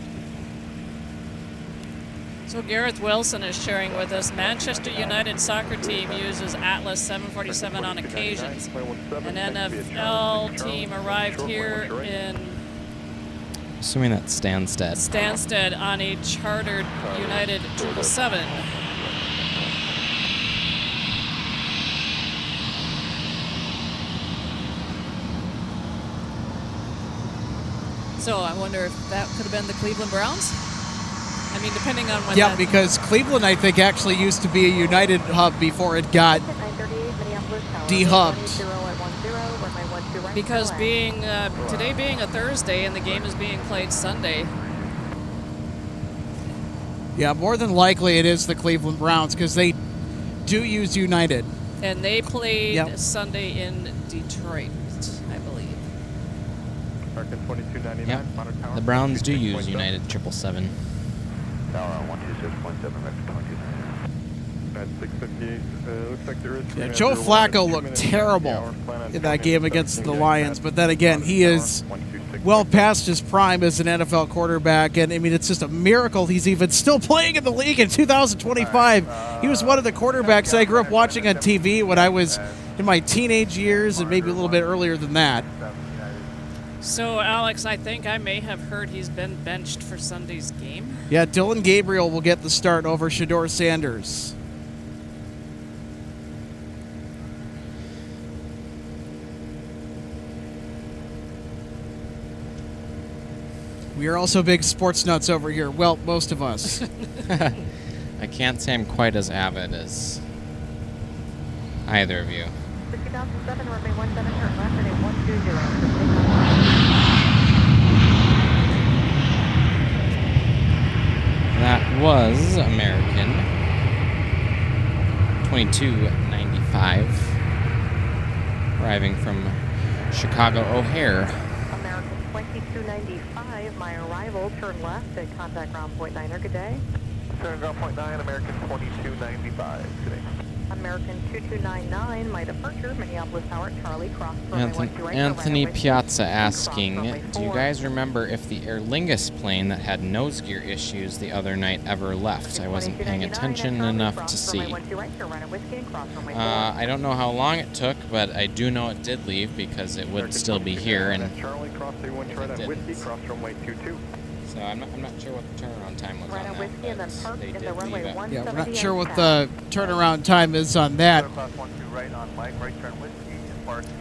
So Gareth Wilson is sharing with us, Manchester United soccer team uses Atlas 747 on occasions. An NFL team arrived here in Assuming that's Stansted. Stansted on a chartered United 777. So I wonder if that could have been the Cleveland Browns? I mean, depending on when. Yeah, because Cleveland, I think, actually used to be a United hub before it got dehubbed. Because being today being a Thursday and the game is being played Sunday. Yeah, more than likely it is the Cleveland Browns because they do use United. And they played Sunday in Detroit, I believe. American 2299, Yep. Monitor Tower. The Browns do use United 777. Tower 126.7, American 2299. At 658, looks like there is. Yeah, Joe Flacco looked terrible in that game against the Lions, but then again, he is well past his prime as an NFL quarterback, and I mean, it's just a miracle he's even still playing in the league in 2025. He was one of the quarterbacks I grew up watching on TV when I was in my teenage years and maybe a little bit earlier than that. So, Alex, I think I may have heard he's been benched for Sunday's game. Yeah, Dylan Gabriel will get the start over Shedeur Sanders. We are also big sports nuts over here. Well, most of us. I can't say I'm quite as avid as either of you. 2007, runway 17, turn left at 120. That was American 2295, arriving from Chicago O'Hare. American 2295, my arrival, turn left at contact ground point 9er. Good day. Turn ground point 9, American 2295 today. American 2299, my departure, Minneapolis Tower, Charlie, cross runway 12 right. Anthony Piazza asking, do you guys remember if the Aer Lingus plane that had nose gear issues the other night ever left? I wasn't paying attention enough to see. I don't know how long it took, but I do know it did leave because it would still be here. And Charlie, cross 31 right at Whiskey, cross runway 22. So I'm not sure what the turnaround time was on that, but they did leave it. Yeah, we're not sure what the turnaround time is on that.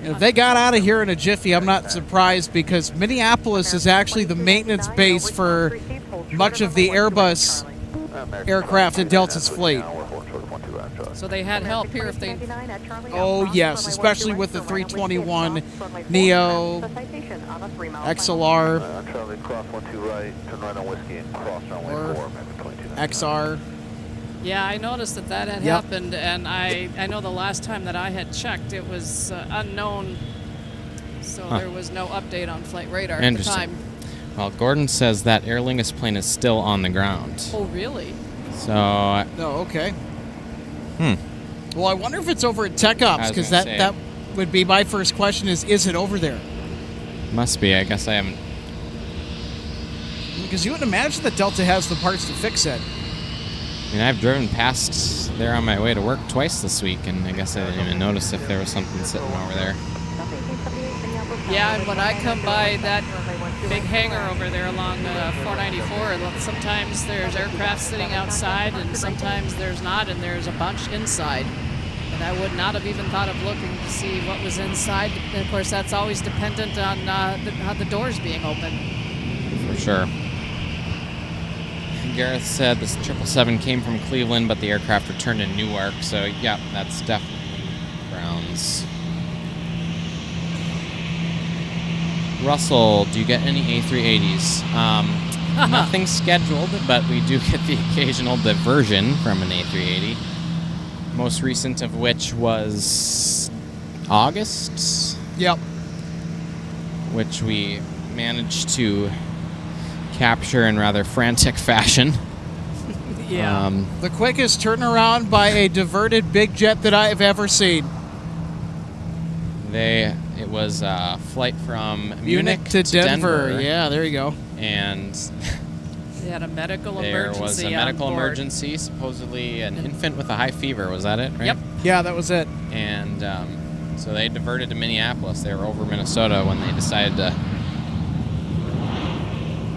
And if they got out of here in a jiffy, I'm not surprised because Minneapolis is actually the maintenance base for much of the Airbus aircraft in Delta's fleet. So they had help here if they... Oh, yes, especially with the 321 Neo XLR. cross 12 right, turn right on whiskey and cross runway Or 4, American 22. XR. Yeah, I noticed that had Yep. happened, and I know the last time that I had checked, it was unknown, so there was no update on flight radar at the Interesting. time. Well, Gordon says that Aer Lingus plane is still on the ground. Oh, really? So, No, okay. Well, I wonder if it's over at Tech Ops, I was because gonna that say. would be my first question is it over there? must be. I guess I haven't. Because you wouldn't imagine that Delta has the parts to fix it. I mean, I've driven past there on my way to work twice this week, and I guess I didn't even notice if there was something sitting over there. Yeah, and when I come by that big hangar over there along 494, sometimes there's aircraft sitting outside, and sometimes there's not, and there's a bunch inside. And I would not have even thought of looking to see what was inside. And of course, that's always dependent on the doors being open. For sure. Gareth said this 777 came from Cleveland, but the aircraft returned to Newark, so yeah, that's definitely grounds. Russell, do you get any A380s? Nothing scheduled, but we do get the occasional diversion from an A380. Most recent of which was August, Yep. which we managed to capture in rather frantic fashion. Yeah. The quickest turnaround by a diverted big jet that I have ever seen. It was a flight from Munich to Denver. Yeah, there you go. And They had a medical there emergency was a on medical board. emergency, supposedly an infant with a high fever. Was that it, right? Yep. Yeah, that was it. And so they diverted to Minneapolis. They were over Minnesota when they decided to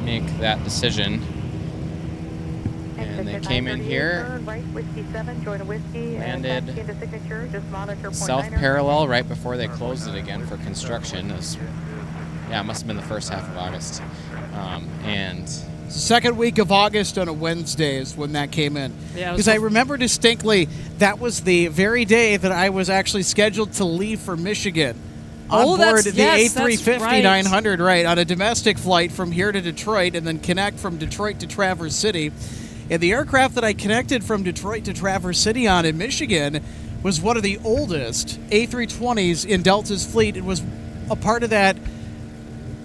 make that decision. And they came in here, landed south parallel right before they closed it again for construction. It must have been the first half of August. And Second week of August on a Wednesday is when that came in. Yeah, it was Because I remember distinctly that was the very day that I was actually scheduled to leave for Michigan. On Oh, board that's- the yes, that's A350-900, right, on a domestic flight from here to Detroit and then connect from Detroit to Traverse City. And the aircraft that I connected from Detroit to Traverse City on in Michigan was one of the oldest A320s in Delta's fleet. It was a part of that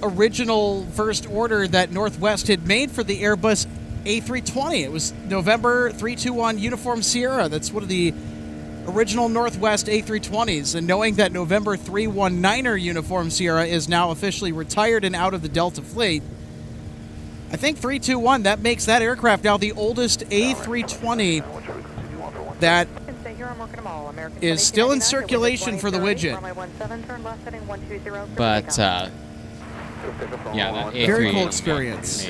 original first order that Northwest had made for the Airbus A320. It was November 321 Uniform Sierra. That's one of the original Northwest A320s. And knowing that November 319er Uniform Sierra is now officially retired and out of the Delta fleet, I think 321, that makes that aircraft now the oldest A320 that is still in circulation for the widget. But yeah, that A380 Very cool experience.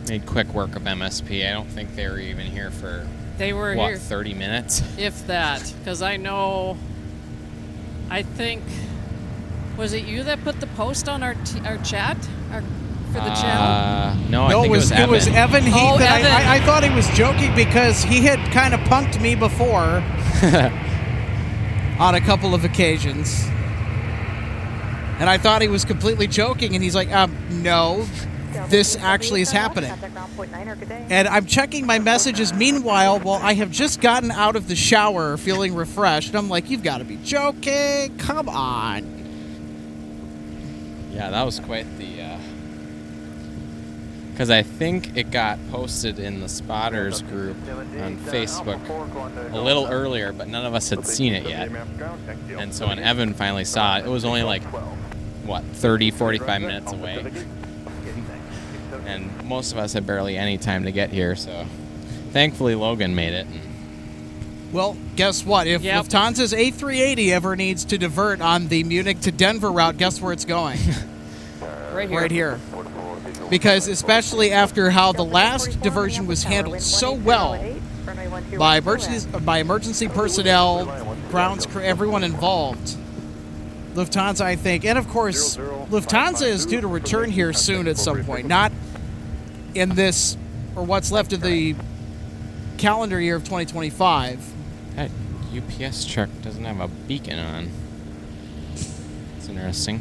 Made quick work of MSP. I don't think they were even here for They were what, here, 30 minutes? if that, because I think, was it you that put the post on our chat for the channel? No, I No, think it was Evan Heath. Oh, and Evan. I thought he was joking because he had kind of punked me before on a couple of occasions. And I thought he was completely joking, and he's like, no, this actually is happening. And I'm checking my messages meanwhile while I have just gotten out of the shower feeling refreshed. And I'm like, you've got to be joking. Come on. Yeah, that was quite the... Because I think it got posted in the Spotters group on Facebook a little earlier, but none of us had seen it yet. And so when Evan finally saw it, it was only like, what, 30, 45 minutes away. And most of us had barely any time to get here, so thankfully Logan made it. Well, guess what? If Lufthansa's A380 ever needs to divert on the Munich to Denver route, guess where it's going? Right here. Right here. Because especially after how the last diversion was handled so well by emergency personnel, grounds crew, everyone involved, Lufthansa, I think, and of course, Lufthansa is due to return here soon at some point. Not in this, or what's left of the calendar year of 2025. That UPS truck doesn't have a beacon on. It's interesting.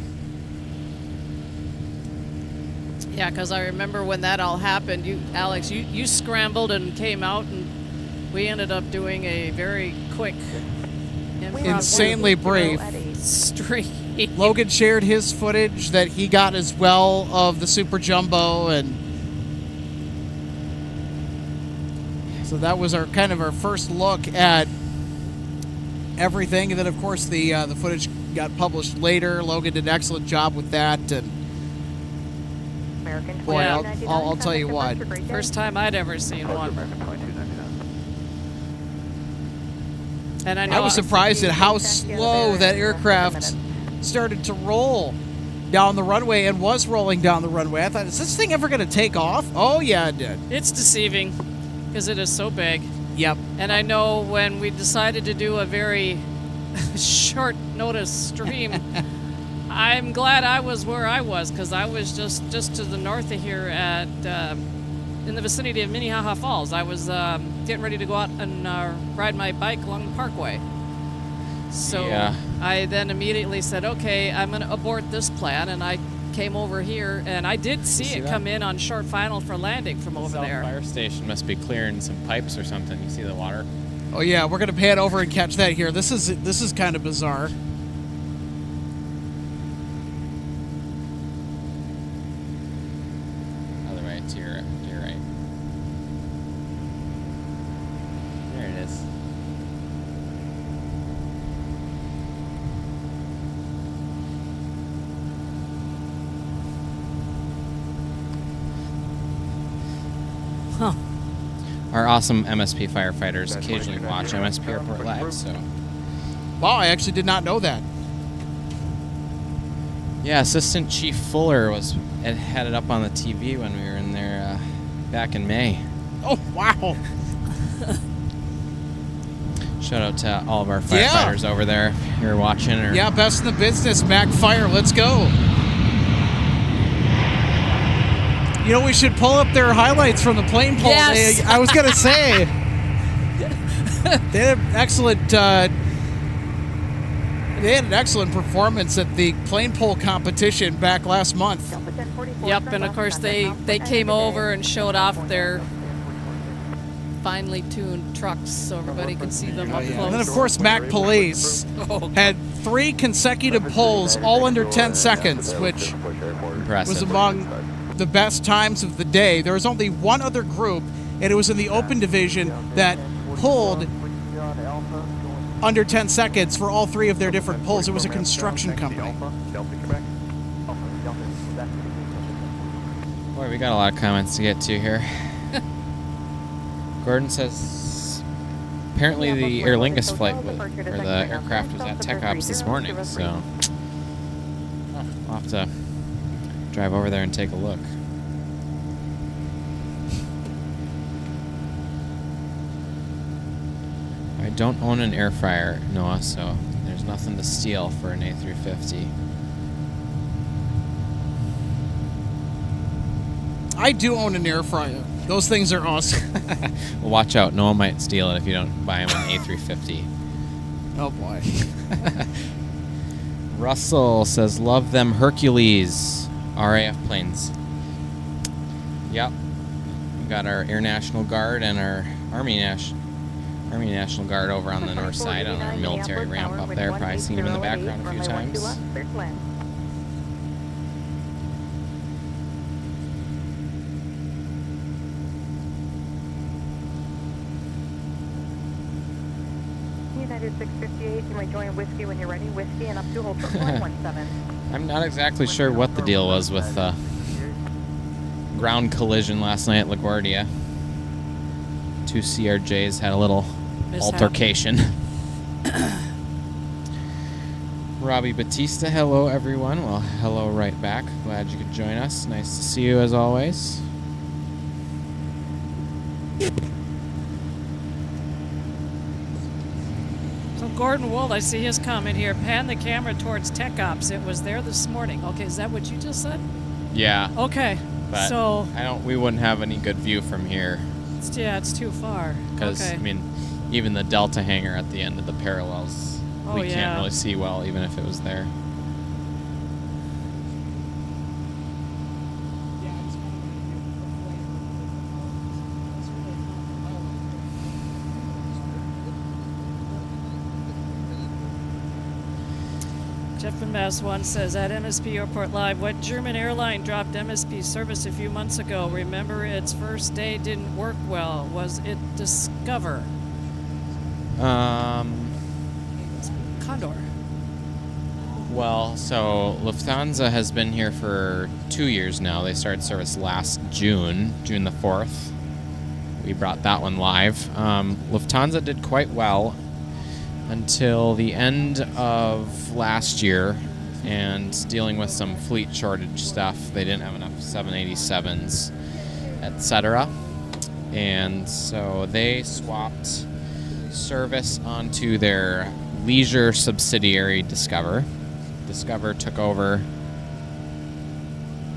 Yeah, because I remember when that all happened, Alex, you scrambled and came out, and we ended up doing a very quick, Insanely brave stream. Logan shared his footage that he got as well of the Super Jumbo, and so that was our first look at everything. And then, of course, the footage got published later. Logan did an excellent job with that, and boy, I'll tell you what. First time I'd ever seen one. And I was surprised at how slow that aircraft started to roll down the runway and was rolling down the runway. I thought, is this thing ever going to take off? Oh, yeah, it did. It's deceiving because it is so big. Yep. And I know when we decided to do a very short notice stream, I'm glad I was where I was, because I was just to the north of here at in the vicinity of Minnehaha Falls. I was getting ready to go out and ride my bike along the parkway. So Yeah. I then immediately said, okay, I'm going to abort this plan, and I came over here, and I did see it that? come in on short final for landing from over South there. Fire station must be clearing some pipes or something. You see the water? Oh, yeah, we're going to pan over and catch that here. This is kind of bizarre. Other way, to your right. There it is. Huh. Our awesome MSP firefighters occasionally watch MSP Airport Live, so... Wow, I actually did not know that. Yeah, Assistant Chief Fuller had it up on the TV when we were in there back in May. Oh, wow. Shout out to all of our firefighters over there if you're watching. Or Yeah, best in the business, Mac Fire. Let's go. You know, we should pull up their highlights from the plane poll. Yes. I was going to say. They had an excellent performance at the plane pole competition back last month. Yep, and of course they came over and showed off their finely tuned trucks so everybody could see them up close. And then, of course, Mac Police had 3 consecutive polls, all under 10 seconds, which impressive. was among the best times of the day. There was only one other group, and it was in the open division, that pulled under 10 seconds for all 3 of their different polls. It was a construction company. Boy, we got a lot of comments to get to here. Gordon says apparently the Aer Lingus flight or the aircraft was at Tech Ops this morning, so I'll have to drive over there and take a look. I don't own an air fryer, Noah, so there's nothing to steal for an A350. I do own an air fryer. Those things are awesome. Well, watch out. Noah might steal it if you don't buy him an A350. Oh, boy. Russell says, love them Hercules RAF planes. Yep. We got our Air National Guard and our Army National Guard over on the north side on our military ramp up there. Probably seen him in the background a few times. United 658, you might join Whiskey when you're ready. Whiskey and up to hold for 117. I'm not exactly sure what the deal was with ground collision last night at LaGuardia. 2 CRJs had a little altercation. Robbie Batista, hello everyone. Well, hello right back. Glad you could join us. Nice to see you as always. So Gordon Wold, I see his comment here. Pan the camera towards Tech Ops. It was there this morning. Okay, is that what you just said? Yeah. Okay. But so we wouldn't have any good view from here. it's too far. Because, okay. I mean, even the Delta hangar at the end of the parallels, we can't really see well, even if it was there. Yeah, it's Jeff and Bass 1 says, at MSP Airport Live, what German airline dropped MSP service a few months ago? Remember its first day didn't work well. Was it Discover? Condor. Well, so Lufthansa has been here for 2 years now. They started service last June the 4th. We brought that one live. Lufthansa did quite well until the end of last year, and dealing with some fleet shortage stuff. They didn't have enough 787s, etc. And so they swapped service onto their leisure subsidiary, Discover. Discover took over,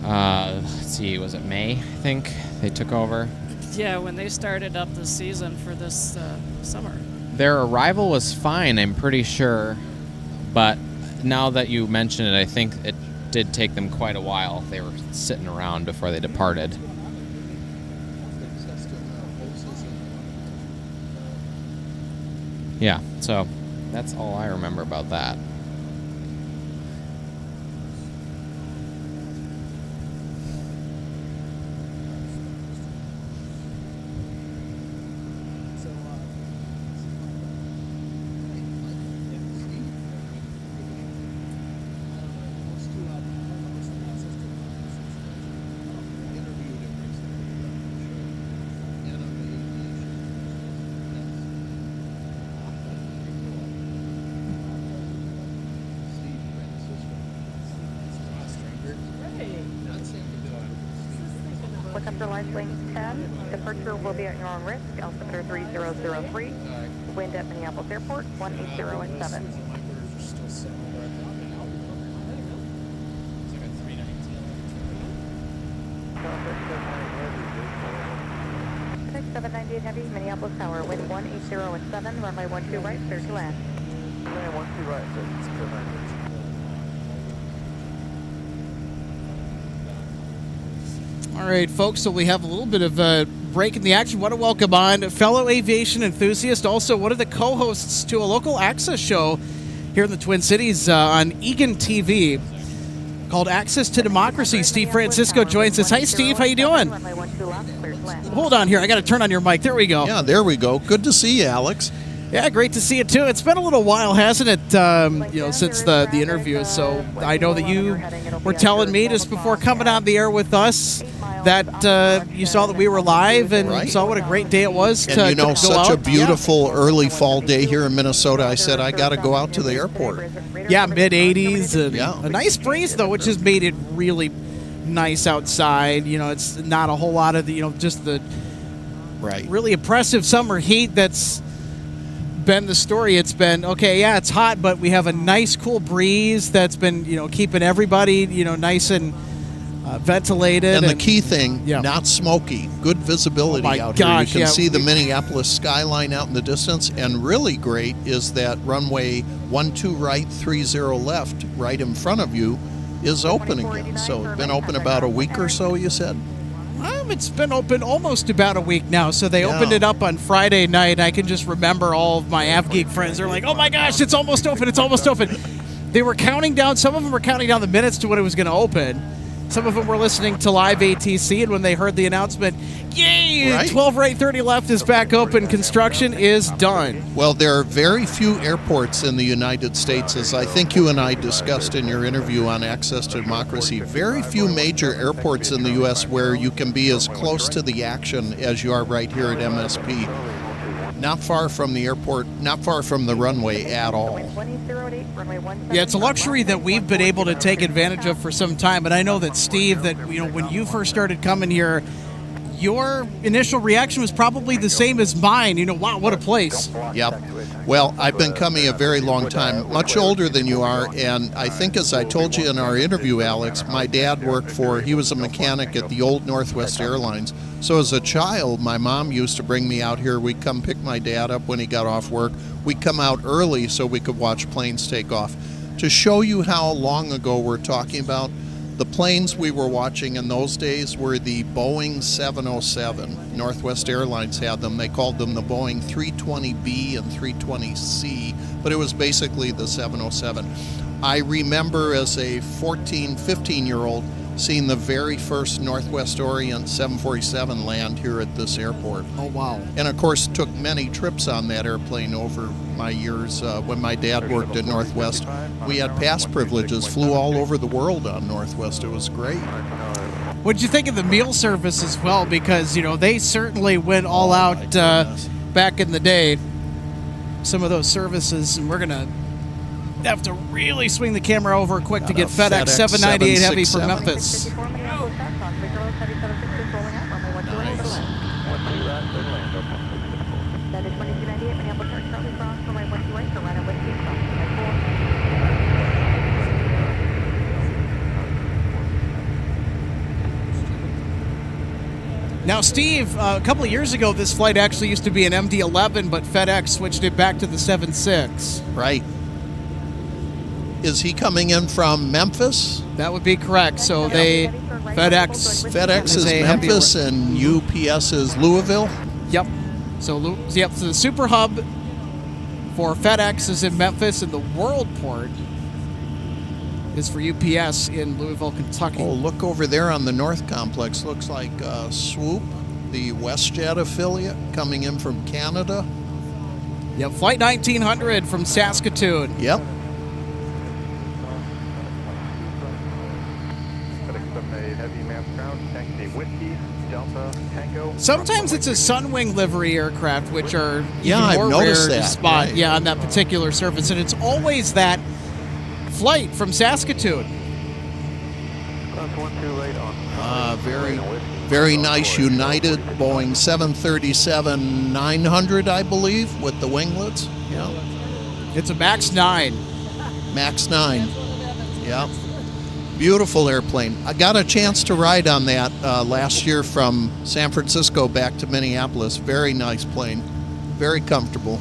let's see, was it May, I think? They took over. Yeah, when they started up the season for this summer. Their arrival was fine, I'm pretty sure, but now that you mention it, I think it did take them quite a while. They were sitting around before they departed. Yeah, so that's all I remember about that. Look up your line link 10. Departure will be at your own risk. Altimeter 3003. Wind at Minneapolis Airport 180.7. Six 798 Heavy, Minneapolis Tower, wind 180.7, runway 12 right, clear to land. Runway 12 right, so it's clear to land. All right, folks, so we have a little bit of a break in the action. Want to welcome on a fellow aviation enthusiast, also one of the co-hosts to a local access show here in the Twin Cities on Egan TV called Access to Democracy. Steve Francisco joins us. Hi, Steve. How you doing? Hold on here. I got to turn on your mic. There we go. Yeah, there we go. Good to see you, Alex. Yeah, great to see you, too. It's been a little while, hasn't it, since the interview. So I know that you were telling me just before coming on the air with us that you saw that we were live and saw what a great day it was to and go such out. A beautiful early fall day here in Minnesota. I said I got to go out to the airport. Yeah, mid-80s. And a nice breeze, though, which has made it really nice outside. You know, it's not a whole lot of the, just the really oppressive summer heat that's been the story. It's been, it's hot, but we have a nice cool breeze that's been, keeping everybody, nice and ventilated. And the key thing, not smoky. Good visibility out here. You can see the Minneapolis skyline out in the distance. And really great is that runway 12 right, 30 left, right in front of you, is open again. So it's been open about a week or so, you said? It's been open almost about a week now. So they opened it up on Friday night. I can just remember all of my AvGeek friends. They're like, oh my gosh, it's almost open. It's almost open. They were counting down. Some of them were counting down the minutes to when it was going to open. Some of them were listening to live ATC, and when they heard the announcement, yay, 12 right, 30 left is back open. Construction is done. Well, there are very few airports in the United States, as I think you and I discussed in your interview on Access to Democracy, very few major airports in the U.S. where you can be as close to the action as you are right here at MSP. Not far from the airport, not far from the runway at all. Yeah, it's a luxury that we've been able to take advantage of for some time. But I know that, Steve, that when you first started coming here, your initial reaction was probably the same as mine. Wow, what a place. Yep. Well, I've been coming a very long time, much older than you are, and I think as I told you in our interview, Alex, my dad he was a mechanic at the old Northwest Airlines. So as a child, my mom used to bring me out here. We'd come pick my dad up when he got off work. We'd come out early so we could watch planes take off. To show you how long ago we're talking about, the planes we were watching in those days were the Boeing 707. Northwest Airlines had them. They called them the Boeing 320B and 320C, but it was basically the 707. I remember as a 14, 15-year-old seeing the very first Northwest Orient 747 land here at this airport. Oh, wow. And of course, took many trips on that airplane over my years. When my dad worked at Northwest, we had pass privileges, flew all over the world on Northwest. It was great. What'd you think of the meal service as well? Because, you know, they certainly went all out back in the day. Some of those services, and we're going to have to really swing the camera over quick to get FedEx 798 Heavy from Memphis. 54 Minneapolis Airport, Big Girls, Heavy 76 rolling out, runway 12 for land. That is 2298 Minneapolis Airport, Charlie Cross, runway 12 right, for runway 15 cross, runway 4. Now, Steve, a couple of years ago, this flight actually used to be an MD-11, but FedEx switched it back to the 76. Right. Is he coming in from Memphis? That would be correct. So FedEx is Memphis and UPS is Louisville? Yep. So the super hub for FedEx is in Memphis, and the world port is for UPS in Louisville, Kentucky. Oh, look over there on the North Complex. Looks like Swoop, the WestJet affiliate, coming in from Canada. Yep, Flight 1900 from Saskatoon. Yep. Sometimes it's a Sunwing livery aircraft, which are even I've more noticed rare to that. spot. Right. Yeah, on that particular service, and it's always that flight from Saskatoon. Very, very nice United Boeing 737-900, I believe, with the winglets. Yeah. It's a MAX 9. MAX 9. Yeah. Beautiful airplane. I got a chance to ride on that last year from San Francisco back to Minneapolis. Very nice plane. Very comfortable.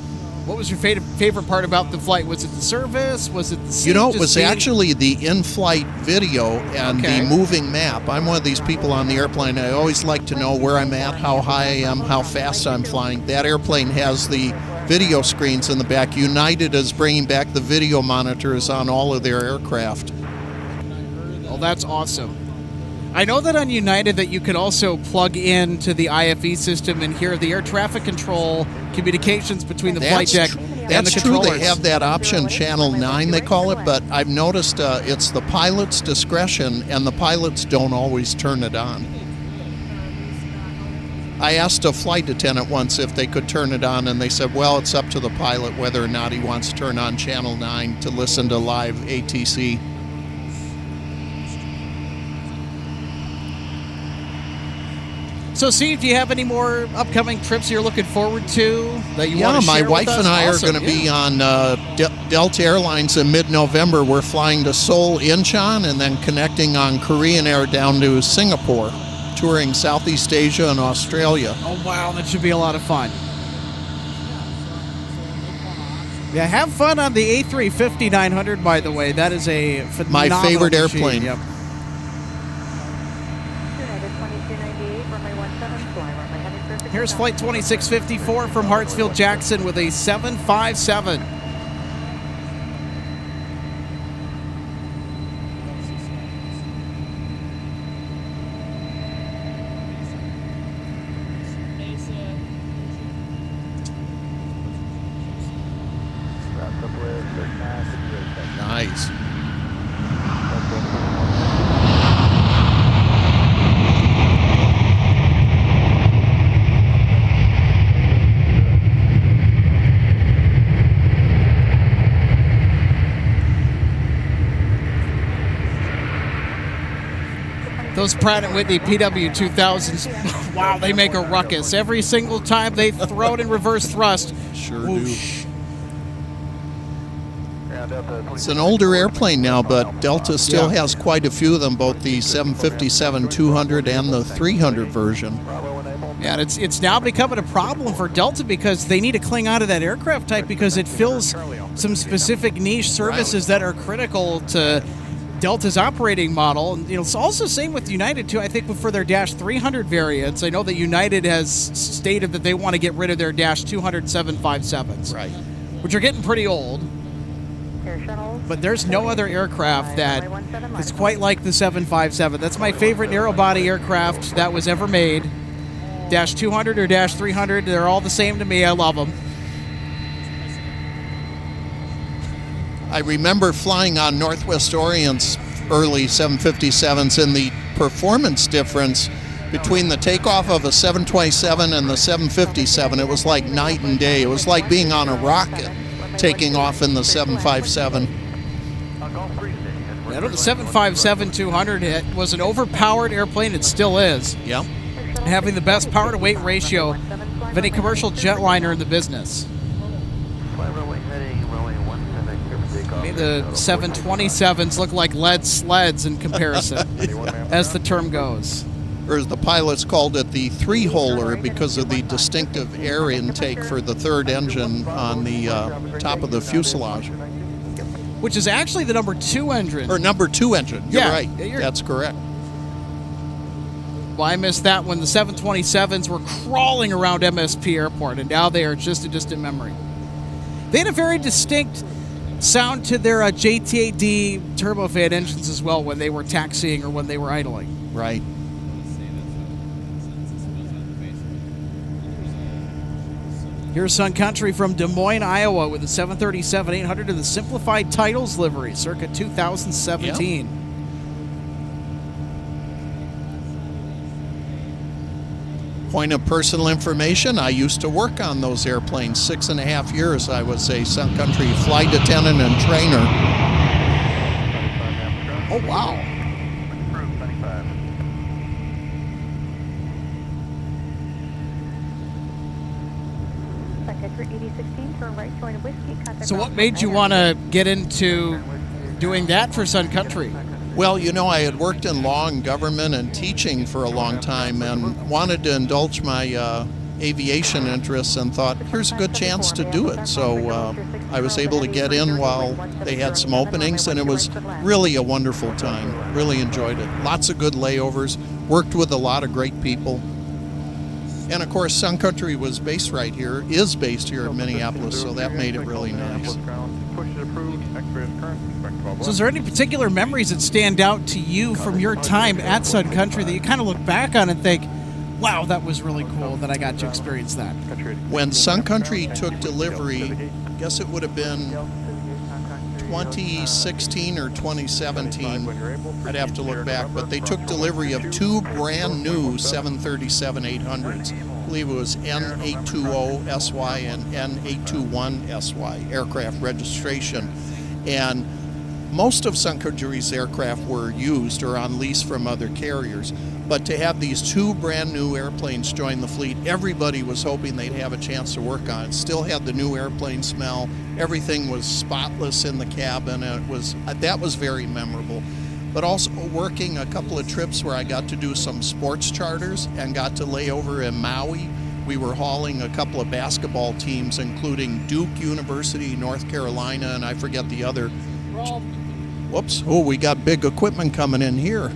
What was your favorite part about the flight? Was it the service? Was it the seat? You know, it was actually the in-flight video and the moving map. I'm one of these people on the airplane. I always like to know where I'm at, how high I am, how fast I'm flying. That airplane has the video screens in the back. United is bringing back the video monitors on all of their aircraft. Oh, that's awesome. I know that on United that you could also plug into the IFE system and hear the air traffic control communications between the flight deck and the That's true. controllers. They have that option, Channel 9 they call it, but I've noticed it's the pilot's discretion, and the pilots don't always turn it on. I asked a flight attendant once if they could turn it on, and they said, well, it's up to the pilot whether or not he wants to turn on Channel 9 to listen to live ATC. So, Steve, do you have any more upcoming trips you're looking forward to that you want to share my wife with us? and I Awesome. are going to be on Delta Airlines in mid-November. We're flying to Seoul, Incheon, and then connecting on Korean Air down to Singapore, touring Southeast Asia and Australia. Oh, wow, that should be a lot of fun. Yeah, have fun on the A350-900, by the way. That is a phenomenal My favorite machine. airplane. Yep. Here's Flight 2654 from Hartsfield-Jackson with a 757. Nice. Those Pratt & Whitney PW2000s, wow, they make a ruckus. Every single time they throw it in reverse thrust. Sure whoosh. do. It's an older airplane now, but Delta still has quite a few of them, both the 757-200 and the 300 version. Yeah, and it's now becoming a problem for Delta because they need to cling on to that aircraft type because it fills some specific niche services that are critical to Delta's operating model. And it's also same with United too. I think for their Dash 300 variants, I know that United has stated that they want to get rid of their Dash 200 757s, Right. which are getting pretty old. Air shuttles. But there's no other aircraft that is quite like the 757. That's my favorite narrow-body aircraft that was ever made. Dash 200 or Dash 300, they're all the same to me. I love them. I remember flying on Northwest Orient's early 757s, and the performance difference between the takeoff of a 727 and the 757, it was like night and day. It was like being on a rocket taking off in the 757. I know the 757-200 it was an overpowered airplane. It still is. Yeah. Having the best power-to-weight ratio of any commercial jetliner in the business. I mean, the 727s look like lead sleds in comparison, as the term goes. Or as the pilots called it, the three-holer, because of the distinctive air intake for the third engine on the top of the fuselage. Which is actually the number 2 engine. Or number 2 engine, you're Yeah, right. you're- That's correct. Well, I missed that when the 727s were crawling around MSP Airport, and now they are just a distant memory. They had a very distinct sound to their JT8D turbofan engines as well when they were taxiing or when they were idling. Right. Here's Sun Country from Des Moines, Iowa with the 737-800 and the simplified titles livery, circa 2017. Yep. Point of personal information, I used to work on those airplanes. 6.5 years I was a Sun Country flight attendant and trainer. Oh, wow. So what made you want to get into doing that for Sun Country? Well, you know, I had worked in law and government and teaching for a long time and wanted to indulge my aviation interests and thought, here's a good chance to do it. So I was able to get in while they had some openings, and it was really a wonderful time. Really enjoyed it. Lots of good layovers, worked with a lot of great people. And of course, Sun Country was based right here, is based here in Minneapolis, so that made it really nice. So is there any particular memories that stand out to you from your time at Sun Country that you kind of look back on and think, wow, that was really cool that I got to experience that? When Sun Country took delivery, I guess it would have been 2016 or 2017. I'd have to look back, but they took delivery of 2 brand new 737-800s. I believe it was N820SY and N821SY aircraft registration. And most of Sun Country's aircraft were used or on lease from other carriers. But to have these 2 brand new airplanes join the fleet, everybody was hoping they'd have a chance to work on it. Still had the new airplane smell. Everything was spotless in the cabin. And that was very memorable. But also working a couple of trips where I got to do some sports charters and got to lay over in Maui. We were hauling a couple of basketball teams, including Duke University, North Carolina, and I forget the other. Whoops. Oh, we got big equipment coming in here.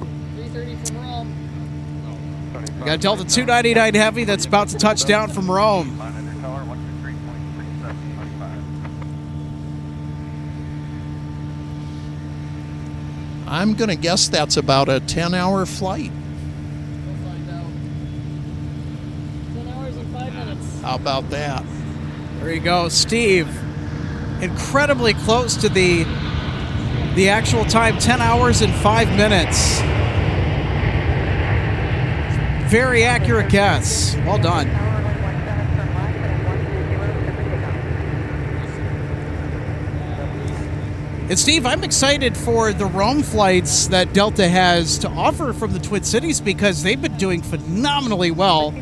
We got Delta 299 Heavy that's about to touch down from Rome. I'm going to guess that's about a 10-hour flight. We'll find out. 10 hours and 5 minutes. How about that? There you go, Steve. Incredibly close to the actual time, 10 hours and 5 minutes. Very accurate guess. Well done. And Steve, I'm excited for the Rome flights that Delta has to offer from the Twin Cities because they've been doing phenomenally well.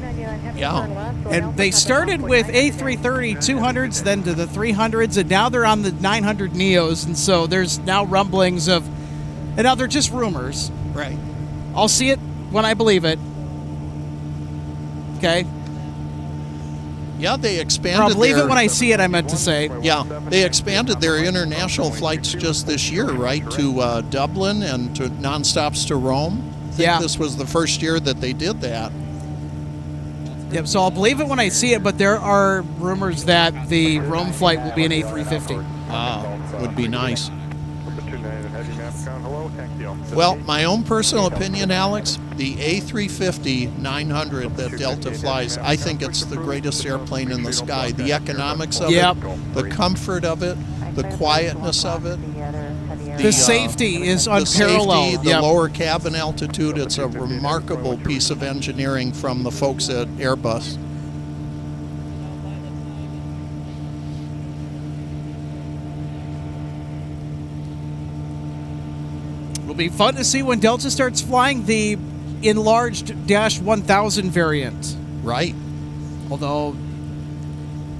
Yeah. And they started with A330 200s, then to the 300s, and now they're on the 900 Neos. And so there's now rumblings of, and now they're just rumors. Right. I'll see it when I believe it. Okay? Yeah, they expanded Or I'll believe it when I see it, I meant to say. Yeah, they expanded their international flights just this year, right, to Dublin and to nonstops to Rome. I think this was the first year that they did that. Yep, so I'll believe it when I see it, but there are rumors that the Rome flight will be an A350. Would be nice. Number 29, heavy map count, hello, taxi Alpha. Well, my own personal opinion, Alex, the A350-900 that Delta flies, I think it's the greatest airplane in the sky. The economics of Yep. it, the comfort of it, the quietness of it. The safety is unparalleled. The safety, the Yep. lower cabin altitude, it's a remarkable piece of engineering from the folks at Airbus. It'll be fun to see when Delta starts flying the enlarged Dash 1000 variant. Right. Although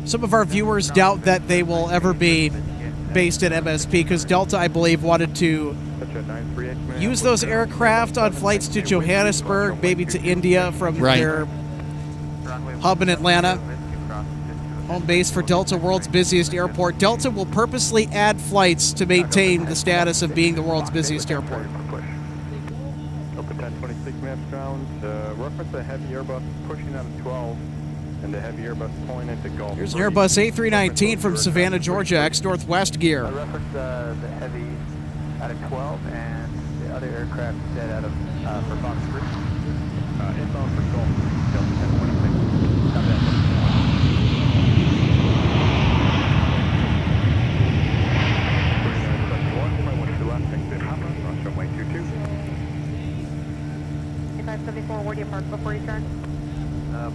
some of our viewers doubt that they will ever be based at MSP because Delta, I believe, wanted to use those aircraft on flights to Johannesburg, maybe to India from their hub in Atlanta. Home base for Delta, world's busiest airport. Delta will purposely add flights to maintain the status of being the world's busiest airport. Open 1026 maps ground. Reference a heavy Airbus pushing out of 12 and the heavy Airbus pulling into Gulf. Here's an Airbus A319 from Savannah, Georgia, ex-Northwest gear. Reference the heavy out of 12 and the other aircraft dead out of for Fox 3. Inbound for Gulf. Delta 1026. Copy that. Where do you park before you turn?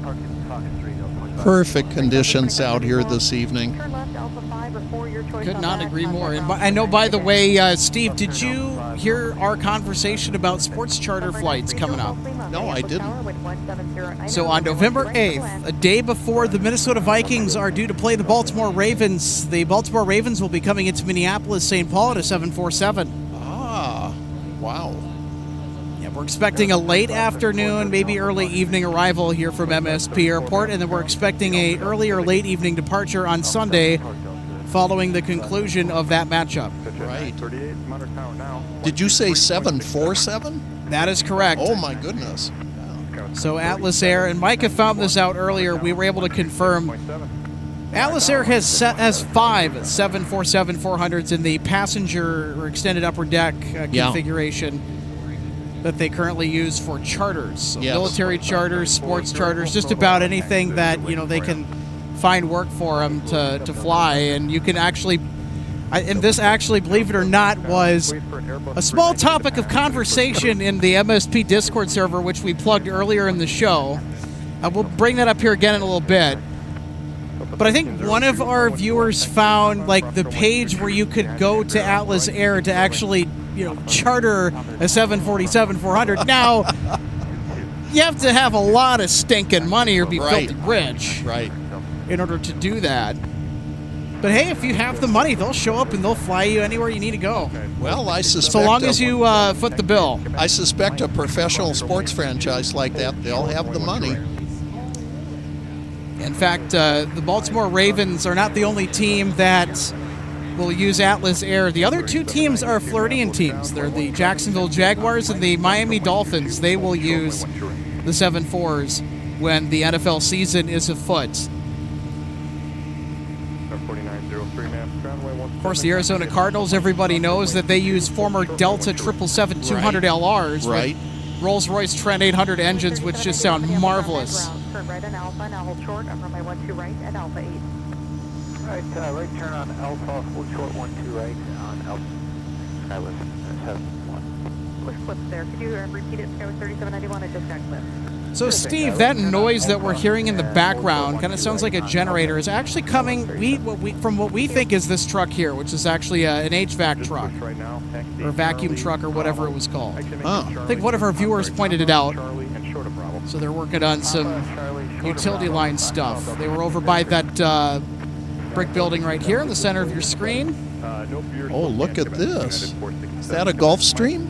Park in Fox 3. Perfect conditions out here this evening. Turn left, Alpha 5, before your choice. Could on not that. agree more. And I know, by the way, Steve, did you hear our conversation about sports charter flights coming up? No, I didn't. So on November 8th, a day before the Minnesota Vikings are due to play the Baltimore Ravens, the Baltimore Ravens will be coming into Minneapolis, St. Paul at a 747. Ah, wow. Yeah, we're expecting a late afternoon, maybe early evening arrival here from MSP Airport, and then we're expecting a early or late evening departure on Sunday following the conclusion of that matchup. Right. Did you say 747? That is correct. Oh, my goodness. So Atlas Air, and Micah found this out earlier, we were able to confirm Atlas Air has 5 747-400s in the passenger or extended upper deck configuration that they currently use for charters. So military charters, sports charters, just about anything that they can find work for them to fly. And you can actually, and this actually, believe it or not, was a small topic of conversation in the MSP Discord server, which we plugged earlier in the show. We'll bring that up here again in a little bit. But I think one of our viewers found the page where you could go to Atlas Air to actually, charter a 747-400. Now, you have to have a lot of stinking money or be filthy rich, in order to do that. But hey, if you have the money, they'll show up and they'll fly you anywhere you need to go. Well, I suspect so long as you foot the bill. I suspect a professional sports franchise like that, they'll have the money. In fact, the Baltimore Ravens are not the only team that will use Atlas Air. The other two teams are Floridian teams. They're the Jacksonville Jaguars and the Miami Dolphins. They will use the 7-4s when the NFL season is afoot. Of course, the Arizona Cardinals, everybody knows that they use former Delta 777-200 LRs. Right. Rolls-Royce Trent 800 engines, which just sound marvelous. Turn right on Alpha, now hold short on runway 12 right at Alpha 8. Right turn on Alpha, hold short 12 right on Alpha. Skywest 71. Push clips there. Could you repeat it? Skywest 3791, I just got clipped. So, Steve, that noise that we're hearing in the background kind of sounds like a generator. Is actually coming from what we think is this truck here, which is actually an HVAC truck or a vacuum truck or whatever it was called. I think one of our viewers pointed it out. So they're working on some utility line stuff. They were over by that brick building right here in the center of your screen. Oh, look at this. Is that a Gulfstream?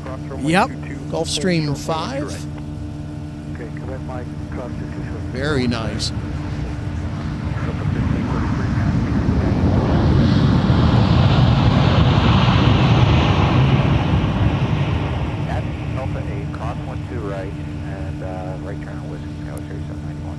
Yep. Gulfstream 5? Very nice. At Alpha 8, cross 12 right, and right turn on Whiskey, Skywest 3791.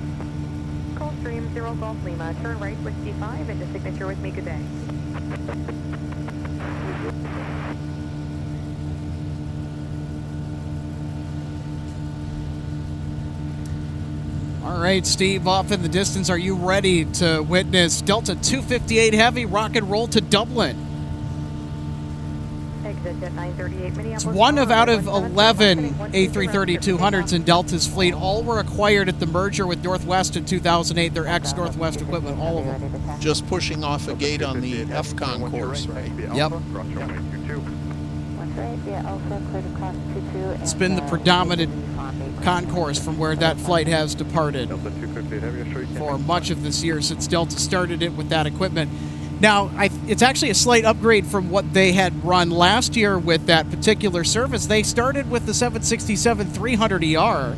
All right, Steve, off in the distance, are you ready to witness Delta 258 Heavy rock and roll to Dublin? Exit at 938 Minneapolis. It's one of out of 11 A330-200s in Delta's fleet. All were acquired at the merger with Northwest in 2008. They're ex-Northwest equipment, all of them. Just pushing off a gate on the F concourse, right? Yep. It's been the predominant concourse from where that flight has departed for much of this year since Delta started it with that equipment. Now, it's actually a slight upgrade from what they had run last year with that particular service. They started with the 767-300ER,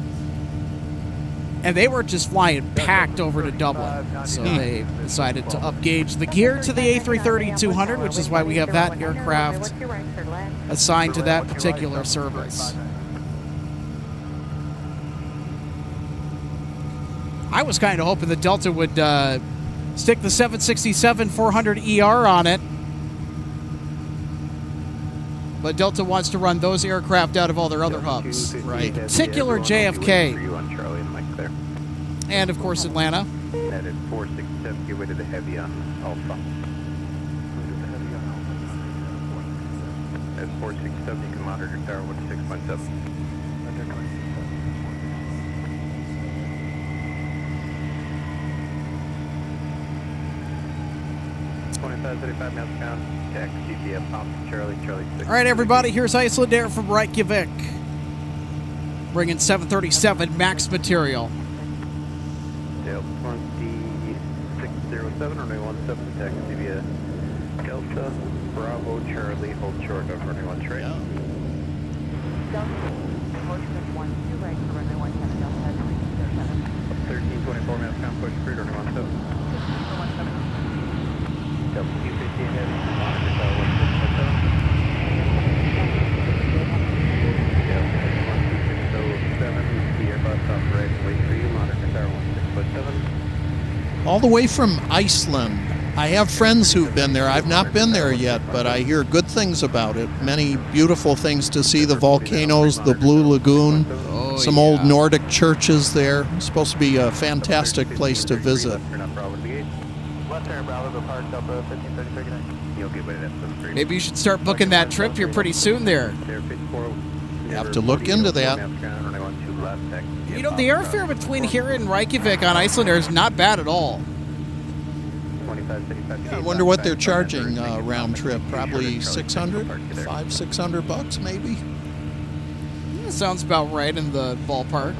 and they were just flying packed over to Dublin. So they decided to upgauge the gear to the A330-200, which is why we have that aircraft assigned to that particular service. I was kind of hoping that Delta would stick the 767-400ER on it, but Delta wants to run those aircraft out of all their other hubs, Right. in particular JFK, and of course Atlanta. That is 467, get rid of the heavy on Alpha. That's 467, you can monitor tower 16.7. 35 miles pound, taxi via Pop Charlie 6. All right, everybody, here's Iceland Air from Reykjavik, bringing 737 MAX material. Delta 2607, runway 17, taxi via Delta Bravo Charlie, hold short of runway 1 straight. Delta, motion is 12 right for runway 17, Delta 307. 1324 miles pound, push free, runway 17. Delta 250 ahead, monitor tower 16.7. Delta 12607, the Airbus operating wait for you, monitor tower 16.7. All the way from Iceland. I have friends who've been there. I've not been there yet, but I hear good things about it. Many beautiful things to see. The volcanoes, the Blue Lagoon, some old Nordic churches there. It's supposed to be a fantastic place to visit. Maybe you should start booking that trip here pretty soon there. You have to look into that. You know, the airfare between here and Reykjavik on Iceland Air is not bad at all. I wonder what they're charging round trip. Probably 600, $500-600 maybe. That sounds about right in the ballpark.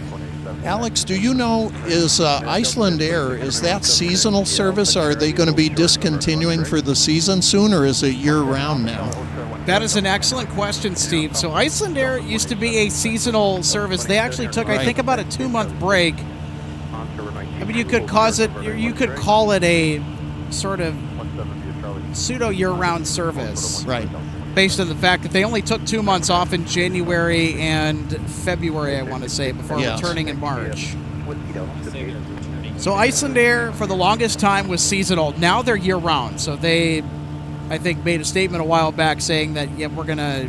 Alex, do you know, is Iceland Air, is that seasonal service? Are they going to be discontinuing for the season soon, or is it year-round now? That is an excellent question, Steve. So Iceland Air used to be a seasonal service. They actually took, I think, about a 2-month break. I mean, you could call it a sort of pseudo year-round service. Right. Based on the fact that they only took 2 months off in January and February, I want to say, before returning in March. So Iceland Air, for the longest time, was seasonal. Now they're year-round. So they, I think, made a statement a while back saying that, yeah, we're gonna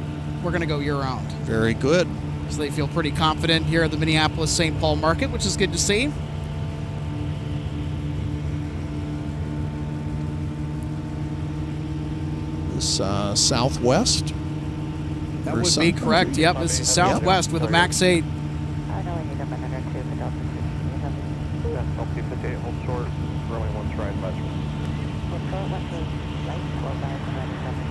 go year-round. Very good. So they feel pretty confident here at the Minneapolis-St. Paul market, which is good to see. Southwest? That would be correct. Yep, this is Southwest with a MAX 8. I know I need a minute or two for Delta 258. Hold short, runway 1 stride, left. Hold short, left to right, slow by, and then Delta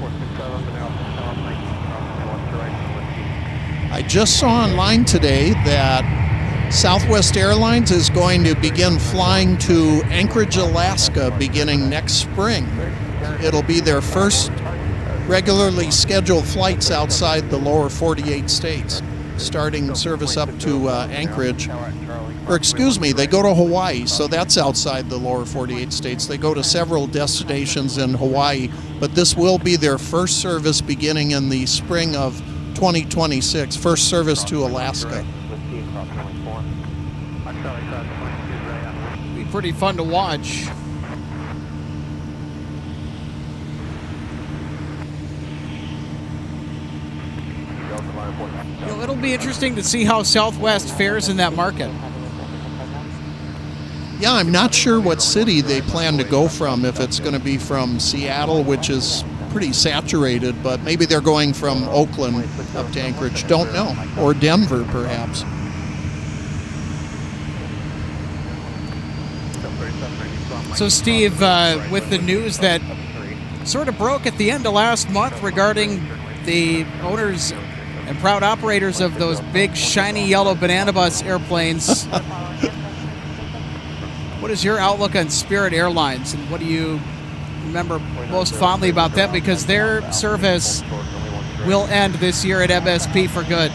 257. I just saw online today that Southwest Airlines is going to begin flying to Anchorage, Alaska beginning next spring. It'll be their first regularly scheduled flights outside the lower 48 states, starting service up to Anchorage. Or excuse me, they go to Hawaii, so that's outside the lower 48 states. They go to several destinations in Hawaii, but this will be their first service beginning in the spring of 2026, first service to Alaska. Be pretty fun to watch. It'll be interesting to see how Southwest fares in that market. Yeah, I'm not sure what city they plan to go from, if it's going to be from Seattle, which is pretty saturated, but maybe they're going from Oakland up to Anchorage. Don't know. Or Denver, perhaps. So, Steve, with the news that sort of broke at the end of last month regarding the owners and proud operators of those big, shiny yellow banana bus airplanes, what is your outlook on Spirit Airlines, and what do you remember most fondly about them? Because their service will end this year at MSP for good.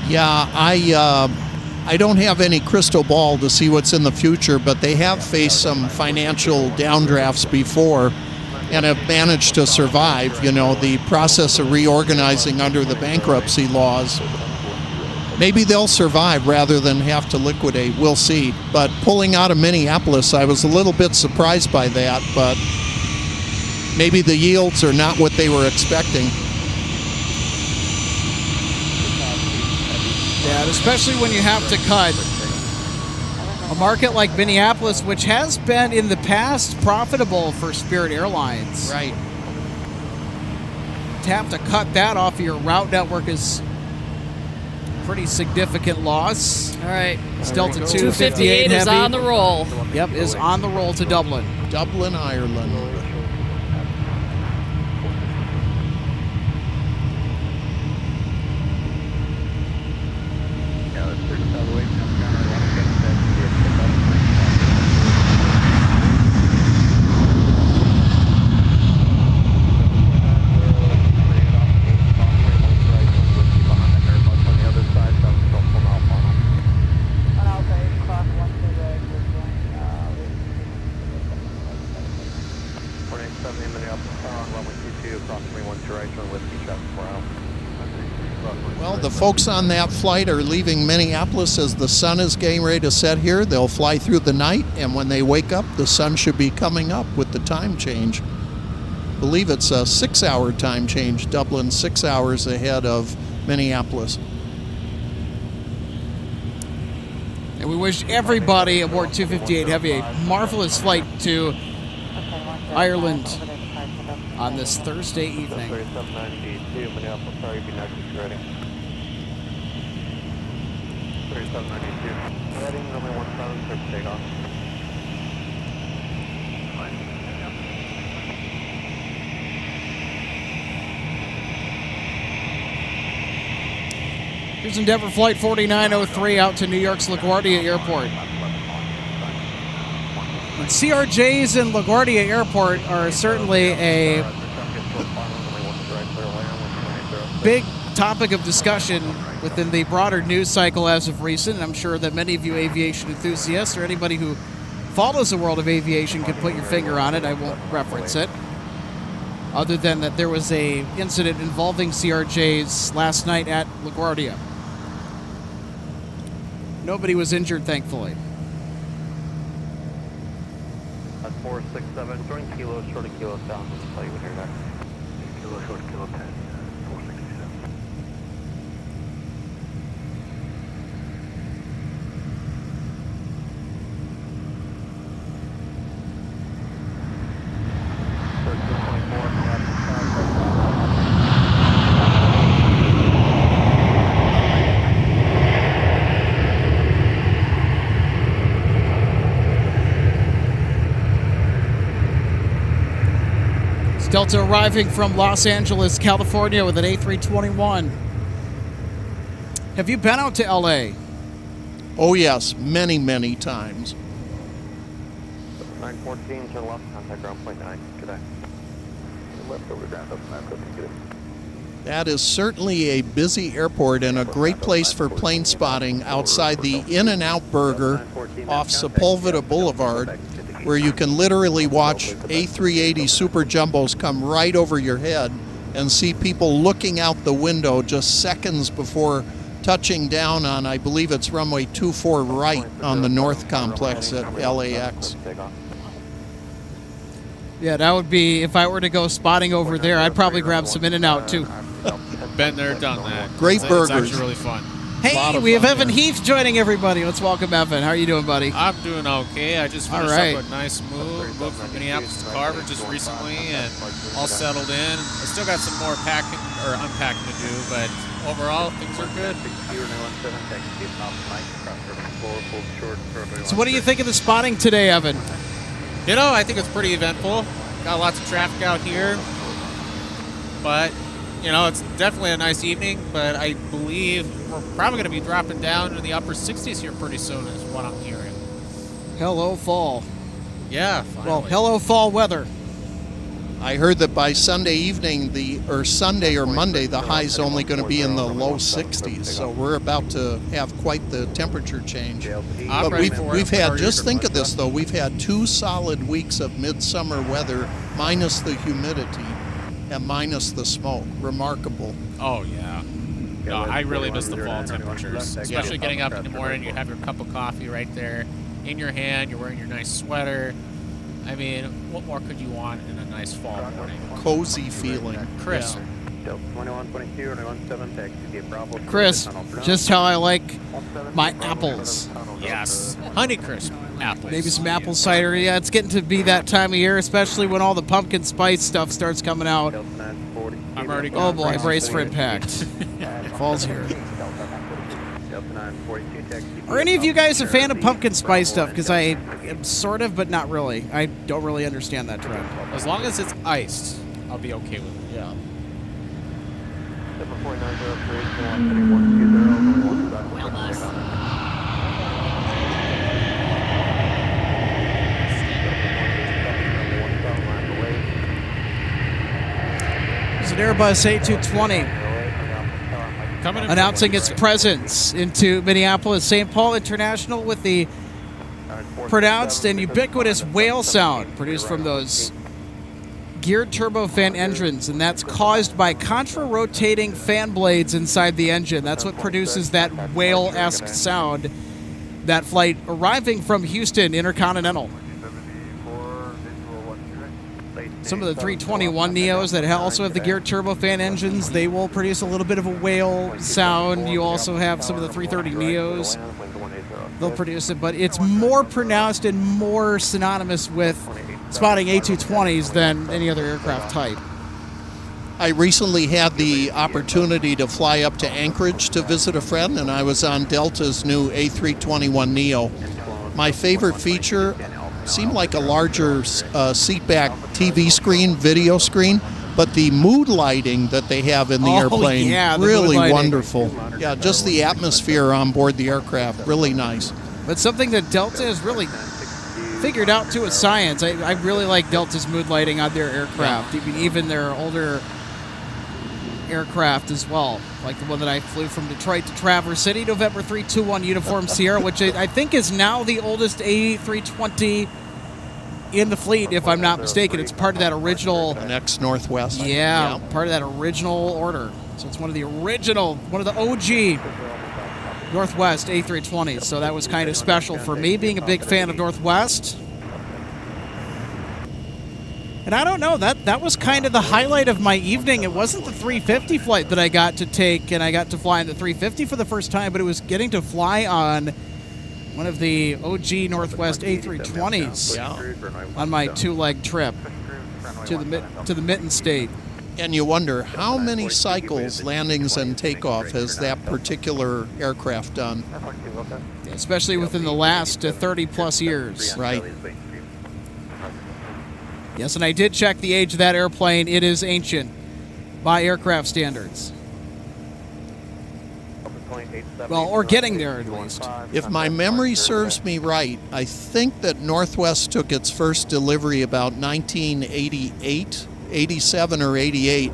Yeah, I don't have any crystal ball to see what's in the future, but they have faced some financial downdrafts before and have managed to survive. You know, the process of reorganizing under the bankruptcy laws. Maybe they'll survive rather than have to liquidate. We'll see. But pulling out of Minneapolis, I was a little bit surprised by that, but maybe the yields are not what they were expecting. Yeah, and especially when you have to cut a market like Minneapolis, which has been in the past profitable for Spirit Airlines. Right. To have to cut that off of your route network is a pretty significant loss. All right. It's Delta 258 is heavy. on the roll. Yep, is on the roll to Dublin. Dublin, Ireland. Well, the folks on that flight are leaving Minneapolis as the sun is getting ready to set here. They'll fly through the night, and when they wake up, the sun should be coming up with the time change. I believe it's a 6-hour time change. Dublin 6 hours ahead of Minneapolis. And we wish everybody aboard 258 Heavy a marvelous flight to Ireland on this Thursday evening. 3792, Minneapolis, sorry, be next ready. 3792. Heading, runway 17, takeoff. Here's Endeavor Flight 4903 out to New York's LaGuardia Airport. And CRJs in LaGuardia Airport are certainly a big topic of discussion within the broader news cycle as of recent. And I'm sure that many of you aviation enthusiasts or anybody who follows the world of aviation can put your finger on it. I won't reference it. Other than that there was a incident involving CRJs last night at LaGuardia. Nobody was injured, thankfully. 467, join kilo, short of kilo south. I'll tell you when you're next. Kilo, short of kilo 10, 467. Delta arriving from Los Angeles, California with an A321. Have you been out to LA? Oh yes, many, many times. 914, turn left, contact ground point 9. Good day. Left over ground up 950, good day. That is certainly a busy airport and a great place for plane spotting outside the In-N-Out Burger off Sepulveda Boulevard, where you can literally watch A380 Super Jumbos come right over your head and see people looking out the window just seconds before touching down on, I believe it's runway 24 right on the North Complex at LAX. Yeah, that would be, if I were to go spotting over there, I'd probably grab some In-N-Out too. been there, done that. Great It's burgers. actually really fun. Hey, we have Evan Heath joining everybody. Let's welcome Evan. How are you doing, buddy? I'm doing okay. I just finished right. up a nice move from Minneapolis to Carver just recently, and all settled in. I still got some more packing or unpacking to do, but overall things are good. So what do you think of the spotting today, Evan? You know, I think it's pretty eventful. Got lots of traffic out here, but you know, it's definitely a nice evening. But I believe we're probably going to be dropping down into the upper 60s here pretty soon, is what I'm hearing. Hello, fall. Yeah, finally. Well, hello, fall weather. I heard that by Sunday evening, Sunday or Monday, the high's only going to be in the low 60s. So we're about to have quite the temperature change. I'm But ready for it. we've had, How are just you? think of this though, we've had 2 solid weeks of midsummer weather minus the humidity and minus the smoke. Remarkable. Oh, yeah. No, I really miss the fall temperatures, especially getting up in the morning. You have your cup of coffee right there in your hand. You're wearing your nice sweater. I mean, what more could you want in a nice fall morning? Cozy feeling. Crisp. Chris, just how I like my apples. Yes. Honeycrisp apples. Maybe some apple cider. Yeah, it's getting to be that time of year, especially when all the pumpkin spice stuff starts coming out. I'm already going Oh boy, crazy. brace for impact. Fall's here. Are any of you guys a fan of pumpkin spice stuff? Because I am sort of, but not really. I don't really understand that trend. As long as it's iced, I'll be okay with it. Yeah. It's an Airbus A220 announcing its presence into Minneapolis St. Paul International with the pronounced and ubiquitous whale sound produced from those geared turbofan engines, and that's caused by contra-rotating fan blades inside the engine. That's what produces that whale-esque sound. That flight arriving from Houston Intercontinental. Some of the 321 Neos that also have the geared turbofan engines, they will produce a little bit of a whale sound. You also have some of the 330 Neos. They'll produce it, but it's more pronounced and more synonymous with spotting A220s than any other aircraft type. I recently had the opportunity to fly up to Anchorage to visit a friend, and I was on Delta's new A321neo. My favorite feature seemed like a larger seatback TV screen, video screen, but the mood lighting that they have in the airplane, yeah, the really mood lighting. wonderful. Yeah, just the atmosphere on board the aircraft, really nice. But something that Delta has really figured out to a science. I really like Delta's mood lighting on their aircraft, even their older aircraft as well, like the one that I flew from Detroit to Traverse City, November 321 Uniform Sierra, which I think is now the oldest A320 in the fleet, if I'm not mistaken. It's part of that original... An ex-Northwest. Yeah, part of that original order. So it's one of the OG Northwest A320s. So that was kind of special for me, being a big fan of Northwest. And I don't know, that was kind of the highlight of my evening. It wasn't the 350 flight that I got to take, and I got to fly in the 350 for the first time, but it was getting to fly on one of the OG Northwest A320s on my 2-leg trip to the Mitten State. And you wonder, how many cycles, landings, and takeoff has that particular aircraft done? Especially within the last 30-plus years. Right. Yes, and I did check the age of that airplane. It is ancient by aircraft standards. Well, or getting there at least. If my memory serves me right, I think that Northwest took its first delivery about 1988, 87 or 88,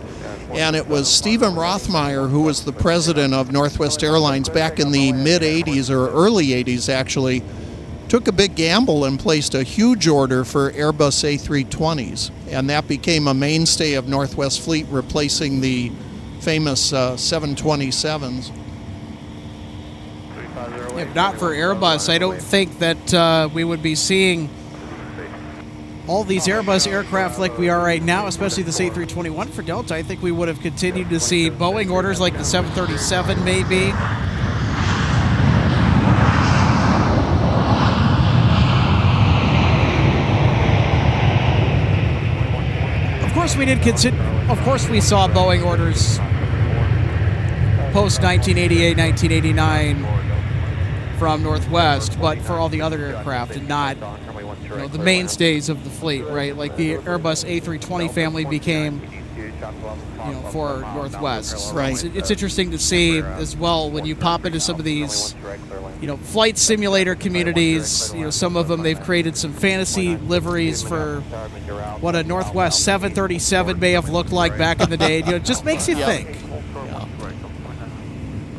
and it was Stephen Rothmeyer, who was the president of Northwest Airlines back in the mid-80s or early 80s actually, took a big gamble and placed a huge order for Airbus A320s, and that became a mainstay of Northwest fleet, replacing the famous 727s. If not for Airbus, I don't think that we would be seeing all these Airbus aircraft like we are right now, especially this A321 for Delta, I think we would have continued to see Boeing orders like the 737 maybe. Of course we did consider, of course we saw Boeing orders post 1988, 1989 from Northwest, but for all the other aircraft and not, you know, the mainstays of the fleet, right? Like the Airbus A320 family became, you know, for Northwest. Right. It's interesting to see as well when you pop into some of these, you know, flight simulator communities. You know, some of them, they've created some fantasy liveries for what a Northwest 737 may have looked like back in the day. You know, it just makes you think.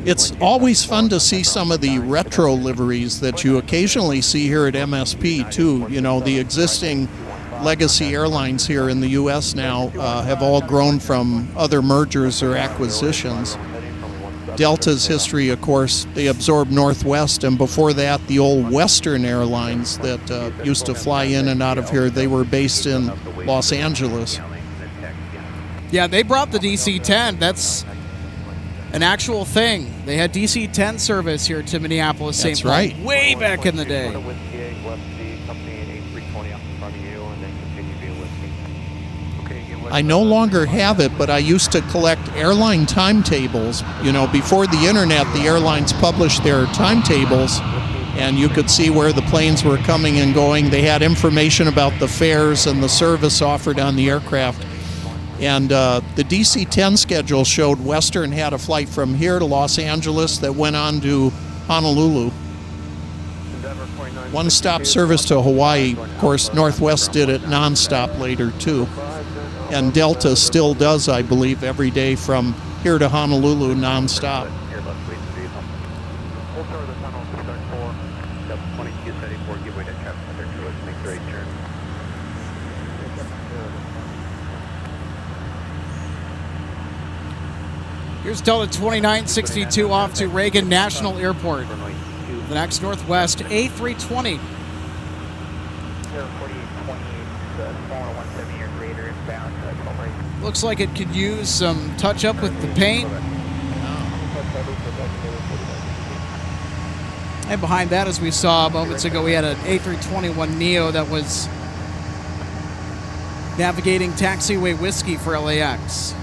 It's always fun to see some of the retro liveries that you occasionally see here at MSP, too. You know, the existing legacy airlines here in the U.S. now have all grown from other mergers or acquisitions. Delta's history, of course, they absorbed Northwest, and before that, the old Western Airlines that used to fly in and out of here, they were based in Los Angeles. Yeah, they brought the DC-10. That's an actual thing. They had DC-10 service here to Minneapolis, St. That's Paul, right. way back in the day. I no longer have it, but I used to collect airline timetables. You know, before the internet, the airlines published their timetables, and you could see where the planes were coming and going. They had information about the fares and the service offered on the aircraft. And the DC-10 schedule showed Western had a flight from here to Los Angeles that went on to Honolulu. One-stop service to Hawaii. Of course, Northwest did it nonstop later, too. And Delta still does, I believe, every day from here to Honolulu nonstop. Here's Delta 2962 off to Reagan National Airport. The next Northwest A320. Looks like it could use some touch-up with the paint. And behind that, as we saw moments ago, we had an A321neo that was navigating taxiway whiskey for LAX.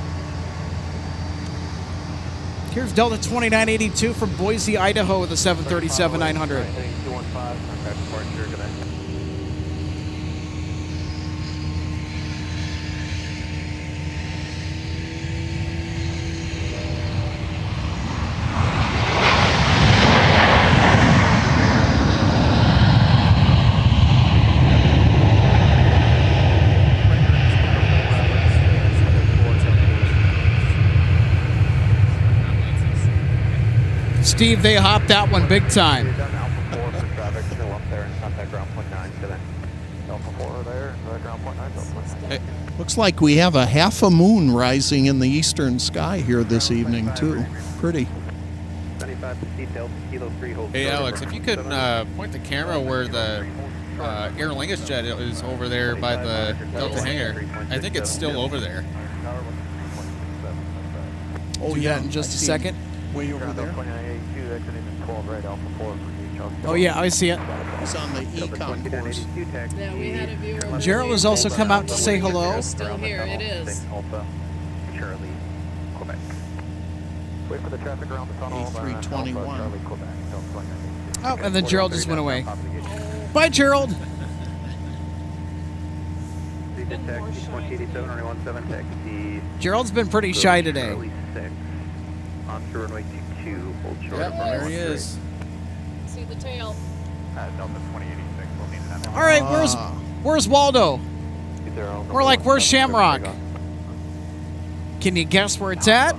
Here's Delta 2982 from Boise, Idaho with a 737-900. Steve, they hopped that one big time. It looks like we have a half a moon rising in the eastern sky here this evening, too. Pretty. Hey, Alex, if you could point the camera where the Aer Lingus jet is over there by the Delta hangar. I think it's still over there. Oh, yeah, in just a second. Way over there. Oh, yeah, I see it. It's on the econ course. Yeah, we had a viewer. Gerald has also come out to say hello. Still here, it is. Wait for the traffic around the tunnel. A321. Oh, and then Gerald just went away. Bye, Gerald. Gerald's been pretty shy today. Yep, there he is. See the tail. All right, where's Waldo? We're like, where's Shamrock? Can you guess where it's at?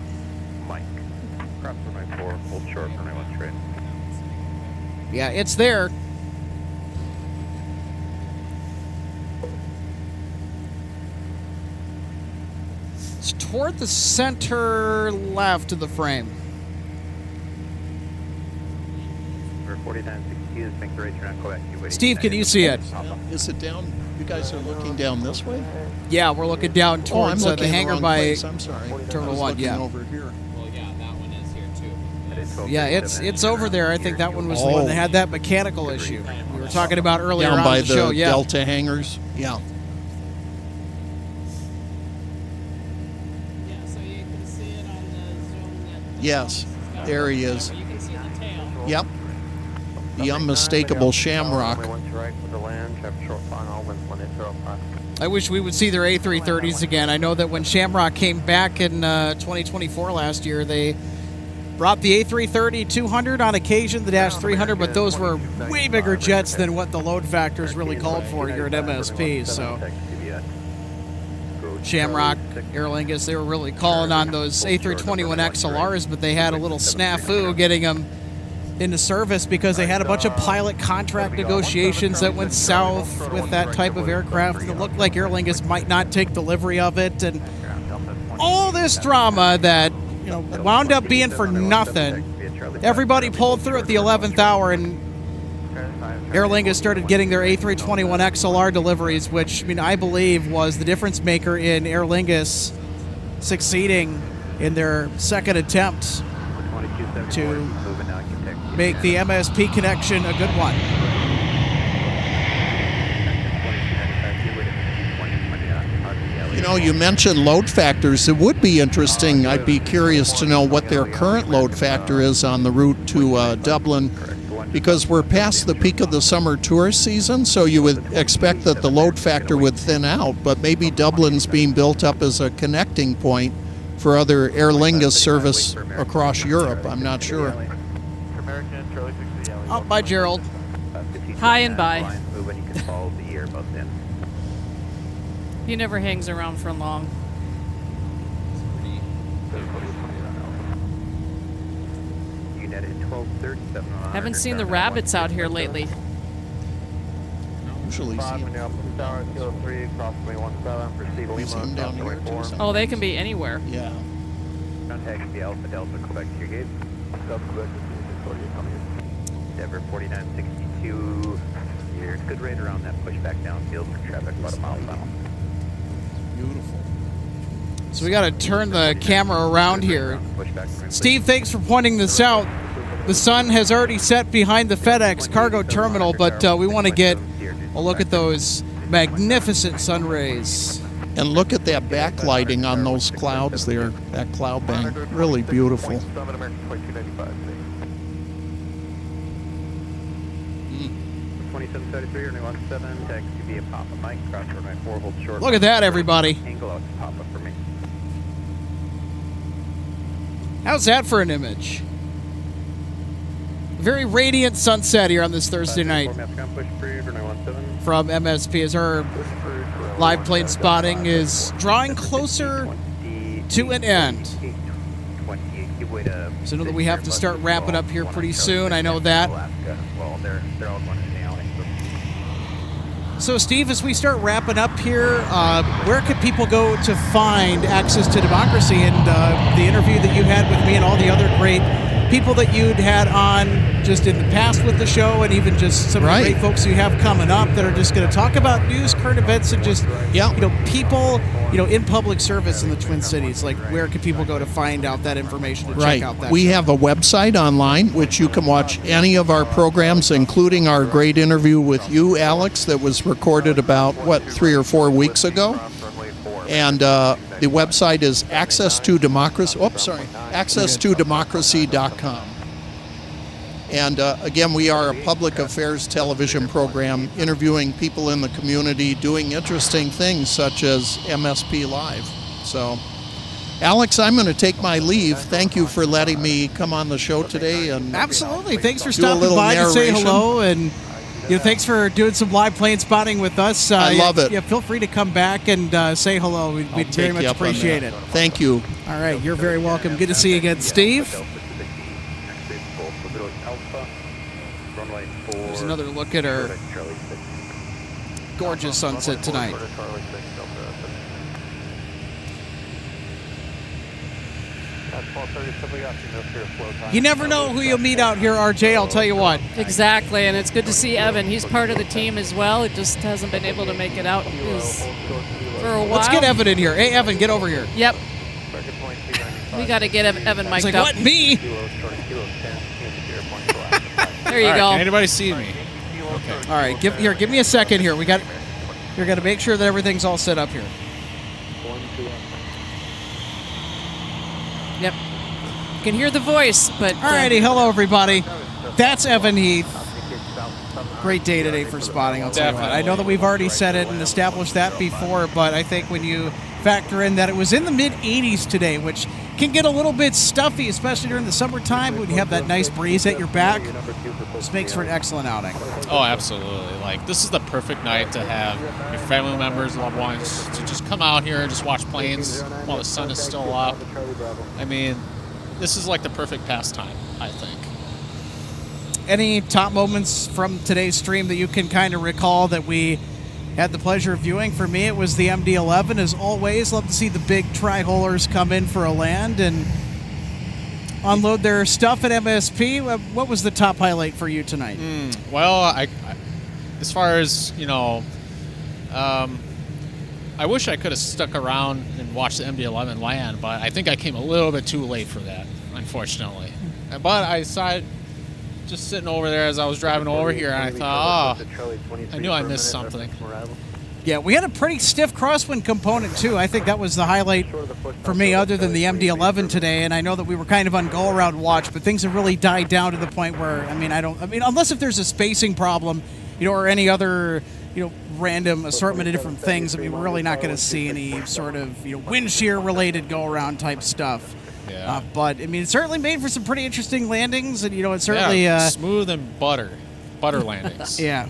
Yeah, it's there. It's toward the center left of the frame. Steve, can you see it? Is it down? You guys are looking down this way? Yeah, we're looking down I'm towards looking the in hangar wrong by place. I'm sorry. Terminal I was 1, looking yeah. over here. Well, yeah, that one is here too. Yeah, it's over there. I think that one was the one that had that mechanical issue we were talking about earlier Down on by the show. Yeah. Delta hangars? Yeah. Yeah, so you can see it on the Zoom that Yes, there he is. you can see the tail. Yep. The unmistakable Shamrock. I wish we would see their A330s again. I know that when Shamrock came back in 2024 last year, they brought the A330-200 on occasion, the Dash 300, but those were way bigger jets than what the load factors really called for here at MSP. So Shamrock, Aer Lingus, they were really calling on those A321 XLRs, but they had a little snafu getting them into service because they had a bunch of pilot contract negotiations that went south with that type of aircraft. It looked like Aer Lingus might not take delivery of it, and all this drama that wound up being for nothing. Everybody pulled through at the 11th hour, and Aer Lingus started getting their A321 XLR deliveries, which I believe was the difference maker in Aer Lingus succeeding in their second attempt to make the MSP connection a good one. You mentioned load factors. It would be interesting. I'd be curious to know what their current load factor is on the route to Dublin, because we're past the peak of the summer tourist season, so you would expect that the load factor would thin out, but maybe Dublin's being built up as a connecting point for other Aer Lingus service across Europe. I'm not sure. Oh, bye, Gerald. Hi and bye. He never hangs around for long. Haven't seen the rabbits out here lately. Usually see them down here too. Oh, they can be anywhere. Yeah. Contact the Alpha Delta Quebec to your gate. Denver 4962. You're good right around that pushback downfield for traffic, about a mile south. Beautiful. So we got to turn the camera around here. Steve, thanks for pointing this out. The sun has already set behind the FedEx cargo terminal, but we want to get a look at those magnificent sun rays. And look at that backlighting on those clouds there, that cloud bank. Really beautiful. 2733 or 17, taxi via Papa Mike, cross runway 4, hold short. Look at that, everybody. Angle out to Papa for me. How's that for an image? Very radiant sunset here on this Thursday night from MSP as our live plane spotting is drawing closer to an end. So I know that we have to start wrapping up here pretty soon. I know that. So, Steve, as we start wrapping up here, where could people go to find access to democracy and the interview that you had with me and all the other great people that you'd had on just in the past with the show, and even just some of the great folks you have coming up that are just going to talk about news, current events, and just people in public service in the Twin Cities? Like, where can people go to find out that information to check out that We show? have a website online which you can watch any of our programs, including our great interview with you, Alex, that was recorded about 3 or 4 weeks ago. And the website is accesstodemocracy.com. And again, we are a public affairs television program interviewing people in the community doing interesting things such as MSP Live. So, Alex, I'm going to take my leave. Thank you for letting me come on the show today. And absolutely. Thanks for stopping by to say hello, and thanks for doing some live plane spotting with us. I love it. Yeah, feel free to come back and say hello. We'd very much appreciate it. Thank you. All right, you're very welcome. Good to see you again, Steve. There's another look at our gorgeous sunset tonight. You never know who you'll meet out here, RJ, I'll tell you what. Exactly, and it's good to see Evan. He's part of the team as well. It just hasn't been able to make it out for a while. Let's get Evan in here. Hey, Evan, get over here. Yep. We got to get Evan mic'd It's like, up. what, me? There you All right, go. can anybody see me? Okay. All right, give me a second here. You're going to make sure that everything's all set up here. Yep. You can hear the voice, but... Alrighty, hello everybody. That's Evan Heath. Great day today for spotting, I'll tell you what. I know that we've already said it and established that before, but I think when you factor in that it was in the mid-80s today, which can get a little bit stuffy, especially during the summertime when you have that nice breeze at your back. This makes for an excellent outing. Oh, absolutely. Like, this is the perfect night to have your family members, loved ones, to just come out here and just watch planes while the sun is still up. I mean, this is like the perfect pastime, I think. Any top moments from today's stream that you can kind of recall that we had the pleasure of viewing? For me, it was the MD-11, as always. Love to see the big tri-holers come in for a land and unload their stuff at MSP. What was the top highlight for you tonight? Well, I as far as, you know, I wish I could have stuck around and watched the MD-11 land, but I think I came a little bit too late for that, unfortunately. But I decided, just sitting over there as I was driving over here, and I thought, I knew I missed something. Yeah, we had a pretty stiff crosswind component, too. I think that was the highlight for me, other than the MD-11 today. And I know that we were kind of on go-around watch, but things have really died down to the point where, I mean, unless if there's a spacing problem, you know, or any other, you know, random assortment of different things, I mean, we're really not going to see any sort of, you know, wind shear-related go-around type stuff. Yeah. But, I mean, it certainly made for some pretty interesting landings, and, you know, it certainly... smooth and butter landings. Yeah.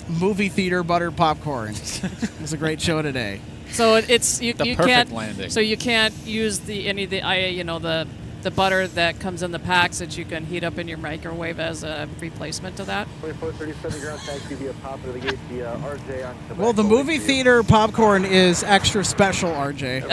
Movie theater butter popcorn. It was a great show today. So it's you perfect can't landing. So you can't use the butter that comes in the packs that you can heat up in your microwave as a replacement to that. Well, the movie theater popcorn is extra special, RJ.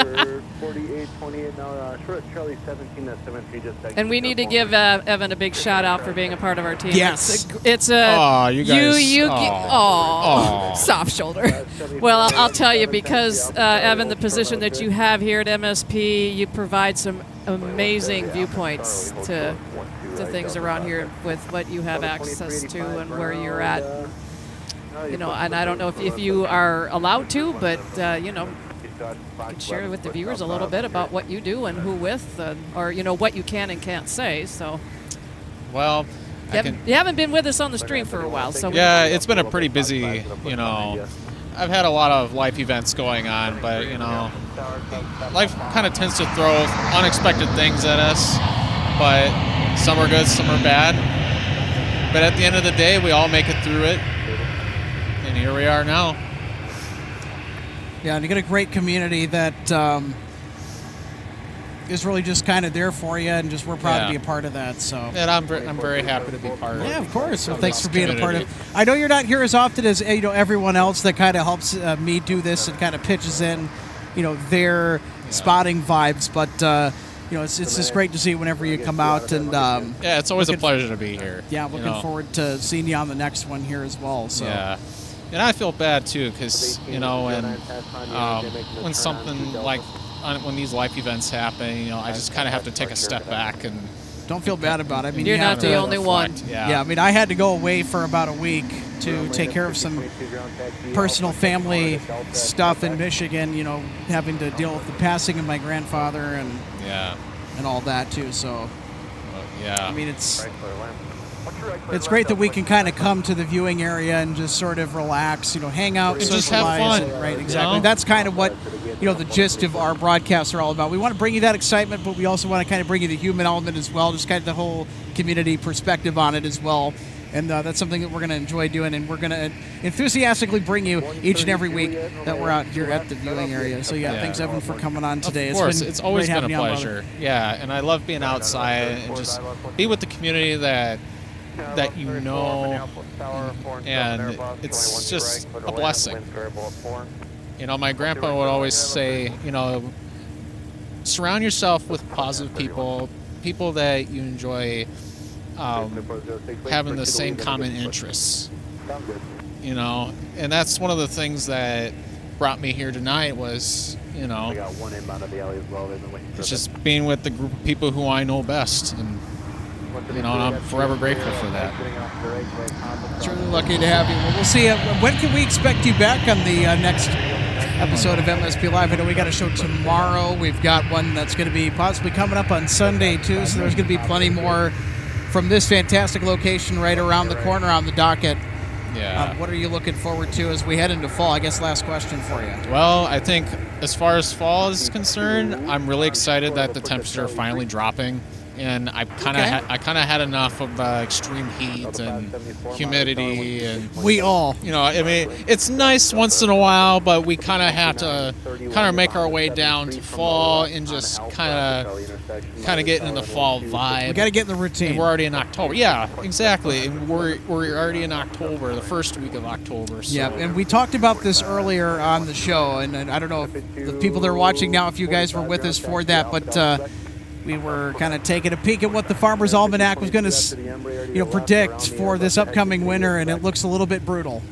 And we need to give Evan a big shout out for being a part of our team. Yes. It's a Aw, you guys. Aw. soft shoulder. Well, I'll tell you, because Evan, the position that you have here at MSP, you provide some amazing viewpoints to things around here with what you have access to and where you're at. You know, and I don't know if you are allowed to, but you know, you can share with the viewers a little bit about what you do and who with, or you know, what you can and can't say. So, Well, you haven't been with us on the stream for a while, so yeah, it's been a pretty busy, you know, I've had a lot of life events going on, but, you know, life kind of tends to throw unexpected things at us, but some are good, some are bad. But at the end of the day, we all make it through it, and here we are now. Yeah, and you get a great community that is really just kind of there for you, and just we're proud to be a part of that. So, and I'm very happy to be part of it. Yeah, of course. Well, thanks this for being a part of it. community. I know you're not here as often as you know everyone else that kind of helps me do this and kind of pitches in, you know, their spotting vibes. But you know, it's just great to see whenever you come out, and yeah, it's always a pleasure to be here. Yeah, looking forward to seeing you on the next one here as well. So. Yeah. And I feel bad too, because you know, when something like when these life events happen, you know, I just kind of have to take a step back and don't feel bad about it. I mean, you're not the only one. Yeah, I mean, I had to go away for about a week to take care of some personal family stuff in Michigan. You know, having to deal with the passing of my grandfather and all that too. So, I mean, it's great that we can kind of come to the viewing area and just sort of relax, you know, hang out, and socialize, just have fun. Right? Exactly. You know? That's kind of what, you know, the gist of our broadcasts are all about. We want to bring you that excitement, but we also want to kind of bring you the human element as well, just kind of the whole community perspective on it as well. And that's something that we're going to enjoy doing, and we're going to enthusiastically bring you each and every week that we're out here at the viewing area. So, thanks, Evan, for coming on today. Of course, it's always been a pleasure. Yeah, and I love being outside and just be with the community that you know, and it's just a blessing. You know, my grandpa would always say, you know, surround yourself with positive people, people that you enjoy having the same common interests. You know, and that's one of the things that brought me here tonight was, you know, it's just being with the group of people who I know best, and you know, and I'm forever grateful for that. Certainly lucky to have you. Well, we'll see. When can we expect you back on the next episode of MSP Live? I know we got a show tomorrow. We've got one that's going to be possibly coming up on Sunday too, so there's going to be plenty more from this fantastic location right around the corner on the docket. Yeah. What are you looking forward to as we head into fall? I guess last question for you. Well, I think as far as fall is concerned, I'm really excited that the temperatures are finally dropping. And I kind of had enough of extreme heat and humidity, and we all, you know, I mean, it's nice once in a while, but we kind of have to kind of make our way down to fall and just kind of get into the fall vibe. We got to get in the routine. And we're already in October. Yeah, exactly. And we're already in October, the first week of October. So. Yeah, and we talked about this earlier on the show, and I don't know if the people that are watching now, if you guys were with us for that, but. We were kind of taking a peek at what the Farmer's Almanac was going to, predict for this upcoming winter, and it looks a little bit brutal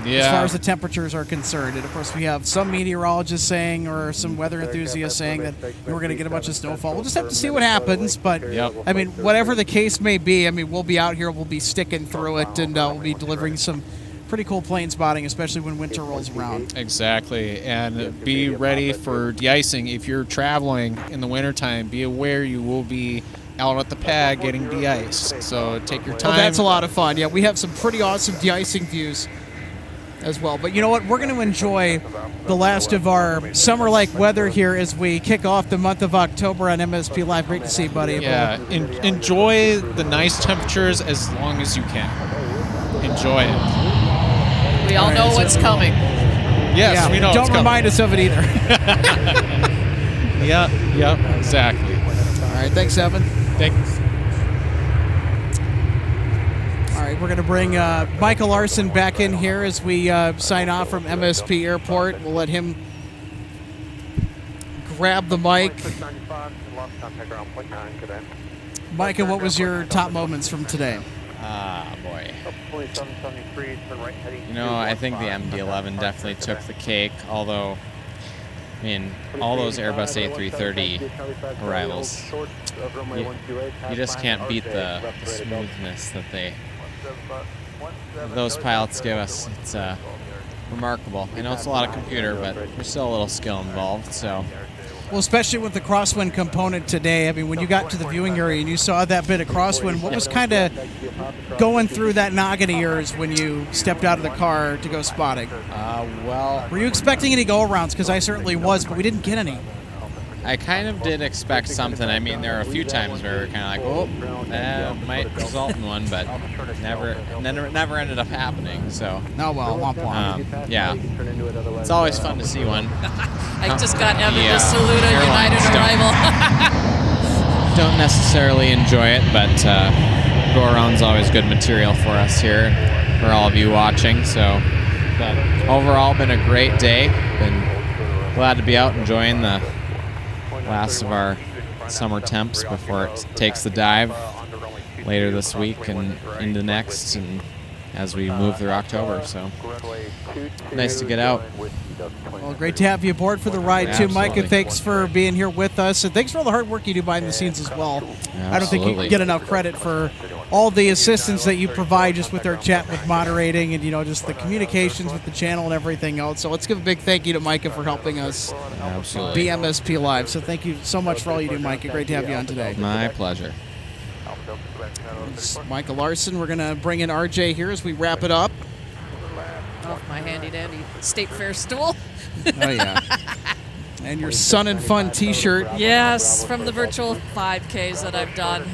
as far as the temperatures are concerned. And of course, we have some meteorologists saying, or some weather enthusiasts saying that we're going to get a bunch of snowfall. We'll just have to see what happens. But I mean, whatever the case may be, I mean, we'll be out here, we'll be sticking through it, and we'll be delivering some pretty cool plane spotting, especially when winter rolls around. Exactly, and be ready for de-icing. If you're traveling in the wintertime, be aware you will be out at the pad getting de-iced. So take your time. Oh, that's a lot of fun. Yeah, we have some pretty awesome de-icing views as well. But you know what? We're going to enjoy the last of our summer-like weather here as we kick off the month of October on MSP Live. Great to see you, buddy. Yeah, enjoy the nice temperatures as long as you can. Enjoy it. We all know what's coming. Yes, we know Don't remind us of it either. Yep, exactly. All right, thanks, Evan. Thanks. All right, we're going to bring Michael Larson back in here as we sign off from MSP Airport. We'll let him grab the mic. Micah, what was your top moments from today? Boy. You know, I think the MD-11 definitely took the cake, although, I mean, all those Airbus A330 arrivals, you just can't beat the smoothness that those pilots give us. It's remarkable. I know it's a lot of computer, but there's still a little skill involved, so... Well, especially with the crosswind component today. I mean, when you got to the viewing area and you saw that bit of crosswind, what was kind of going through that noggin of yours when you stepped out of the car to go spotting? Well... Were you expecting any go-arounds? Because I certainly was, but we didn't get any. I kind of did expect something. I mean, there were a few times where we were kind of like, oh, that might result in one, but never ended up happening, so... Oh, well, womp womp. Yeah. It's always fun to see one. I just got Evan to salute a United arrival. Don't necessarily enjoy it, but go-around's always good material for us here, for all of you watching, so... But overall, been a great day. Been glad to be out enjoying the last of our summer temps before it takes the dive later this week and into next, and as we move through October. So nice to get out. Well, great to have you aboard for the ride, too, Mike, and thanks for being here with us, and thanks for all the hard work you do behind the scenes as well. Absolutely. I don't think you can get enough credit for all the assistance that you provide just with our chat, with moderating, and just the communications with the channel and everything else. So let's give a big thank you to Micah for helping us be MSP Live. So thank you so much for all you do, Micah. Great to have you on today. My pleasure. Michael Larson. We're going to bring in RJ here as we wrap it up. Off my handy-dandy state fair stool. Oh, yeah. And your Sun and Fun t-shirt. Yes, from the virtual 5Ks that I've done.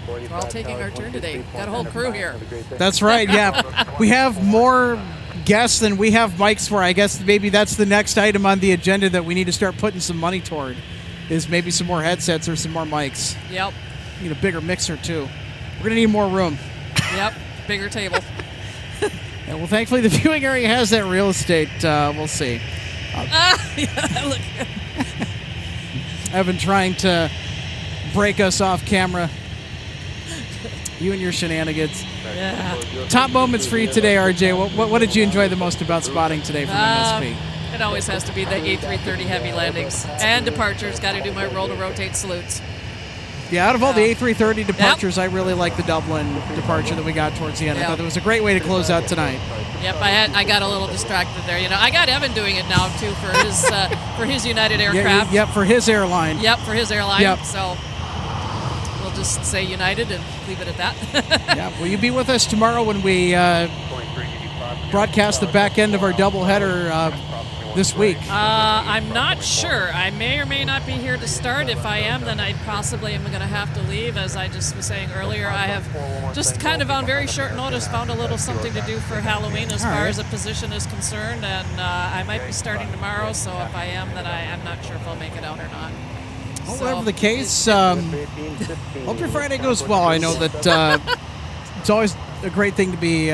We're all taking our turn today. Got a whole crew here. That's right, yeah. We have more guests than we have mics for. I guess maybe that's the next item on the agenda that we need to start putting some money toward, is maybe some more headsets or some more mics. Yep. Need a bigger mixer, too. We're going to need more room. Yep, bigger table. And well, thankfully, the viewing area has that real estate. We'll see. Yeah, look. Evan trying to break us off camera. You and your shenanigans. Yeah. Top moments for you today, RJ. What did you enjoy the most about spotting today from MSP? It always has to be the A330 heavy landings and departures. Got to do my roll to rotate salutes. Yeah, out of all the A330 departures, I really like the Dublin departure that we got towards the end. I thought it was a great way to close out tonight. Yep, I got a little distracted there. You know, I got Evan doing it now too for his United aircraft. Yep, for his airline. Yep, for his airline. Yep. So we'll just say United and leave it at that. Yeah, will you be with us tomorrow when we broadcast the back end of our doubleheader this week? I'm not sure. I may or may not be here to start. If I am, then I possibly am going to have to leave. As I just was saying earlier, I have just kind of on very short notice found a little something to do for Halloween as far as a position is concerned, and I might be starting tomorrow, so if I am, then I'm not sure if I'll make it out or not. Well, whatever the case, hope your Friday goes well. I know that it's always a great thing to be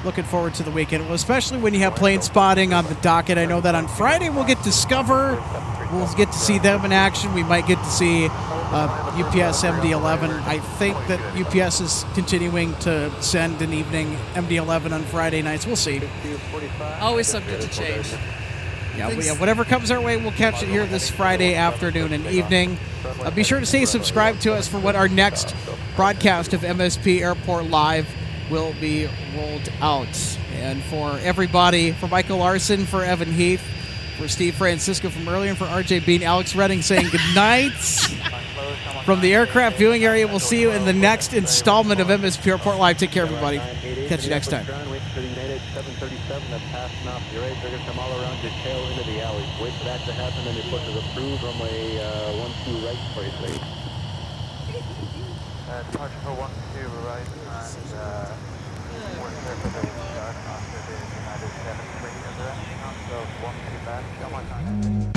looking forward to the weekend, well, especially when you have plane spotting on the docket. I know that on Friday we'll get Discover. We'll get to see them in action. We might get to see UPS MD-11. I think that UPS is continuing to send an evening MD-11 on Friday nights. We'll see. Always subject to change. Yeah, whatever comes our way, we'll catch it here this Friday afternoon and evening. Be sure to stay subscribed to us for what our next broadcast of MSP Airport Live will be rolled out. And for everybody, for Michael Larson, for Evan Heath, for Steve Francisco from earlier, and for RJ Bean, Alex Redding saying good night from the aircraft viewing area. We'll see you in the next installment of MSP Airport Live. Take care, everybody. Catch you next time. 737 that's passing off the right. They're going to come all around your tail into the alley. Wait for that to happen, and they put the approved runway 12 right for you, please. Departure for 12 right, and we're clear for the start after the United 73 direction, so 12 back, come on time.